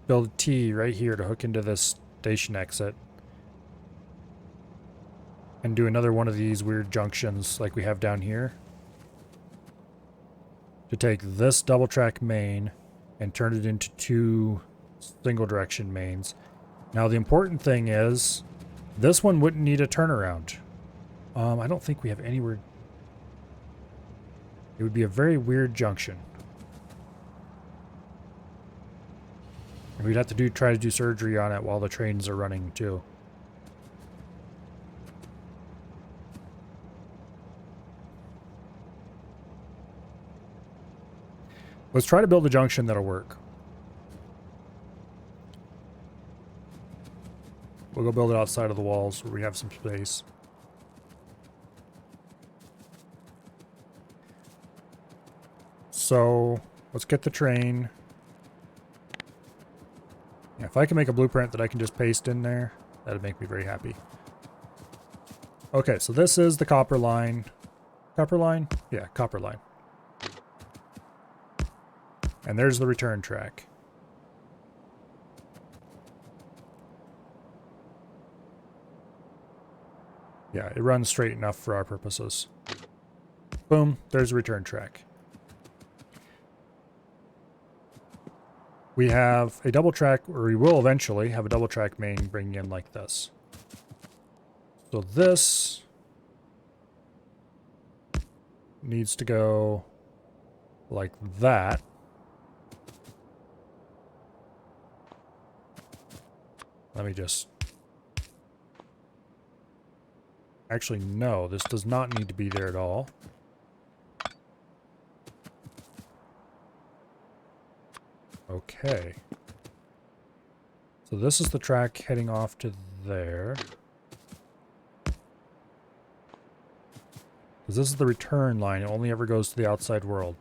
build a T right here to hook into this station exit. And do another one of these weird junctions like we have down here. To take this double track main and turn it into two single direction mains. Now the important thing is, this one wouldn't need a turnaround. I don't think we have anywhere. It would be a very weird junction. And we'd have to try to do surgery on it while the trains are running too. Let's try to build a junction that'll work. We'll go build it outside of the walls where we have some space. So let's get the train. Yeah, if I can make a blueprint that I can just paste in there, that'd make me very happy. Okay, so this is the copper line. Copper line? Yeah, copper line. And there's the return track. Yeah, it runs straight enough for our purposes. Boom, there's a return track. We have a double track, or we will eventually have a double track main bringing in like this. So this needs to go like that. Let me just... Actually, no, this does not need to be there at all. Okay. So this is the track heading off to there. Because this is the return line. It only ever goes to the outside world.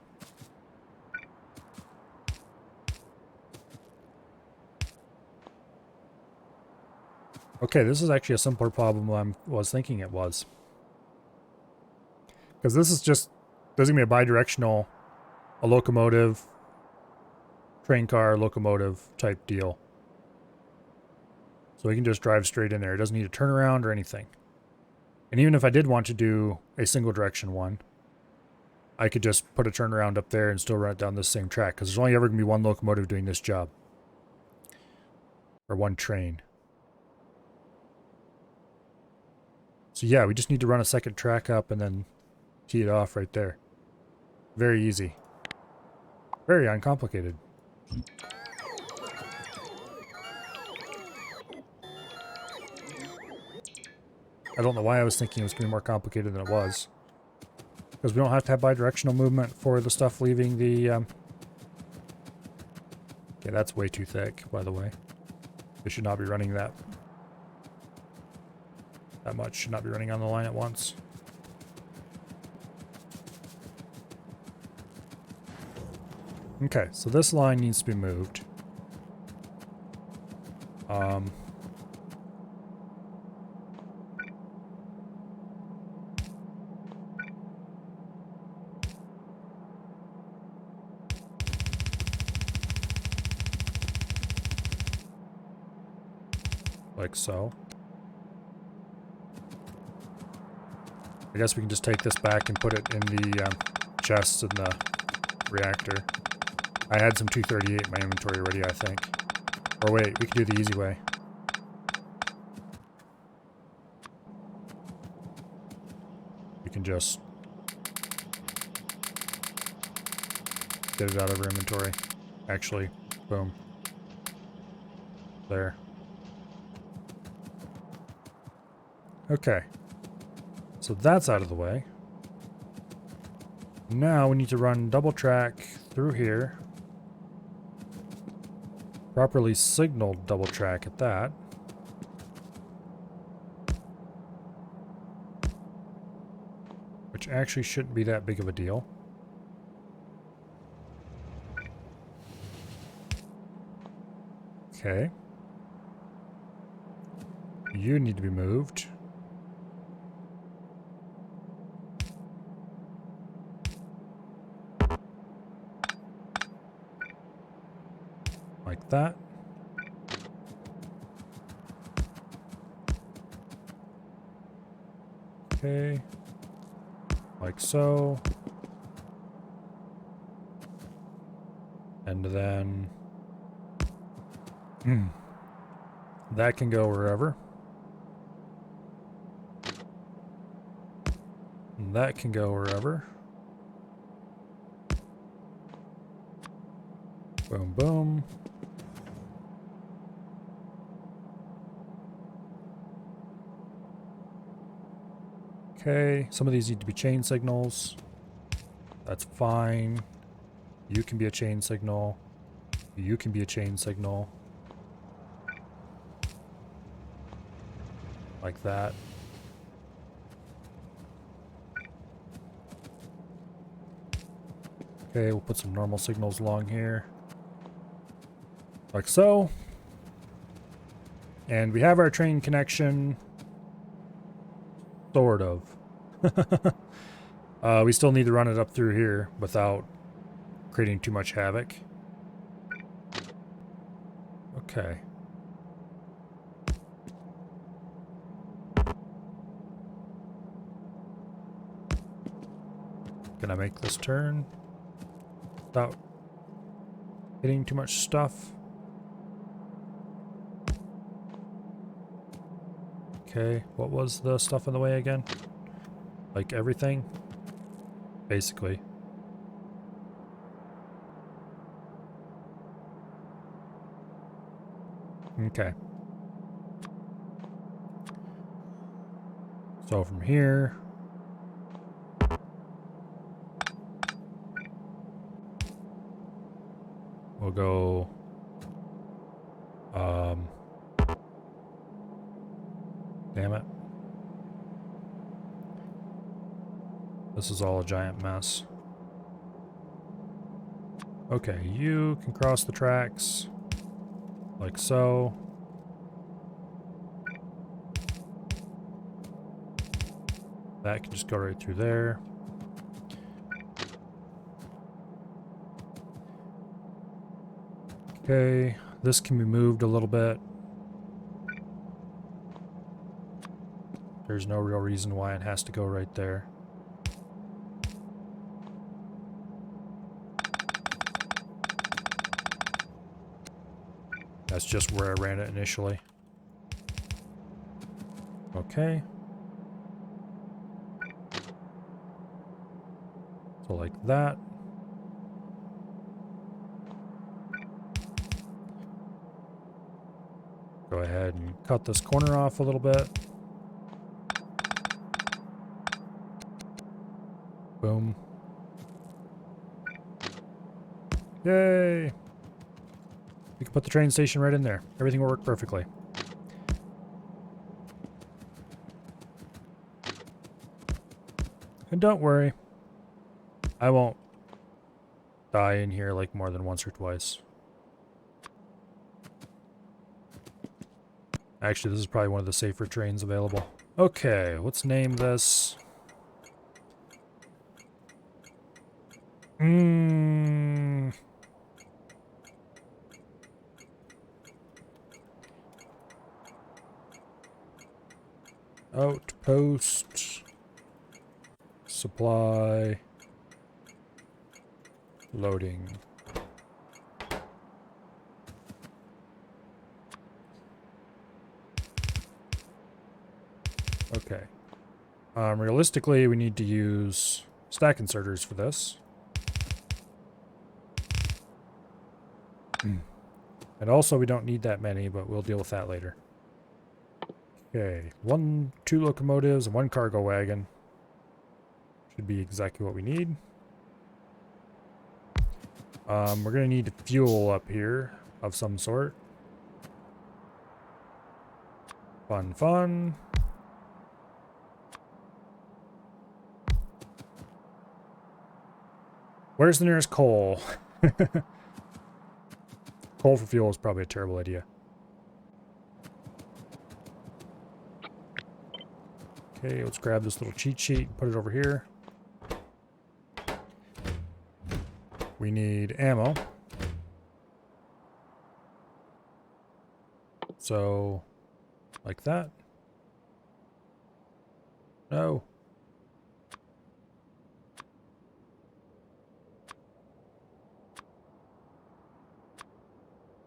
Okay, this is actually a simpler problem than I was thinking it was. Because this is just, there's going to be a bi-directional, a locomotive, train car, locomotive type deal. So we can just drive straight in there. It doesn't need a turnaround or anything. And even if I did want to do a single direction one, I could just put a turnaround up there and still run it down this same track. Because there's only ever going to be one locomotive doing this job. Or one train. So yeah, we just need to run a second track up and then tee it off right there. Very easy. Very uncomplicated. I don't know why I was thinking it was going to be more complicated than it was. Because we don't have to have bi-directional movement for the stuff leaving the... Okay, that's way too thick, by the way. We should not be running that much. Should not be running on the line at once. Okay, so this line needs to be moved. Like so. I guess we can just take this back and put it in the chests in the reactor. I had some 238 in my inventory already, I think. Or wait, we can do the easy way. We can just get it out of our inventory. Actually, boom. There. Okay. So that's out of the way. Now we need to run double track through here. Properly signaled double track at that. Which actually shouldn't be that big of a deal. Okay. You need to be moved. Like that. Okay. Like so. And then... that can go wherever. And that can go wherever. Boom, boom. Okay, some of these need to be chain signals. That's fine. You can be a chain signal. You can be a chain signal. Like that. Okay, we'll put some normal signals along here. Like so. And we have our train connection. Sort of. We still need to run it up through here without creating too much havoc. Okay. Can I make this turn without hitting too much stuff? Okay, what was the stuff in the way again? Like everything? Basically. Okay. So from here... we'll go... damn it. This is all a giant mess. Okay, you can cross the tracks like so. That can just go right through there. Okay, this can be moved a little bit. There's no real reason why it has to go right there. That's just where I ran it initially. Okay. So like that. Go ahead and cut this corner off a little bit. Boom. Yay! We can put the train station right in there. Everything will work perfectly. And don't worry, I won't die in here like more than once or twice. Actually, this is probably one of the safer trains available. Okay, let's name this. Outpost. Supply. Loading. Okay. Realistically, we need to use stack inserters for this. And also, we don't need that many, but we'll deal with that later. Okay, 2 locomotives and 1 cargo wagon. Should be exactly what we need. We're going to need fuel up here of some sort. Fun, fun. Where's the nearest coal? Coal for fuel is probably a terrible idea. Okay, let's grab this little cheat sheet and put it over here. We need ammo. So, like that. No.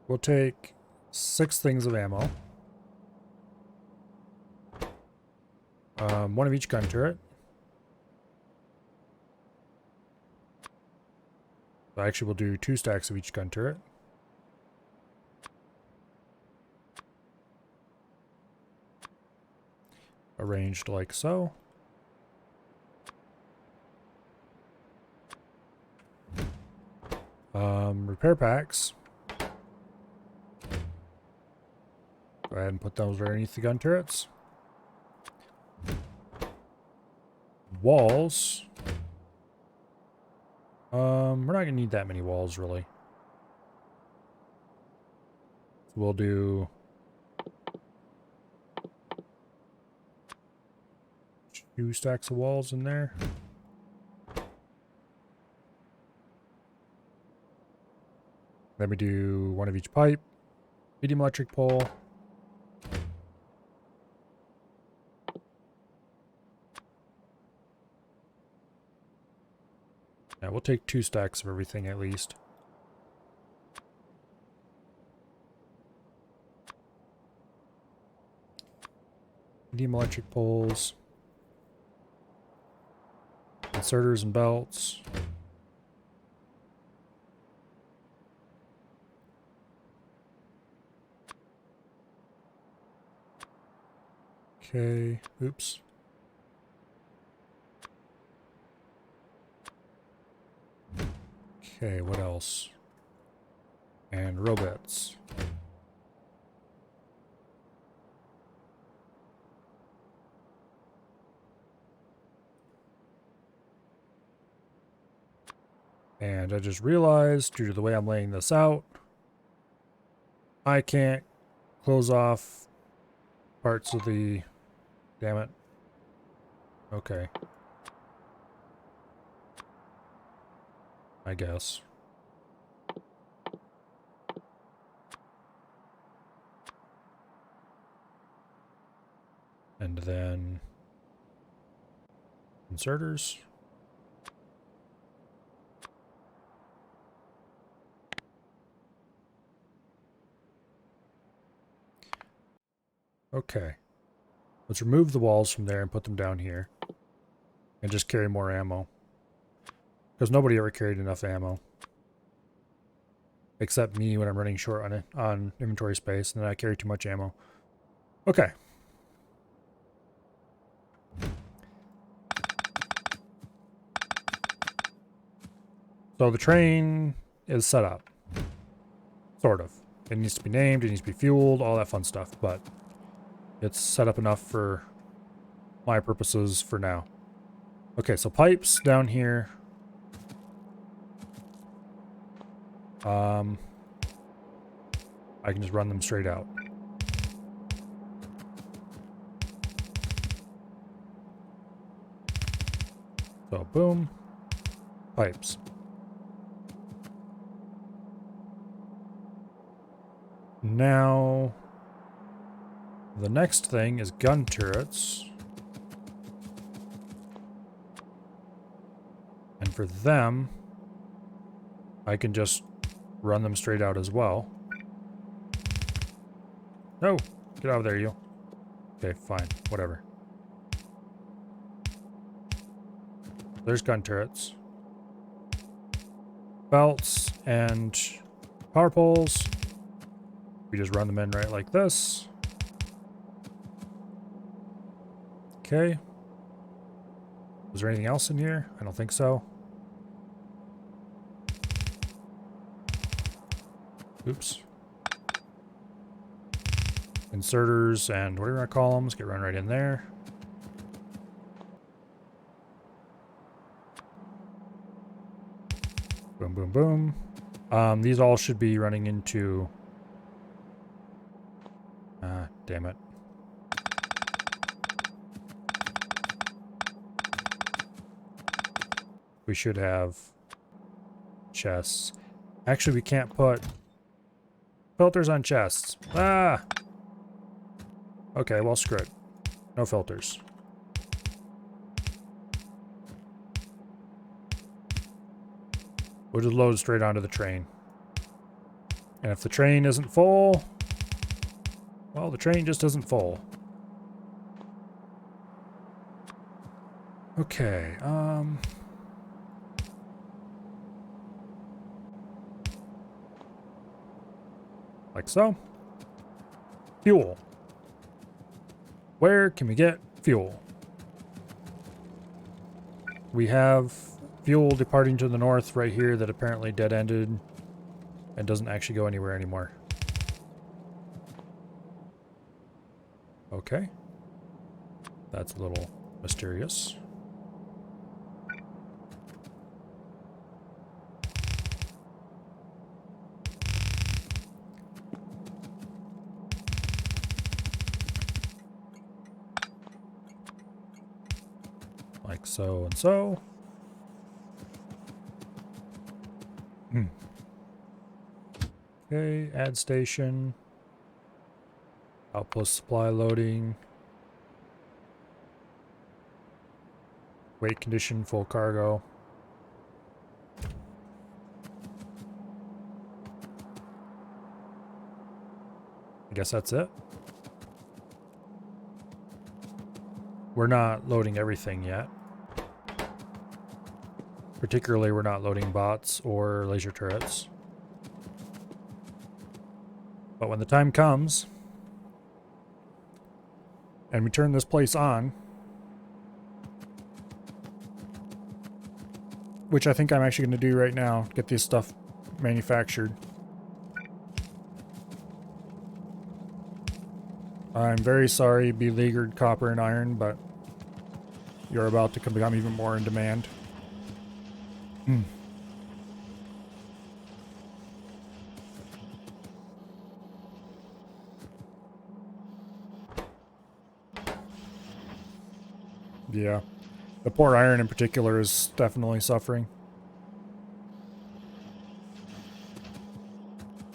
We'll take 6 things of ammo. 1 of each gun turret. Actually, we'll do 2 stacks of each gun turret. Arranged like so. Repair packs. Go ahead and put those right underneath the gun turrets. Walls. We're not going to need that many walls, really. So we'll do 2 stacks of walls in there. Then we do 1 of each pipe. Medium electric pole. Yeah, we'll take 2 stacks of everything at least. Medium electric poles. Inserters and belts. Okay, oops. Okay, what else? And robots. And I just realized, due to the way I'm laying this out, I can't close off parts of the... Damn it. Okay. I guess. And then... inserters. Okay. Let's remove the walls from there and put them down here. And just carry more ammo. Because nobody ever carried enough ammo. Except me when I'm running short on inventory space, and then I carry too much ammo. Okay. So the train is set up. Sort of. It needs to be named, it needs to be fueled, all that fun stuff, but it's set up enough for my purposes for now. Okay, so pipes down here. I can just run them straight out. So boom, pipes. Now, the next thing is gun turrets. And for them, I can just run them straight out as well. No, get out of there, you. Okay, fine, whatever. There's gun turrets. Belts and power poles. We just run them in right like this. Okay. Was there anything else in here? I don't think so. Oops. Inserters and whatever I call them. Let's get run right in there. Boom, boom, boom. These all should be running into... damn it. We should have chests. Actually, we can't put filters on chests. Ah! Okay, well, screw it. No filters. We'll just load straight onto the train. And if the train isn't full, well, the train just isn't full. Okay, like so. Fuel. Where can we get fuel? We have fuel departing to the north right here that apparently dead-ended and doesn't actually go anywhere anymore. Okay. That's a little mysterious. Like so and so. Okay, add station. Outpost supply loading. Weight condition, full cargo. I guess that's it. We're not loading everything yet. Particularly, we're not loading bots or laser turrets. But when the time comes, and we turn this place on, which I think I'm actually going to do right now, get this stuff manufactured. I'm very sorry, beleaguered copper and iron, but you're about to become even more in demand. Yeah. The poor iron in particular is definitely suffering.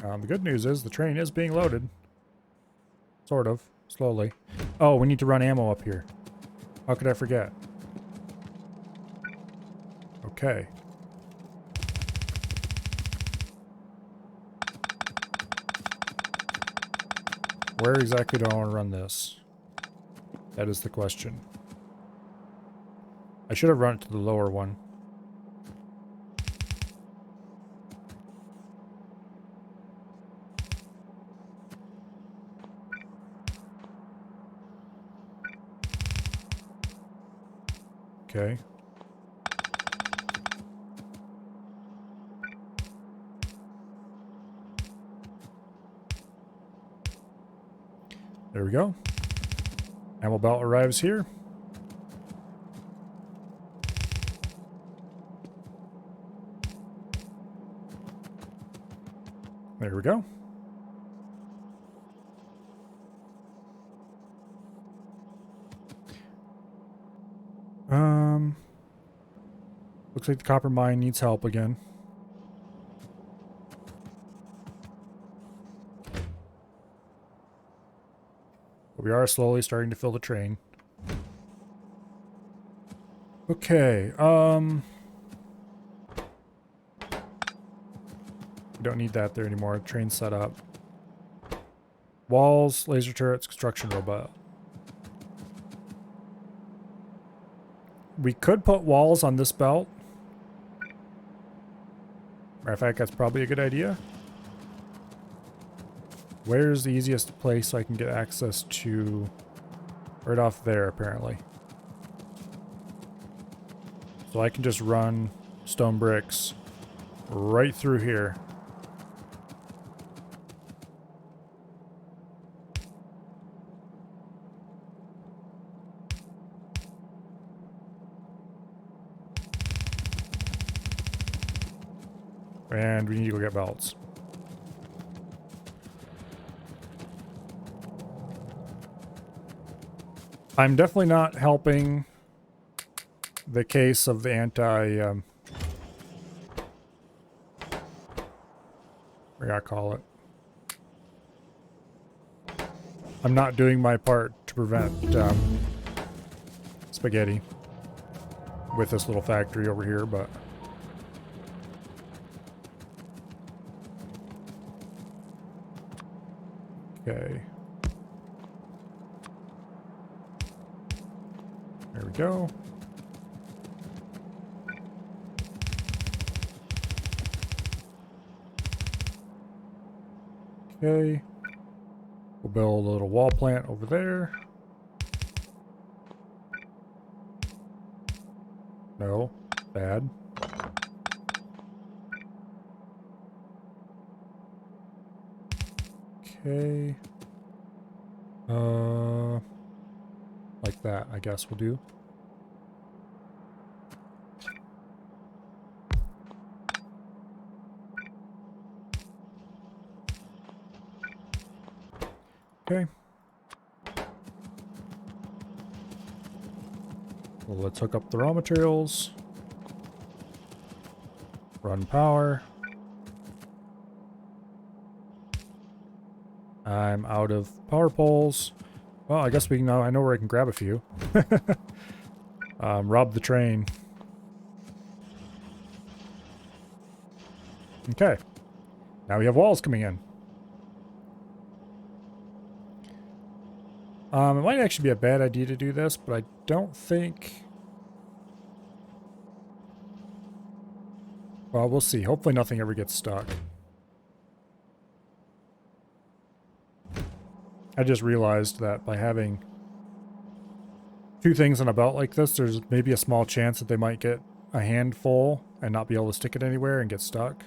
The good news is the train is being loaded. Sort of. Slowly. Oh, we need to run ammo up here. How could I forget? Okay. Where exactly do I want to run this? That is the question. I should have run it to the lower one. Okay. There we go. Ammo belt arrives here. There we go. Looks like the copper mine needs help again. But we are slowly starting to fill the train. Okay, we don't need that there anymore. Train's set up. Walls, laser turrets, construction robot. We could put walls on this belt. Matter of fact, that's probably a good idea. Where's the easiest place I can get access to? Right off there, apparently. So I can just run stone bricks right through here. And we need to go get belts. I'm definitely not helping the case of the what do I call it? I'm not doing my part to prevent spaghetti with this little factory over here, but okay. There we go. Okay. We'll build a little wall plant over there. No. Bad. Okay. Like that, I guess we'll do. Okay. Well, let's hook up the raw materials. Run power. I'm out of power poles. Well, I guess we can now. I know where I can grab a few. Rob the train. Okay. Now we have walls coming in. It might actually be a bad idea to do this, but I don't think... Well, we'll see. Hopefully nothing ever gets stuck. I just realized that by having two things on a belt like this, there's maybe a small chance that they might get a handful and not be able to stick it anywhere and get stuck.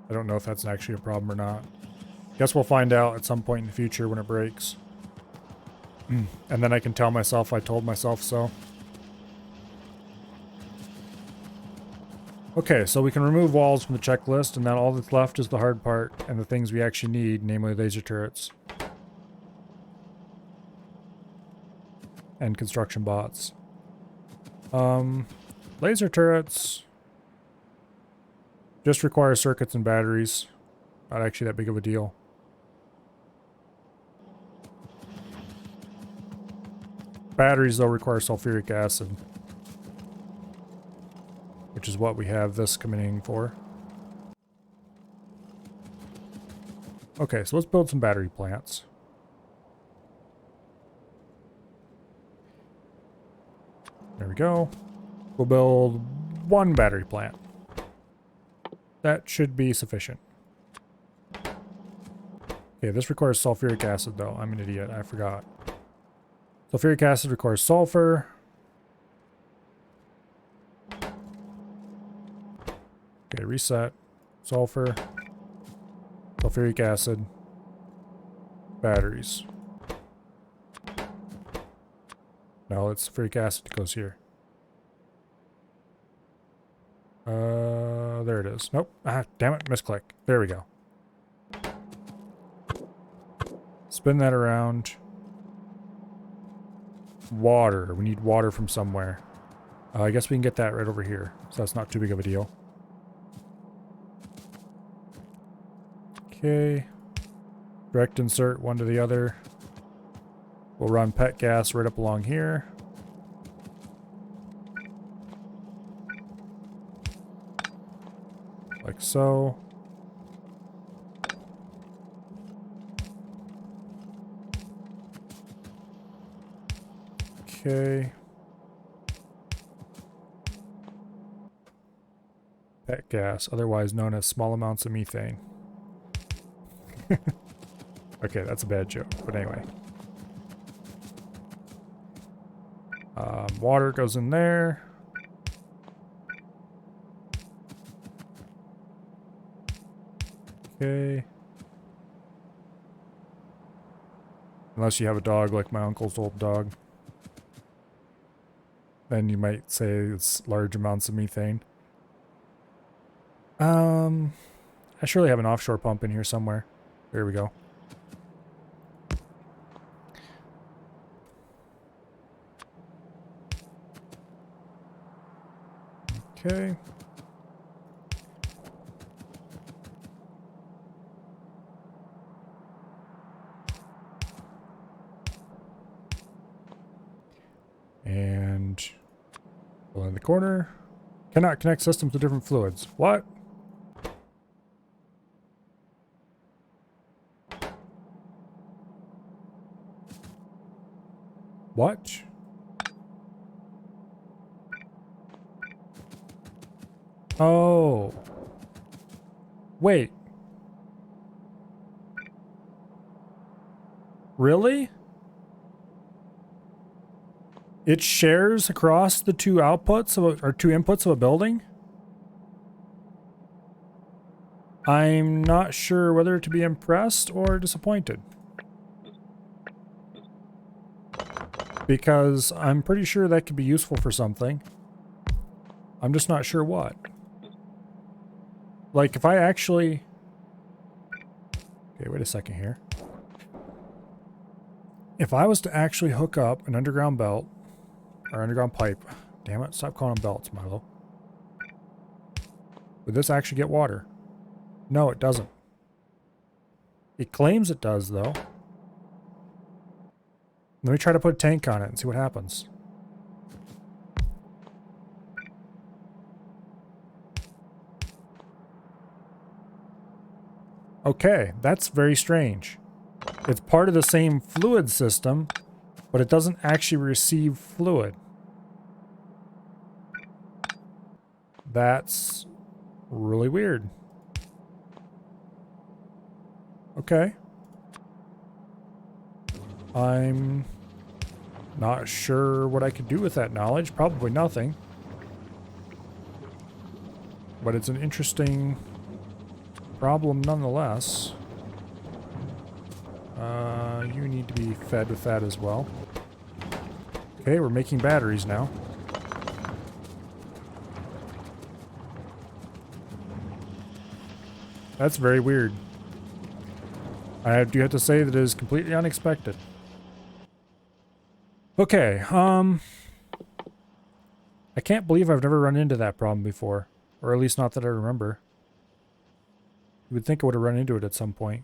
I don't know if that's actually a problem or not. Guess we'll find out at some point in the future when it breaks. And then I can tell myself I told myself so. Okay, so we can remove walls from the checklist, and now all that's left is the hard part and the things we actually need, namely laser turrets. And construction bots. Laser turrets just require circuits and batteries. Not actually that big of a deal. Batteries, though, require sulfuric acid, which is what we have this coming in for. Okay, so let's build some battery plants. There we go. We'll build one battery plant. That should be sufficient. Okay, this requires sulfuric acid, though. I'm an idiot. I forgot. Sulfuric acid requires sulfur. Okay, reset. Sulfur. Sulfuric acid. Batteries. No, it's sulfuric acid that goes here. There it is. Nope. Ah, damn it. Misclick. There we go. Spin that around. Water. We need water from somewhere. I guess we can get that right over here. So that's not too big of a deal. Okay. Direct insert one to the other. We'll run pet gas right up along here. Like so. Okay. Pet gas, otherwise known as small amounts of methane. Okay, that's a bad joke, but anyway. Water goes in there. Okay. Unless you have a dog like my uncle's old dog. Then you might say it's large amounts of methane. I surely have an offshore pump in here somewhere. There we go. Okay. And fill in the corner. Cannot connect systems to different fluids. What? What? Oh. Wait. Really? It shares across the two outputs of or two inputs of a building? I'm not sure whether to be impressed or disappointed. Because I'm pretty sure that could be useful for something. I'm just not sure what. Like, if I actually... Okay, wait a second here. If I was to actually hook up an underground belt, or underground pipe... Damn it, stop calling them belts, Milo. Would this actually get water? No, it doesn't. It claims it does, though. Let me try to put a tank on it and see what happens. Okay, that's very strange. It's part of the same fluid system, but it doesn't actually receive fluid. That's really weird. Okay. I'm not sure what I could do with that knowledge. Probably nothing. But it's an interesting problem nonetheless. You need to be fed with that as well. Okay, we're making batteries now. That's very weird. I do have to say that it is completely unexpected. Okay, I can't believe I've never run into that problem before. Or at least not that I remember. You would think I would have run into it at some point.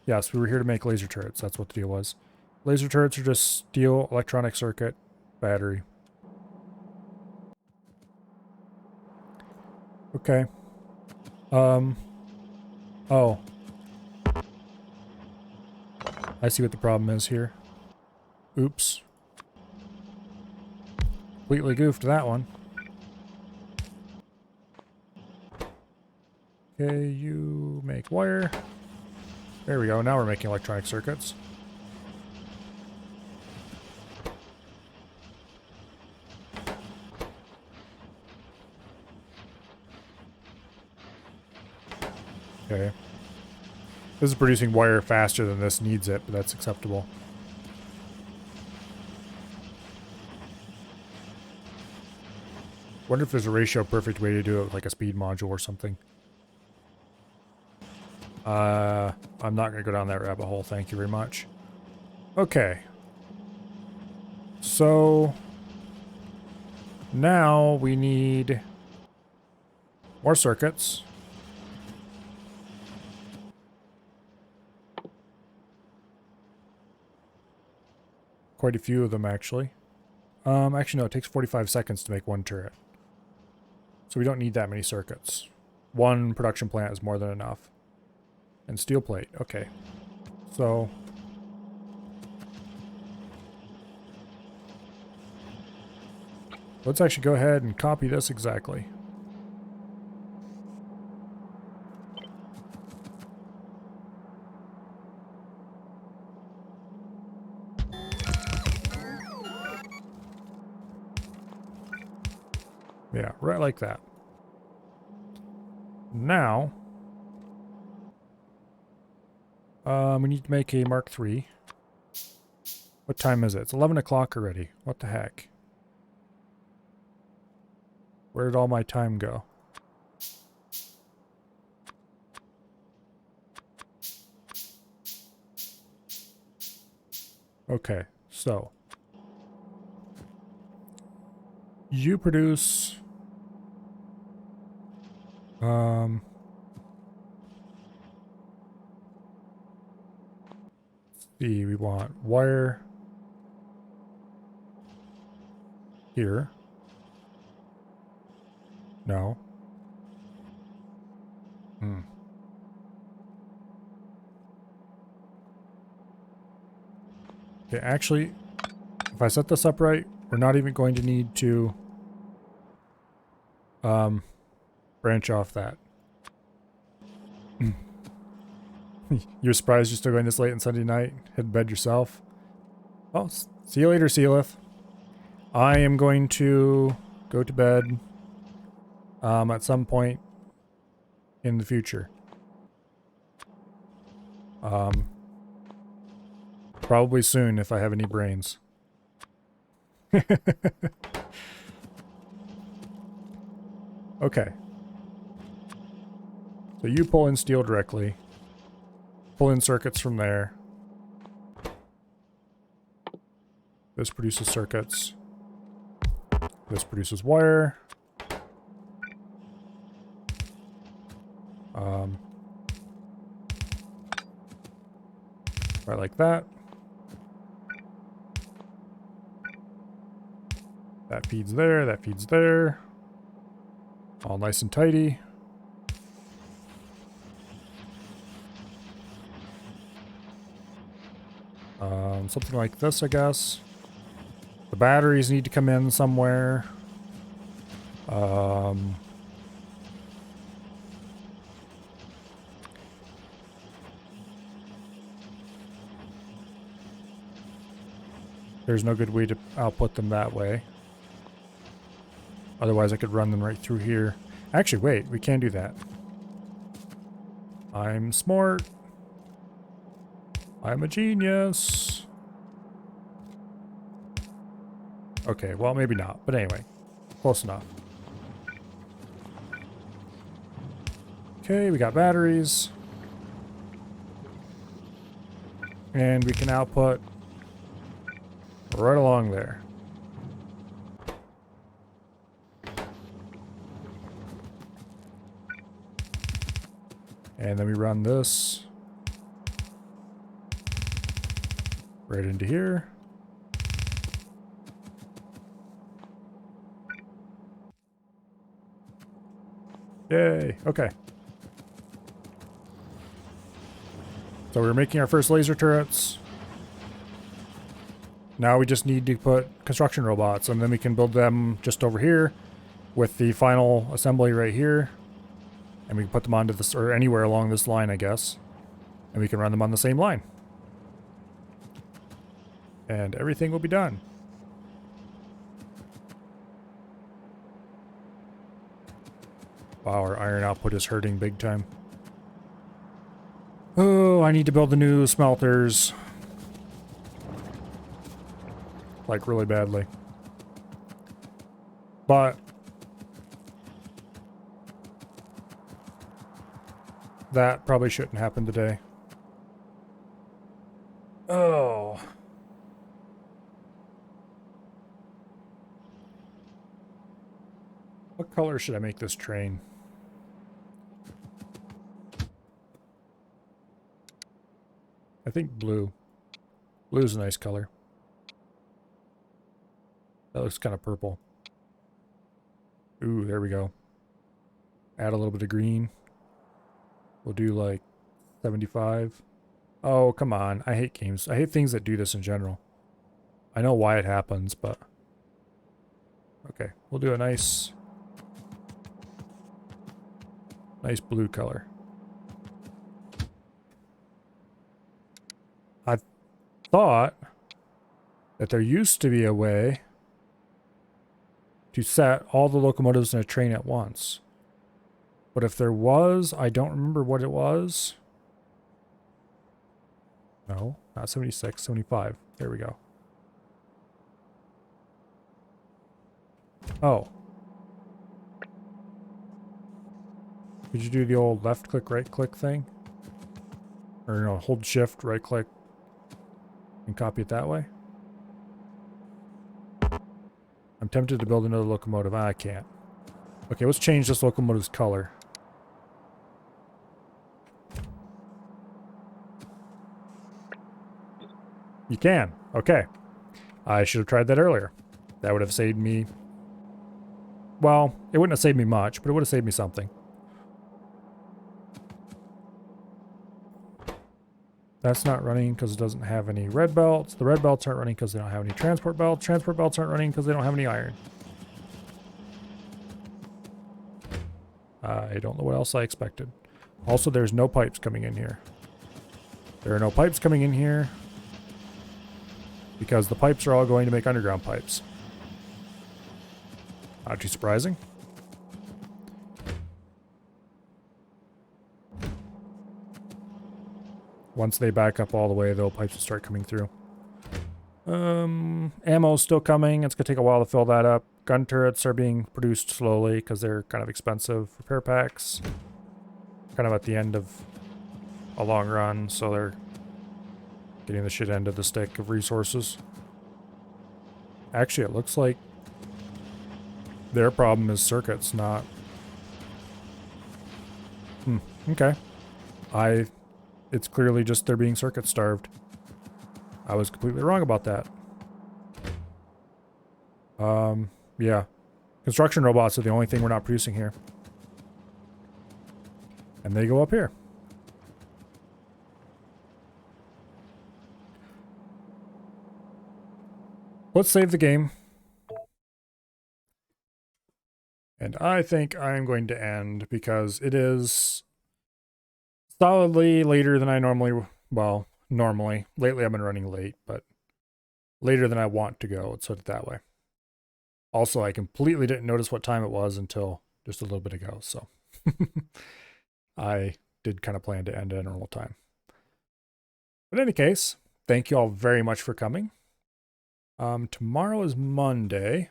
Yes, we were here to make laser turrets. That's what the deal was. Laser turrets are just steel, electronic circuit, battery. Okay. Oh. I see what the problem is here. Oops. Completely goofed that one. Okay, you make wire. There we go. Now we're making electronic circuits. Okay. This is producing wire faster than this needs it, but that's acceptable. Wonder if there's a ratio perfect way to do it with like a speed module or something. I'm not going to go down that rabbit hole, thank you very much. Okay. So now we need more circuits. Quite a few of them, actually. Actually, no, it takes 45 seconds to make one turret. So we don't need that many circuits. One production plant is more than enough. And steel plate, okay. So let's actually go ahead and copy this exactly. Yeah, right like that. Now, we need to make a Mark III. What time is it? It's 11 o'clock already. What the heck? Where did all my time go? Okay, so you produce see, we want wire here. No. Okay, actually, if I set this up right, we're not even going to need to branch off that. You're surprised you're still going this late on Sunday night? Head to bed yourself? Well, see you later, Sealith. I am going to go to bed at some point in the future. Probably soon if I have any brains. Okay. So you pull in steel directly. Pull in circuits from there. This produces circuits. This produces wire. Right like that. That feeds there, that feeds there. All nice and tidy. Something like this, I guess. The batteries need to come in somewhere. There's no good way to output them that way. Otherwise I could run them right through here. Actually, wait, we can do that. I'm smart. I'm a genius. Okay, well, maybe not. But anyway, close enough. Okay, we got batteries. And we can output right along there. And then we run this right into here. Yay, okay. So we're making our first laser turrets. Now we just need to put construction robots, and then we can build them just over here with the final assembly right here. And we can put them onto this, or anywhere along this line, I guess. And we can run them on the same line. And everything will be done. Wow, our iron output is hurting big time. Oh, I need to build the new smelters. Like, really badly. But that probably shouldn't happen today. Oh. What color should I make this train? I think blue. Blue's a nice color. That looks kind of purple. Ooh, there we go. Add a little bit of green. We'll do like 75. Oh, come on. I hate games. I hate things that do this in general. I know why it happens, but... Okay, we'll do a nice blue color. I thought that there used to be a way to set all the locomotives in a train at once. But if there was, I don't remember what it was. No, not 76, 75. There we go. Oh. Could you do the old left click, right click thing? Or no, hold shift, right click, and copy it that way? I'm tempted to build another locomotive. I can't. Okay, let's change this locomotive's color. You can. Okay. I should have tried that earlier. That would have saved me... Well, it wouldn't have saved me much, but it would have saved me something. That's not running because it doesn't have any red belts. The red belts aren't running because they don't have any transport belts. Transport belts aren't running because they don't have any iron. I don't know what else I expected. Also, there's no pipes coming in here. There are no pipes coming in here because the pipes are all going to make underground pipes. Not too surprising. Once they back up all the way, the pipes will start coming through. Ammo's still coming. It's going to take a while to fill that up. Gun turrets are being produced slowly because they're kind of expensive. Repair packs, kind of at the end of a long run, so they're getting the shit end of the stick of resources. Actually, it looks like their problem is circuits, not... Okay. It's clearly just they're being circuit starved. I was completely wrong about that. Yeah. Construction robots are the only thing we're not producing here. And they go up here. Let's save the game. And I think I'm going to end because it is solidly later than I normally... Well, normally. Lately I've been running late, but later than I want to go. Let's put it that way. Also, I completely didn't notice what time it was until just a little bit ago, so I did kind of plan to end at a normal time. But in any case, thank you all very much for coming. Tomorrow is Monday.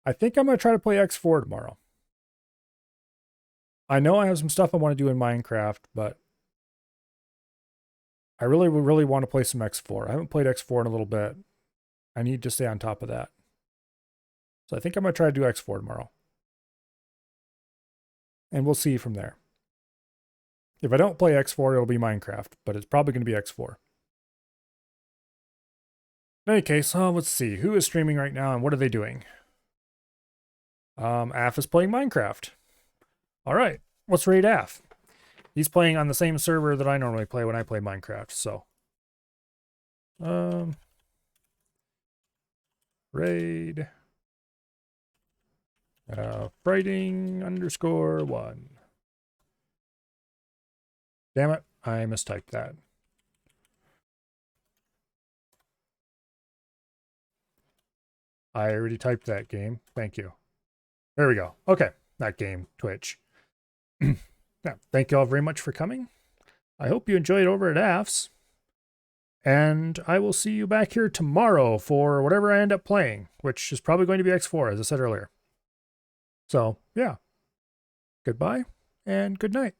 I think I'm going to try to play X4 tomorrow. I know I have some stuff I want to do in Minecraft, but I really want to play some X4. I haven't played X4 in a little bit. I need to stay on top of that. So I think I'm going to try to do X4 tomorrow. And we'll see from there. If I don't play X4, it'll be Minecraft, but it's probably going to be X4. In any case, let's see. Who is streaming right now and what are they doing? Af is playing Minecraft. All right. Let's raid Af. He's playing on the same server that I normally play when I play Minecraft, so. Raid. Fighting _1. Damn it, I mistyped that. I already typed that game. Thank you. There we go. Okay, that game, Twitch. Yeah, thank you all very much for coming. I hope you enjoyed over at AFS. And I will see you back here tomorrow for whatever I end up playing, which is probably going to be X4, as I said earlier. So, yeah. Goodbye, and good night.